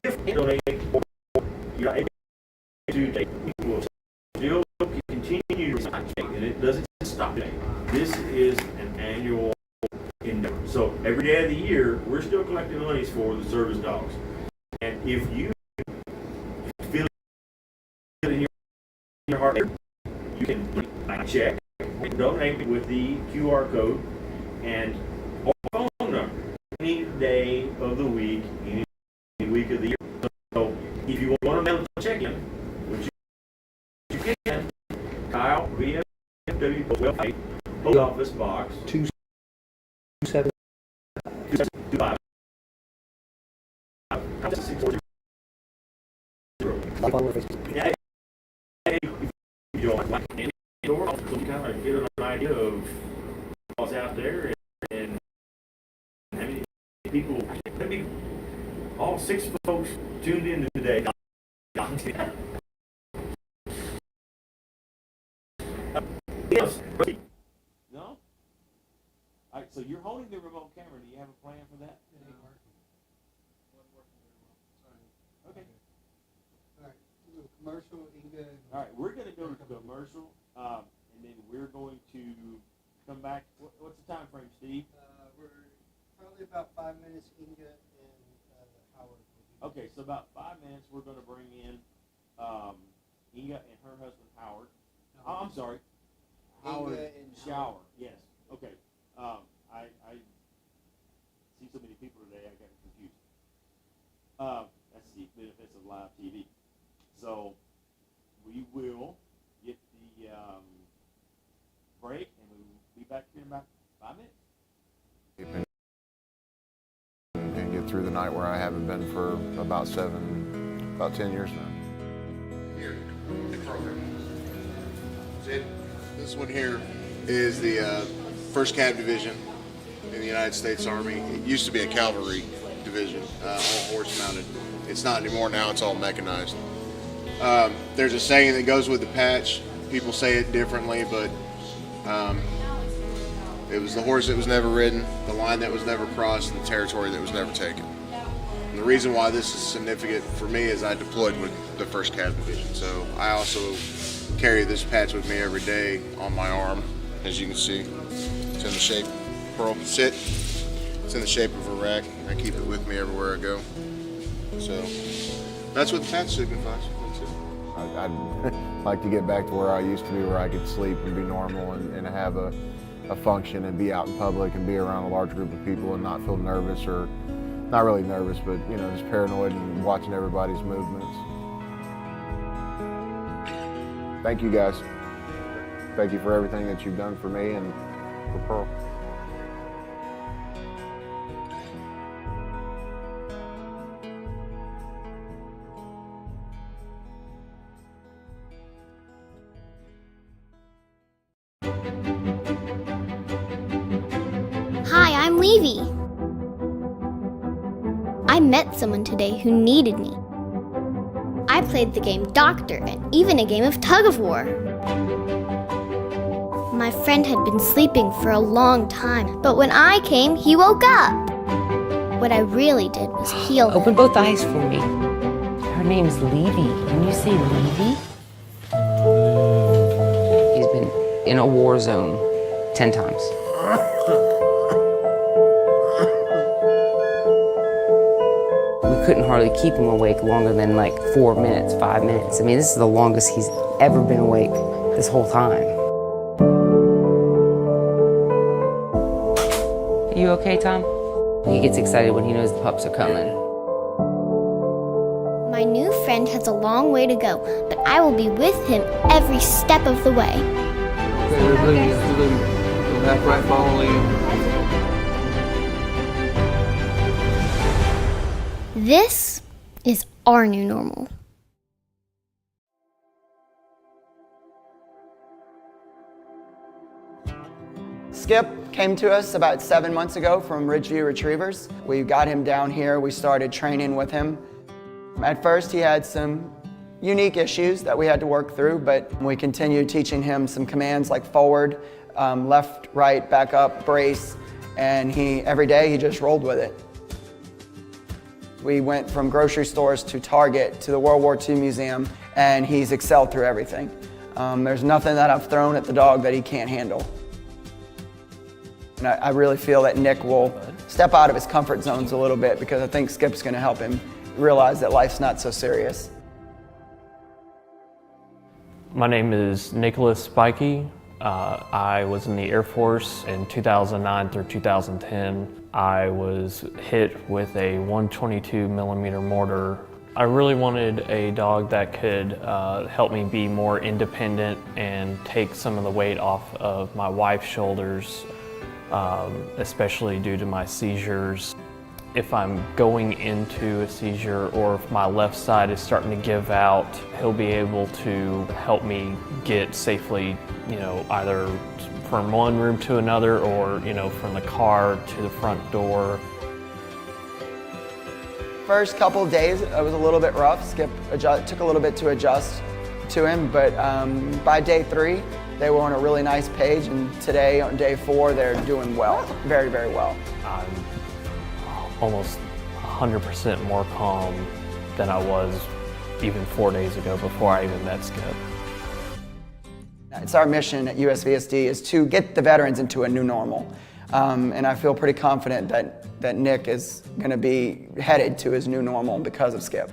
If you donate, you're able to take people still continue to recycle, and it doesn't stop today. This is an annual endeavor. So every day of the year, we're still collecting monies for the service dogs. And if you feel it in your heart, you can check, donate with the QR code, and or phone number any day of the week, any week of the year. So if you want to mail a check-in, which you can, Kyle, VFW, website, post office box 275. Yeah, if you don't like any door, so you kind of get an idea of what's out there and how many people, maybe all 6 folks tuned in today. Yes. No? All right, so you're holding the remote camera. Do you have a plan for that? Okay. All right, commercial, Inga. All right, we're going to go to commercial, and then we're going to come back. What's the time frame, Steve? We're probably about 5 minutes, Inga and Howard. Okay, so about 5 minutes, we're going to bring in Inga and her husband, Howard. Oh, I'm sorry. Howard and Shower. Yes. Okay. I see so many people today, I got confused. That's the benefits of live TV. So we will get the break, and we will be back here in about 5 minutes. And get through the night where I haven't been for about 10 years now. Here, this one here is the 1st Cav Division in the United States Army. It used to be a cavalry division, all horse mounted. It's not anymore now, it's all mechanized. There's a saying that goes with the patch. People say it differently, but it was the horse that was never ridden, the line that was never crossed, and the territory that was never taken. And the reason why this is significant for me is I deployed with the 1st Cav Division. So I also carry this patch with me every day on my arm, as you can see. It's in the shape, Pearl, sit. It's in the shape of a rack. I keep it with me everywhere I go. So that's what the patch signifies. I'd like to get back to where I used to be, where I could sleep and be normal and have a function and be out in public and be around a large group of people and not feel nervous, or not really nervous, but just paranoid and watching everybody's movements. Thank you guys. Thank you for everything that you've done for me and for Pearl. Levy. I met someone today who needed me. I played the game Doctor and even a game of tug of war. My friend had been sleeping for a long time, but when I came, he woke up. What I really did was heal him. Open both eyes for me. Her name's Levy. When you say Levy, he's been in a war zone 10 times. We couldn't hardly keep him awake longer than like 4 minutes, 5 minutes. I mean, this is the longest he's ever been awake this whole time. You okay, Tom? He gets excited when he knows the pups are coming. My new friend has a long way to go, but I will be with him every step of the way. Okay, leave. Left, right, follow, lead. This is our new normal. Skip came to us about 7 months ago from Ridgeview Retrievers. We got him down here. We started training with him. At first, he had some unique issues that we had to work through, but we continued teaching him some commands like forward, left, right, back up, brace, and every day he just rolled with it. We went from grocery stores to Target to the World War II Museum, and he's excelled through everything. There's nothing that I've thrown at the dog that he can't handle. And I really feel that Nick will step out of his comfort zones a little bit because I think Skip's going to help him realize that life's not so serious. My name is Nicholas Spikey. I was in the Air Force in 2009 through 2010. I was hit with a 122 millimeter mortar. I really wanted a dog that could help me be more independent and take some of the weight off of my wife's shoulders, especially due to my seizures. If I'm going into a seizure or if my left side is starting to give out, he'll be able to help me get safely, either from one room to another or, from the car to the front door. First couple of days, it was a little bit rough. Skip took a little bit to adjust to him, but by day 3, they were on a really nice page, and today, on day 4, they're doing well, very, very well. I'm almost 100% more calm than I was even 4 days ago before I even met Skip. It's our mission at USVSD is to get the veterans into a new normal. And I feel pretty confident that Nick is going to be headed to his new normal because of Skip.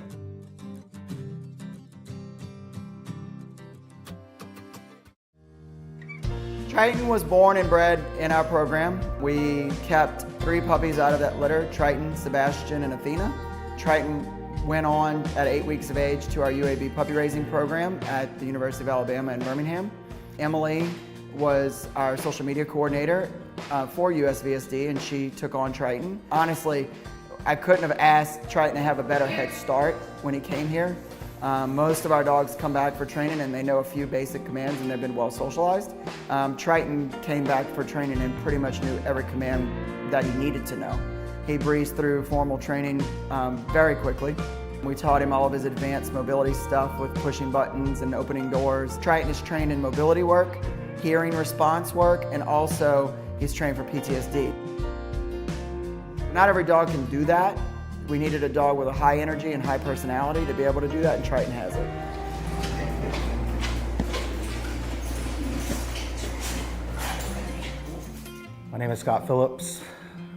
Triton was born and bred in our program. We kept 3 puppies out of that litter, Triton, Sebastian, and Athena. Triton went on at 8 weeks of age to our UAB puppy raising program at the University of Alabama in Birmingham. Emily was our social media coordinator for USVSD, and she took on Triton. Honestly, I couldn't have asked Triton to have a better head start when he came here. Most of our dogs come back for training and they know a few basic commands and they've been well socialized. Triton came back for training and pretty much knew every command that he needed to know. He breezed through formal training very quickly. We taught him all of his advanced mobility stuff with pushing buttons and opening doors. Triton is trained in mobility work, hearing response work, and also he's trained for PTSD. Not every dog can do that. We needed a dog with a high energy and high personality to be able to do that, and Triton has it. My name is Scott Phillips.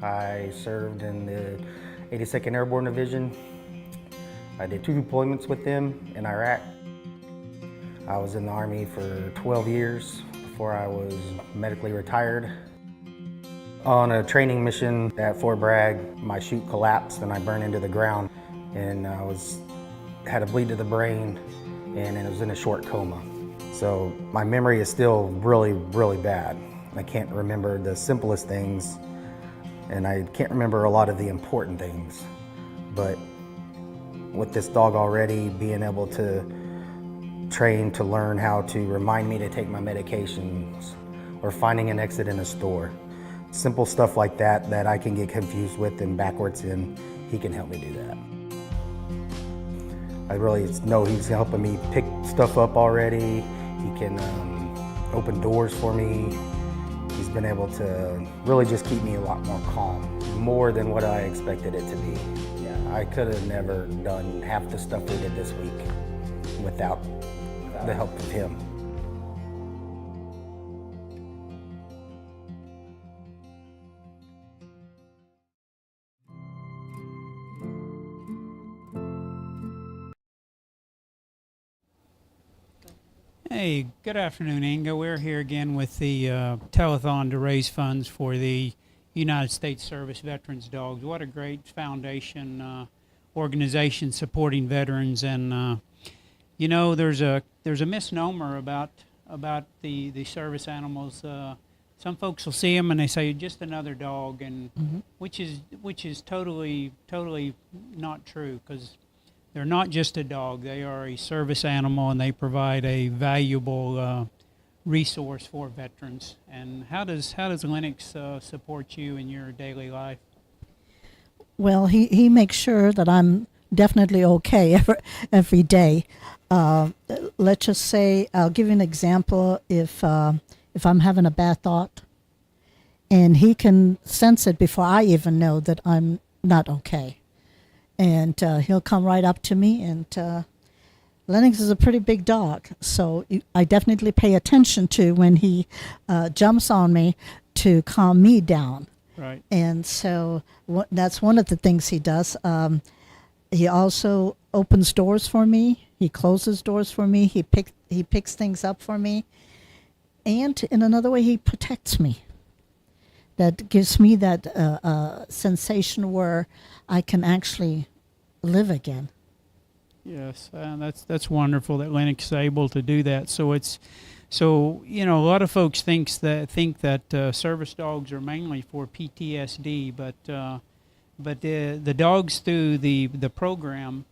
I served in the 82nd Airborne Division. I did 2 deployments with them in Iraq. I was in the Army for 12 years before I was medically retired. On a training mission at Fort Bragg, my chute collapsed and I burned into the ground, and I had a bleed to the brain, and it was in a short coma. So my memory is still really, really bad. I can't remember the simplest things, and I can't remember a lot of the important things. But with this dog already being able to train to learn how to remind me to take my medications, or finding an exit in a store, Simple stuff like that that I can get confused with and backwards in, he can help me do that. I really know he's helping me pick stuff up already. He can open doors for me. He's been able to really just keep me a lot more calm, more than what I expected it to be. Yeah, I could have never done half the stuff we did this week without the help of him. Hey, good afternoon, Inga. We're here again with the telethon to raise funds for the United States Service Veterans Dogs. What a great foundation organization supporting veterans. And you know, there's a misnomer about the service animals. Some folks will see them and they say just another dog, and which is totally not true, because they're not just a dog. They are a service animal, and they provide a valuable resource for veterans. And how does Lennox support you in your daily life? Well, he makes sure that I'm definitely okay every day. Let's just say, I'll give you an example. If I'm having a bad thought, and he can sense it before I even know that I'm not okay. And he'll come right up to me, and Lennox is a pretty big dog, so I definitely pay attention to when he jumps on me to calm me down. Right. And so that's one of the things he does. He also opens doors for me. He closes doors for me. He picks things up for me. And in another way, he protects me. That gives me that sensation where I can actually live again. Yes, that's wonderful that Lennox is able to do that. So you know, a lot of folks think that service dogs are mainly for PTSD, but the dogs through the program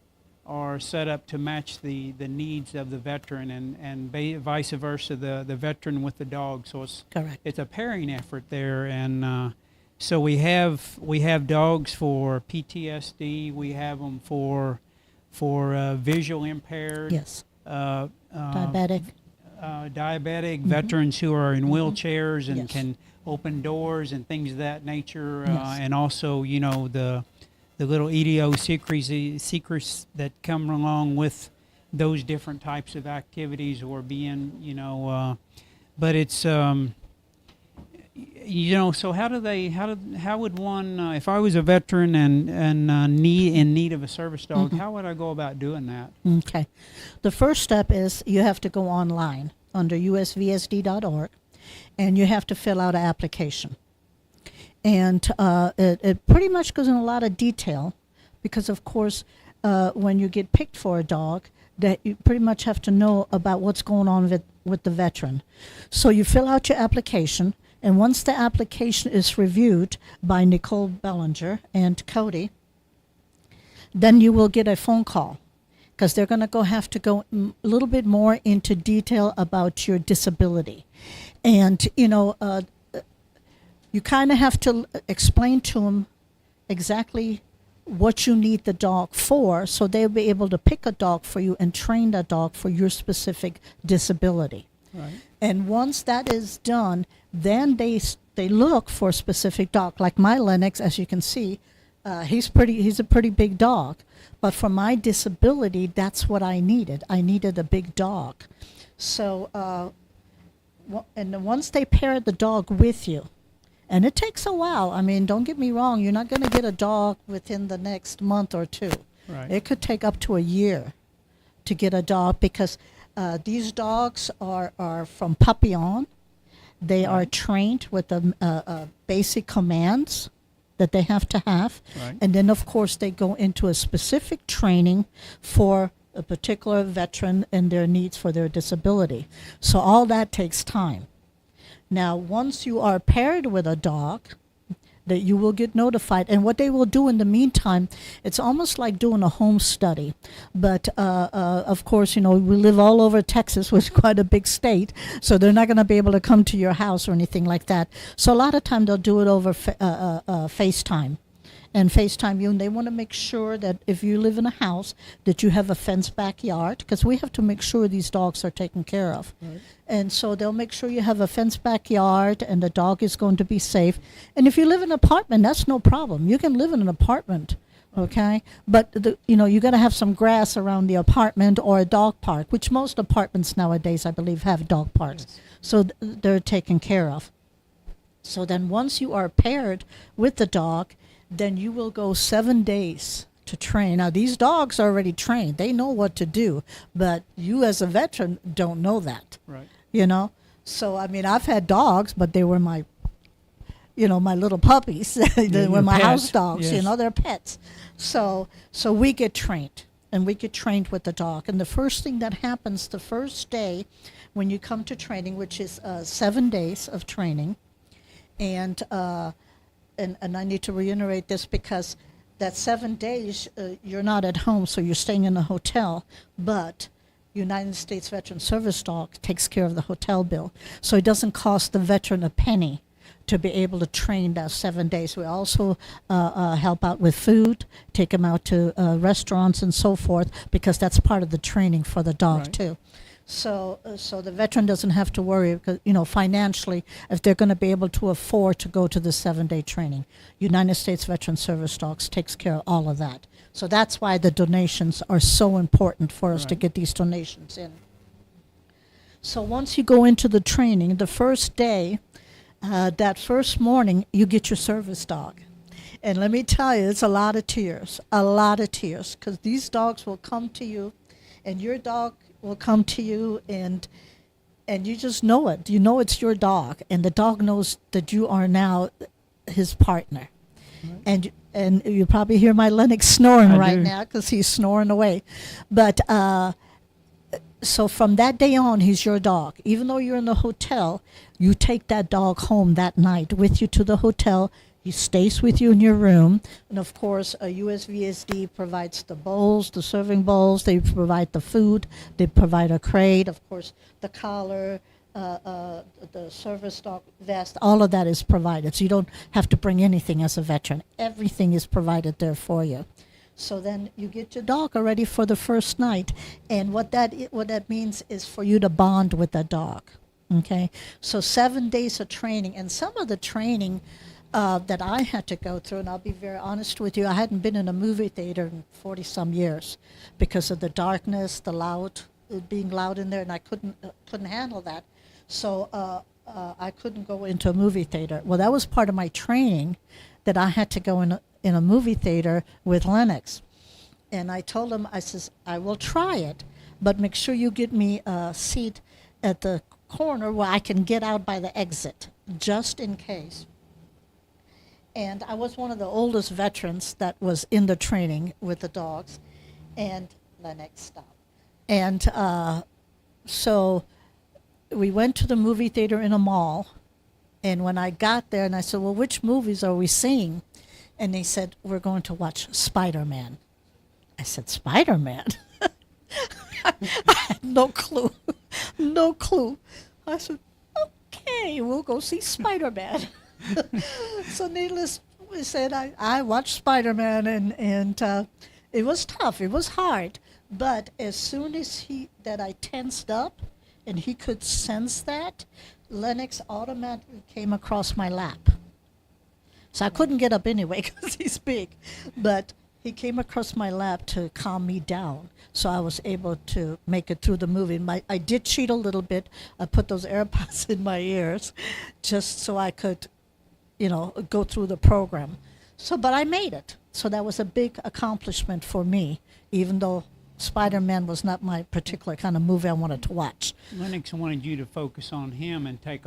are set up to match the needs of the veteran, and vice versa, the veteran with the dog. So it's correct. It's a pairing effort there, and so we have dogs for PTSD. We have them for visual impaired. Yes. Diabetic. Veterans who are in wheelchairs and Yes. can open doors and things of that nature, Yes. and also, you know, the little idiosyncrasies that come along with those different types of activities, or being, you know, but it's you know, so how would one, if I was a veteran and in need of a service dog, how would I go about doing that? Okay. The first step is you have to go online under usvsd.org, and you have to fill out an application. And it pretty much goes in a lot of detail, because of course when you get picked for a dog, that you pretty much have to know about what's going on with the veteran. So you fill out your application, and once the application is reviewed by Nicole Bellinger and Cody, then you will get a phone call, because they're going to have to go a little bit more into detail about your disability. And, you know, you kind of have to explain to them exactly what you need the dog for, so they'll be able to pick a dog for you and train that dog for your specific disability. Right. And once that is done, then they look for a specific dog. Like my Lennox, as you can see, he's a pretty big dog. But for my disability, that's what I needed. I needed a big dog. So, and then once they pair the dog with you, and it takes a while. I mean, don't get me wrong. You're not going to get a dog within the next month or two. Right. It could take up to a year to get a dog, because these dogs are from puppy on. They are trained with the basic commands that they have to have. Right. And then, of course, they go into a specific training for a particular veteran and their needs for their disability. So all that takes time. Now, once you are paired with a dog, that you will get notified. And what they will do in the meantime, it's almost like doing a home study. But of course, we live all over Texas, which is quite a big state, so they're not going to be able to come to your house or anything like that. So a lot of time they'll do it over FaceTime. And FaceTime you, and they want to make sure that if you live in a house, that you have a fenced backyard, because we have to make sure these dogs are taken care of. Right. And so they'll make sure you have a fenced backyard and the dog is going to be safe. And if you live in an apartment, that's no problem. You can live in an apartment, okay? But, you got to have some grass around the apartment or a dog park, which most apartments nowadays, I believe, have dog parks. Yes. So they're taken care of. So then once you are paired with the dog, then you will go 7 days to train. Now, these dogs are already trained. They know what to do, but you as a veteran don't know that. Right. So, I've had dogs, but they were my little puppies. They were my pets. house dogs, Yes. they're pets. So we get trained, and we get trained with the dog. And the first thing that happens the first day when you come to training, which is 7 days of training, and I need to reiterate this because that 7 days, you're not at home, so you're staying in a hotel, but United States Veteran Service Dog takes care of the hotel bill. So it doesn't cost the veteran a penny to be able to train that 7 days. We also help out with food, take them out to restaurants and so forth, because that's part of the training for the dog, Right. too. So the veteran doesn't have to worry, because, financially, if they're going to be able to afford to go to the 7-day training. United States Veteran Service Dogs takes care of all of that. So that's why the donations are so important for us to get these donations in. So once you go into the training, the first day, that first morning, you get your service dog. And let me tell you, it's a lot of tears, because these dogs will come to you, and your dog will come to you, and you just know it. You know it's your dog, and the dog knows that you are now his partner. And you probably hear my Lennox snoring right now, because he's snoring away. But so from that day on, he's your dog. Even though you're in the hotel, you take that dog home that night with you to the hotel. He stays with you in your room. And of course, USVSD provides the bowls, the serving bowls. They provide the food. They provide a crate. Of course, the collar, the service dog vest, all of that is provided. So you don't have to bring anything as a veteran. Everything is provided there for you. So then you get your dog already for the first night. And what that means is for you to bond with that dog. Okay? So 7 days of training. And some of the training that I had to go through, and I'll be very honest with you, I hadn't been in a movie theater in 40-some years because of the darkness, being loud in there, and I couldn't handle that. So I couldn't go into a movie theater. Well, that was part of my training, that I had to go in a movie theater with Lennox. And I told him, I says, I will try it, but make sure you get me a seat at the corner where I can get out by the exit, just in case. And I was one of the oldest veterans that was in the training with the dogs. And Lennox stopped. And so we went to the movie theater in a mall. And when I got there, and I said, well, which movies are we seeing? And they said, we're going to watch Spider-Man. I said, Spider-Man? I had no clue. No clue. I said, okay, we'll go see Spider-Man. So needless to say, I watched Spider-Man, and it was tough. It was hard. But as soon as I tensed up and he could sense that, Lennox automatically came across my lap. So I couldn't get up anyway because he's big. But he came across my lap to calm me down. So I was able to make it through the movie. I did cheat a little bit. I put those AirPods in my ears just so I could go through the program. But I made it. So that was a big accomplishment for me, even though Spider-Man was not my particular kind of movie I wanted to watch. Lennox wanted you to focus on him and take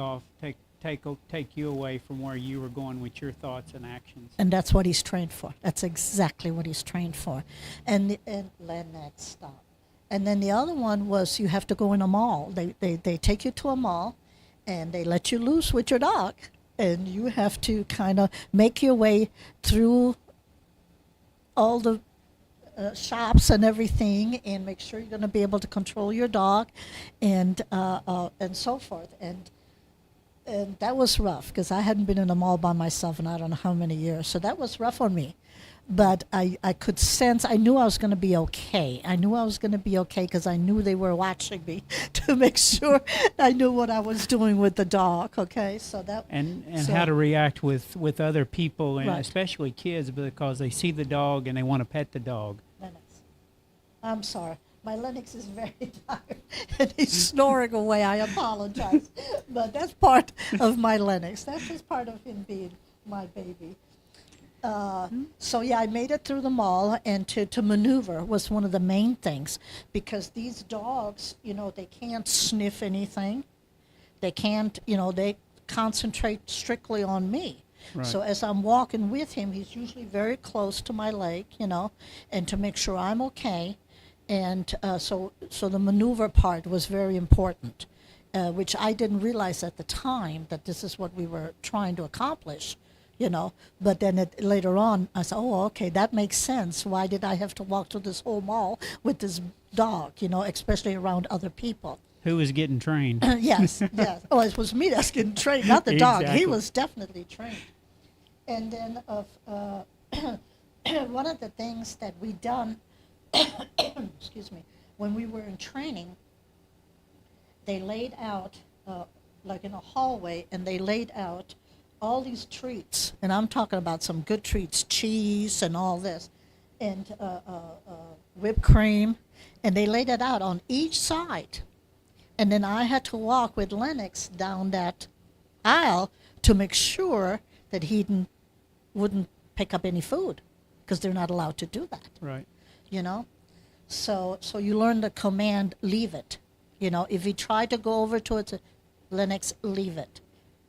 you away from where you were going with your thoughts and actions. And that's what he's trained for. That's exactly what he's trained for. And Lennox stopped. And then the other one was you have to go in a mall. They take you to a mall, and they let you loose with your dog. and you have to kind of make your way through all the shops and everything, and make sure you're going to be able to control your dog, and so forth. And that was rough because I hadn't been in a mall by myself in I don't know how many years. So that was rough on me. But I could sense, I knew I was going to be okay. I knew I was going to be okay because I knew they were watching me to make sure I knew what I was doing with the dog. Okay, so that and so, how to react with other people, and Right. especially kids, because they see the dog and they want to pet the dog. Lennox. I'm sorry. My Lennox is very tired and he's snoring away. I apologize. But that's part of my Lennox. That's just part of him being my baby. So yeah, I made it through the mall, and to maneuver was one of the main things, because these dogs, they can't sniff anything. They can't, they concentrate strictly on me. Right. So as I'm walking with him, he's usually very close to my leg, and to make sure I'm okay. And so the maneuver part was very important, which I didn't realize at the time that this is what we were trying to accomplish, But then later on, I said, oh, okay, that makes sense. Why did I have to walk through this whole mall with this dog, especially around other people? Who was getting trained? Yes. Oh, it was me that's getting trained, not the dog. He Exactly. was definitely trained. And then one of the things that we done, excuse me, when we were in training, they laid out, like in a hallway, and they laid out all these treats, and I'm talking about some good treats, cheese and all this, and whipped cream, and they laid it out on each side. And then I had to walk with Lennox down that aisle to make sure that he wouldn't pick up any food, because they're not allowed to do that. Right. So you learn the command, leave it. If he tried to go over to it, Lennox, leave it.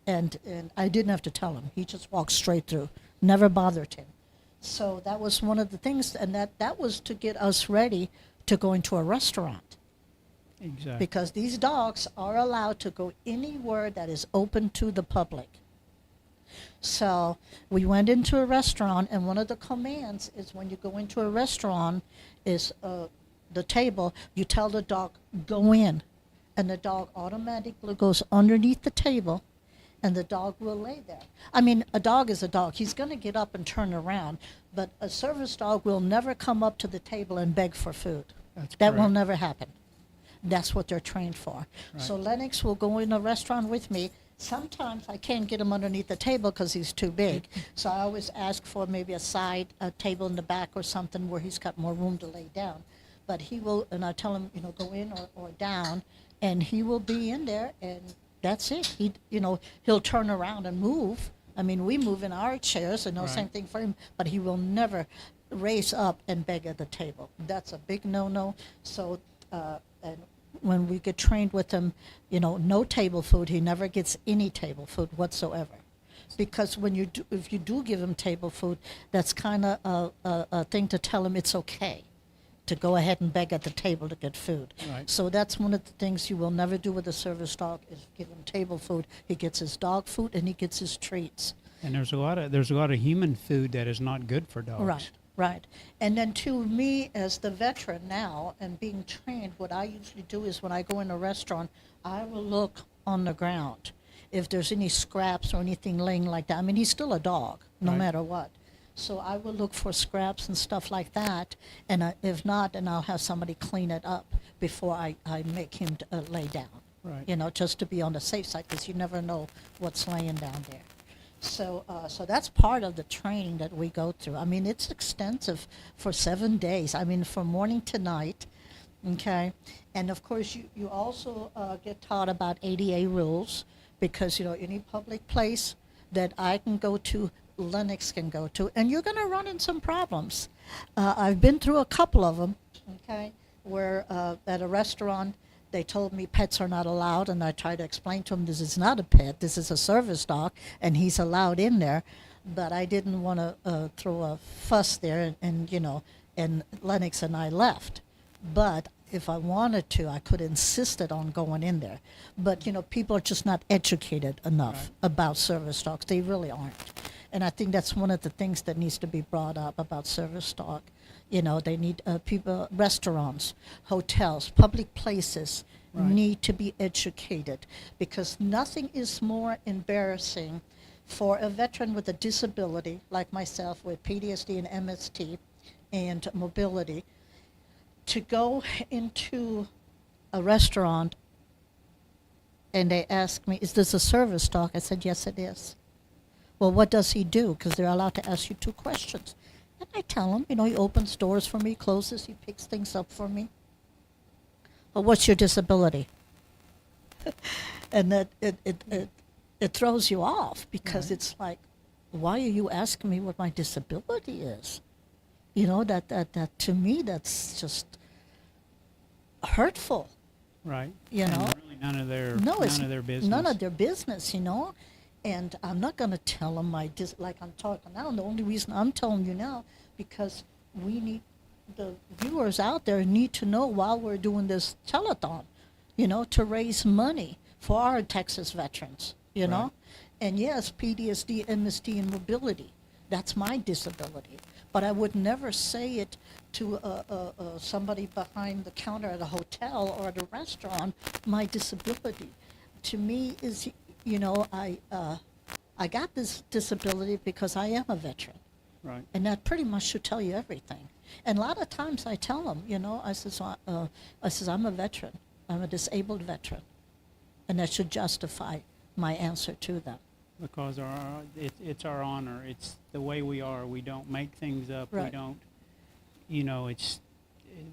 And I didn't have to tell him. He just walked straight through. Never bothered him. So that was one of the things, and that was to get us ready to go into a restaurant. Exactly. Because these dogs are allowed to go anywhere that is open to the public. So we went into a restaurant, and one of the commands is when you go into a restaurant is the table, you tell the dog, go in. And the dog automatically goes underneath the table, and the dog will lay there. I mean, a dog is a dog. He's going to get up and turn around, but a service dog will never come up to the table and beg for food. That will correct. never happen. That's what they're trained for. Right. So Lennox will go in a restaurant with me. Sometimes I can't get him underneath the table because he's too big. So I always ask for maybe a table in the back or something where he's got more room to lay down. But he will, and I tell him, go in or down, and he will be in there, and that's it. He'll turn around and move. I mean, we move in our chairs, and same thing for him, but he will never raise up and beg at the table. That's a big no-no. So, and when we get trained with him, no table food. He never gets any table food whatsoever. Because if you do give him table food, that's kind of a thing to tell him it's okay to go ahead and beg at the table to get food. Right. So that's one of the things you will never do with a service dog, is give him table food. He gets his dog food and he gets his treats. And there's a lot of human food that is not good for dogs. Right. And then to me, as the veteran now and being trained, what I usually do is when I go in a restaurant, I will look on the ground if there's any scraps or anything laying like that. I mean, he's still a dog, no Right. matter what. So I will look for scraps and stuff like that, and if not, then I'll have somebody clean it up before I make him lay down. Right. Just to be on the safe side, because you never know what's laying down there. So that's part of the training that we go through. I mean, it's extensive for 7 days. I mean, from morning to night, okay? And of course, you also get taught about ADA rules, because, any public place that I can go to, Lennox can go to, and you're going to run into some problems. I've been through a couple of them, okay, where at a restaurant, they told me pets are not allowed, and I tried to explain to them this is not a pet, this is a service dog, and he's allowed in there, but I didn't want to throw a fuss there, and Lennox and I left. But if I wanted to, I could insist it on going in there. But, people are just not educated enough about service dogs. They really aren't. And I think that's one of the things that needs to be brought up about service dog. They need people, restaurants, hotels, public places need to be educated, because nothing is more embarrassing for a veteran with a disability like myself with PTSD and MST and mobility to go into a restaurant and they ask me, is this a service dog? I said, yes, it is. Well, what does he do? Because they're allowed to ask you 2 questions. And I tell him, he opens doors for me, closes, he picks things up for me. Well, what's your disability? And that it throws you off, because it's like, why are you asking me what my disability is? That to me, that's just hurtful. Right. And really none of their business. None of their business, And I'm not going to tell them like I'm talking now. And the only reason I'm telling you now, because the viewers out there need to know while we're doing this telethon, to raise money for our Texas veterans, know. And yes, PTSD, MST, and mobility, that's my disability. But I would never say it to somebody behind the counter at a hotel or at a restaurant, my disability. To me is, I got this disability because I am a veteran. Right. And that pretty much should tell you everything. And a lot of times I tell them, I says, I'm a veteran. I'm a disabled veteran. And that should justify my answer to them. Because it's our honor. It's the way we are. We don't make things up. Right. We don't,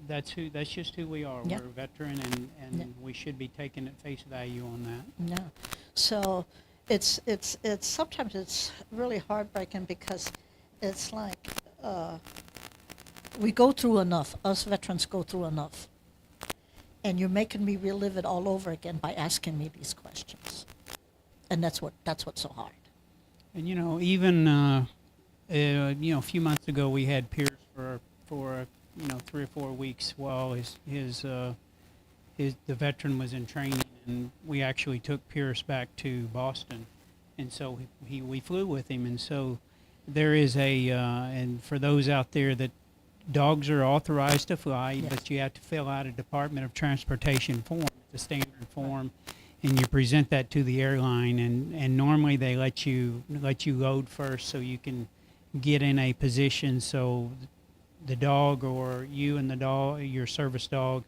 that's just who we are. Yeah. We're a veteran, and we should be taking at face value on that. Yeah. So it's sometimes it's really heartbreaking, because it's like we go through enough. Us veterans go through enough. And you're making me relive it all over again by asking me these questions. And that's what's so hard. And even a few months ago we had Pierce for 3 or 4 weeks while the veteran was in training, and we actually took Pierce back to Boston, and so we flew with him. And so there is and for those out there, that dogs are authorized to fly, Yes. but you have to fill out a Department of Transportation form, the standard form. And you present that to the airline, and normally they let you load first so you can get in a position so the dog, or you and the dog, your service dog,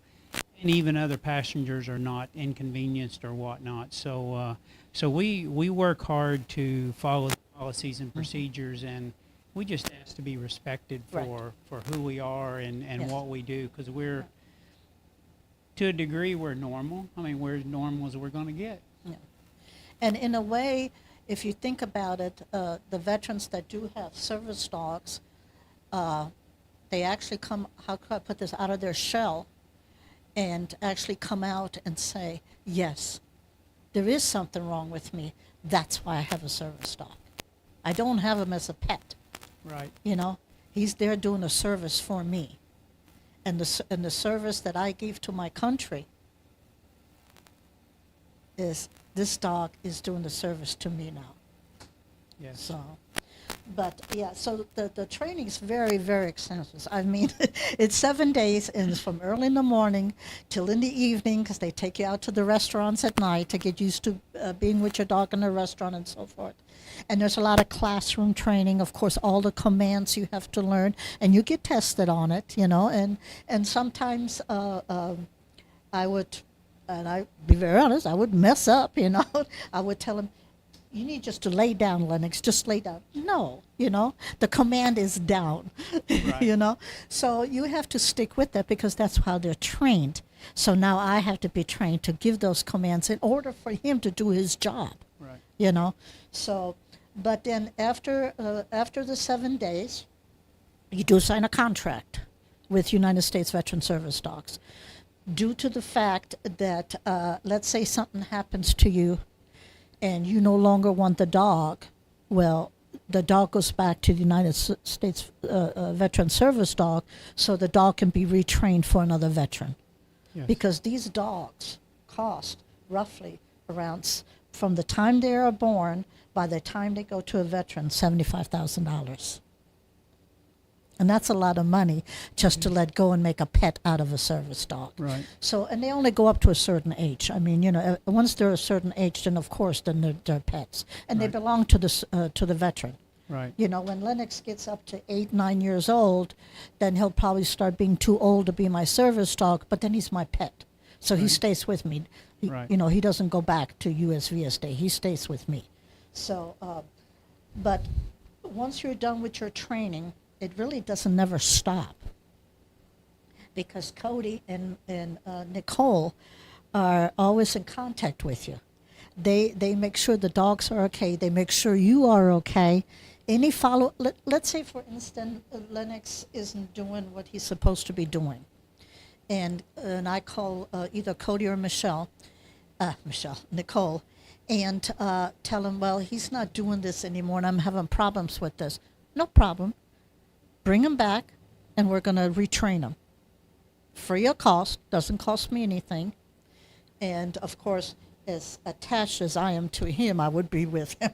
and even other passengers are not inconvenienced or whatnot. So we work hard to follow the policies and procedures, and we just ask to be respected for who we are and Yes. what we do, because we're, to a degree, we're normal. I mean, we're as normal as we're going to get. Yeah. And in a way, if you think about it, the veterans that do have service dogs, they actually come, how could I put this, out of their shell, and actually come out and say, yes, there is something wrong with me. That's why I have a service dog. I don't have him as a pet. Right. He's there doing a service for me. And the service that I give to my country is, this dog is doing the service to me now. Yes. So, but yeah, so the training is very, very extensive. I mean, it's 7 days, and it's from early in the morning till in the evening, because they take you out to the restaurants at night to get used to being with your dog in a restaurant and so forth. And there's a lot of classroom training, of course, all the commands you have to learn, and you get tested on it, and sometimes I would, and I be very honest, I would mess up, I would tell him, you need just to lay down, Lennox, just lay down. No, the command is down, Right. So you have to stick with that, because that's how they're trained. So now I have to be trained to give those commands in order for him to do his job. Right. So, but then after the 7 days, you do sign a contract with United States Veteran Service Dogs. Due to the fact that, let's say something happens to you and you no longer want the dog, well, the dog goes back to the United States Veteran Service Dog, so the dog can be retrained for another veteran. Yes. Because these dogs cost roughly around, from the time they are born, by the time they go to a veteran, $75,000. And that's a lot of money just to let go and make a pet out of a service dog. Right. So, and they only go up to a certain age. I mean, once they're a certain age, then of course, then they're pets. And they belong to the veteran. Right. When Lennox gets up to 8, 9 years old, then he'll probably start being too old to be my service dog, but then he's my pet. So he stays with me. Right. He doesn't go back to USVSD. He stays with me. So, but once you're done with your training, it really doesn't never stop. Because Cody and Nicole are always in contact with you. They make sure the dogs are okay. They make sure you are okay. Any follow, let's say for instance, Lennox isn't doing what he's supposed to be doing. And I call either Cody or Nicole, and tell him, well, he's not doing this anymore and I'm having problems with this. No problem. Bring him back and we're going to retrain him. Free of cost, doesn't cost me anything. And of course, as attached as I am to him, I would be with him.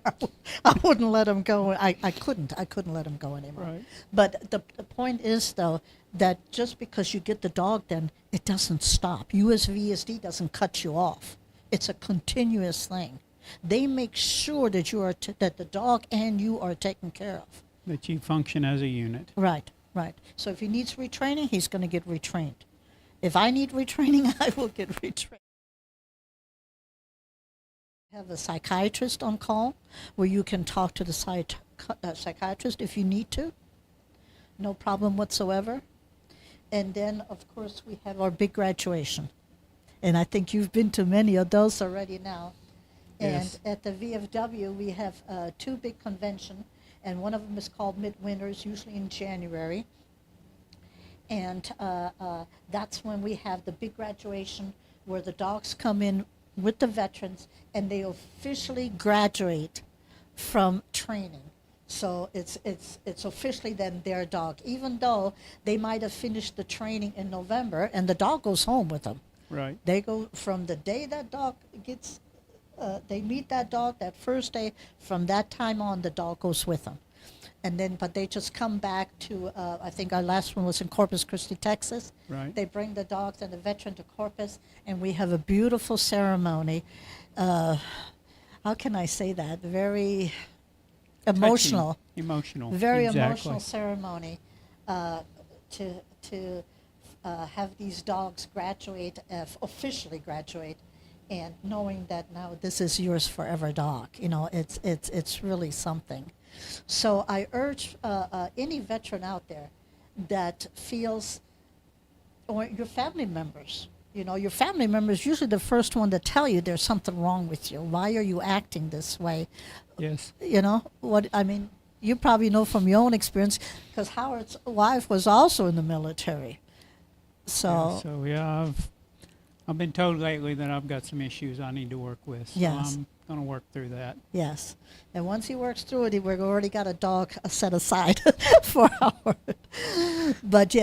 I wouldn't let him go. I couldn't let him go anymore. Right. But the point is, though, that just because you get the dog, then it doesn't stop. USVSD doesn't cut you off. It's a continuous thing. They make sure that that the dog and you are taken care of. That you function as a unit. Right. So if he needs retraining, he's going to get retrained. If I need retraining, I will get retrained. Have a psychiatrist on call where you can talk to the psychiatrist if you need to. No problem whatsoever. And then, of course, we have our big graduation. And I think you've been to many of those already now. Yes. And at the VFW, we have 2 big conventions, and one of them is called Midwinters, usually in January. And that's when we have the big graduation where the dogs come in with the veterans and they officially graduate from training. So it's officially then their dog, even though they might have finished the training in November and the dog goes home with them. Right. They go from the day that dog gets, they meet that dog that first day, from that time on the dog goes with them. And then, but they just come back to, I think our last one was in Corpus Christi, Texas. Right. They bring the dogs and the veteran to Corpus, and we have a beautiful ceremony. How can I say that? Very emotional. Touching. Emotional. Very exactly. emotional ceremony to have these dogs graduate, officially graduate, and knowing that now this is yours forever dog. It's really something. So I urge any veteran out there that feels, or your family members, your family members usually the first one to tell you there's something wrong with you. Why are you acting this way? Yes. You probably know from your own experience, because Howard's wife was also in the military. So Yeah, I've been told lately that I've got some issues I need to work with. So Yes. I'm going to work through that. Yes. And once he works through it, we've already got a dog set aside for Howard. But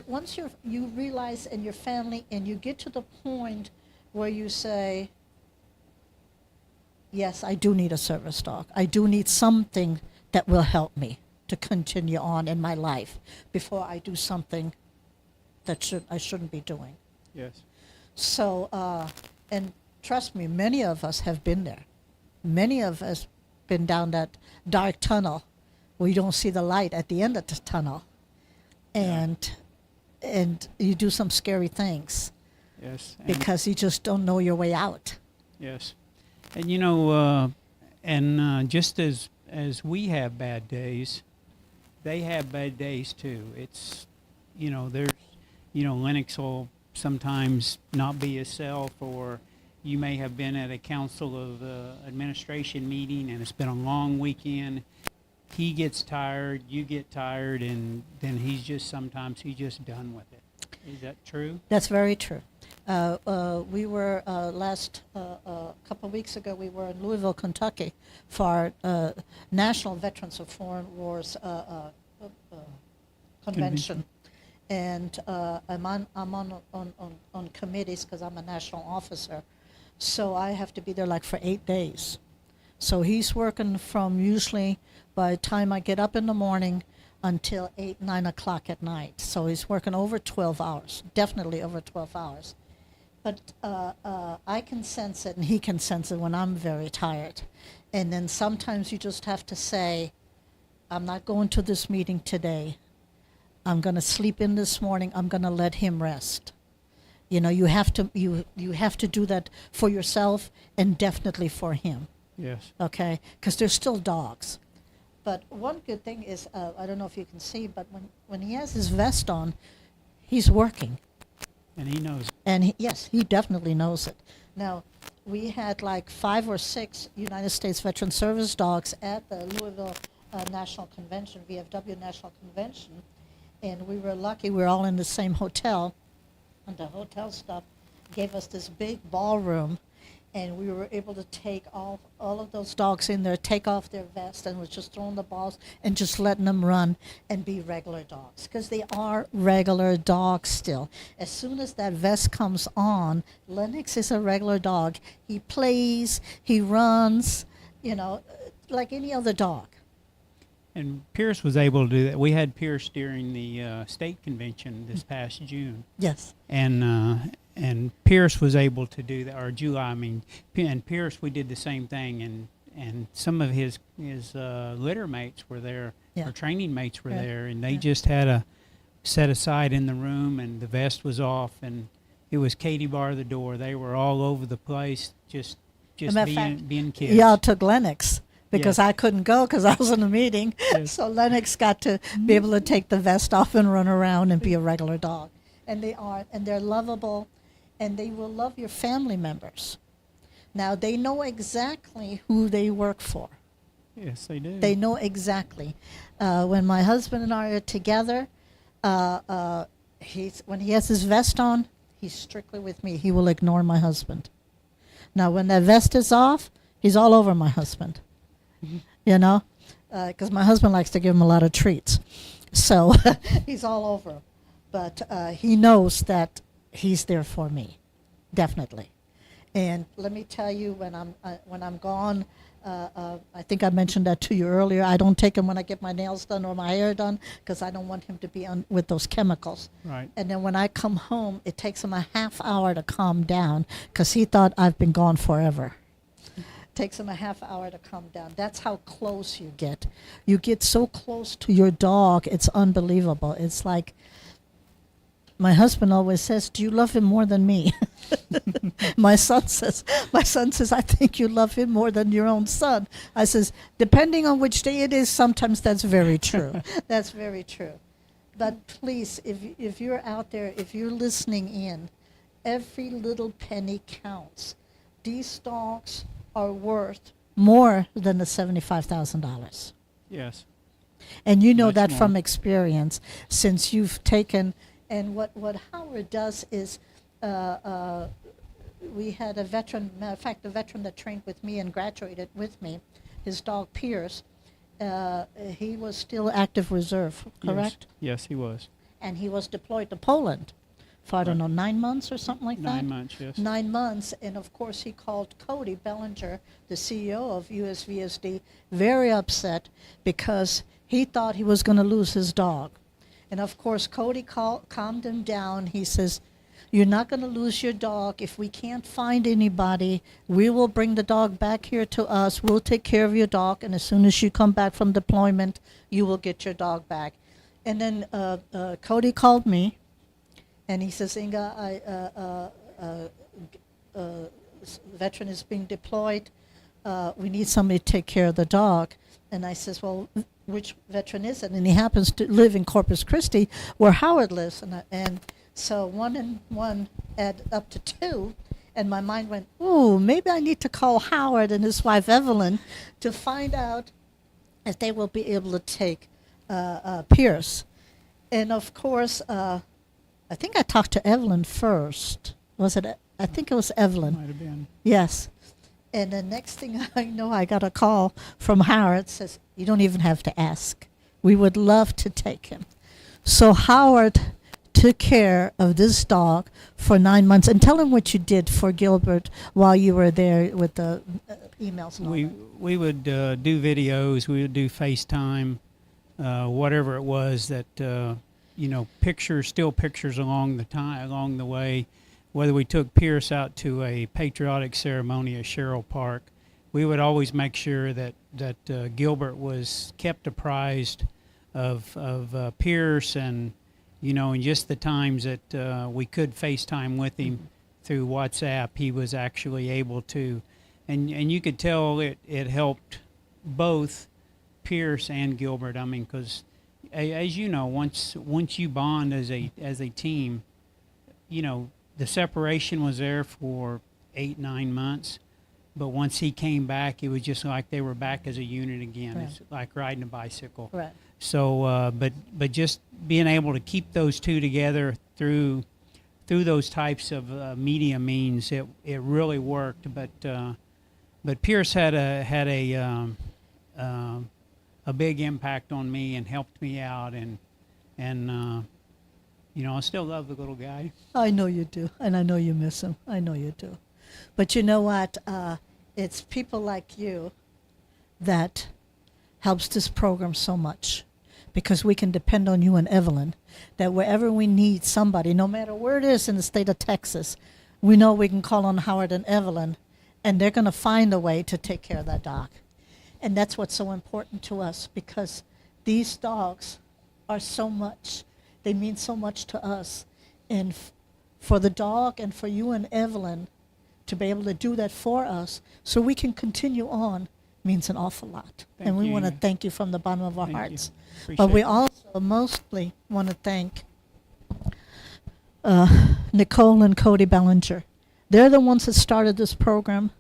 once you realize in your family and you get to the point where you say, yes, I do need a service dog. I do need something that will help me to continue on in my life before I do something that I shouldn't be doing. Yes. So, and trust me, many of us have been there. Many of us been down that dark tunnel where you don't see the light at the end of the tunnel. And you do some scary things. Yes. Because you just don't know your way out. Yes. And just as we have bad days, they have bad days too. It's, Lennox will sometimes not be himself, or you may have been at a council of administration meeting and it's been a long weekend. He gets tired, you get tired, and then he's just done with it. Is that true? That's very true. We were last couple of weeks ago. We were in Louisville, Kentucky, for our National Veterans of Foreign Wars convention, and I'm on committees because I'm a national officer, so I have to be there like for 8 days. So he's working from usually by the time I get up in the morning until 8, 9 o'clock at night. So he's working over 12 hours, definitely over 12 hours. But I can sense it, and he can sense it when I'm very tired. And then sometimes you just have to say, I'm not going to this meeting today. I'm going to sleep in this morning. I'm going to let him rest. You know, you have to do that for yourself and definitely for him. Yes. Okay, because they're still dogs. But one good thing is, I don't know if you can see, but when he has his vest on, he's working. And he knows. And yes, he definitely knows it. Now, we had like 5 or 6 United States Veteran Service dogs at the Louisville National Convention, VFW National Convention, and we were lucky. We were all in the same hotel, and the hotel staff gave us this big ballroom, and we were able to take all of those dogs in there, take off their vests, and was just throwing the balls and just letting them run and be regular dogs, because they are regular dogs still. As soon as that vest comes on, Lennox is a regular dog. He plays, he runs, you know, like any other dog. And Pierce was able to do that. We had Pierce during the state convention this past June. Yes. And Pierce was able to do that, or July, I mean. And Pierce, we did the same thing, and some of his litter mates were there, or training mates were there, and they just had a set aside in the room, and the vest was off, and it was Katie bar the door. They were all over the place, just being kids. Y'all took Lennox. Because Yes. I couldn't go because I was in a meeting. Yes. So Lennox got to be able to take the vest off and run around and be a regular dog. And they are, and they're lovable, and they will love your family members. Now, they know exactly who they work for. Yes, they do. They know exactly. When my husband and I are together, when he has his vest on, he's strictly with me. He will ignore my husband. Now, when that vest is off, he's all over my husband. You know, because my husband likes to give him a lot of treats, so he's all over. But he knows that he's there for me, definitely. And let me tell you, when I'm gone, I think I mentioned that to you earlier. I don't take him when I get my nails done or my hair done because I don't want him to be with those chemicals. Right. And then when I come home, it takes him a half hour to calm down because he thought I've been gone forever. Takes him a half hour to calm down. That's how close you get. You get so close to your dog, it's unbelievable. It's like my husband always says, "Do you love him more than me?" My son says, "I think you love him more than your own son." I says, "Depending on which day it is, sometimes that's very true." That's very true. But please, if you're out there, if you're listening in, every little penny counts. These dogs are worth more than the $75,000. Yes. And you know Much that more. from experience, since you've taken, and what Howard does is, we had a veteran, matter of fact, the veteran that trained with me and graduated with me, his dog Pierce, he was still active reserve, correct? Yes, he was. And he was deployed to Poland for, I don't know, 9 months or something like that? 9 months, yes. 9 months, and of course he called Cody Bellinger, the CEO of USVSD, very upset because he thought he was going to lose his dog. And of course Cody calmed him down. He says, "You're not going to lose your dog. If we can't find anybody, we will bring the dog back here to us. We'll take care of your dog, and as soon as you come back from deployment, you will get your dog back." And then Cody called me, and he says, "Inga, veteran is being deployed. We need somebody to take care of the dog." And I says, "Well, which veteran is it?" And he happens to live in Corpus Christi, where Howard lives. And so 1 and 1 add up to 2. And my mind went, "Ooh, maybe I need to call Howard and his wife Evelyn to find out if they will be able to take Pierce." And of course, I think I talked to Evelyn first. Was it? I think it was Evelyn. Might have been. Yes. And the next thing I know, I got a call from Howard. Says, "You don't even have to ask. We would love to take him." So Howard took care of this dog for 9 months. And tell him what you did for Gilbert while you were there with the emails and all that. We would do videos, we would do FaceTime, whatever it was that, pictures, still pictures along the way. Whether we took Pierce out to a patriotic ceremony at Sherrill Park, we would always make sure that Gilbert was kept apprised of Pierce, and and just the times that we could FaceTime with him through WhatsApp, he was actually able to, and you could tell it helped both Pierce and Gilbert. I mean, because as you know, once you bond as a team, the separation was there for 8-9 months. But once he came back, it was just like they were back as a unit again. Right. It's like riding a bicycle. Right. So, but just being able to keep those two together through those types of media means it really worked. But Pierce had a big impact on me and helped me out, and I still love the little guy. I know you do, and I know you miss him. I know you do. But you know what? It's people like you that helps this program so much, because we can depend on you and Evelyn, that wherever we need somebody, no matter where it is in the state of Texas, we know we can call on Howard and Evelyn, and they're going to find a way to take care of that dog. And that's what's so important to us, because these dogs are so much. They mean so much to us. And for the dog and for you and Evelyn to be able to do that for us so we can continue on means an awful lot. And we want to thank you from the bottom of our hearts. But we also mostly want to thank Nicole and Cody Ballinger. They're the ones that started this program.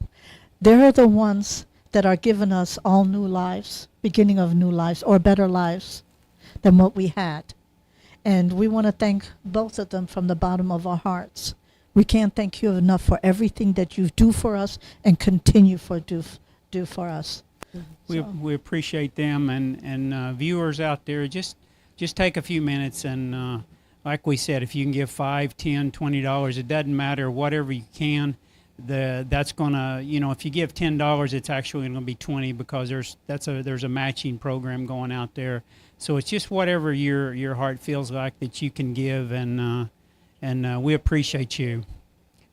They're the ones that are giving us all new lives, beginning of new lives, or better lives than what we had. And we want to thank both of them from the bottom of our hearts. We can't thank you enough for everything that you do for us and continue do for us. We appreciate them, and viewers out there, just take a few minutes, and like we said, if you can give $5, $10, $20, it doesn't matter, whatever you can. That's gonna, if you give $10, it's actually gonna be 20, because there's a matching program going out there. So it's just whatever your heart feels like that you can give, and we appreciate you.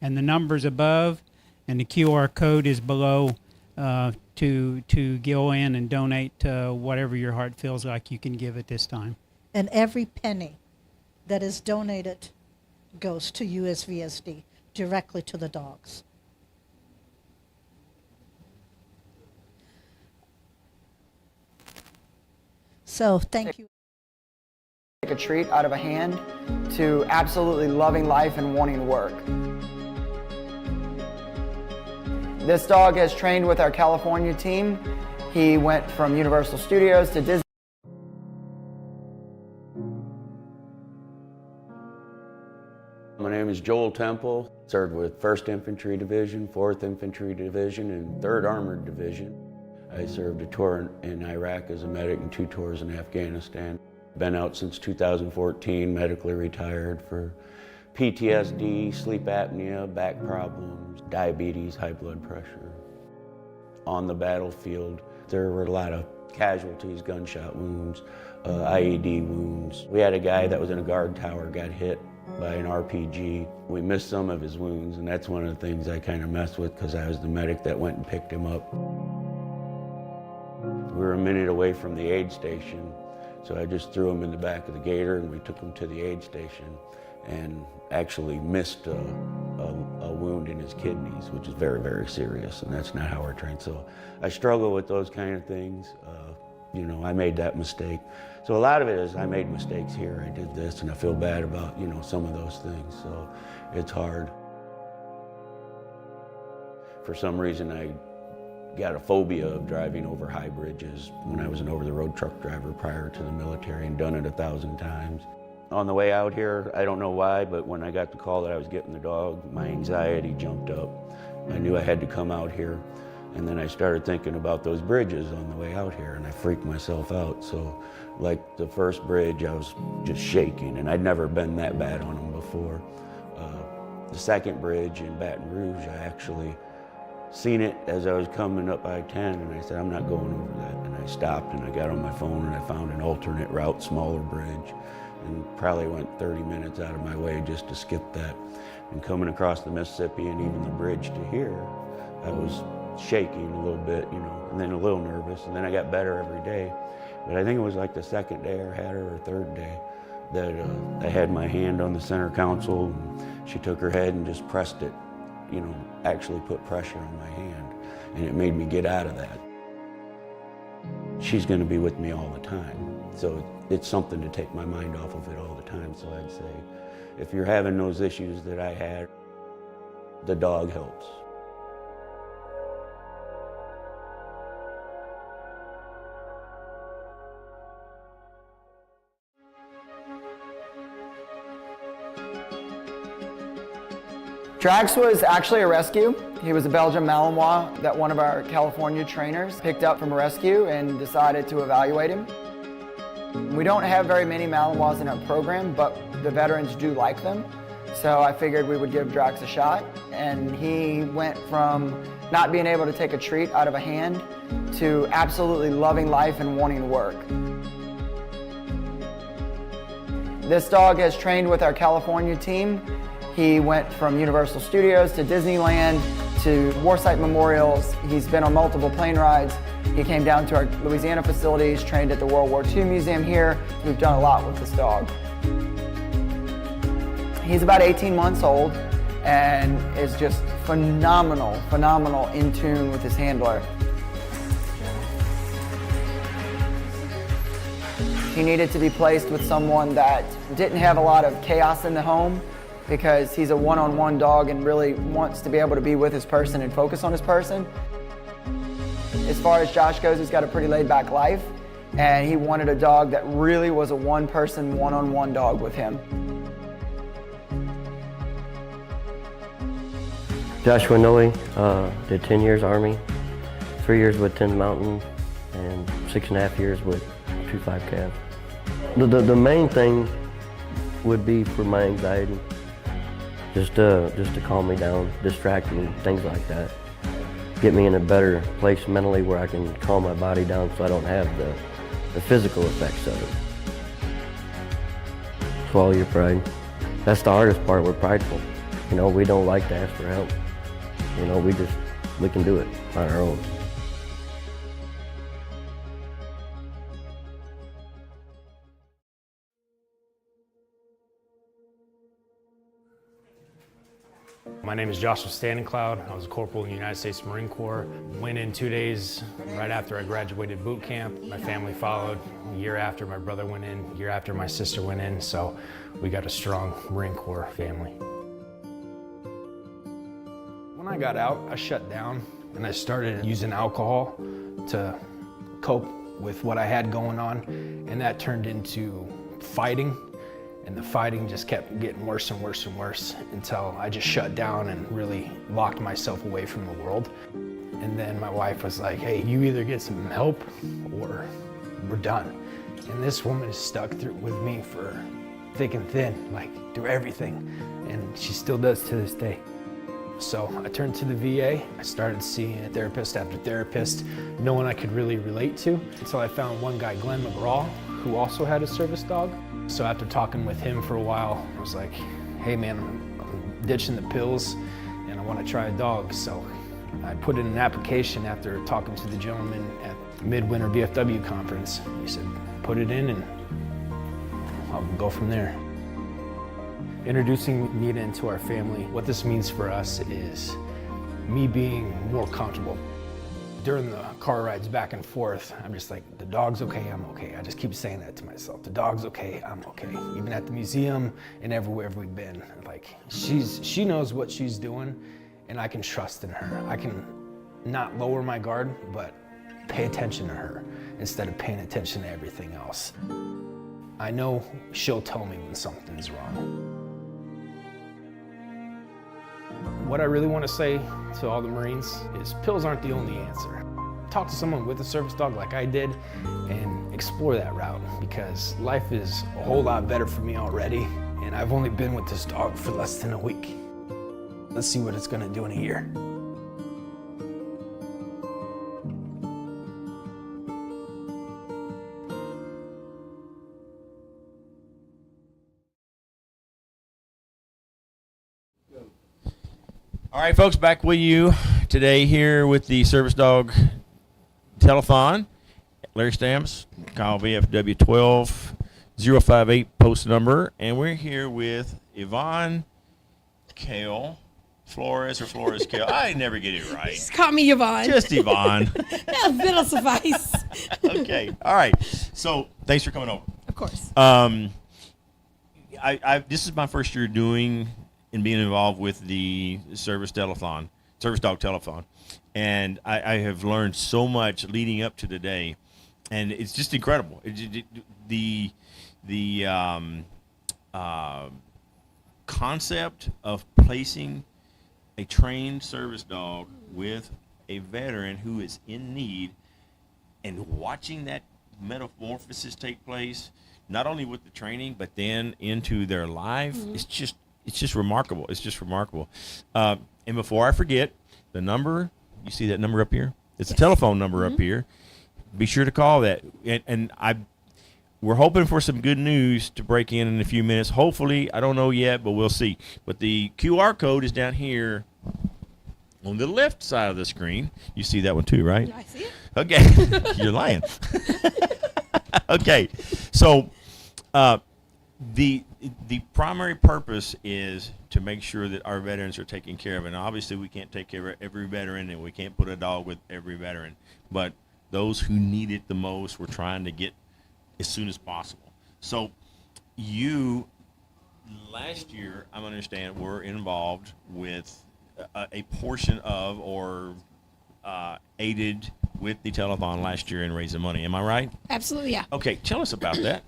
And the number's above, and the QR code is below to go in and donate whatever your heart feels like you can give at this time. And every penny that is donated goes to USVSD, directly to the dogs. So thank you. Take a treat out of a hand to absolutely loving life and wanting to work. This dog has trained with our California team. He went from Universal Studios to Disney. My name is Joel Temple. Served with 1st Infantry Division, 4th Infantry Division, and 3rd Armored Division. I served a tour in Iraq as a medic and 2 tours in Afghanistan. Been out since 2014, medically retired for PTSD, sleep apnea, back problems, diabetes, high blood pressure. On the battlefield, there were a lot of casualties, gunshot wounds, IED wounds. We had a guy that was in a guard tower, got hit by an RPG. We missed some of his wounds, and that's one of the things I kind of messed with, because I was the medic that went and picked him up. We were a minute away from the aid station, so I just threw him in the back of the Gator, and we took him to the aid station, and actually missed a wound in his kidneys, which is very, very serious, and that's not how we're trained. So I struggle with those kind of things. I made that mistake. So a lot of it is I made mistakes here. I did this, and I feel bad about, some of those things. So it's hard. For some reason, I got a phobia of driving over high bridges when I was an over-the-road truck driver prior to the military, and done it 1,000 times. On the way out here, I don't know why, but when I got the call that I was getting the dog, my anxiety jumped up. I knew I had to come out here, and then I started thinking about those bridges on the way out here, and I freaked myself out. So Like the first bridge, I was just shaking, and I'd never been that bad on them before. The second bridge in Baton Rouge, I actually seen it as I was coming up I-10, and I said, I'm not going over that. And I stopped, and I got on my phone, and I found an alternate route, smaller bridge, and probably went 30 minutes out of my way just to skip that. And coming across the Mississippi and even the bridge to here, I was shaking a little bit, you know, and then a little nervous, and then I got better every day. But I think it was like the second day I had her, or third day, that I had my hand on the center console, and she took her head and just pressed it, you know, actually put pressure on my hand, and it made me get out of that. She's going to be with me all the time, so it's something to take my mind off of it all the time. So I'd say, if you're having those issues that I had, the dog helps. Drax was actually a rescue. He was a Belgian Malinois that one of our California trainers picked up from a rescue and decided to evaluate him. We don't have very many Malinois in our program, but the veterans do like them. So I figured we would give Drax a shot. And he went from not being able to take a treat out of a hand to absolutely loving life and wanting to work. This dog has trained with our California team. He went from Universal Studios to Disneyland to Warsite Memorials. He's been on multiple plane rides. He came down to our Louisiana facilities, trained at the World War II Museum here. We've done a lot with this dog. He's about 18 months old and is just phenomenal in tune with his handler. He needed to be placed with someone that didn't have a lot of chaos in the home, because he's a one-on-one dog and really wants to be able to be with his person and focus on his person. As far as Josh goes, he's got a pretty laid-back life, and he wanted a dog that really was a one-person, one-on-one dog with him. Joshua Noe, did 10 years Army, 3 years with 10 Mountain, and 6.5 years with 2.5 Cav. The main thing would be for my anxiety. Just to calm me down, distract me, things like that. Get me in a better place mentally where I can calm my body down so I don't have the physical effects of it. Swallow your pride. That's the hardest part, we're prideful. You know, we don't like to ask for help. You know, we can do it on our own. My name is Joshua Standing-Cloud. I was a corporal in the United States Marine Corps. Went in 2 days right after I graduated boot camp. My family followed. A year after my brother went in, a year after my sister went in, so we got a strong Marine Corps family. When I got out, I shut down and I started using alcohol to cope with what I had going on, and that turned into fighting. And the fighting just kept getting worse and worse and worse until I just shut down and really locked myself away from the world. And then my wife was like, hey, you either get some help or we're done. And this woman is stuck with me for thick and thin, like through everything. And she still does to this day. So I turned to the VA. I started seeing therapist after therapist, no one I could really relate to, until I found one guy, Glenn McGraw, who also had a service dog. So after talking with him for a while, I was like, hey man, I'm ditching the pills and I want to try a dog. So I put in an application after talking to the gentleman at the Midwinter VFW conference. He said, put it in and I'll go from there. Introducing Nita into our family, what this means for us is me being more comfortable. During the car rides back and forth, I'm just like, the dog's okay, I'm okay. I just keep saying that to myself. The dog's okay, I'm okay. Even at the museum and everywhere we've been, like, she knows what she's doing and I can trust in her. I can not lower my guard, but pay attention to her instead of paying attention to everything else. I know she'll tell me when something's wrong. What I really want to say to all the Marines is pills aren't the only answer. Talk to someone with a service dog like I did, and explore that route because life is a whole lot better for me already, and I've only been with this dog for less than a week. Let's see what it's gonna do in a year. All right, folks, back with you today here with the Service Dog Telethon. Larry Stamps, Kyle VFW 12058 post number, and we're here with Yvonne Kale Flores or Flores Kale. I never get it right. Just call me Yvonne. Just Yvonne. That'll suffice. Okay. All right. So thanks for coming over. Of course. This is my first year doing and being involved with the Service Dog Telethon, and I have learned so much leading up to today, and it's just incredible. The concept of placing a trained service dog with a veteran who is in need and watching that metamorphosis take place, not only with the training, but then into their life, it's just remarkable. It's just remarkable. And before I forget, the number, you see that number up here? It's a telephone number up here. Be sure to call that. And we're hoping for some good news to break in a few minutes. Hopefully, I don't know yet, but we'll see. But the QR code is down here on the left side of the screen. You see that one too, right? I see it. Okay. You're lying. Okay. So the primary purpose is to make sure that our veterans are taken care of. And obviously, we can't take care of every veteran, and we can't put a dog with every veteran. But those who need it the most, we're trying to get as soon as possible. So you, last year, I understand, were involved with a portion of or aided with the telethon last year in raising money. Am I right? Absolutely, yeah. Okay, tell us about that.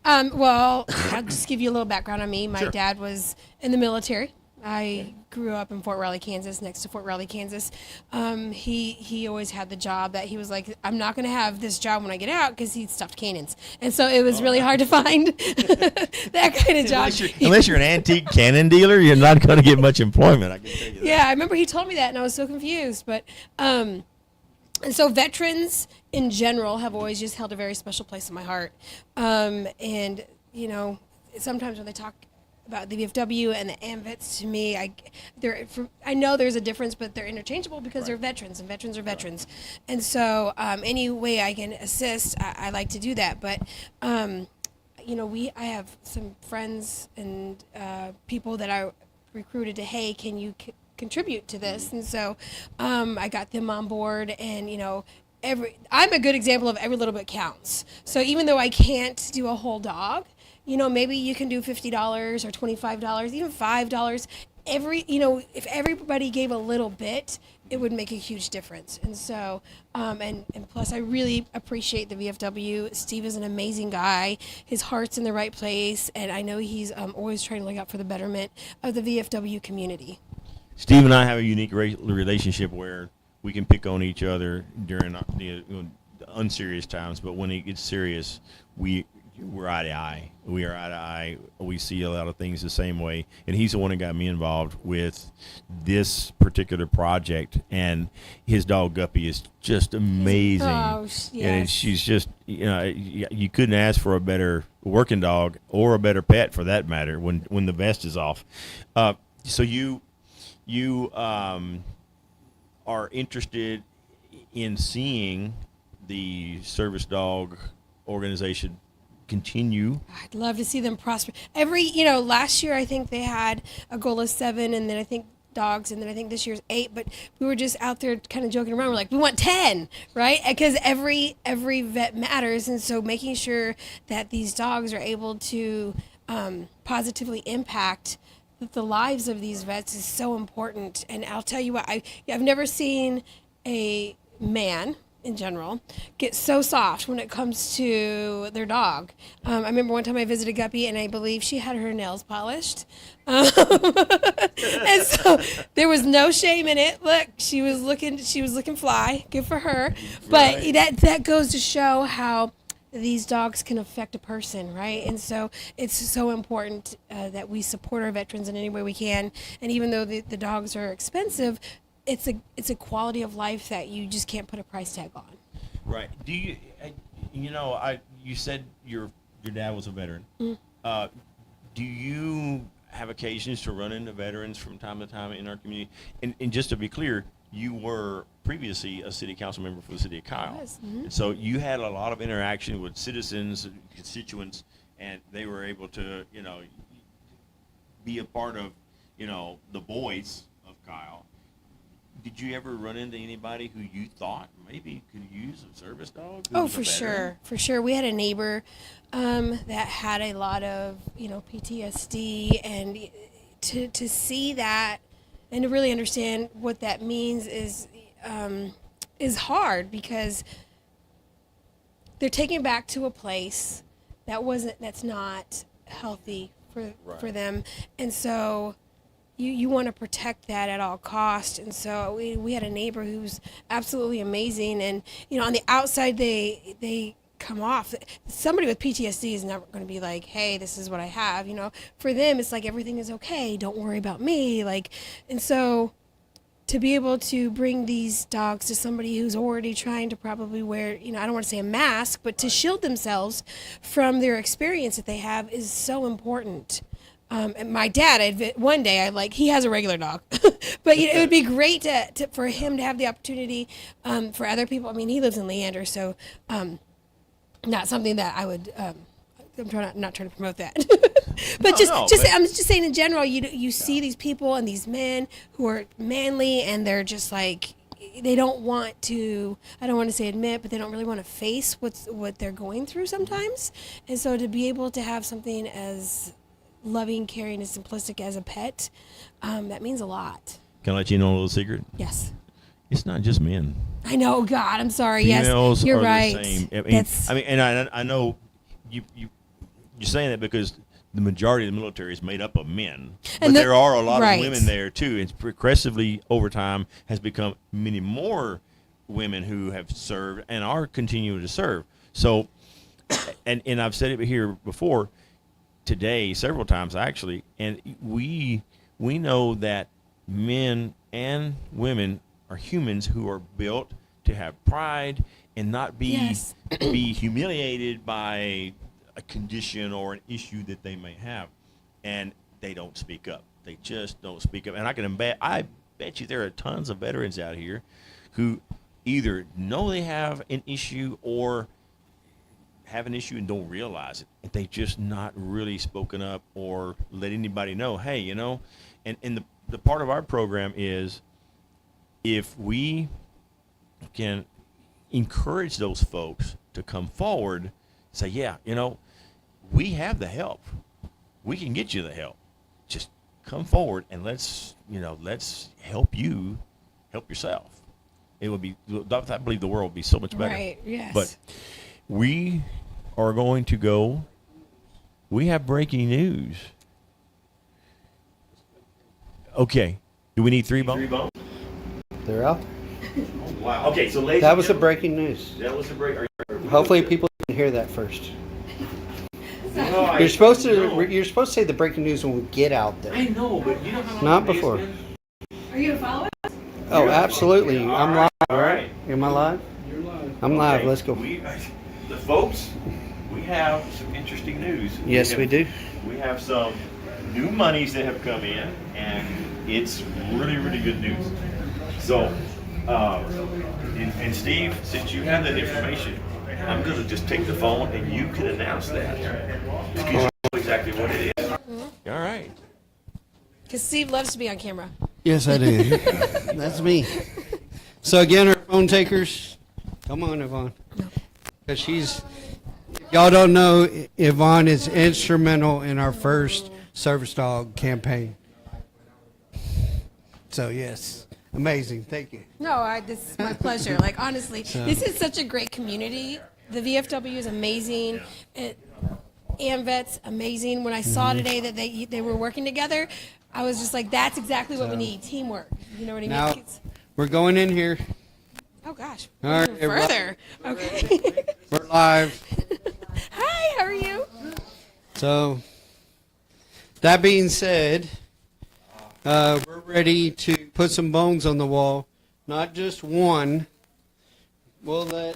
Well, I'll just give you a little background on me. My Sure. dad was in the military. I grew up in Fort Riley, Kansas, next to Fort Riley, Kansas. He always had the job that he was like, I'm not going to have this job when I get out because he stuffed cannons. And so it was really hard to find that kind of job. Unless you're an antique cannon dealer, you're not going to get much employment, I can tell you that. Yeah, I remember he told me that, and I was so confused. But and so veterans in general have always just held a very special place in my heart. And, you know, sometimes when they talk about the VFW and the AMVETS, to me, I know there's a difference, but they're interchangeable because they're veterans, and veterans are veterans. And so any way I can assist, I like to do that. But, you know, I have some friends and people that I recruited to, hey, can you contribute to this? And so I got them on board, and, you know, I'm a good example of every little bit counts. So even though I can't do a whole dog, you know, maybe you can do $50 or $25, even $5. If everybody gave a little bit, it would make a huge difference. And so, and plus I really appreciate the VFW. Steve is an amazing guy. His heart's in the right place, and I know he's always trying to look out for the betterment of the VFW community. Steve and I have a unique relationship where we can pick on each other during the unserious times, but when it gets serious, we're eye to eye. We are eye to eye. We see a lot of things the same way, and he's the one that got me involved with this particular project. And his dog Guppy is just amazing. Oh, yes. And she's just, you know, you couldn't ask for a better working dog or a better pet for that matter when the vest is off. So you are interested in seeing the service dog organization continue. I'd love to see them prosper. Last year I think they had a goal of 7, and then I think dogs, and then I think this year's 8, but we were just out there kind of joking around. We're like, we want 10, right? Because every vet matters, and so making sure that these dogs are able to positively impact the lives of these vets is so important. And I'll tell you what, I've never seen a man in general get so soft when it comes to their dog. I remember one time I visited Guppy, and I believe she had her nails polished. And so there was no shame in it. Look, she was looking fly. Good for her. But that goes to show how these dogs can affect a person, right? And so it's so important that we support our veterans in any way we can. And even though the dogs are expensive, it's a quality of life that you just can't put a price tag on. Right. Do you, you said your dad was a veteran. Do you have occasions to run into veterans from time to time in our community? And just to be clear, you were previously a city council member for the city of Kyle. Yes. Mm-hmm. So you had a lot of interaction with citizens, constituents, and they were able to, be a part of, the voice of Kyle. Did you ever run into anybody who you thought maybe could use a service dog? Oh, for sure. We had a neighbor that had a lot of, PTSD, and to see that and to really understand what that means is hard, because they're taken back to a place that's not healthy for them, and so you want to protect that at all costs. And so we had a neighbor who's absolutely amazing, and on the outside they come off. Somebody with PTSD is never going to be like, hey, this is what I have. For them it's like everything is okay, don't worry about me, and so to be able to bring these dogs to somebody who's already trying to probably wear, I don't want to say a mask, but to shield themselves from their experience that they have is so important. And my dad, one day, he has a regular dog, but it would be great for him to have the opportunity for other people. I mean, he lives in Leander, so not something that I would. I'm not trying to promote that, but I'm just saying in general. You see these people and these men who are manly, and they're just like, they don't want to. I don't want to say admit, but they don't really want to face what they're going through sometimes. And so to be able to have something as loving, caring, and simplistic as a pet, that means a lot. Can I let you know a little secret? Yes. It's not just men. I know. God, I'm sorry. Females yes, you're are right. The same. And I know you're saying that because the majority of the military is made up of men, but there are a lot of women there too. It's progressively over time has become many more women who have served and are continuing to serve. So, and I've said it here before today several times actually, and we know that men and women are humans who are built to have pride and not be be humiliated by a condition or an issue that they may have, and they don't speak up. They just don't speak up. And I bet you there are tons of veterans out here who either know they have an issue or have an issue and don't realize it. And they just not really spoken up or let anybody know, hey, and the part of our program is if we can encourage those folks to come forward, say, yeah, we have the help. We can get you the help. Just come forward and let's help you help yourself. It would be, I believe the world would be so much better. Right, yes. But we are going to go. We have breaking news. Okay. Do we need 3 bones? They're out. Oh, wow. Okay, so ladies, that was the breaking news. That was the break. Hopefully, people can hear that first. You're supposed to say the breaking news when we get out there. I know, but you know how long not before. Are you gonna follow us? Oh, absolutely. I'm live. All right. Am I live? You're live. I'm live. Let's go. The folks, we have some interesting news. Yes, we do. We have some new monies that have come in, and it's really, really good news. So, and Steve, since you have that information, I'm going to just take the phone and you can announce that. Because you know exactly what it is. All right. Because Steve loves to be on camera. Yes, I do. That's me. So again, our phone takers, come on, Yvonne. Because y'all don't know, Yvonne is instrumental in our first service dog campaign. So yes, amazing. Thank you. No, this is my pleasure. Honestly, this is such a great community. The VFW is amazing. AMVET's amazing. When I saw today that they were working together, I was just like, that's exactly what we need. Teamwork. You know what I mean? Now, we're going in here. Oh, gosh. All right, further. Okay. We're live. Hi, how are you? So, that being said, we're ready to put some bones on the wall. Not just one. We'll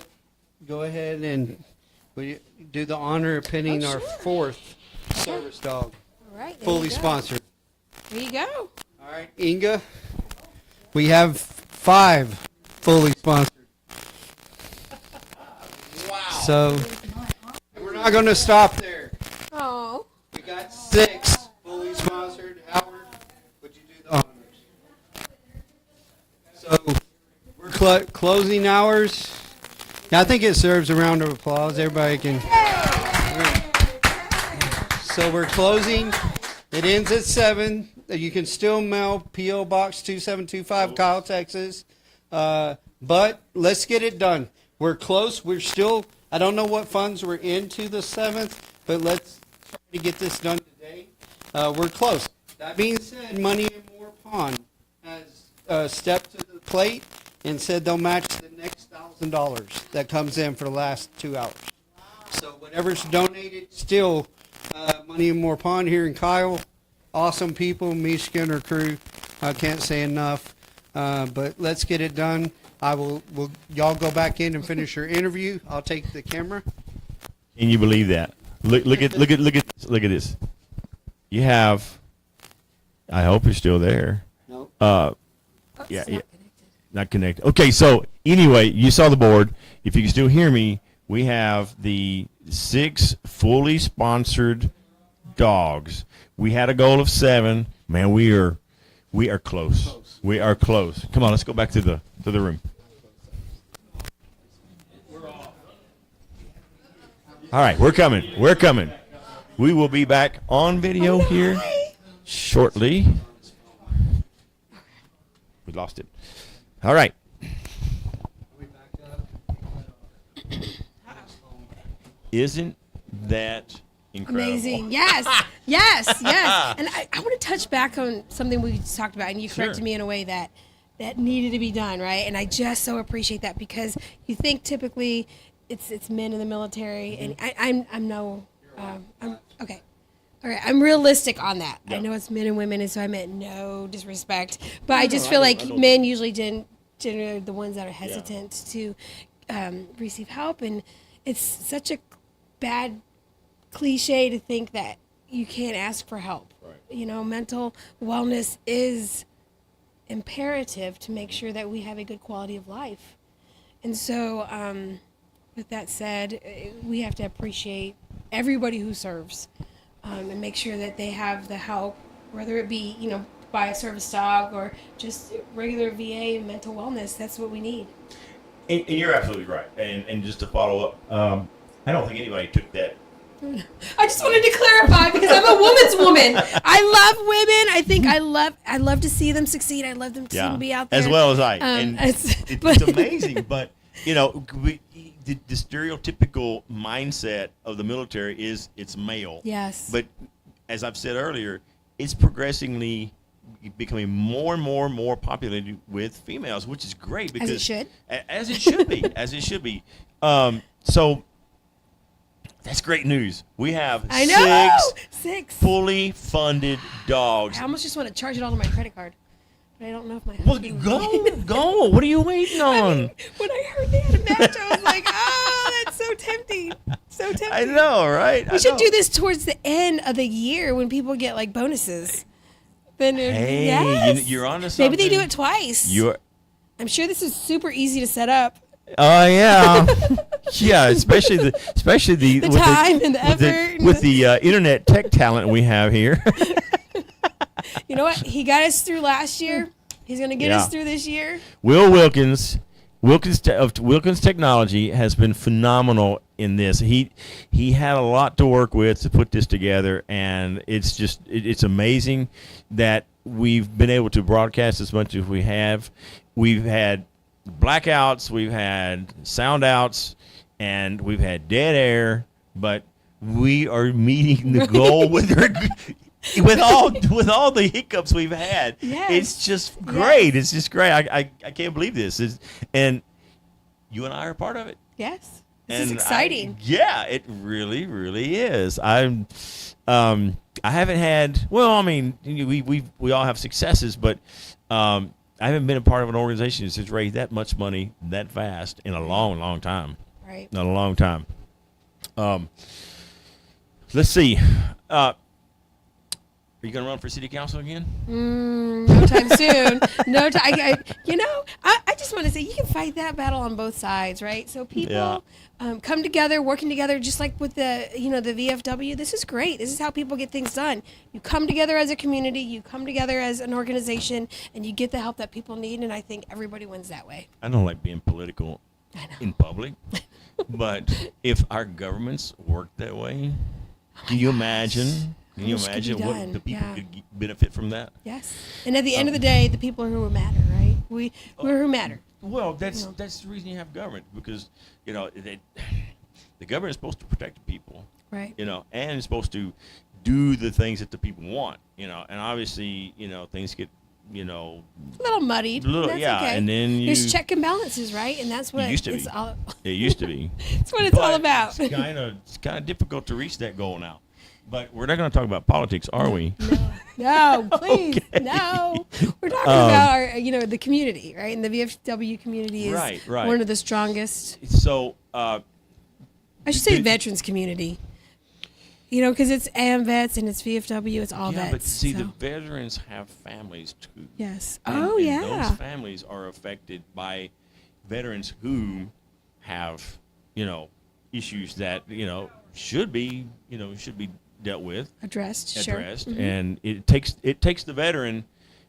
go ahead and we do the honor of pinning our fourth service dog. All right. Fully sponsored. There you go. All right, Inga, we have 5 fully sponsored. Wow. So, we're not going to stop there. Oh. We got 6 fully sponsored. Howard, would you do the honors? So, we're closing hours. Yeah, I think it serves a round of applause. Everybody can. So, we're closing. It ends at 7. You can still mail P.O. Box 2725, Kyle, Texas. But let's get it done. We're close. We're still, I don't know what funds we're into the 7th, but let's try to get this done today. We're close. That being said, Money and More Pond has stepped to the plate and said they'll match the next $1,000 that comes in for the last 2 hours. So whatever's donated, still Money and More Pond here in Kyle. Awesome people, me, Skinner crew. I can't say enough. But let's get it done. Will y'all go back in and finish your interview? I'll take the camera. Can you believe that? Look at this. You have. I hope you're still there. No. Yeah. Not connected. Okay, so anyway, you saw the board. If you can still hear me, we have the 6 fully sponsored dogs. We had a goal of 7. Man, we are close. We are close. Come on, let's go back to the room. All right, we're coming. We're coming. We will be back on video here shortly. We lost it. All right. Isn't that incredible? Amazing. Yes. Yes. And I want to touch back on something we just talked about, and you corrected me in a way that needed to be done, right? And I just so appreciate that, because you think typically it's men in the military, and I'm okay. All right, I'm realistic on that. Yep. I know it's men and women, and so I meant no disrespect, but I just feel like men usually generally the ones that are hesitant to receive help, and it's such a bad cliche to think that you can't ask for help. Right. You know, mental wellness is imperative to make sure that we have a good quality of life. And so, with that said, we have to appreciate everybody who serves, and make sure that they have the help, whether it be, you know, by a service dog or just regular VA mental wellness. That's what we need. And you're absolutely right. And just to follow up, I don't think anybody took that. I just wanted to clarify, because I'm a woman's woman. I love women. I think I love to see them succeed. I love them to see them be out there. As well as I. And it's amazing. But, you know, the stereotypical mindset of the military is it's male. Yes. But as I've said earlier, it's progressively becoming more and more populated with females, which is great, because as it should. As it should be. As it should be. So that's great news. We have 6 fully funded dogs. I almost just want to charge it all to my credit card, but I don't know if my husband go. What are you waiting on? I mean, when I heard they had a match, I was like, oh, that's so tempting. So tempting. I know, right? We should do this towards the end of the year when people get like bonuses. Then yes. You're on to something. Maybe they do it twice. I'm sure this is super easy to set up. Oh yeah, yeah. Especially the time and the effort with the internet tech talent we have here. You know what? He got us through last year. He's going to get us through this year. Will Wilkins of Wilkins Technology has been phenomenal in this. He had a lot to work with to put this together, and it's amazing that we've been able to broadcast as much as we have. We've had blackouts, we've had sound outs, and we've had dead air, but we are meeting the goal with all the hiccups we've had. Yes. It's just great. It's just great. I can't believe this. And you and I are part of it. Yes. This is exciting. Yeah, it really, really is. I haven't had. Well, I mean, we all have successes, but I haven't been a part of an organization that's raised that much money that fast in a long, long time. Right. In a long time. Let's see. Are you going to run for city council again? No time soon. No time. I just want to say you can fight that battle on both sides, right? So people come together, working together, just like with the VFW. This is great. This is how people get things done. You come together as a community, you come together as an organization, and you get the help that people need. And I think everybody wins that way. I don't like being political in public, but if our governments work that way, can you imagine? Can you imagine what the people could benefit from that? Yes. And at the end of the day, the people are who matter, right? We're who matter. Well, that's the reason you have government, because the government is supposed to protect the people, right? And it's supposed to do the things that the people want, and obviously things get a little muddied. That's okay. And then there's check and balances, right? And that's what it used to be. It used to be. That's what it's all about. It's kind of difficult to reach that goal now. But we're not going to talk about politics, are we? No, please, no. We're talking about our, the community, right? And the VFW community is one of the strongest. So, I should say veterans community. Because it's AMVETS and it's VFW, it's all vets. But see, the veterans have families too. Yes. And those families are affected by veterans who have, issues that should be dealt with, addressed, sure. Mm-hmm. And it takes the veteran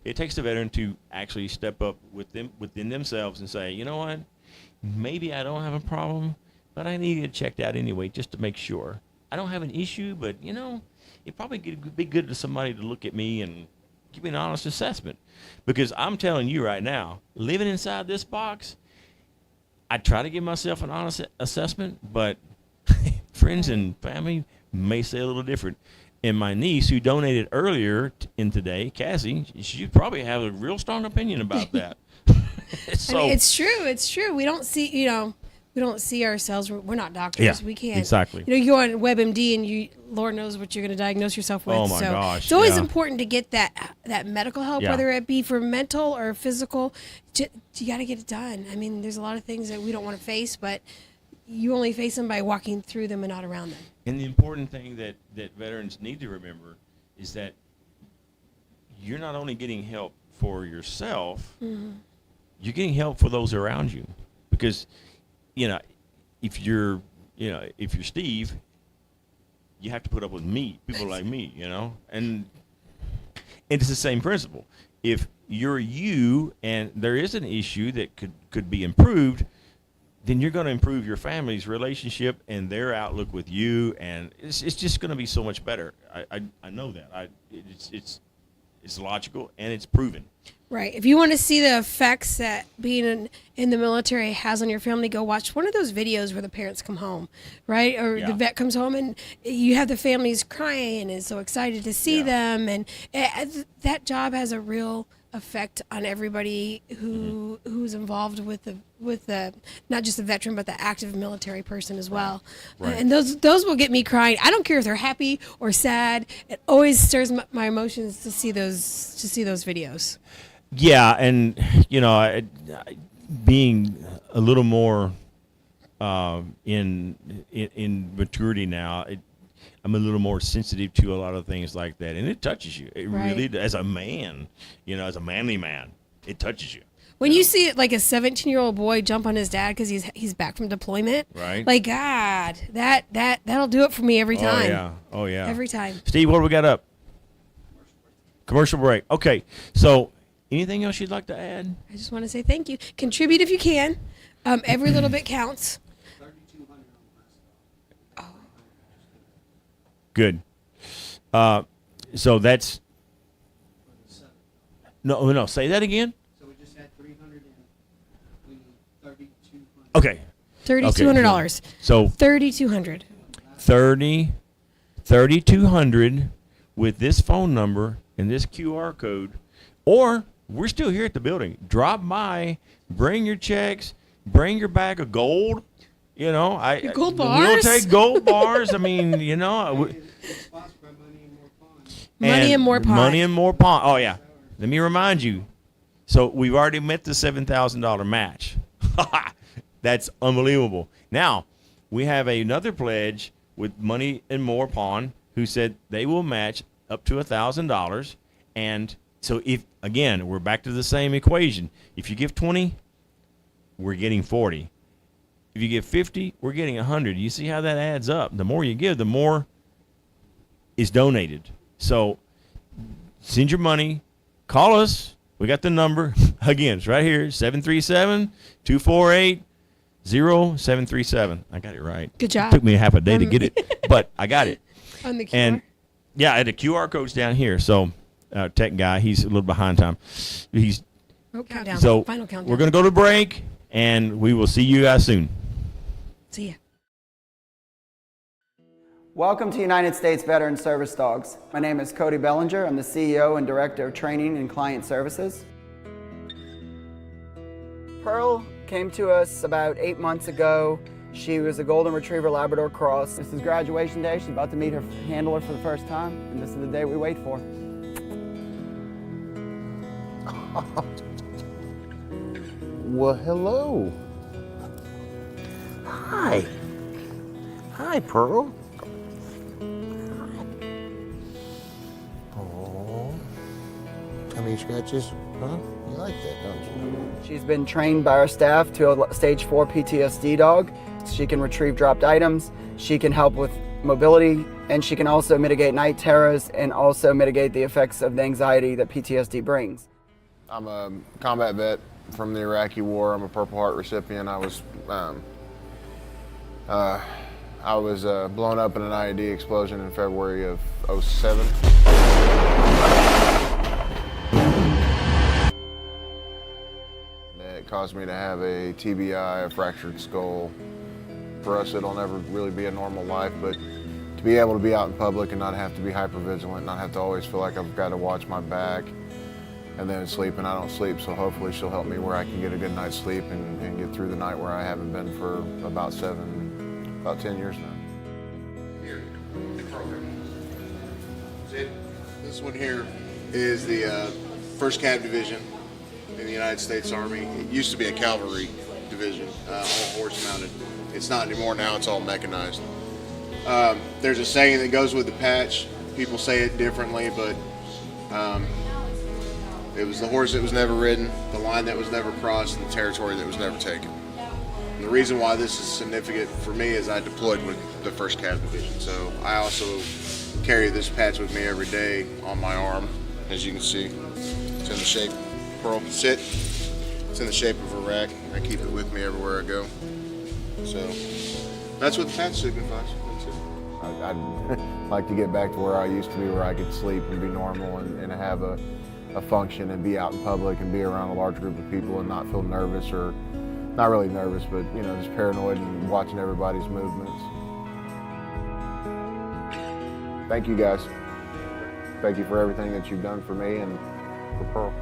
to actually step up within themselves and say, you know what, maybe I don't have a problem, but I need to get checked out anyway just to make sure. I don't have an issue, but it probably could be good to somebody to look at me and give me an honest assessment, because I'm telling you right now, living inside this box, I try to give myself an honest assessment, but friends and family may say a little different. And my niece, who donated earlier in today, Cassie, she probably have a real strong opinion about that. So, I mean, it's true. It's true. We don't see, we don't see ourselves. We're not doctors. Yeah, we can't. Exactly. You go on WebMD and Lord knows what you're going to diagnose yourself with. Oh my gosh. It's always important to get that medical help, whether it be for mental or physical. You got to get it done. I mean, there's a lot of things that we don't want to face, but you only face them by walking through them and not around them. And the important thing that veterans need to remember is that you're not only getting help for yourself, you're getting help for those around you. Because, if you're Steve, you have to put up with people like me, and it's the same principle. If you're you and there is an issue that could be improved, then you're going to improve your family's relationship and their outlook with you, and it's just going to be so much better. I know that. It's logical and it's proven. Right. If you want to see the effects that being in the military has on your family, go watch one of those videos where the parents come home, right? Or the vet comes home and you have the families crying and so excited to see them, and that job has a real effect on everybody who's involved with the not just the veteran but the active military person as well. Right. And those will get me crying. I don't care if they're happy or sad. It always stirs my emotions to see those videos. Yeah, and being a little more in maturity now, I'm a little more sensitive to a lot of things like that, and it touches you. It really, as a man, as a manly man, it touches you. When you see it, like a 17-year-old boy jump on his dad because he's back from deployment, right? Like, God, that'll do it for me every time. Oh yeah, every time. Steve, what do we got up? Commercial break. Okay, so anything else you'd like to add? I just want to say thank you. Contribute if you can. Every little bit counts. Good. So that's no. Say that again. So we just had 300 and we need 3,200. Okay. $3,200. So 3,200. 3,200 with this phone number and this QR code, or we're still here at the building. Drop by, bring your checks, bring your bag of gold, You know, Gold we'll bars? take gold bars. I mean, you know, Money and more pie. Money and more pie. Oh yeah. Let me remind you. So we've already met the $7,000 match. That's unbelievable. Now we have another pledge with Money and More Pawn, who said they will match up to $1,000. And so if, again, we're back to the same equation. If you give 20, we're getting 40. If you give 50, we're getting 100. You see how that adds up. The more you give, the more is donated. So send your money. Call us. We got the number. Again, it's right here, 737-248-0737. I got it right. Good job. Took me half a day to get it, but I got it. On the QR. And yeah, the QR code's down here. So tech guy, he's a little behind time. He's countdown. so Final countdown. we're going to go to break, and we will see you guys soon. See ya. Welcome to United States Veteran Service Dogs. My name is Cody Bellinger. I'm the CEO and Director of Training and Client Services. Pearl came to us about 8 months ago. She was a Golden Retriever Labrador Cross. This is graduation day. She's about to meet her handler for the first time, and this is the day we wait for. Well, hello. Hi. Hi, Pearl. Oh. Tummy scratches? Huh? You like that, don't you? She's been trained by our staff to a stage 4 PTSD dog. She can retrieve dropped items, she can help with mobility, and she can also mitigate night terrors and also mitigate the effects of the anxiety that PTSD brings. I'm a combat vet from the Iraqi War. I'm a Purple Heart recipient. I was blown up in an IED explosion in February of '07. It caused me to have a TBI, a fractured skull. For us, it'll never really be a normal life, but to be able to be out in public and not have to be hypervigilant, not have to always feel like I've got to watch my back, and then sleep, and I don't sleep, so hopefully she'll help me where I can get a good night's sleep and get through the night where I haven't been for about 10 years now. Here, this one here is the 1st Cav Division in the United States Army. It used to be a cavalry division, all horse mounted. It's not anymore now, it's all mechanized. There's a saying that goes with the patch. People say it differently, but it was the horse that was never ridden, the line that was never crossed, and the territory that was never taken. And the reason why this is significant for me is I deployed with the 1st Cav Division. So I also carry this patch with me every day on my arm. As you can see, it's in the shape, Pearl, sit. It's in the shape of a rack. I keep it with me everywhere I go. So that's what the patch signifies. I'd like to get back to where I used to be, where I could sleep and be normal and have a function and be out in public and be around a large group of people and not feel nervous, or not really nervous, but you know, just paranoid and watching everybody's movements. Thank you guys. Thank you for everything that you've done for me and for Pearl.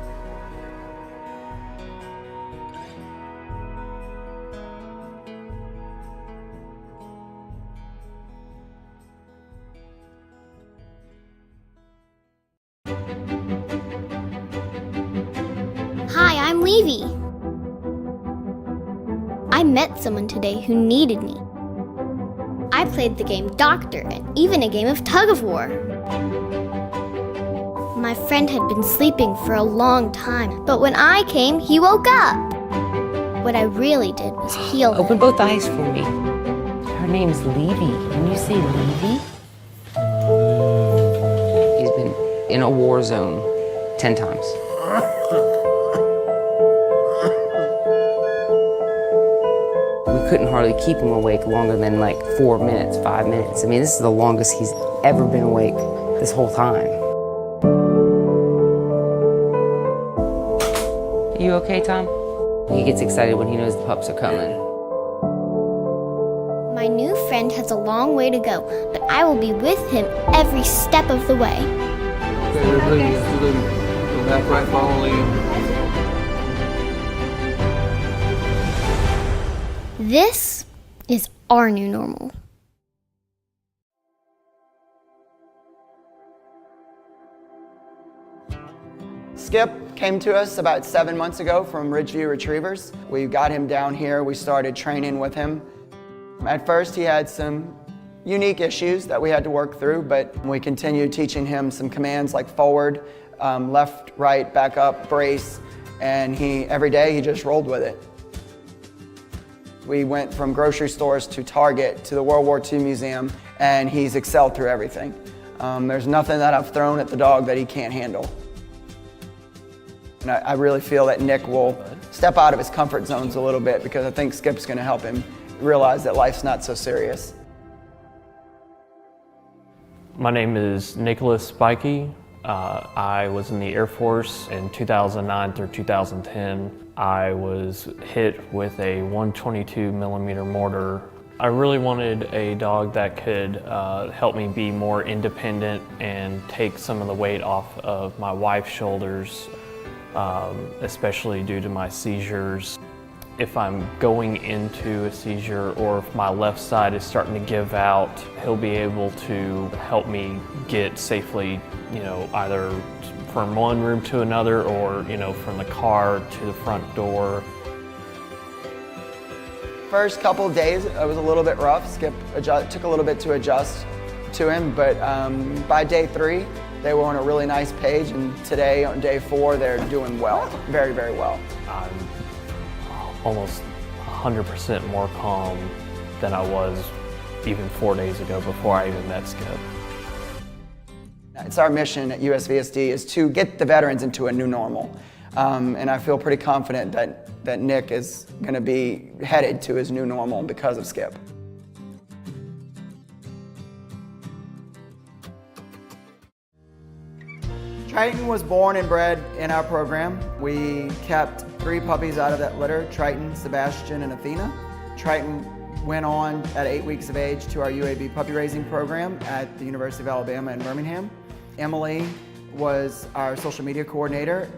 Hi, I'm Levy. I met someone today who needed me. I played the game Doctor and even a game of tug of war. My friend had been sleeping for a long time, but when I came, he woke up. What I really did was heal him. Open both eyes for me. Her name's Levy. When you say Levy, he's been in a war zone 10 times. We couldn't hardly keep him awake longer than like 4 minutes, 5 minutes. I mean, this is the longest he's ever been awake this whole time. You okay, Tom? He gets excited when he knows the pups are coming. My new friend has a long way to go, but I will be with him every step of the way. Okay, everybody has to go back right following. This is our new normal. Skip came to us about 7 months ago from Ridgeview Retrievers. We got him down here, we started training with him. At first he had some unique issues that we had to work through, but we continued teaching him some commands like forward, left, right, back up, brace, and every day he just rolled with it. We went from grocery stores to Target to the World War II Museum, and he's excelled through everything. There's nothing that I've thrown at the dog that he can't handle. And I really feel that Nick will step out of his comfort zones a little bit, because I think Skip's going to help him realize that life's not so serious. My name is Nicholas Spikey. I was in the Air Force in 2009 through 2010. I was hit with a 122 millimeter mortar. I really wanted a dog that could help me be more independent and take some of the weight off of my wife's shoulders, especially due to my seizures. If I'm going into a seizure or if my left side is starting to give out, he'll be able to help me get safely, either from one room to another or, from the car to the front door. First couple of days, it was a little bit rough. Skip took a little bit to adjust to him, but by day 3, they were on a really nice page, and today on day 4, they're doing well, very, very well. I'm almost 100% more calm than I was even 4 days ago before I even met Skip. It's our mission at USVSD is to get the veterans into a new normal. And I feel pretty confident that Nick is going to be headed to his new normal because of Skip. Triton was born and bred in our program. We kept 3 puppies out of that litter, Triton, Sebastian, and Athena. Triton went on at 8 weeks of age to our UAB puppy raising program at the University of Alabama in Birmingham. Emily was our social media coordinator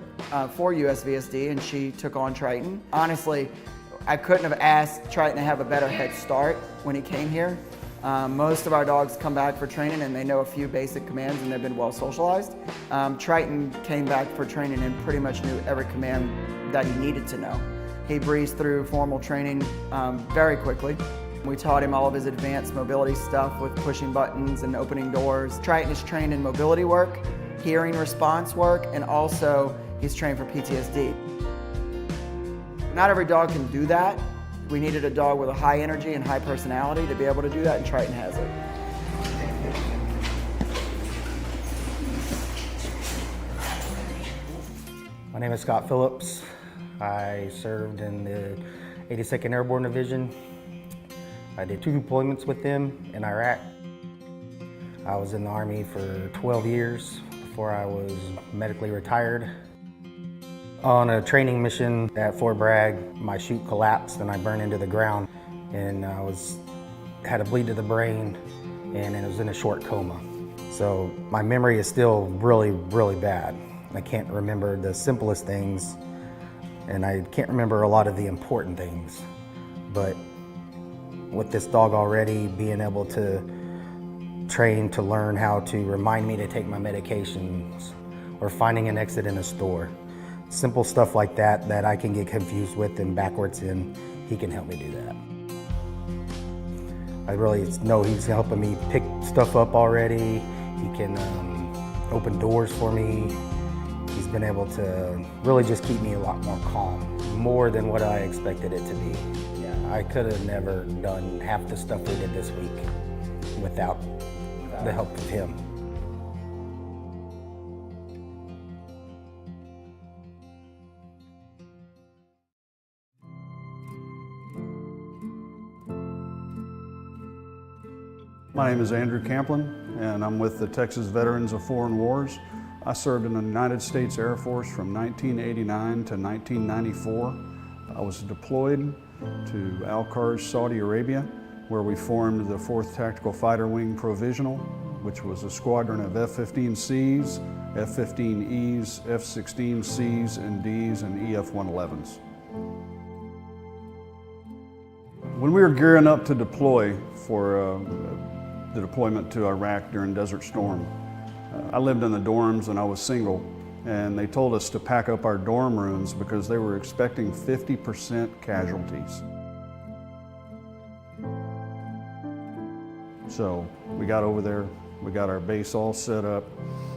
for USVSD, and she took on Triton. Honestly, I couldn't have asked Triton to have a better head start when he came here. Most of our dogs come back for training and they know a few basic commands and they've been well socialized. Triton came back for training and pretty much knew every command that he needed to know. He breezed through formal training very quickly. We taught him all of his advanced mobility stuff with pushing buttons and opening doors. Triton is trained in mobility work, hearing response work, and also he's trained for PTSD. Not every dog can do that. We needed a dog with a high energy and high personality to be able to do that, and Triton has it. My name is Scott Phillips. I served in the 82nd Airborne Division. I did 2 deployments with them in Iraq. I was in the Army for 12 years before I was medically retired. On a training mission at Fort Bragg, my chute collapsed and I burned into the ground, and I had a bleed to the brain, and it was in a short coma. So my memory is still really, really bad. I can't remember the simplest things, and I can't remember a lot of the important things. But with this dog already being able to train to learn how to remind me to take my medications or finding an exit in a store, simple stuff like that that I can get confused with and backwards in, he can help me do that. I really know he's helping me pick stuff up already. He can open doors for me. He's been able to really just keep me a lot more calm, more than what I expected it to be. Yeah, I could have never done half the stuff we did this week without the help of him. My name is Andrew Camplin, and I'm with the Texas Veterans of Foreign Wars. I served in the United States Air Force from 1989 to 1994. I was deployed to Al-Kharj, Saudi Arabia, where we formed the 4th Tactical Fighter Wing Provisional, which was a squadron of F-15Cs, F-15Es, F-16Cs and Ds, and EF-111s. When we were gearing up to deploy for the deployment to Iraq during Desert Storm, I lived in the dorms and I was single, and they told us to pack up our dorm rooms because they were expecting 50% casualties. So we got over there, we got our base all set up,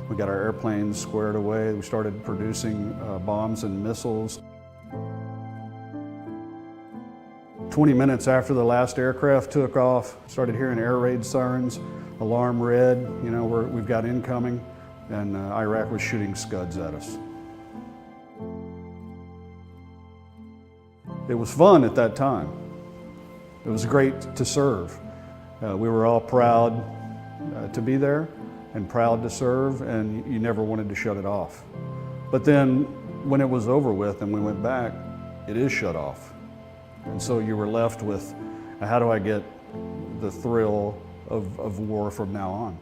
we got our airplanes squared away, we started producing bombs and missiles. 20 minutes after the last aircraft took off, started hearing air raid sirens, alarm red, you know, we've got incoming, and Iraq was shooting Scuds at us. It was fun at that time. It was great to serve. We were all proud to be there and proud to serve, and you never wanted to shut it off. But then when it was over with and we went back, it is shut off. And so you were left with, how do I get the thrill of war from now on?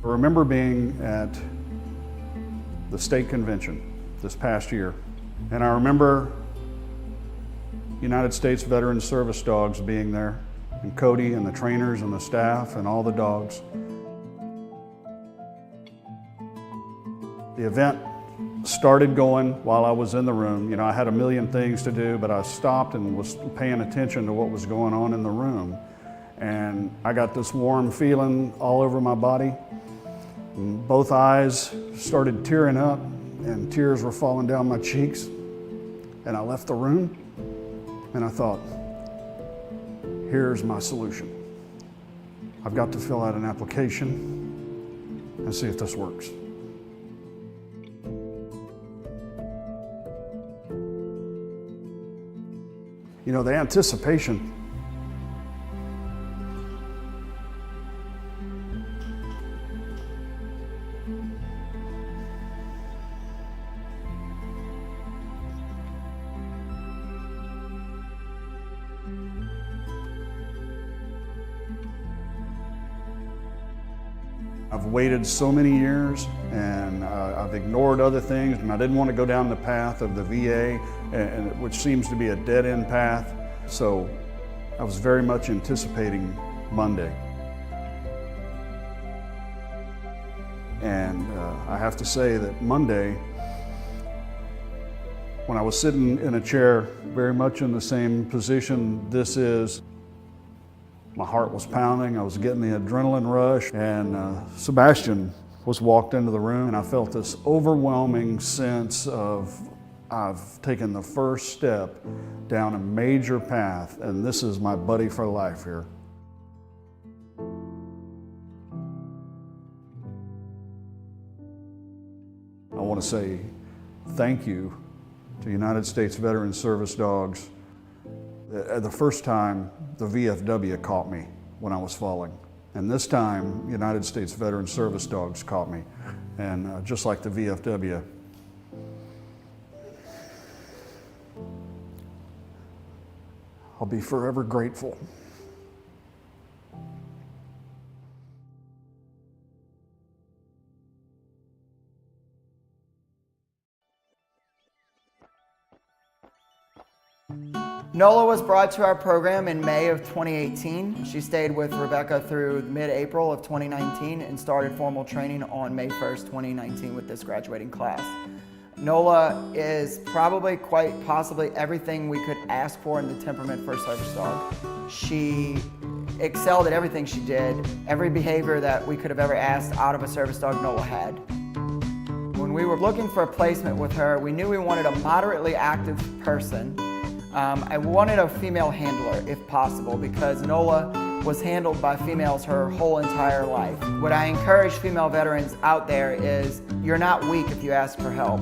I remember being at the state convention this past year, and I remember United States Veteran Service dogs being there, and Cody and the trainers and the staff and all the dogs. The event started going while I was in the room. You know, I had a million things to do, but I stopped and was paying attention to what was going on in the room. And I got this warm feeling all over my body. And both eyes started tearing up and tears were falling down my cheeks. And I left the room and I thought, here's my solution. I've got to fill out an application and see if this works. You know, the anticipation. I've waited so many years, and I've ignored other things, and I didn't want to go down the path of the VA, which seems to be a dead-end path. So I was very much anticipating Monday. And I have to say that Monday, when I was sitting in a chair, very much in the same position this is, my heart was pounding, I was getting the adrenaline rush, and Sebastian was walked into the room, and I felt this overwhelming sense of I've taken the first step down a major path, and this is my buddy for life here. I want to say thank you to United States Veteran Service dogs. The first time, the VFW caught me when I was falling. And this time, United States Veteran Service dogs caught me. And just like the VFW, I'll be forever grateful. Nola was brought to our program in May of 2018. She stayed with Rebecca through mid-April of 2019 and started formal training on May 1st, 2019 with this graduating class. Nola is probably, quite possibly, everything we could ask for in the temperament for a service dog. She excelled at everything she did. Every behavior that we could have ever asked out of a service dog, Nola had. When we were looking for a placement with her, we knew we wanted a moderately active person. I wanted a female handler, if possible, because Nola was handled by females her whole entire life. What I encourage female veterans out there is, you're not weak if you ask for help.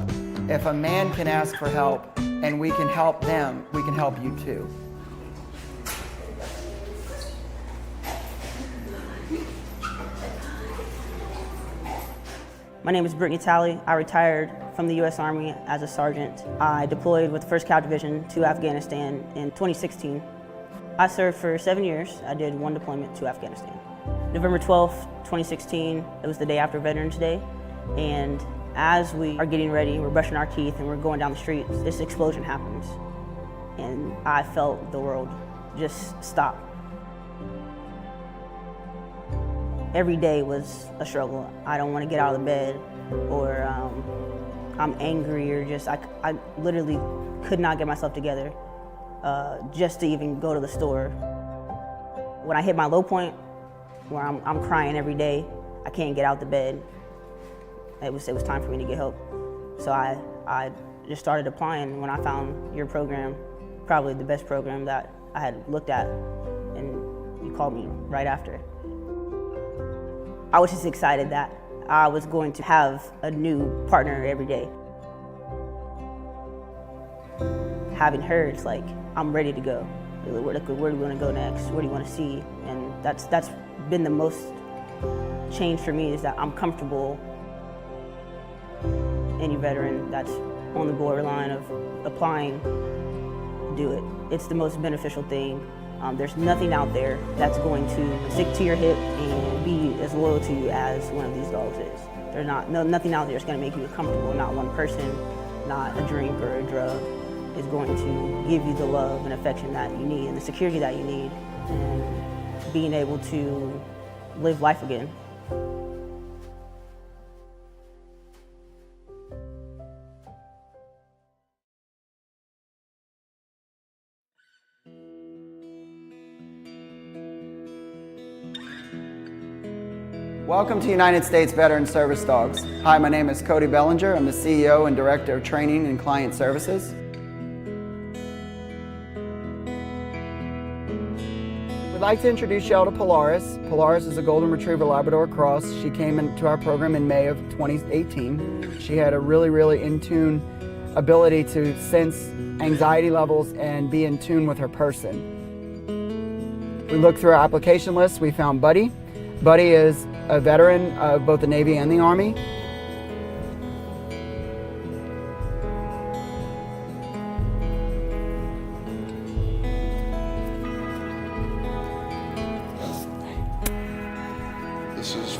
If a man can ask for help and we can help them, we can help you too. My name is Brittany Talley. I retired from the U.S. Army as a sergeant. I deployed with the 1st Cav Division to Afghanistan in 2016. I served for 7 years. I did 1 deployment to Afghanistan. November 12th, 2016, it was the day after Veterans Day, and as we are getting ready, we're brushing our teeth and we're going down the street, this explosion happens. And I felt the world just stop. Every day was a struggle. I don't want to get out of the bed, or I'm angry, or just, I literally could not get myself together just to even go to the store. When I hit my low point, where I'm crying every day, I can't get out the bed, it was time for me to get help. So I just started applying when I found your program, probably the best program that I had looked at, and you called me right after. I was just excited that I was going to have a new partner every day. Having her, it's like, I'm ready to go. Where do we want to go next? Where do you want to see? And that's been the most change for me, is that I'm comfortable. Any veteran that's on the borderline of applying, do it. It's the most beneficial thing. There's nothing out there that's going to stick to your hip and be as loyal to you as one of these dogs is. There's nothing out there that's going to make you comfortable. Not one person, not a drink or a drug is going to give you the love and affection that you need and the security that you need, and being able to live life again. Welcome to United States Veteran Service Dogs. Hi, my name is Cody Bellinger. I'm the CEO and Director of Training and Client Services. We'd like to introduce y'all to Polaris. Polaris is a Golden Retriever Labrador cross. She came into our program in May of 2018. She had a really in tune ability to sense anxiety levels and be in tune with her person. We looked through our application list. We found Buddy. Buddy is a veteran of both the Navy and the Army.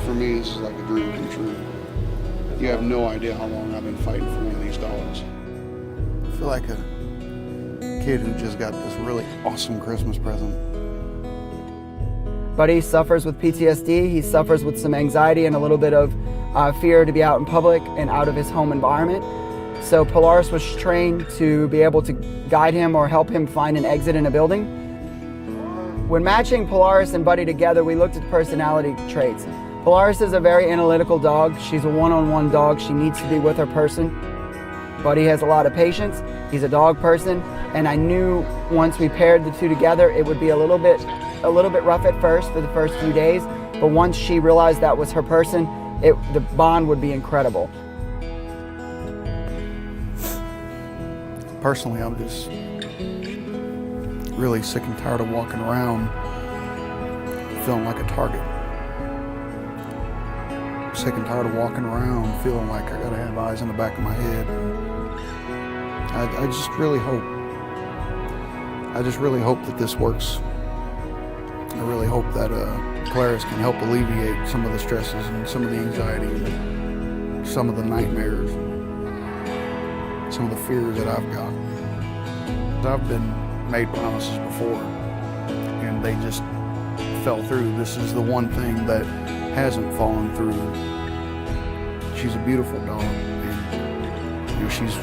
For me, this is like a dream come true. You have no idea how long I've been fighting for one of these dogs. I feel like a kid who just got this really awesome Christmas present. Buddy suffers with PTSD. He suffers with some anxiety and a little bit of fear to be out in public and out of his home environment. So Polaris was trained to be able to guide him or help him find an exit in a building. When matching Polaris and Buddy together, we looked at personality traits. Polaris is a very analytical dog. She's a one-on-one dog. She needs to be with her person. Buddy has a lot of patience. He's a dog person, and I knew once we paired the two together, it would be a little bit rough at first for the first few days, but once she realized that was her person, the bond would be incredible. Personally, I'm just really sick and tired of walking around feeling like a target. Sick and tired of walking around feeling like I gotta have eyes in the back of my head. I just really hope that this works. I really hope that Polaris can help alleviate some of the stresses and some of the anxiety and some of the nightmares and some of the fears that I've got. I've been made promises before and they just fell through. This is the one thing that hasn't fallen through. She's a beautiful dog and she's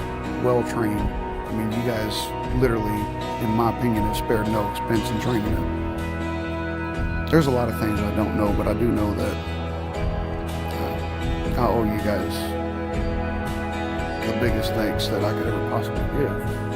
well trained. I mean, you guys literally, in my opinion, have spared no expense in training her. There's a lot of things I don't know, but I do know that I owe you guys the biggest thanks that I could ever possibly give.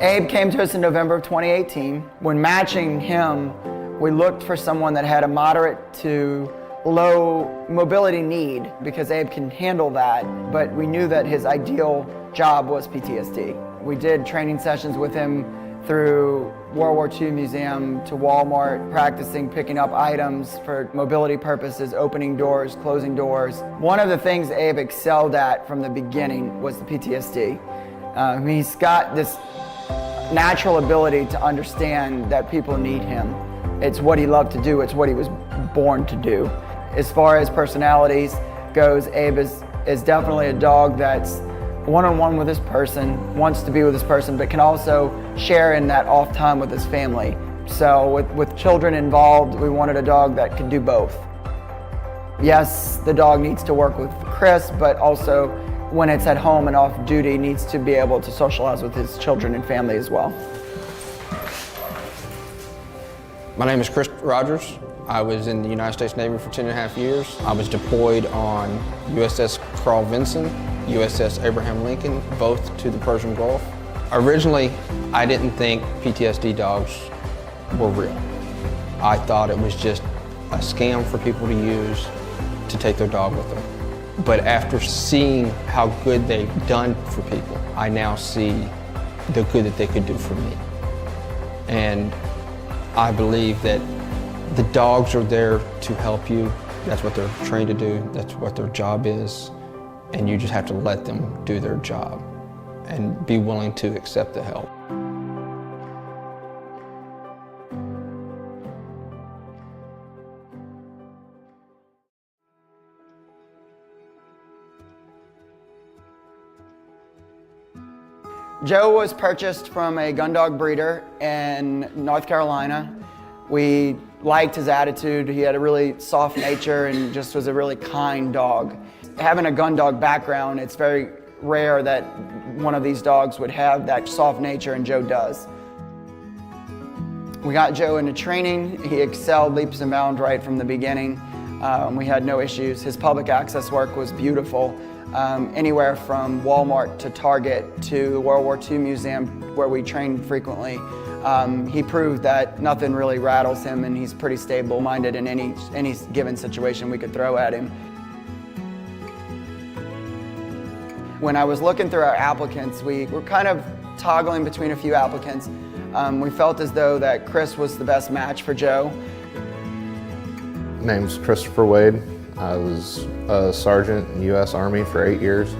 Abe came to us in November of 2018. When matching him, we looked for someone that had a moderate to low mobility need because Abe can handle that, but we knew that his ideal job was PTSD. We did training sessions with him through World War II Museum to Walmart, practicing picking up items for mobility purposes, opening doors, closing doors. One of the things Abe excelled at from the beginning was the PTSD. He's got this natural ability to understand that people need him. It's what he loved to do, it's what he was born to do. As far as personalities goes, Abe is definitely a dog that's one-on-one with this person, wants to be with this person, but can also share in that off time with his family. So with children involved, we wanted a dog that could do both. Yes, the dog needs to work with Chris, but also when it's at home and off duty, needs to be able to socialize with his children and family as well. My name is Chris Rogers. I was in the United States Navy for 10.5 years. I was deployed on USS Carl Vinson, USS Abraham Lincoln, both to the Persian Gulf. Originally, I didn't think PTSD dogs were real. I thought it was just a scam for people to use to take their dog with them. But after seeing how good they've done for people, I now see the good that they could do for me. And I believe that the dogs are there to help you. That's what they're trained to do. That's what their job is. And you just have to let them do their job and be willing to accept the help. Joe was purchased from a gun dog breeder in North Carolina. We liked his attitude. He had a really soft nature and just was a really kind dog. Having a gun dog background, it's very rare that one of these dogs would have that soft nature, and Joe does. We got Joe into training. He excelled leaps and bounds right from the beginning. We had no issues. His public access work was beautiful. Anywhere from Walmart to Target to the World War II Museum, where we trained frequently. He proved that nothing really rattles him, and he's pretty stable-minded in any given situation we could throw at him. When I was looking through our applicants, we were kind of toggling between a few applicants. We felt as though that Chris was the best match for Joe. My name's Christopher Wade. I was a sergeant in the U.S. Army for 8 years.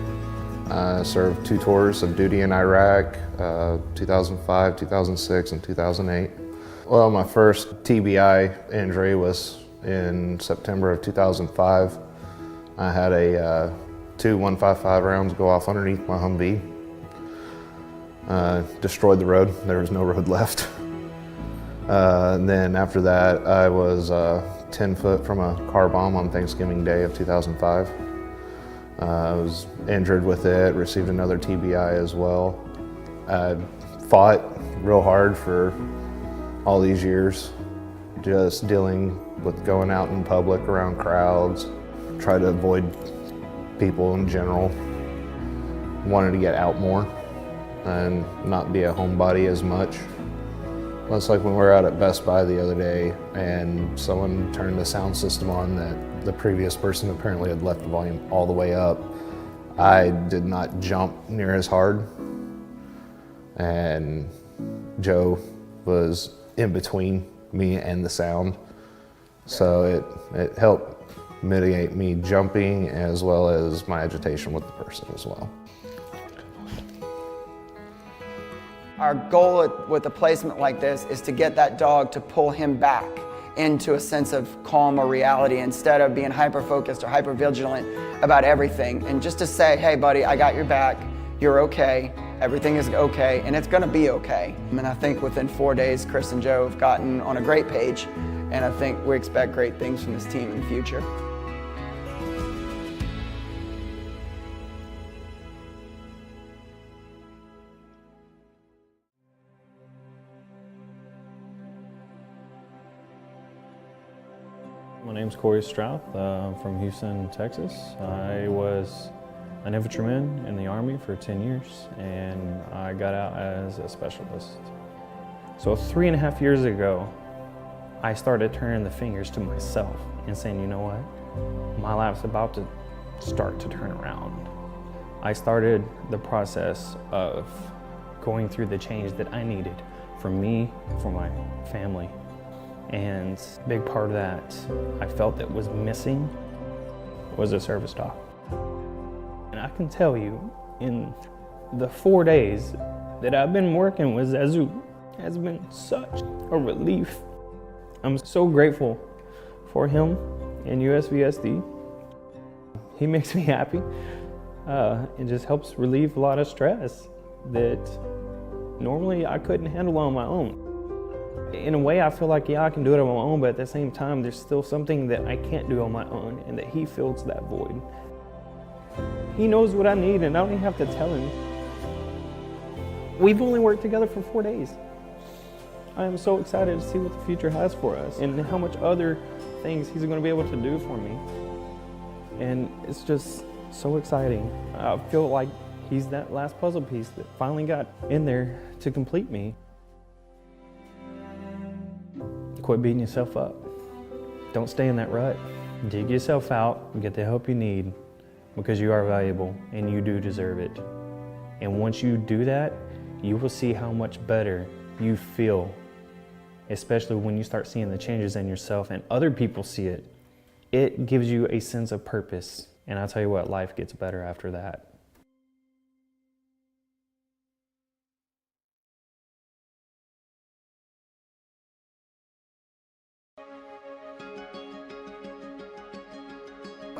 I served 2 tours of duty in Iraq, 2005, 2006, and 2008. Well, my first TBI injury was in September of 2005. I had a 2 .155 rounds go off underneath my Humvee. Destroyed the road. There was no road left. And then after that, I was 10 foot from a car bomb on Thanksgiving Day of 2005. I was injured with it, received another TBI as well. I fought real hard for all these years, just dealing with going out in public around crowds, try to avoid people in general. Wanted to get out more and not be a homebody as much. Well, it's like when we were out at Best Buy the other day and someone turned the sound system on that the previous person apparently had left the volume all the way up. I did not jump near as hard, and Joe was in between me and the sound. So it helped mitigate me jumping as well as my agitation with the person as well. Our goal with a placement like this is to get that dog to pull him back into a sense of calm or reality instead of being hyper-focused or hyper-vigilant about everything. And just to say, hey buddy, I got your back, you're okay, everything is okay, and it's gonna be okay. And I think within 4 days, Chris and Joe have gotten on a great page, and I think we expect great things from this team in the future. My name's Corey Strouth. I'm from Houston, Texas. I was an infantryman in the Army for 10 years, and I got out as a specialist. So 3.5 years ago, I started turning the fingers to myself and saying, you know what? My life's about to start to turn around. I started the process of going through the change that I needed for me, for my family. And a big part of that I felt that was missing was a service dog. And I can tell you, in the 4 days that I've been working with Zazu, has been such a relief. I'm so grateful for him and USVSD. He makes me happy. It just helps relieve a lot of stress that normally I couldn't handle on my own. In a way, I feel like, yeah, I can do it on my own, but at the same time, there's still something that I can't do on my own, and that he fills that void. He knows what I need, and I don't even have to tell him. We've only worked together for 4 days. I am so excited to see what the future has for us and how much other things he's going to be able to do for me. And it's just so exciting. I feel like he's that last puzzle piece that finally got in there to complete me. Quit beating yourself up. Don't stay in that rut. Dig yourself out and get the help you need, because you are valuable and you do deserve it. And once you do that, you will see how much better you feel, especially when you start seeing the changes in yourself and other people see it. It gives you a sense of purpose. And I'll tell you what, life gets better after that.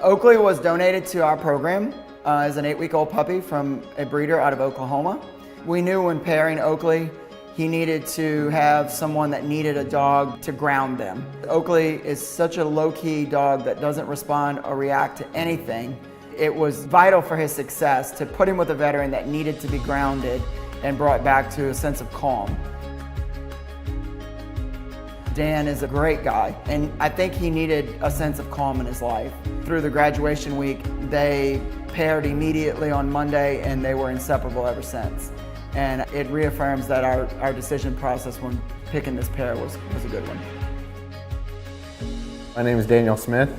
Oakley was donated to our program as an 8-week-old puppy from a breeder out of Oklahoma. We knew when pairing Oakley, he needed to have someone that needed a dog to ground them. Oakley is such a low-key dog that doesn't respond or react to anything. It was vital for his success to put him with a veteran that needed to be grounded and brought back to a sense of calm. Dan is a great guy, and I think he needed a sense of calm in his life. Through the graduation week, they paired immediately on Monday, and they were inseparable ever since. And it reaffirms that our decision process when picking this pair was a good one. My name is Daniel Smith.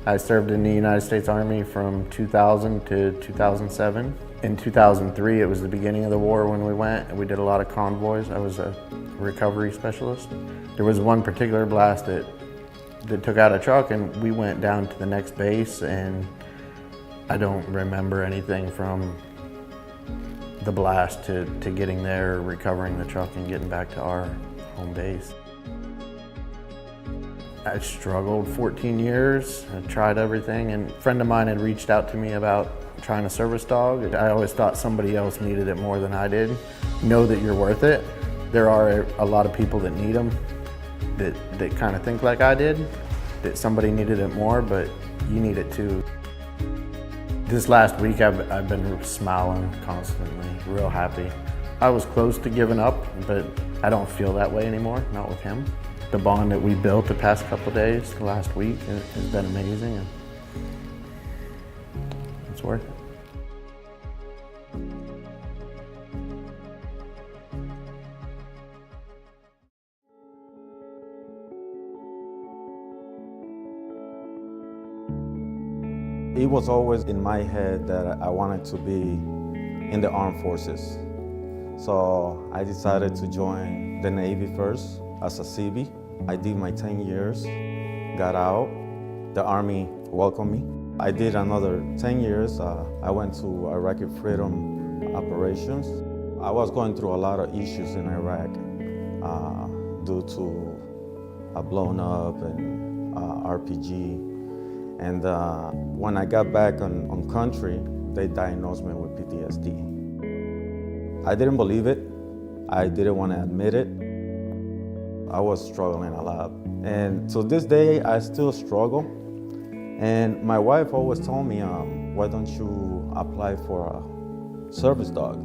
I served in the United States Army from 2000 to 2007. In 2003, it was the beginning of the war when we went, and we did a lot of convoys. I was a recovery specialist. There was one particular blast that took out a truck, and we went down to the next base, and I don't remember anything from the blast to getting there, recovering the truck, and getting back to our home base. I struggled 14 years. I tried everything, and a friend of mine had reached out to me about trying a service dog. I always thought somebody else needed it more than I did. Know that you're worth it. There are a lot of people that need them that kind of think like I did, that somebody needed it more, but you need it too. This last week I've been smiling constantly, real happy. I was close to giving up, but I don't feel that way anymore, not with him. The bond that we built the past couple days, the last week, has been amazing, and it's worth it. It was always in my head that I wanted to be in the armed forces. So I decided to join the Navy first as a Civi. I did my 10 years, got out. The Army welcomed me. I did another 10 years. I went to Iraqi Freedom Operations. I was going through a lot of issues in Iraq due to a blown up and RPG. And when I got back on country, they diagnosed me with PTSD. I didn't believe it. I didn't want to admit it. I was struggling a lot. And to this day, I still struggle. And my wife always told me, why don't you apply for a service dog?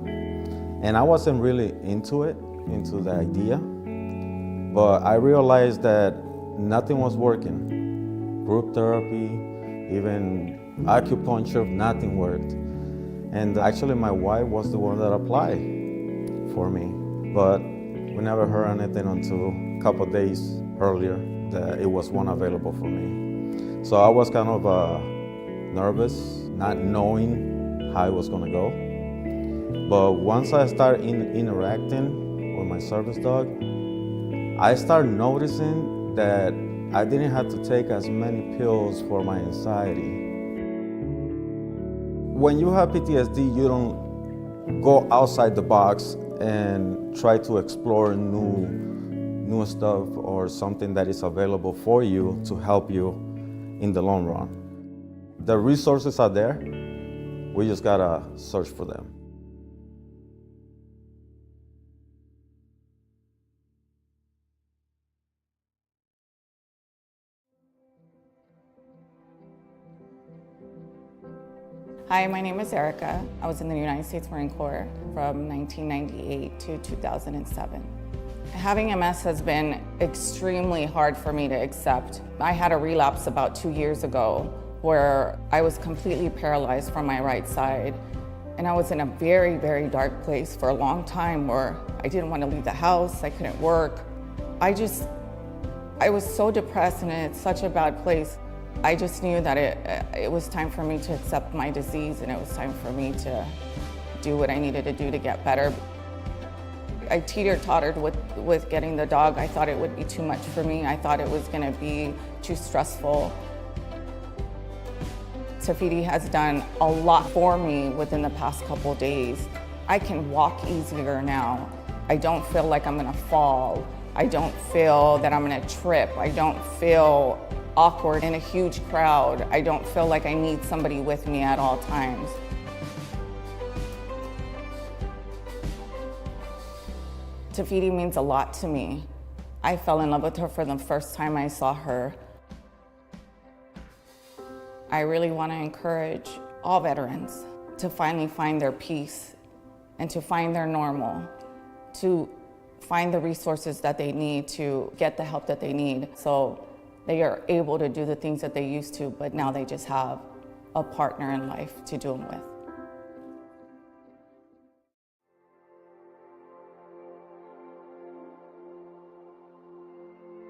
And I wasn't really into the idea. But I realized that nothing was working. Group therapy, even acupuncture, nothing worked. And actually my wife was the one that applied for me. But we never heard anything until a couple of days earlier that it was one available for me. So I was kind of nervous, not knowing how it was gonna go. But once I started interacting with my service dog, I started noticing that I didn't have to take as many pills for my anxiety. When you have PTSD, you don't go outside the box and try to explore new stuff or something that is available for you to help you in the long run. The resources are there. We just gotta search for them. Hi, my name is Erica. I was in the United States Marine Corps from 1998 to 2007. Having MS has been extremely hard for me to accept. I had a relapse about 2 years ago where I was completely paralyzed from my right side. And I was in a very, very dark place for a long time where I didn't want to leave the house, I couldn't work. I was so depressed and in such a bad place. I just knew that it was time for me to accept my disease and it was time for me to do what I needed to do to get better. I teeter-tottered with getting the dog. I thought it would be too much for me. I thought it was gonna be too stressful. Tafiti has done a lot for me within the past couple days. I can walk easier now. I don't feel like I'm gonna fall. I don't feel that I'm gonna trip. I don't feel awkward in a huge crowd. I don't feel like I need somebody with me at all times. Tafiti means a lot to me. I fell in love with her for the first time I saw her. I really want to encourage all veterans to finally find their peace and to find their normal, to find the resources that they need to get the help that they need. So they are able to do the things that they used to, but now they just have a partner in life to do them with.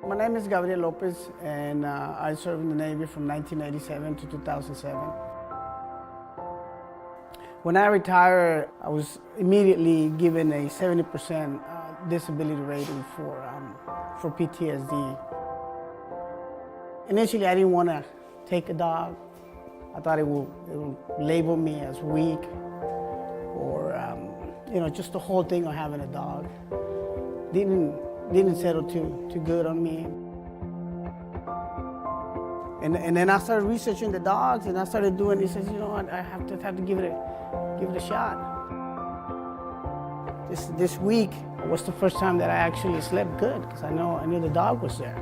My name is Gabriel Lopez, and I served in the Navy from 1987 to 2007. When I retired, I was immediately given a 70% disability rating for PTSD. Initially, I didn't want to take a dog. I thought it would label me as weak or, just the whole thing of having a dog. Didn't settle too good on me. And then I started researching the dogs, and I started doing. He says, you know what, I have to give it a shot. This week was the first time that I actually slept good because I knew the dog was there.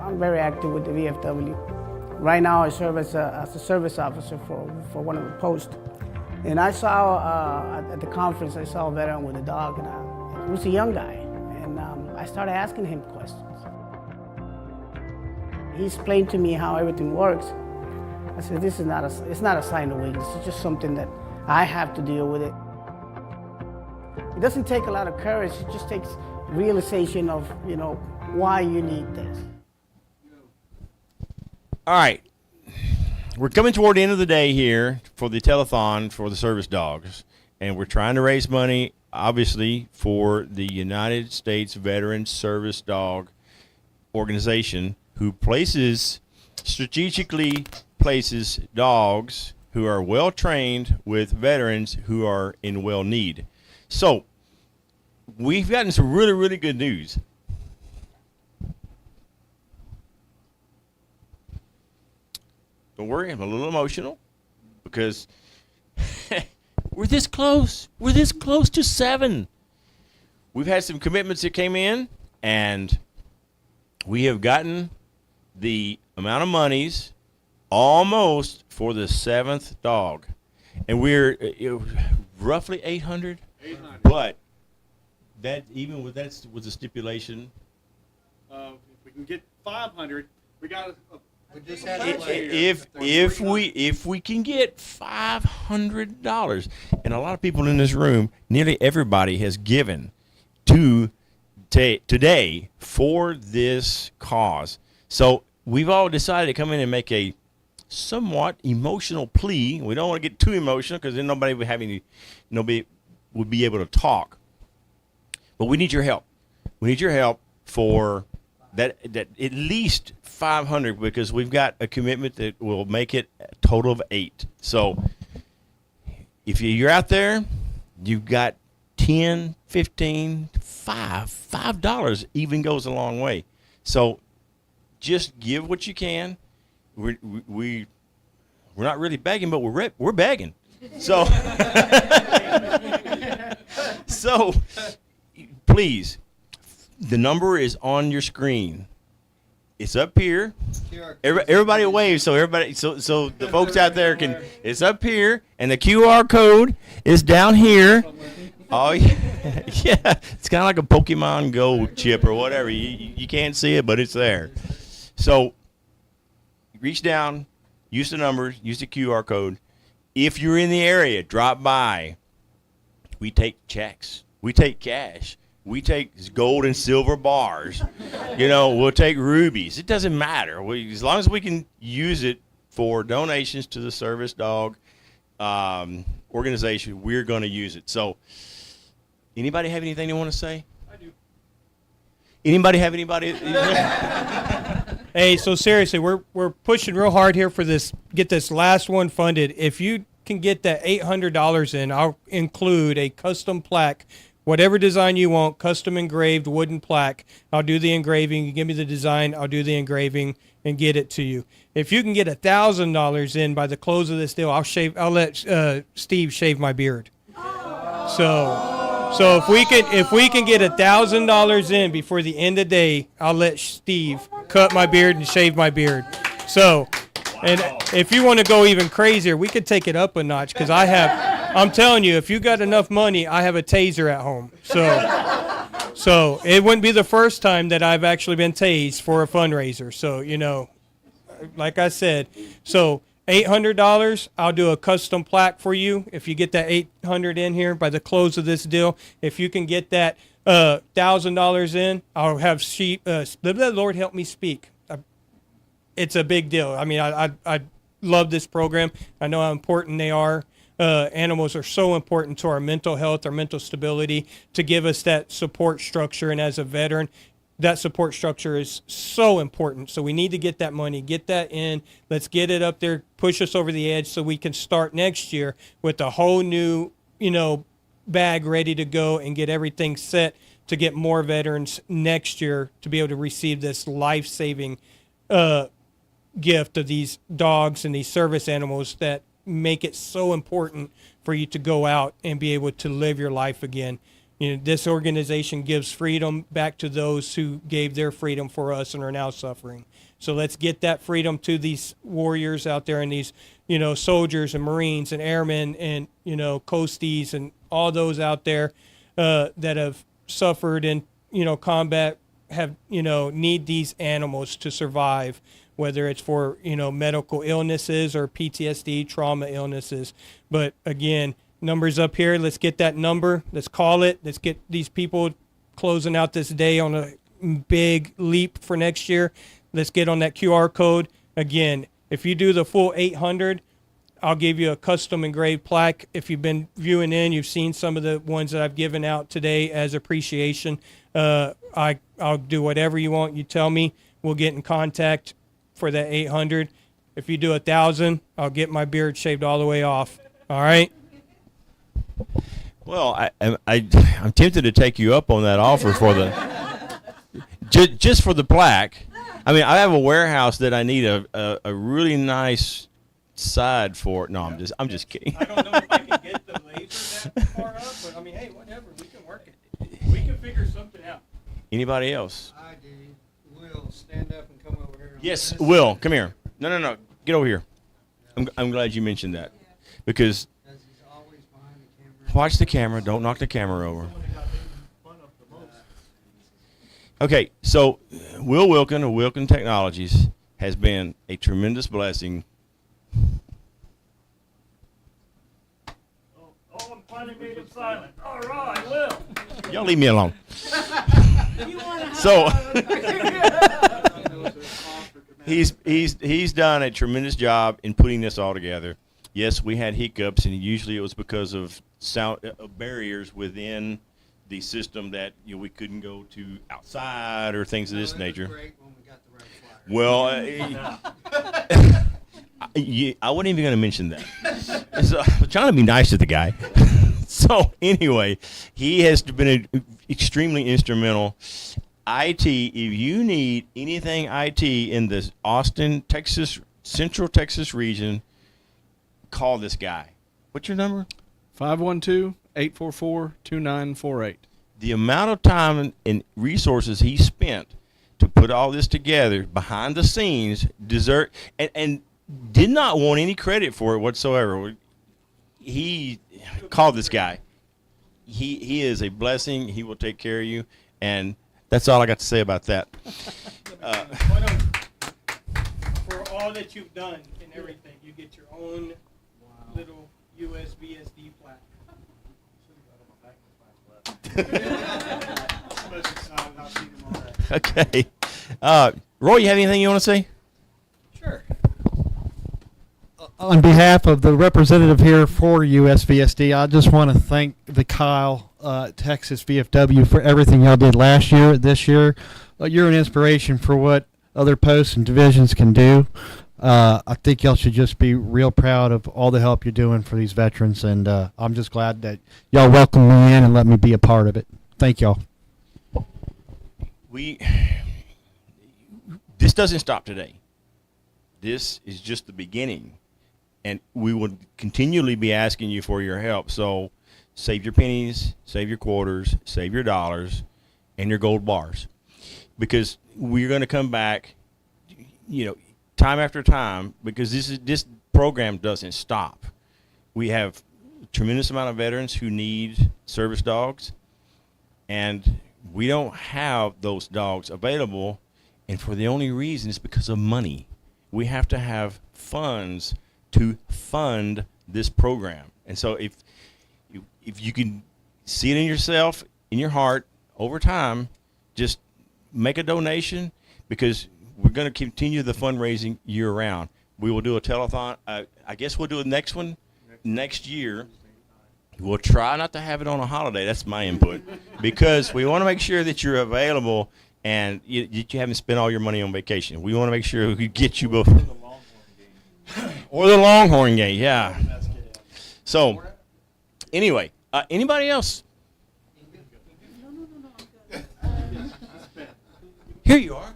I'm very active with the VFW. Right now, I serve as a service officer for one of the posts. And I saw at the conference, I saw a veteran with a dog, and he was a young guy. And I started asking him questions. He explained to me how everything works. I said, it's not a sign of weakness. It's just something that I have to deal with it. It doesn't take a lot of courage. It just takes realization of, why you need this. All right. We're coming toward the end of the day here for the telethon for the service dogs, and we're trying to raise money, obviously, for the United States Veterans Service Dog Organization, who strategically places dogs who are well trained with veterans who are in well need. So we've gotten some really, really good news. Don't worry, I'm a little emotional because we're this close. We're this close to 7. We've had some commitments that came in, and we have gotten the amount of monies almost for the 7th dog. And we're roughly 800. But that even with that was a stipulation. If we can get 500, we got a if we can get $500, and a lot of people in this room, nearly everybody has given today for this cause. So we've all decided to come in and make a somewhat emotional plea. We don't want to get too emotional because then nobody would be able to talk. But we need your help. We need your help for that at least 500 because we've got a commitment that will make it a total of 8. So if you're out there, you've got 10, 15, $5 even goes a long way. So just give what you can. We're not really begging, but we're begging. So so please, the number is on your screen. It's up here. Everybody wave so the folks out there can. It's up here, and the QR code is down here. Oh yeah, yeah. It's kind of like a Pokemon Go chip or whatever. You can't see it, but it's there. So reach down, use the numbers, use the QR code. If you're in the area, drop by. We take checks. We take cash. We take gold and silver bars. We'll take rubies. It doesn't matter. As long as we can use it for donations to the service dog organization, we're going to use it. So, anybody have anything they want to say? I do. Anybody have anybody? Hey, so seriously, we're pushing real hard here for this. Get this last one funded. If you can get that $800 in, I'll include a custom plaque. Whatever design you want, custom engraved wooden plaque. I'll do the engraving. You give me the design, I'll do the engraving and get it to you. If you can get $1,000 in by the close of this deal, I'll let Steve shave my beard. So if we can get $1,000 in before the end of the day, I'll let Steve cut my beard and shave my beard. So, and if you want to go even crazier, we could take it up a notch because I'm telling you, if you got enough money, I have a taser at home. So it wouldn't be the first time that I've actually been tased for a fundraiser. So, like I said, so $800, I'll do a custom plaque for you. If you get that $800 in here by the close of this deal, if you can get that $1,000 in, I'll have the Lord help me speak. It's a big deal. I mean, I love this program. I know how important they are. Animals are so important to our mental health, our mental stability, to give us that support structure. And as a veteran, that support structure is so important. So we need to get that money, get that in. Let's get it up there, push us over the edge so we can start next year with a whole new, bag ready to go and get everything set to get more veterans next year to be able to receive this life-saving gift of these dogs and these service animals that make it so important for you to go out and be able to live your life again. This organization gives freedom back to those who gave their freedom for us and are now suffering. So let's get that freedom to these warriors out there and these, soldiers and Marines and airmen and, coasties and all those out there that have suffered in, combat have, need these animals to survive, whether it's for, medical illnesses or PTSD, trauma illnesses. But again, numbers up here. Let's get that number. Let's call it. Let's get these people closing out this day on a big leap for next year. Let's get on that QR code. Again, if you do the full 800, I'll give you a custom engraved plaque. If you've been viewing in, you've seen some of the ones that I've given out today as appreciation. I'll do whatever you want. You tell me. We'll get in contact for that 800. If you do 1,000, I'll get my beard shaved all the way off. All right? Well, I'm tempted to take you up on that offer for the just for the plaque. I mean, I have a warehouse that I need a really nice side for. No, I'm just kidding. I don't know if I can get the laser that far up, but I mean, hey, whatever. We can work it. We can figure something out. Anybody else? I do. Will, stand up and come over here. Yes, Will, come here. No. Get over here. I'm glad you mentioned that because watch the camera. Don't knock the camera over. Okay, so Will Wilkin of Wilkin Technologies has been a tremendous blessing. I'm finally made him silent. All right, Will. Y'all leave me alone. So, He's done a tremendous job in putting this all together. Yes, we had hiccups, and usually it was because of sound barriers within the system that we couldn't go to outside or things of this nature. Well, I wasn't even going to mention that. So, I'm trying to be nice to the guy. So anyway, he has been extremely instrumental. IT, if you need anything IT in the Austin, Texas, Central Texas region, call this guy. What's your number? 512-844-2948. The amount of time and resources he spent to put all this together behind the scenes, and did not want any credit for it whatsoever. He called this guy. He is a blessing. He will take care of you, and that's all I got to say about that. For all that you've done and everything, you get your own little USB SD plaque. Okay. Roy, you have anything you want to say? On behalf of the representative here for USVSD, I just want to thank the Kyle Texas VFW for everything y'all did last year, this year. You're an inspiration for what other posts and divisions can do. I think y'all should just be real proud of all the help you're doing for these veterans, and I'm just glad that y'all welcomed me in and let me be a part of it. Thank y'all. This doesn't stop today. This is just the beginning. And we will continually be asking you for your help. So save your pennies, save your quarters, save your dollars, and your gold bars. Because we're going to come back, time after time, because this program doesn't stop. We have a tremendous amount of veterans who need service dogs, and we don't have those dogs available, and for the only reason is because of money. We have to have funds to fund this program. And so if you can see it in yourself, in your heart, over time, just make a donation, because we're going to continue the fundraising year round. We will do a telethon. I guess we'll do a next one next year. We'll try not to have it on a holiday. That's my input, because we want to make sure that you're available and you haven't spent all your money on vacation. We want to make sure we get you both. Or the Longhorn game, yeah. So, anyway, anybody else? Here you are.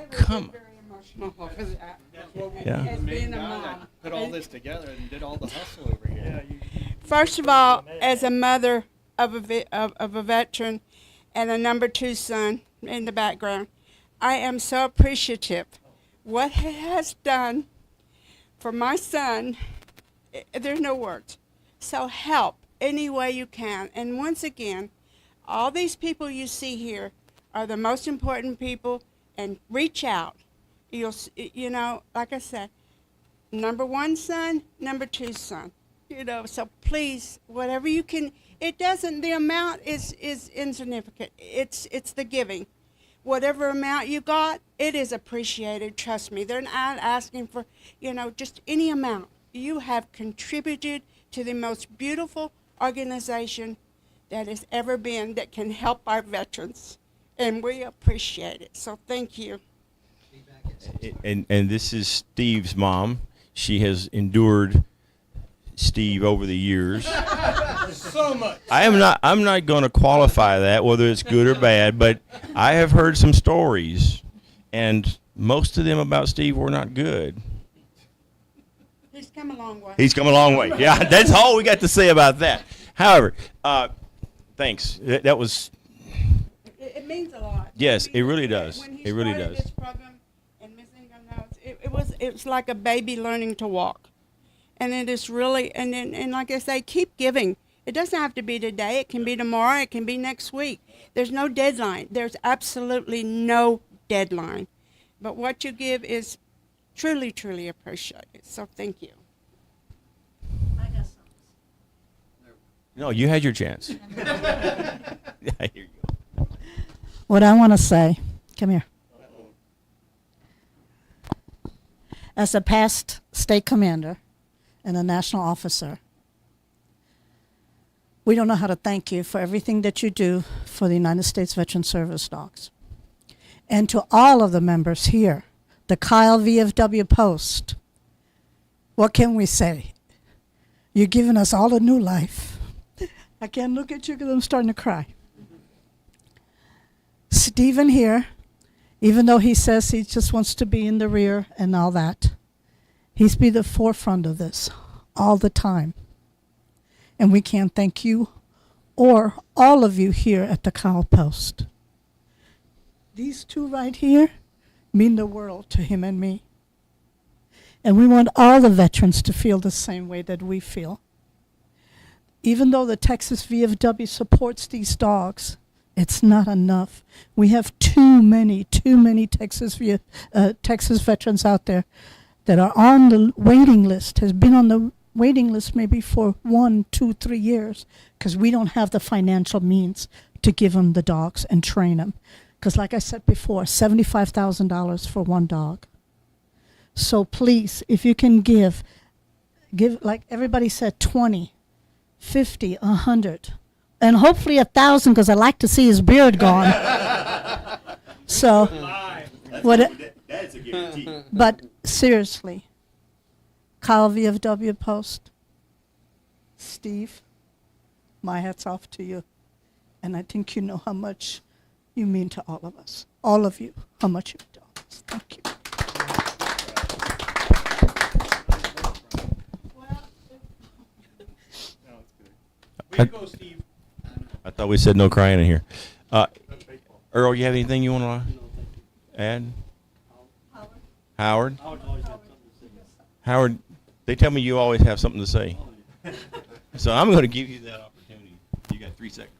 Come on. Yeah. As being a mom. Put all this together and did all the hustle over here. First of all, as a mother of a veteran and a number 2 son in the background, I am so appreciative. What he has done for my son, there's no words. So help any way you can. And once again, all these people you see here are the most important people, and reach out. You'll, like I said, number 1 son, number 2 son. So please, whatever you can. It doesn't. The amount is insignificant. It's the giving. Whatever amount you got, it is appreciated. Trust me. They're not asking for, just any amount. You have contributed to the most beautiful organization that has ever been, that can help our veterans, and we appreciate it. So thank you. And this is Steve's mom. She has endured Steve over the years. So much. I'm not going to qualify that, whether it's good or bad, but I have heard some stories, and most of them about Steve were not good. He's come a long way. He's come a long way. Yeah, that's all we got to say about that. However, thanks. That was. It means a lot. Yes, it really does. It really does. This program and missing a nose, it was like a baby learning to walk. And it is really, and like I say, keep giving. It doesn't have to be today. It can be tomorrow. It can be next week. There's no deadline. There's absolutely no deadline. But what you give is truly, truly appreciated. So thank you. I got some. No, you had your chance. I hear you. What I want to say, come here. As a past state commander and a national officer, we don't know how to thank you for everything that you do for the United States Veteran Service Dogs. And to all of the members here, the Kyle VFW Post, what can we say? You're giving us all a new life. I can't look at you because I'm starting to cry. Stephen here, even though he says he just wants to be in the rear and all that, he's been the forefront of this all the time. And we can't thank you or all of you here at the Kyle Post. These two right here mean the world to him and me. And we want all the veterans to feel the same way that we feel. Even though the Texas VFW supports these dogs, it's not enough. We have too many Texas veterans out there that are on the waiting list, has been on the waiting list maybe for 1, 2, 3 years, because we don't have the financial means to give them the dogs and train them. Because like I said before, $75,000 for one dog. So please, if you can give like everybody said, 20, 50, 100, and hopefully 1,000, because I like to see his beard gone. So, That's a guarantee. but seriously, Kyle VFW Post, Steve, my hat's off to you. And I think you know how much you mean to all of us. All of you, how much you mean to all of us. Thank you. Way to go, Steve. I thought we said no crying in here. Earl, you have anything you want to add? Howard? Howard, they tell me you always have something to say. So I'm going to give you that opportunity. You got 3 seconds.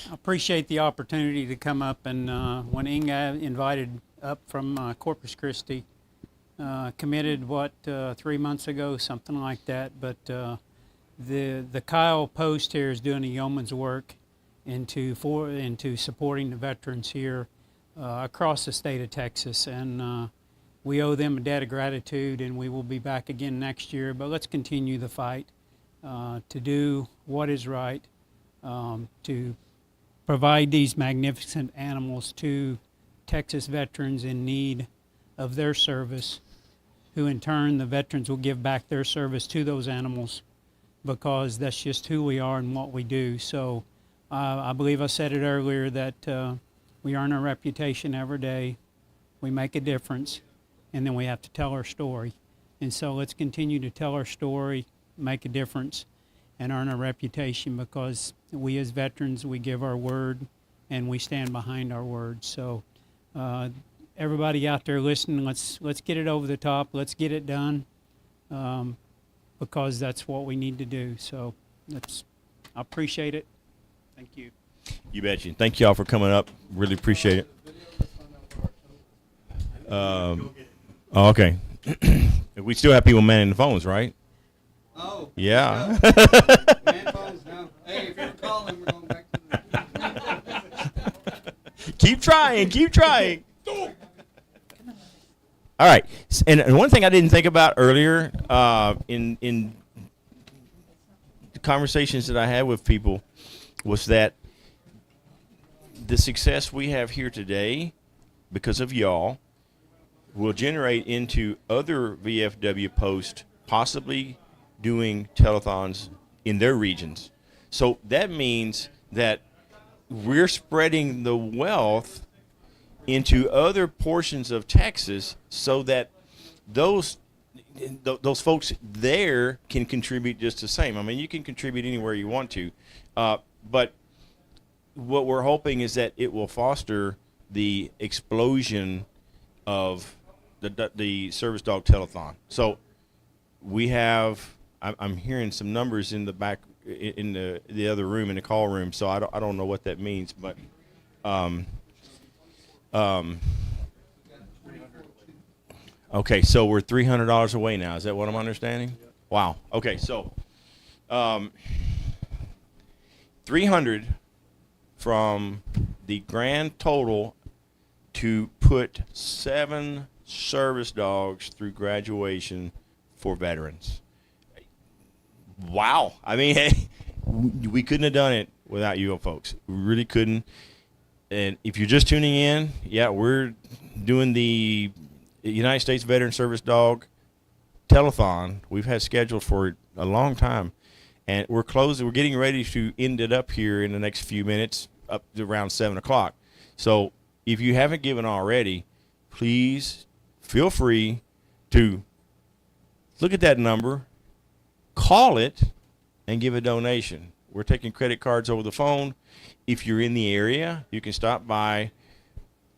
I appreciate the opportunity to come up, and when Inga invited up from Corpus Christi, committed 3 months ago, something like that. But the Kyle Post here is doing a yeoman's work into supporting the veterans here across the state of Texas, and we owe them a debt of gratitude, and we will be back again next year. But let's continue the fight to do what is right, to provide these magnificent animals to Texas veterans in need of their service, who in turn the veterans will give back their service to those animals, because that's just who we are and what we do. So I believe I said it earlier that we earn our reputation every day, we make a difference, and then we have to tell our story. And so let's continue to tell our story, make a difference, and earn a reputation, because we as veterans, we give our word and we stand behind our word. So everybody out there listening, let's get it over the top, let's get it done, because that's what we need to do. So I appreciate it. Thank you. You bet you. Thank y'all for coming up. Really appreciate it. Okay. We still have people manning the phones, right? Oh. Yeah. Man phones now. Hey, if you're calling, we're going back to the... Keep trying. Keep trying. All right. And one thing I didn't think about earlier in the conversations that I had with people was that the success we have here today, because of y'all, will generate into other VFW posts possibly doing telethons in their regions. So that means that we're spreading the wealth into other portions of Texas, so that those folks there can contribute just the same. I mean, you can contribute anywhere you want to, but what we're hoping is that it will foster the explosion of the service dog telethon. So we have, I'm hearing some numbers in the back, in the other room, in the call room, so I don't know what that means, but okay, so we're $300 away now. Is that what I'm understanding? Wow. Okay, so 300 from the grand total to put 7 service dogs through graduation for veterans. Wow. I mean, we couldn't have done it without you folks. We really couldn't. And if you're just tuning in, yeah, we're doing the United States Veteran Service Dog Telethon. We've had scheduled for a long time. And we're closing. We're getting ready to end it up here in the next few minutes, up to around 7 o'clock. So if you haven't given already, please feel free to look at that number, call it, and give a donation. We're taking credit cards over the phone. If you're in the area, you can stop by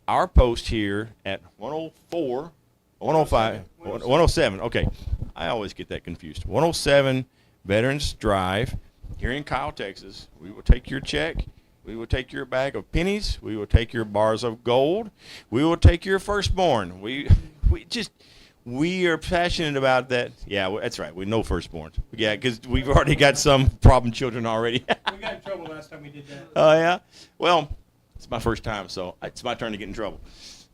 our post here at 104, 105, 107. Okay, I always get that confused. 107 Veterans Drive here in Kyle, Texas. We will take your check. We will take your bag of pennies. We will take your bars of gold. We will take your firstborn. We are passionate about that. Yeah, that's right. We know firstborns. Yeah, because we've already got some problem children already. We got in trouble last time we did that. Oh, yeah? Well, it's my first time, so it's my turn to get in trouble.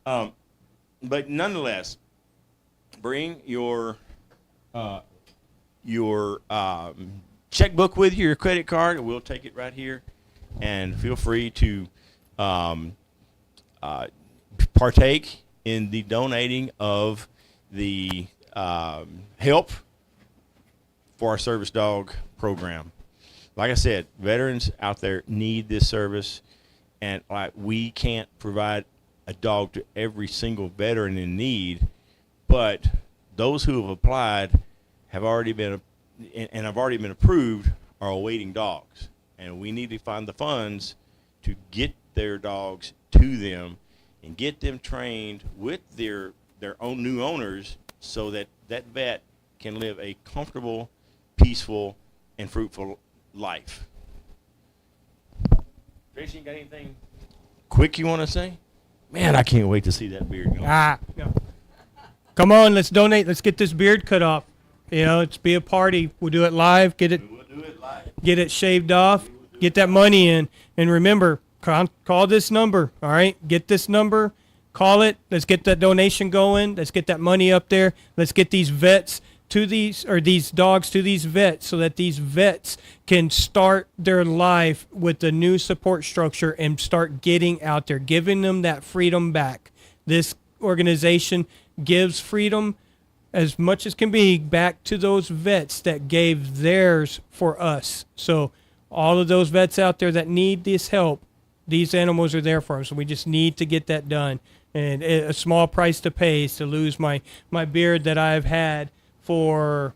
But nonetheless, bring your checkbook with you, your credit card, and we'll take it right here. And feel free to partake in the donating of the help for our service dog program. Like I said, veterans out there need this service, and we can't provide a dog to every single veteran in need, but those who have applied have already been and have already been approved are awaiting dogs, and we need to find the funds to get their dogs to them and get them trained with their own new owners so that that vet can live a comfortable, peaceful, and fruitful life. Jason, you got anything quick you want to say? Man, I can't wait to see that beard go. No. Come on, let's donate. Let's get this beard cut off. You know, it's be a party. We'll do it live. Get it shaved off. Get that money in. And remember, call this number. All right, get this number. Call it. Let's get that donation going. Let's get that money up there. Let's get these vets to these dogs to these vets so that these vets can start their life with a new support structure and start getting out there, giving them that freedom back. This organization gives freedom as much as can be back to those vets that gave theirs for us. So all of those vets out there that need this help, these animals are there for them. So we just need to get that done. And a small price to pay is to lose my beard that I've had for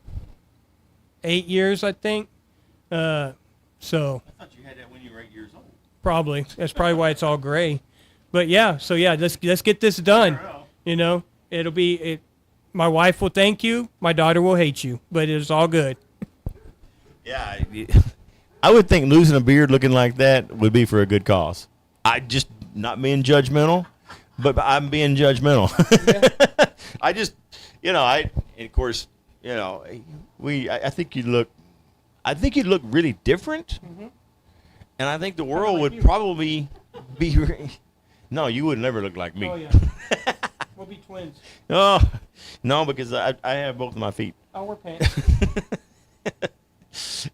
8 years, I think. So I thought you had that when you were 8 years old. Probably. That's probably why it's all gray. But yeah, so yeah, let's get this done. You know, it'll be my wife will thank you, my daughter will hate you, but it's all good. Yeah, I would think losing a beard looking like that would be for a good cause. I just not being judgmental, but I'm being judgmental. Yeah. I just, and of course, I think you'd look really different, and I think the world would probably be. No, you would never look like me. Oh yeah, we'll be twins. Oh, no, because I have both of my feet. I'll wear pants.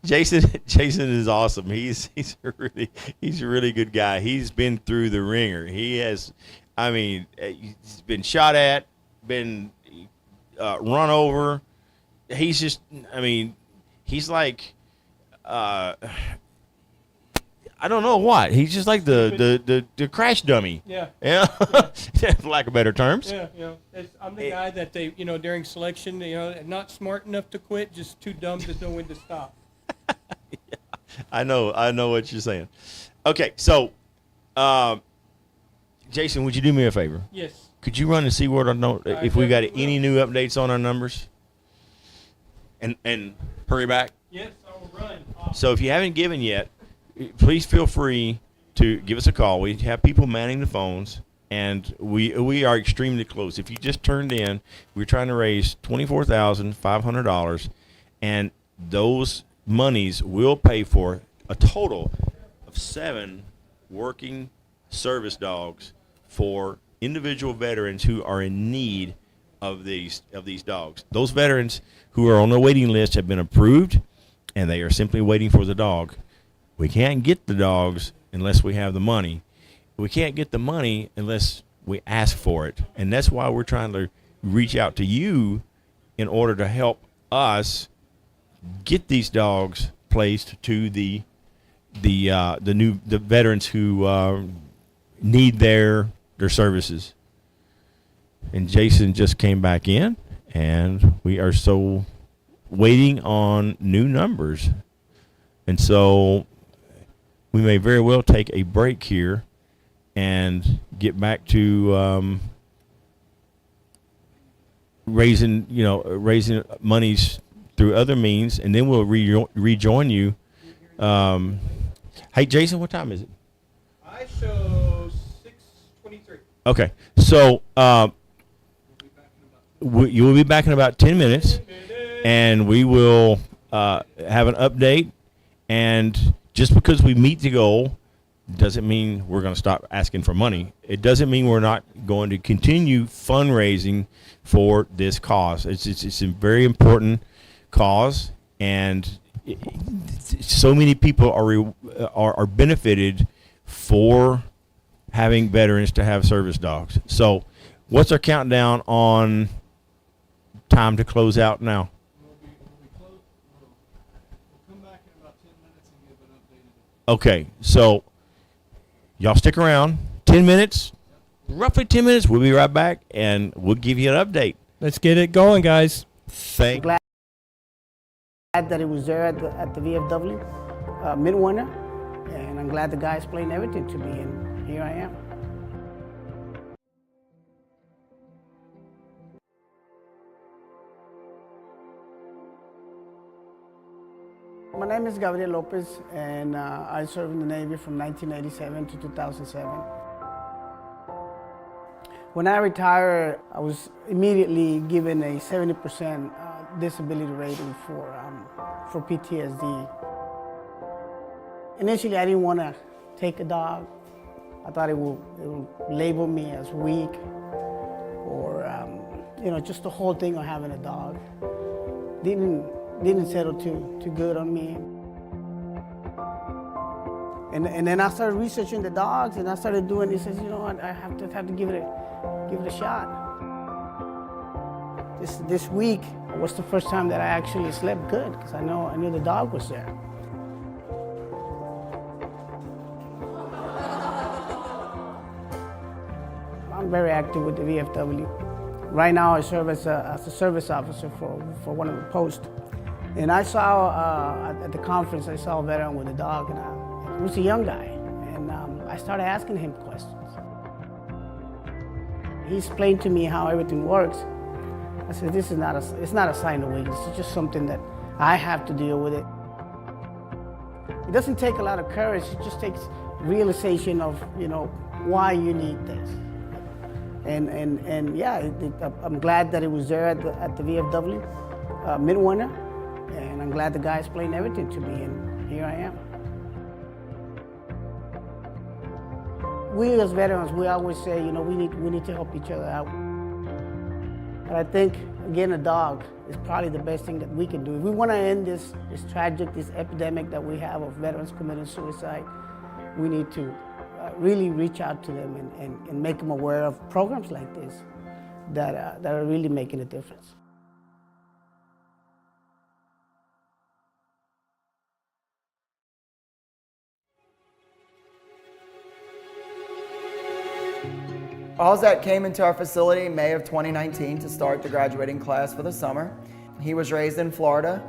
Jason is awesome. He's a really good guy. He's been through the ringer. He has, he's been shot at, been run over. He's just, he's like, I don't know what. He's just like the crash dummy. Yeah. Yeah. For lack of better terms. Yeah, I'm the guy that they, during selection, not smart enough to quit, just too dumb to know when to stop. Yeah, I know what you're saying. Okay, so, Jason, would you do me a favor? Yes. Could you run and see if we got any new updates on our numbers? And hurry back. Yes, I will run. So if you haven't given yet, please feel free to give us a call. We have people manning the phones, and we are extremely close. If you just turned in, we're trying to raise $24,500, and those monies will pay for a total of 7 working service dogs for individual veterans who are in need of these dogs. Those veterans who are on the waiting list have been approved, and they are simply waiting for the dog. We can't get the dogs unless we have the money. We can't get the money unless we ask for it, and that's why we're trying to reach out to you in order to help us get these dogs placed to the veterans who need their services. And Jason just came back in, and we are so waiting on new numbers, and so we may very well take a break here and get back to raising monies through other means, and then we'll rejoin you. Hey, Jason, what time is it? I show 6:23. Okay, so you will be back in about 10 minutes, and we will have an update. And just because we meet the goal doesn't mean we're going to stop asking for money. It doesn't mean we're not going to continue fundraising for this cause. It's a very important cause, and so many people are benefited for having veterans to have service dogs. So what's our countdown on time to close out now? Okay, so y'all stick around. 10 minutes, roughly 10 minutes. We'll be right back, and we'll give you an update. Let's get it going, guys. Glad that it was there at the VFW midwinter, and I'm glad the guy explained everything to me, and here I am. My name is Gabriel Lopez, and I served in the Navy from 1987 to 2007. When I retired, I was immediately given a 70% disability rating for PTSD. Initially, I didn't want to take a dog. I thought it would label me as weak, or just the whole thing of having a dog didn't settle too good on me. And then I started researching the dogs, and I started doing. He says, you know what, I have to give it a shot. This week was the first time that I actually slept good, because I knew the dog was there. I'm very active with the VFW. Right now, I serve as a service officer for one of the posts. And I saw at the conference, I saw a veteran with a dog, and he was a young guy. And I started asking him questions. He explained to me how everything works. I said, it's not a sign of weakness. It's just something that I have to deal with it. It doesn't take a lot of courage. It just takes realization of, why you need this. And yeah, I'm glad that it was there at the VFW midwinter, and I'm glad the guy explained everything to me, and here I am. We as veterans, we always say, we need to help each other out. But I think getting a dog is probably the best thing that we can do. If we want to end this epidemic that we have of veterans committing suicide, we need to really reach out to them and make them aware of programs like this that are really making a difference. Alzette came into our facility in May of 2019 to start the graduating class for the summer. He was raised in Florida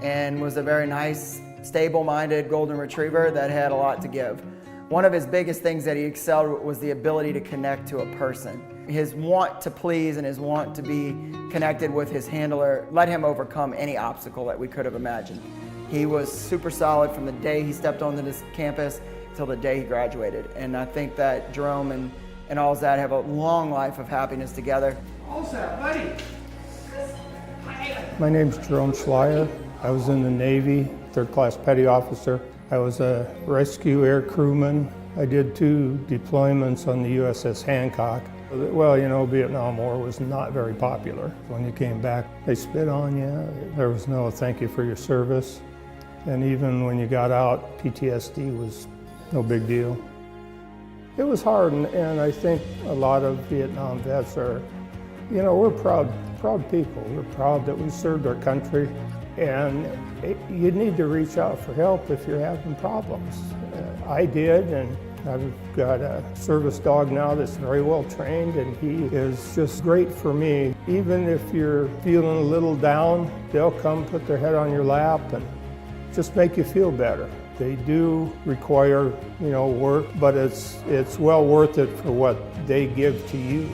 and was a very nice, stable-minded golden retriever that had a lot to give. One of his biggest things that he excelled with was the ability to connect to a person. His want to please and his want to be connected with his handler let him overcome any obstacle that we could have imagined. He was super solid from the day he stepped onto this campus till the day he graduated. And I think that Jerome and Alzette have a long life of happiness together. Alzette, buddy! My name's Jerome Schleier. I was in the Navy, third-class petty officer. I was a rescue air crewman. I did 2 deployments on the USS Hancock. Well, you know, Vietnam War was not very popular. When you came back, they spit on you. There was no thank you for your service. And even when you got out, PTSD was no big deal. It was hard, and I think a lot of Vietnam vets are, you know, we're proud people. We're proud that we served our country, and you need to reach out for help if you're having problems. I did, and I've got a service dog now that's very well trained, and he is just great for me. Even if you're feeling a little down, they'll come put their head on your lap and just make you feel better. They do require, you know, work, but it's well worth it for what they give to you.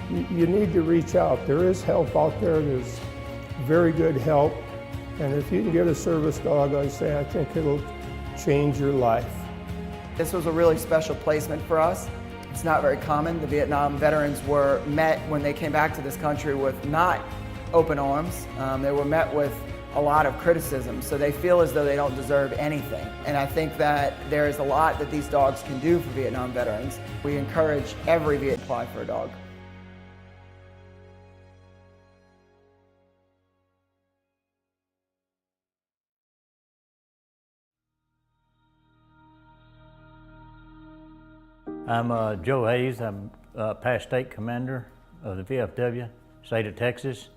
You need to reach out. There is help out there. There's very good help. And if you can get a service dog, I say, I think it'll change your life. This was a really special placement for us. It's not very common. The Vietnam veterans were met when they came back to this country with not open arms. They were met with a lot of criticism, so they feel as though they don't deserve anything. And I think that there is a lot that these dogs can do for Vietnam veterans. We encourage every Viet to apply for a dog. I'm Joe Hayes. I'm past state commander of the VFW, state of Texas.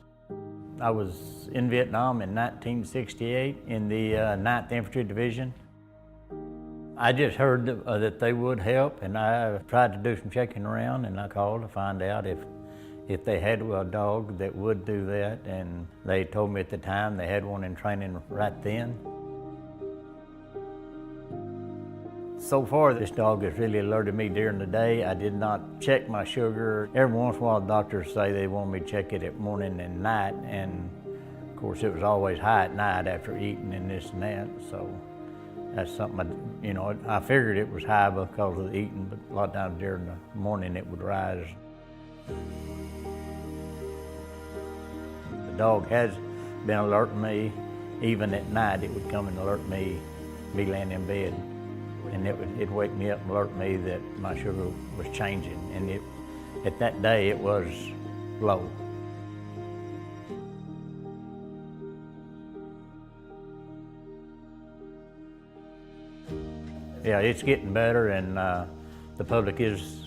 I was in Vietnam in 1968 in the 9th Infantry Division. I just heard that they would help, and I tried to do some checking around, and I called to find out if they had a dog that would do that, and they told me at the time they had one in training right then. So far, this dog has really alerted me during the day. I did not check my sugar. Every once in a while, doctors say they want me to check it at morning and night, and of course, it was always high at night after eating and this and that, so that's something, I figured it was high because of the eating, but a lot of times during the morning it would rise. The dog has been alerting me. Even at night, it would come and alert me, be laying in bed. And it'd wake me up and alert me that my sugar was changing. And at that day, it was low. Yeah, it's getting better, and the public is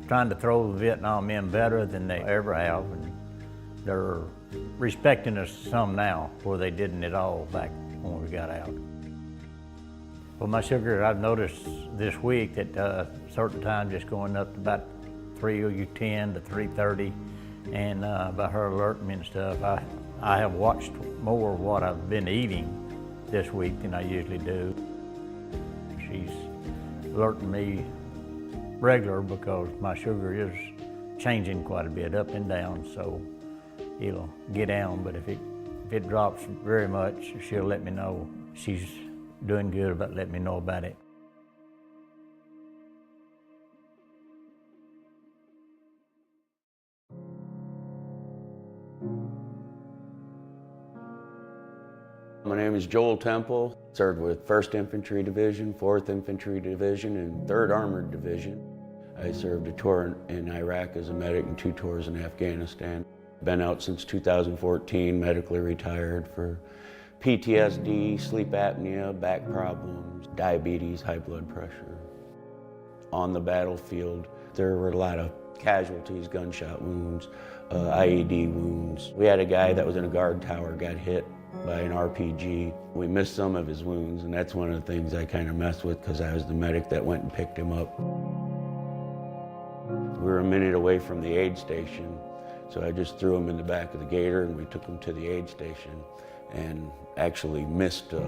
trying to throw the Vietnam in better than they ever have. And they're respecting us some now, where they didn't at all back when we got out. Well, my sugar, I've noticed this week that certain times just going up to about 310 to 330, and by her alerting me and stuff, I have watched more of what I've been eating this week than I usually do. She's alerting me regular because my sugar is changing quite a bit up and down, so it'll get down, but if it drops very much, she'll let me know. She's doing good about letting me know about it. My name is Joel Temple. Served with 1st Infantry Division, 4th Infantry Division, and 3rd Armored Division. I served a tour in Iraq as a medic and 2 tours in Afghanistan. Been out since 2014, medically retired for PTSD, sleep apnea, back problems, diabetes, high blood pressure. On the battlefield, there were a lot of casualties, gunshot wounds, IED wounds. We had a guy that was in a guard tower, got hit by an RPG. We missed some of his wounds, and that's one of the things I kind of messed with because I was the medic that went and picked him up. We were a minute away from the aid station, so I just threw him in the back of the Gator and we took him to the aid station and actually missed a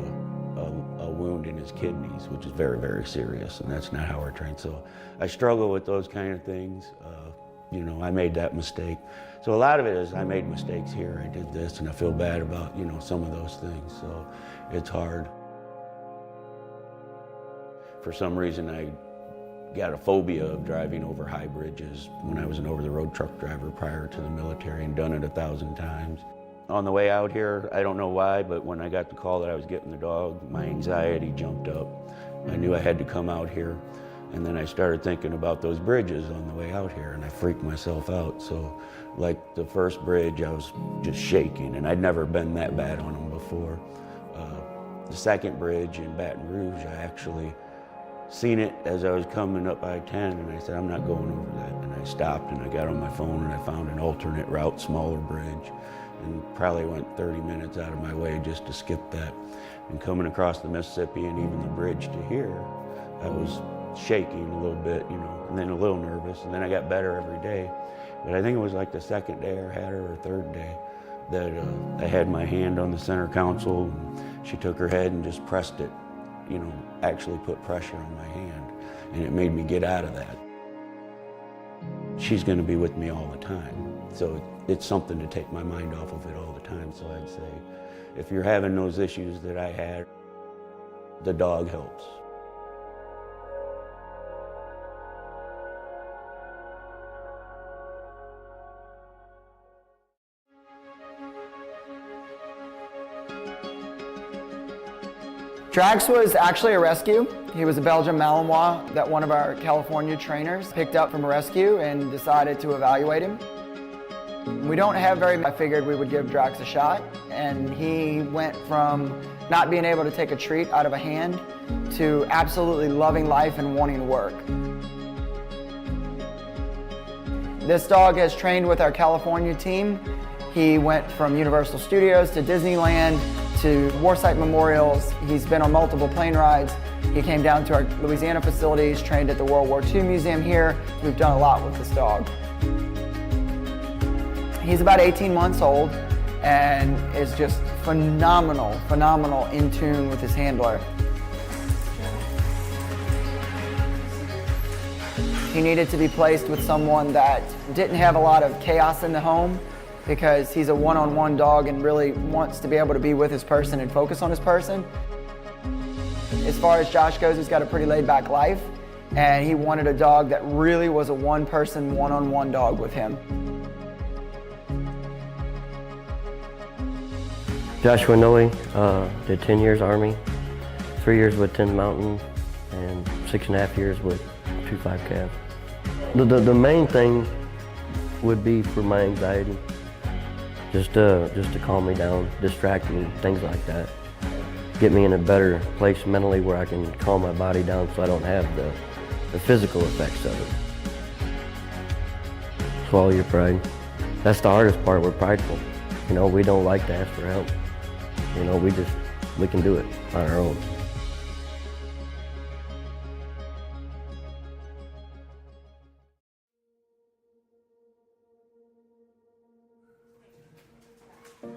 wound in his kidneys, which is very, very serious, and that's not how we're trained. So I struggle with those kind of things. I made that mistake. So a lot of it is I made mistakes here. I did this, and I feel bad about, some of those things. So it's hard. For some reason, I got a phobia of driving over high bridges when I was an over-the-road truck driver prior to the military and done it 1,000 times. On the way out here, I don't know why, but when I got the call that I was getting the dog, my anxiety jumped up. I knew I had to come out here And then I started thinking about those bridges on the way out here, and I freaked myself out. So like the first bridge, I was just shaking, and I'd never been that bad on them before. The second bridge in Baton Rouge, I actually seen it as I was coming up I-10, and I said, I'm not going over that. And I stopped, and I got on my phone, and I found an alternate route, smaller bridge, and probably went 30 minutes out of my way just to skip that. And coming across the Mississippi and even the bridge to here, I was shaking a little bit, you know, and then a little nervous, and then I got better every day. But I think it was like the second day I had her, or third day, that I had my hand on the center console, and she took her head and just pressed it, you know, actually put pressure on my hand, and it made me get out of that. She's going to be with me all the time, so it's something to take my mind off of it all the time. So I'd say, if you're having those issues that I had, the dog helps. Drax was actually a rescue. He was a Belgian Malinois that one of our California trainers picked up from a rescue and decided to evaluate him. We don't have I figured we would give Drax a shot, and he went from not being able to take a treat out of a hand to absolutely loving life and wanting to work. This dog has trained with our California team. He went from Universal Studios to Disneyland to Warsite Memorials. He's been on multiple plane rides. He came down to our Louisiana facilities, trained at the World War II Museum here. We've done a lot with this dog. He's about 18 months old and is just phenomenal in tune with his handler. He needed to be placed with someone that didn't have a lot of chaos in the home, because he's a one-on-one dog and really wants to be able to be with his person and focus on his person. As far as Josh goes, he's got a pretty laid-back life, and he wanted a dog that really was a one-person, one-on-one dog with him. Joshua Noe, did 10 years Army, 3 years with 10 Mountain, and 6.5 years with 2.5 Cav. The main thing would be for my anxiety. Just to calm me down, distract me, things like that. Get me in a better place mentally where I can calm my body down so I don't have the physical effects of it. Swallow your pride. That's the hardest part, we're prideful. You know, we don't like to ask for help. You know, we can do it on our own.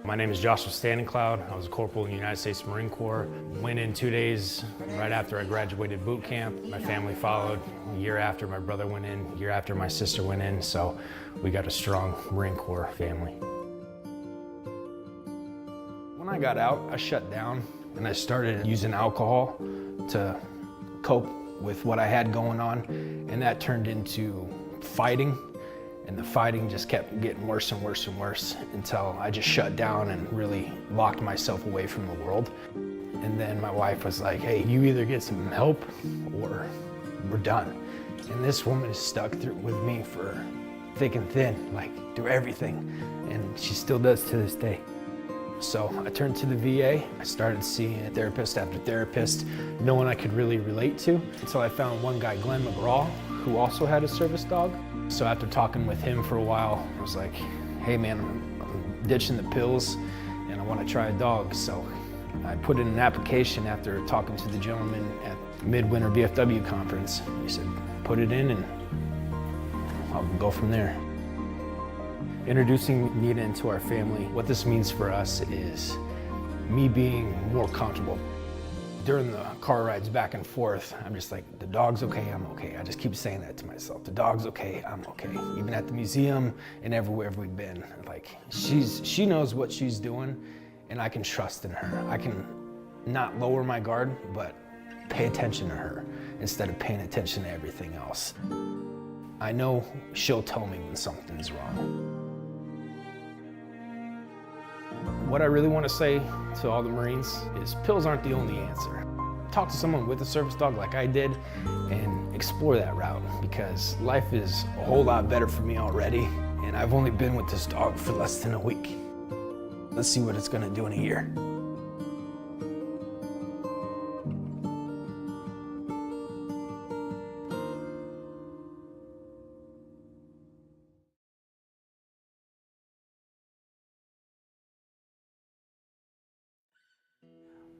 My name is Joshua Standing-Cloud. I was a corporal in the United States Marine Corps. Went in 2 days right after I graduated boot camp. My family followed. A year after, my brother went in. A year after, my sister went in. So we got a strong Marine Corps family. When I got out, I shut down and I started using alcohol to cope with what I had going on. And that turned into fighting. And the fighting just kept getting worse and worse and worse until I just shut down and really locked myself away from the world. And then my wife was like, hey, you either get some help or we're done. And this woman is stuck with me for thick and thin, like through everything. And she still does to this day. So I turned to the VA. I started seeing therapist after therapist, no one I could really relate to, until I found one guy, Glenn McGraw, who also had a service dog. So after talking with him for a while, I was like, hey man, I'm ditching the pills and I want to try a dog. So I put in an application after talking to the gentleman at the Midwinter VFW conference. He said, put it in and I'll go from there. Introducing Nita into our family, what this means for us is me being more comfortable. During the car rides back and forth, I'm just like, the dog's okay, I'm okay. I just keep saying that to myself. The dog's okay, I'm okay. Even at the museum and everywhere we've been, like, she knows what she's doing and I can trust in her. I can not lower my guard, but pay attention to her instead of paying attention to everything else. I know she'll tell me when something's wrong. What I really want to say to all the Marines is pills aren't the only answer. Talk to someone with a service dog like I did and explore that route because life is a whole lot better for me already, and I've only been with this dog for less than a week. Let's see what it's gonna do in a year.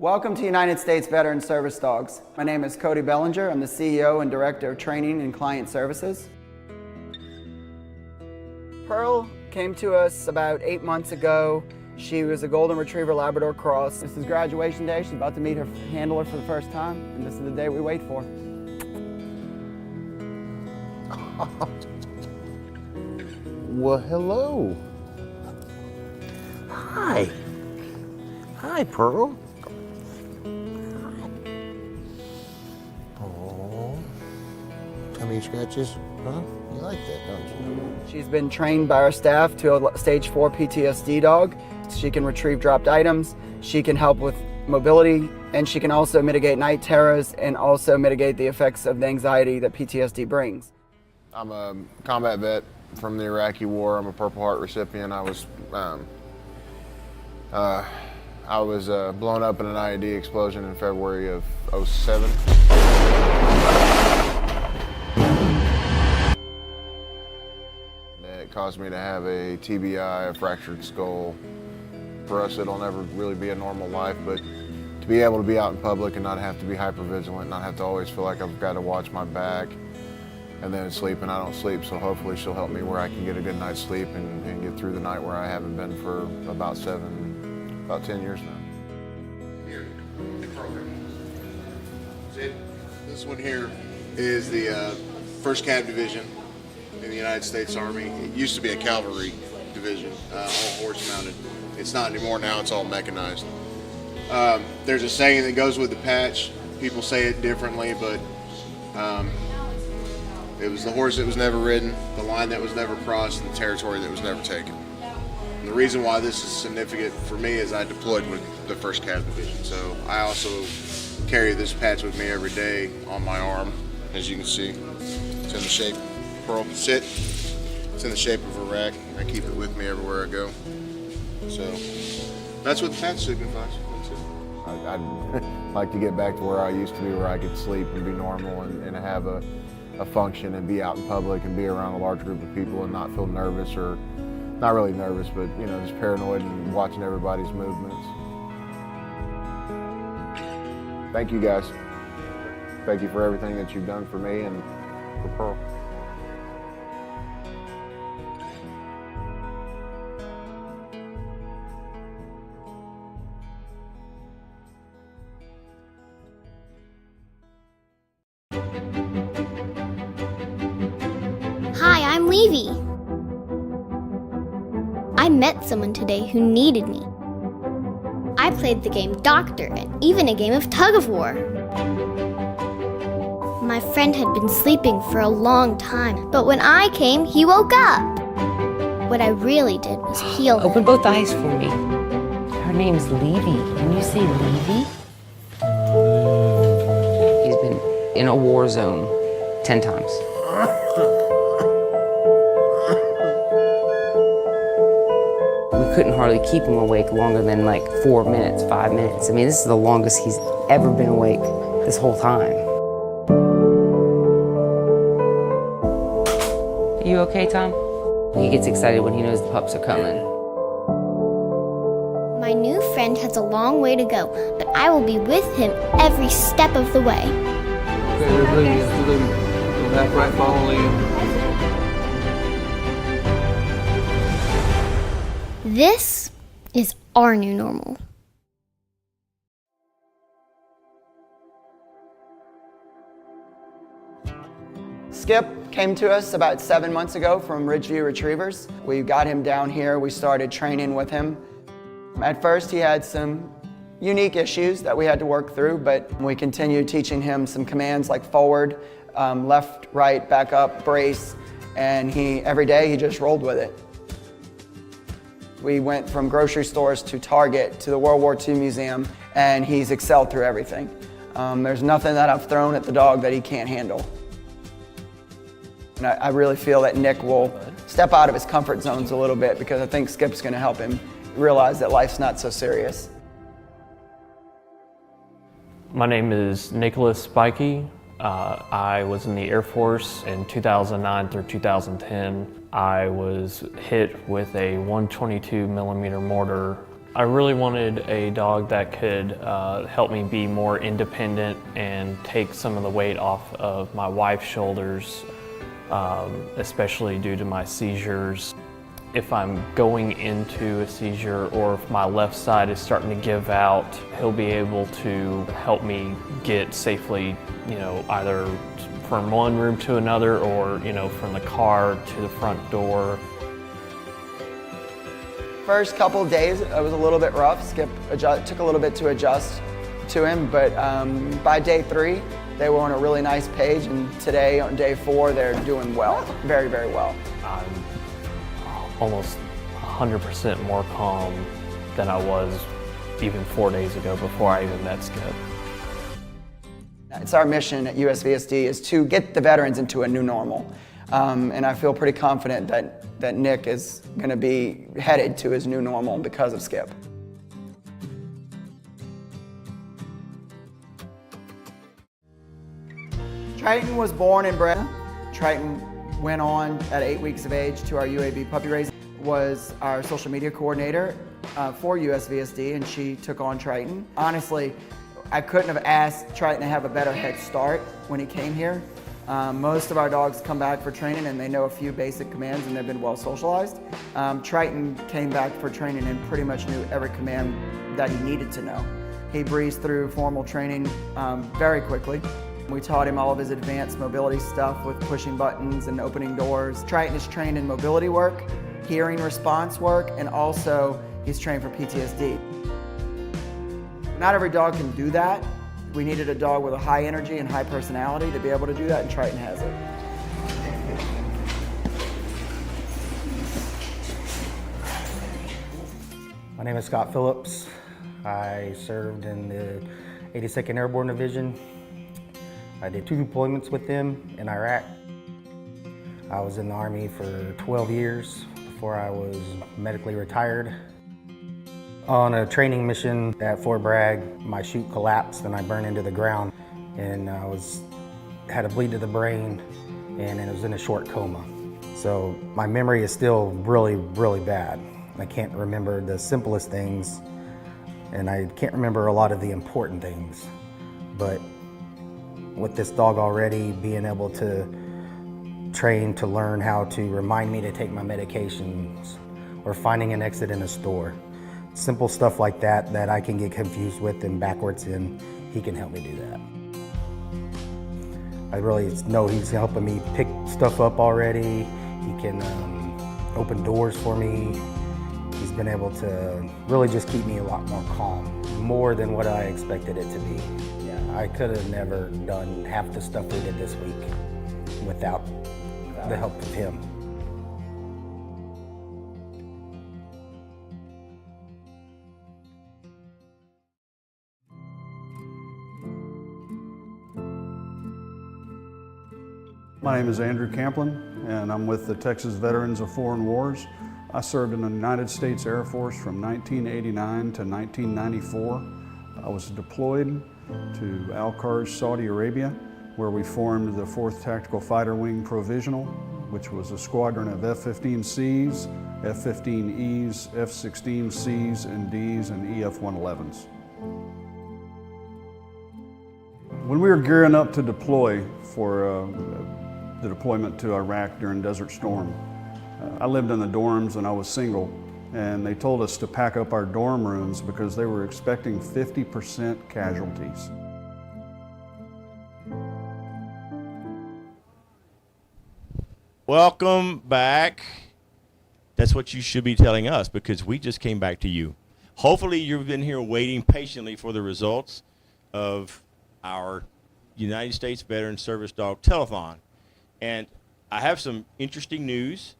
Welcome to United States Veteran Service Dogs. My name is Cody Bellinger. I'm the CEO and Director of Training and Client Services. Pearl came to us about 8 months ago. She was a Golden Retriever Labrador Cross. This is graduation day. She's about to meet her handler for the first time, and this is the day we wait for. Well, hello. Hi. Hi, Pearl. Oh, tummy scratches, huh? You like that, don't you? She's been trained by our staff to a stage 4 PTSD dog. She can retrieve dropped items, she can help with mobility, and she can also mitigate night terrors and also mitigate the effects of the anxiety that PTSD brings. I'm a combat vet from the Iraqi War. I'm a Purple Heart recipient. I was blown up in an IED explosion in February of '07. It caused me to have a TBI, a fractured skull. For us, it'll never really be a normal life, but to be able to be out in public and not have to be hypervigilant, not have to always feel like I've got to watch my back, and then sleep, and I don't sleep, so hopefully she'll help me where I can get a good night's sleep and get through the night where I haven't been for about 10 years now. Here, the program. This one here is the 1st Cav Division in the United States Army. It used to be a cavalry division, all horse mounted. It's not anymore now, it's all mechanized. There's a saying that goes with the patch. People say it differently, but it was the horse that was never ridden, the line that was never crossed, and the territory that was never taken. And the reason why this is significant for me is I deployed with the 1st Cav Division. So I also carry this patch with me every day on my arm. As you can see, it's in the shape, Pearl, sit. It's in the shape of a rack. I keep it with me everywhere I go. So that's what the patch signifies. I'd like to get back to where I used to be, where I could sleep and be normal and have a function and be out in public and be around a large group of people and not feel nervous, or not really nervous, but you know, just paranoid and watching everybody's movements. Thank you guys. Thank you for everything that you've done for me and for Pearl. Hi, I'm Levy. I met someone today who needed me. I played the game Doctor and even a game of tug of war. My friend had been sleeping for a long time, but when I came, he woke up. What I really did was heal him. Open both eyes for me. Her name's Levy. When you say Levy, he's been in a war zone 10 times. We couldn't hardly keep him awake longer than like 4 minutes, 5 minutes. I mean, this is the longest he's ever been awake this whole time. You okay, Tom? He gets excited when he knows the pups are coming. My new friend has a long way to go, but I will be with him every step of the way. Okay, everybody into the back right following. This is our new normal. Skip came to us about 7 months ago from Ridgeview Retrievers. We got him down here, we started training with him. At first he had some unique issues that we had to work through, but we continued teaching him some commands like forward, left, right, back up, brace, and every day he just rolled with it. We went from grocery stores to Target to the World War II Museum, and he's excelled through everything. There's nothing that I've thrown at the dog that he can't handle. And I really feel that Nick will step out of his comfort zones a little bit because I think Skip's going to help him realize that life's not so serious. My name is Nicholas Spikey. I was in the Air Force in 2009 through 2010. I was hit with a 122 millimeter mortar. I really wanted a dog that could help me be more independent and take some of the weight off of my wife's shoulders, especially due to my seizures. If I'm going into a seizure or if my left side is starting to give out, he'll be able to help me get safely, either from one room to another or, from the car to the front door. First couple of days, it was a little bit rough. Skip took a little bit to adjust to him, but by day 3, they were on a really nice page, and today on day 4, they're doing well, very, very well. I'm almost 100% more calm than I was even 4 days ago before I even met Skip. It's our mission at USVSD is to get the veterans into a new normal. And I feel pretty confident that Nick is going to be headed to his new normal because of Skip. Triton was born in bred. Triton went on at 8 weeks of age to our UAB puppy raising. Was our social media coordinator for USVSD, and she took on Triton. Honestly, I couldn't have asked Triton to have a better head start when he came here. Most of our dogs come back for training and they know a few basic commands and they've been well socialized. Triton came back for training and pretty much knew every command that he needed to know. He breezed through formal training very quickly. We taught him all of his advanced mobility stuff with pushing buttons and opening doors. Triton is trained in mobility work, hearing response work, and also he's trained for PTSD. Not every dog can do that. We needed a dog with a high energy and high personality to be able to do that, and Triton has it. My name is Scott Phillips. I served in the 82nd Airborne Division. I did 2 deployments with them in Iraq. I was in the Army for 12 years before I was medically retired. On a training mission at Fort Bragg, my chute collapsed and I burned into the ground, and I had a bleed to the brain, and it was in a short coma. So my memory is still really, really bad. I can't remember the simplest things, and I can't remember a lot of the important things. But with this dog already being able to train to learn how to remind me to take my medications or finding an exit in a store, simple stuff like that that I can get confused with and backwards in, he can help me do that. I really know he's helping me pick stuff up already. He can open doors for me. He's been able to really just keep me a lot more calm, more than what I expected it to be. I could have never done half the stuff we did this week without the help of him. My name is Andrew Camplin, and I'm with the Texas Veterans of Foreign Wars. I served in the United States Air Force from 1989 to 1994. I was deployed to Al-Kharj, Saudi Arabia, where we formed the 4th Tactical Fighter Wing Provisional, which was a squadron of F-15Cs, F-15Es, F-16Cs and Ds, and EF-111s. When we were gearing up to deploy for the deployment to Iraq during Desert Storm, I lived in the dorms and I was single, and they told us to pack up our dorm rooms because they were expecting 50% casualties. Welcome back. That's what you should be telling us, because we just came back to you. Hopefully you've been here waiting patiently for the results of our United States Veteran Service Dog Telethon. And I have some interesting news.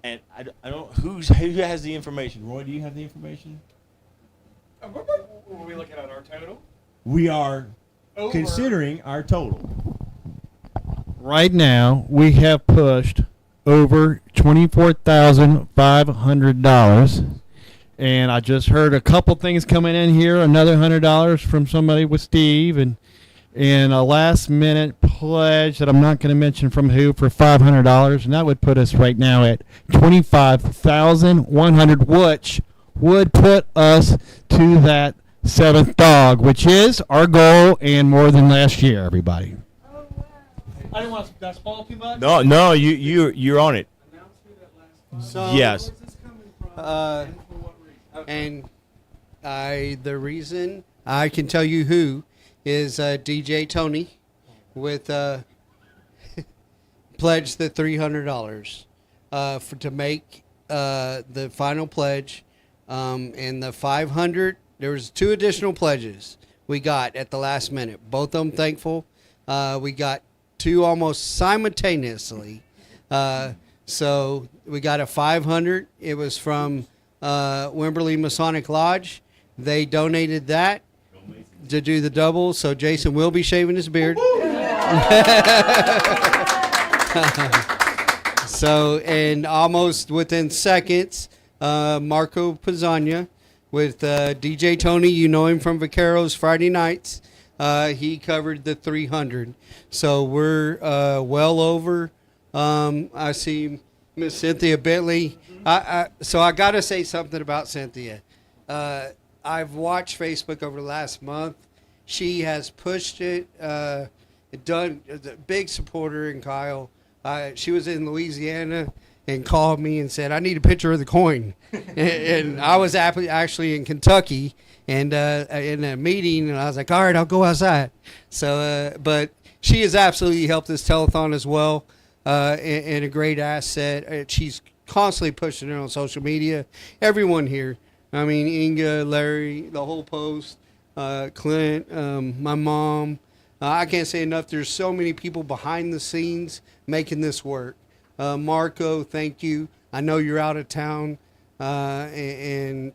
And I don't who has the information. Roy, do you have the information? Were we looking at our total? We are considering our total. Right now, we have pushed over $24,500. And I just heard a couple things coming in here, another $100 from somebody with Steve, and a last-minute pledge that I'm not going to mention from who for $500, and that would put us right now at $25,100, which would put us to that 7th dog, which is our goal and more than last year, everybody. I didn't want to spoil too much. No, you're on it. So, Yes. And the reason I can tell you who is DJ Tony with pledged the $300 to make the final pledge, and the 500. There was 2 additional pledges we got at the last minute. Both of them thankful. We got 2 almost simultaneously. So we got a 500. It was from Wimberley Masonic Lodge. They donated that to do the double, so Jason will be shaving his beard. So, and almost within seconds, Marco Pizzagna with DJ Tony. You know him from Vaqueros Friday nights. He covered the 300. So we're well over. I see Miss Cynthia Bentley. So I got to say something about Cynthia. I've watched Facebook over the last month. She has pushed it, done a big supporter in Kyle. She was in Louisiana and called me and said, I need a picture of the coin. and I was actually in Kentucky and in a meeting, and I was like, all right, I'll go outside. So, but she has absolutely helped this telethon as well, and a great asset. She's constantly pushing it on social media. Everyone here. I mean, Inga, Larry, the whole post, Clint, my mom. I can't say enough. There's so many people behind the scenes making this work. Marco, thank you. I know you're out of town, and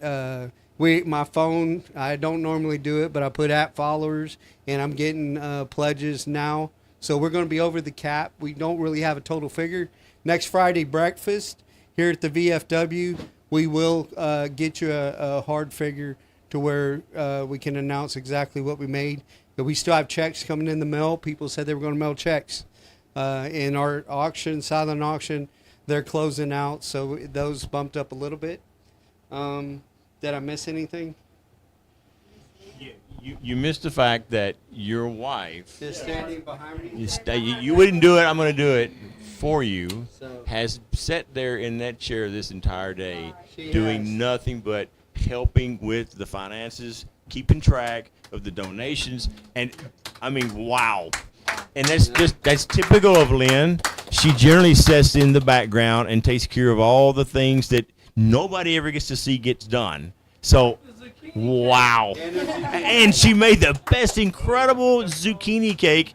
my phone, I don't normally do it, but I put @followers, and I'm getting pledges now. So we're going to be over the cap. We don't really have a total figure. Next Friday breakfast here at the VFW, we will get you a hard figure to where we can announce exactly what we made. But we still have checks coming in the mail. People said they were going to mail checks. In our auction, silent auction, they're closing out, so those bumped up a little bit. Did I miss anything? You missed the fact that your wife is standing behind me. You wouldn't do it. I'm going to do it for you. So- Has sat there in that chair this entire day, She doing has. nothing but helping with the finances, keeping track of the donations, and I mean, wow. And that's typical of Lynn. She generally sits in the background and takes care of all the things that nobody ever gets to see gets done. So, wow. And she made the best incredible zucchini cake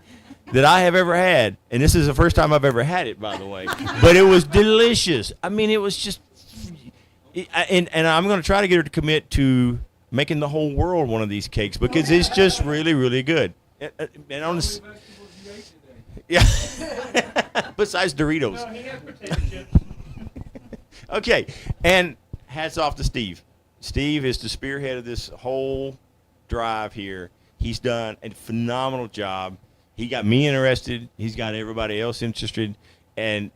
that I have ever had. And this is the first time I've ever had it, by the way. But it was delicious. I mean, it was just... And I'm going to try to get her to commit to making the whole world one of these cakes because it's just really, really good. And on this... Yeah. Besides Doritos. Okay. And hats off to Steve. Steve is the spearhead of this whole drive here. He's done a phenomenal job. He got me interested. He's got everybody else interested. And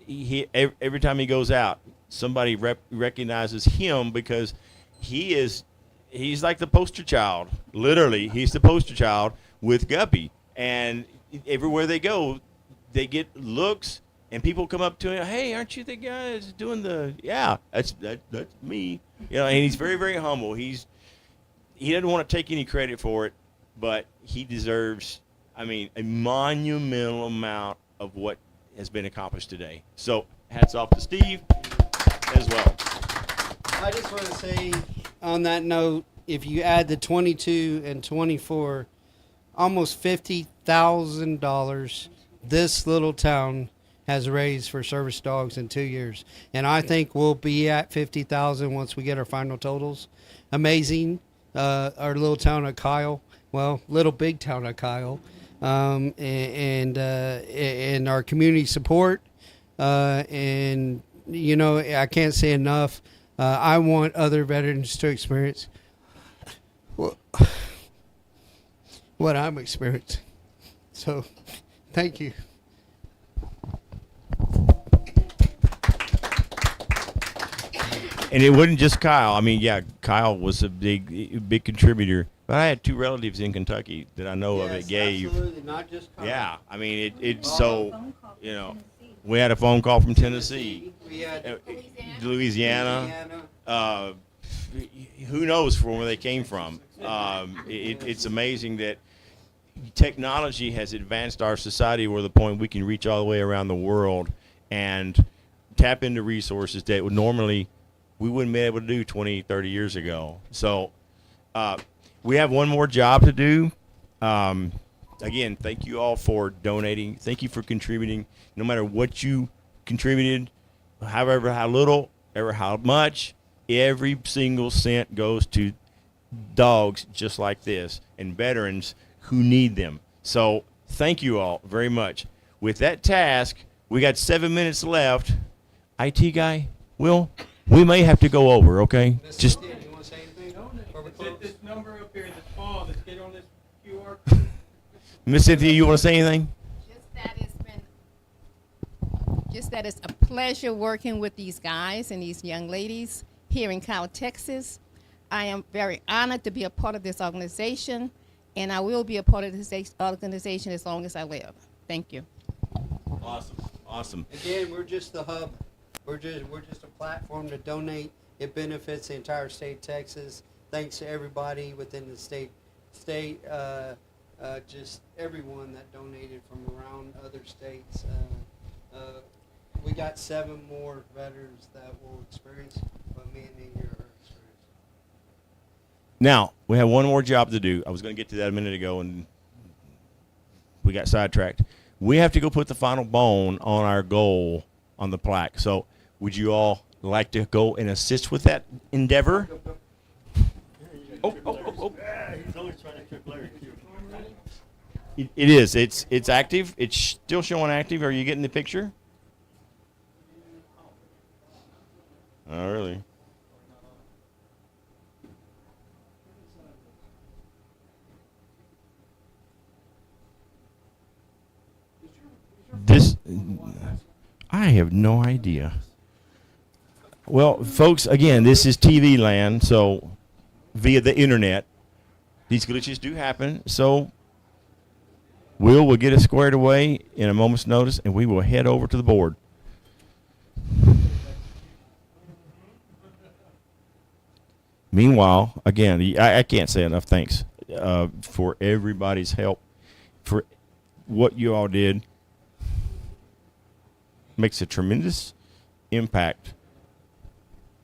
every time he goes out, somebody recognizes him because he's like the poster child. Literally, he's the poster child with Guppy. And everywhere they go, they get looks, and people come up to him, hey, aren't you the guy that's doing the, yeah, that's me. You know, and he's very, very humble. He doesn't want to take any credit for it, but he deserves, I mean, a monumental amount of what has been accomplished today. So hats off to Steve as well. I just want to say on that note, if you add the 22 and 24, almost $50,000 this little town has raised for service dogs in 2 years. And I think we'll be at 50,000 once we get our final totals. Amazing. Our little town of Kyle, well, little big town of Kyle, and our community support. And, you know, I can't say enough. I want other veterans to experience what I'm experiencing. So, thank you. And it wasn't just Kyle. I mean, yeah, Kyle was a big contributor. But I had two relatives in Kentucky that I know of that gave. Absolutely, not just Kyle. Yeah, I mean, it's so, you know, we had a phone call from Tennessee, We had Louisiana. Who knows from where they came from? It's amazing that technology has advanced our society where the point we can reach all the way around the world and tap into resources that would normally we wouldn't be able to do 20, 30 years ago. So we have one more job to do. Again, thank you all for donating. Thank you for contributing. No matter what you contributed, however, how little, ever how much, every single cent goes to dogs just like this and veterans who need them. So thank you all very much. With that task, we got 7 minutes left. IT guy, Will, we may have to go over, okay? Just Let's hit this number up here in the fall. Let's get on this QR code. Miss Cynthia, you want to say anything? Just that it's a pleasure working with these guys and these young ladies here in Kyle, Texas. I am very honored to be a part of this organization, and I will be a part of this organization as long as I live. Thank you. Awesome. Again, we're just the hub. We're just a platform to donate. It benefits the entire state of Texas. Thanks to everybody within the state, just everyone that donated from around other states. We got 7 more veterans that will experience what me and India are experiencing. Now, we have one more job to do. I was going to get to that a minute ago, and we got sidetracked. We have to go put the final bone on our goal on the plaque. So would you all like to go and assist with that endeavor? Oh. It is. It's active. It's still showing active. Are you getting the picture? Oh, really? I have no idea. Well, folks, again, this is TV land, so via the internet, these glitches do happen. So we'll get it squared away in a moment's notice, and we will head over to the board. Meanwhile, again, I can't say enough thanks for everybody's help, for what you all did. Makes a tremendous impact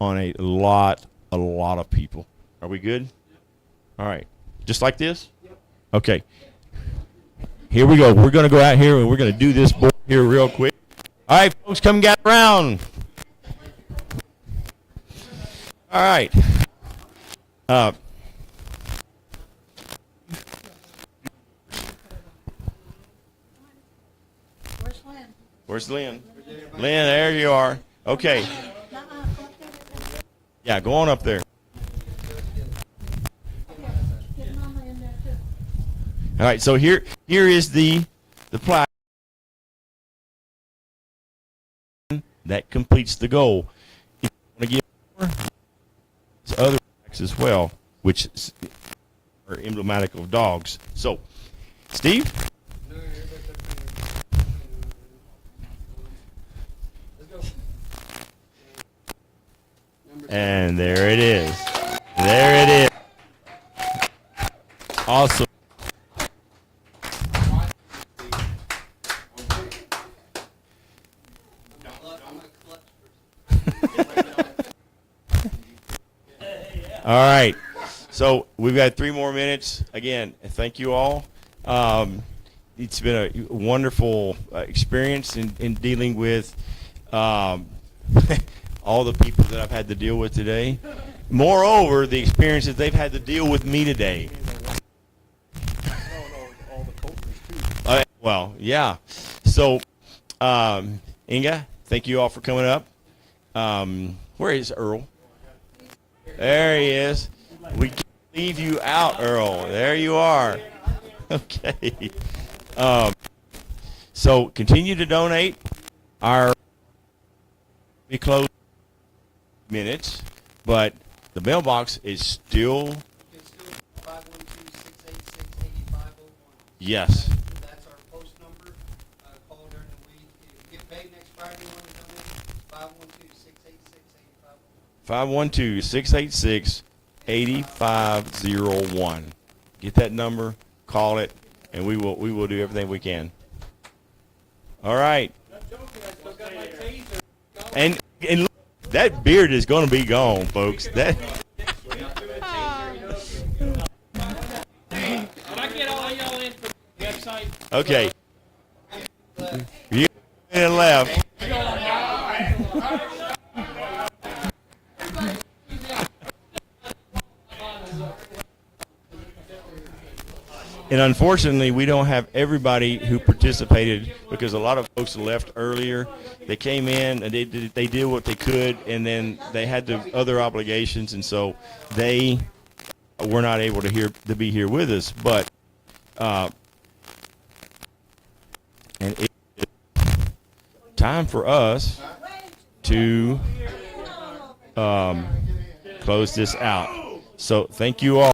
on a lot of people. Are we good? All right. Just like this? Okay. Here we go. We're going to go out here and we're going to do this board here real quick. All right, folks, come gather around. All right. Where's Lynn? Lynn, there you are. Okay. Yeah, go on up there. All right, so here is the plaque that completes the goal. If you want to give more, there's other plaques as well, which are emblematic of dogs. So, Steve? And there it is. There it is. Awesome. All right. So we've got 3 more minutes. Again, thank you all. It's been a wonderful experience in dealing with all the people that I've had to deal with today. Moreover, the experiences they've had to deal with me today. Well, yeah. So, Inga, thank you all for coming up. Where is Earl? There he is. We can't leave you out, Earl. There you are. Okay. So continue to donate. Our we close minutes, but the mailbox is still. Yes. That's our post number. Call during the week. If you get paid next Friday, you want to come in, 512-686-8501. Get that number, call it, and we will do everything we can. All right. And look, that beard is going to be gone, folks. That. Okay. You and left. And unfortunately, we don't have everybody who participated because a lot of folks left earlier. They came in and they did what they could, and then they had the other obligations, and so they were not able to be here with us. But and it's time for us to close this out. So thank you all.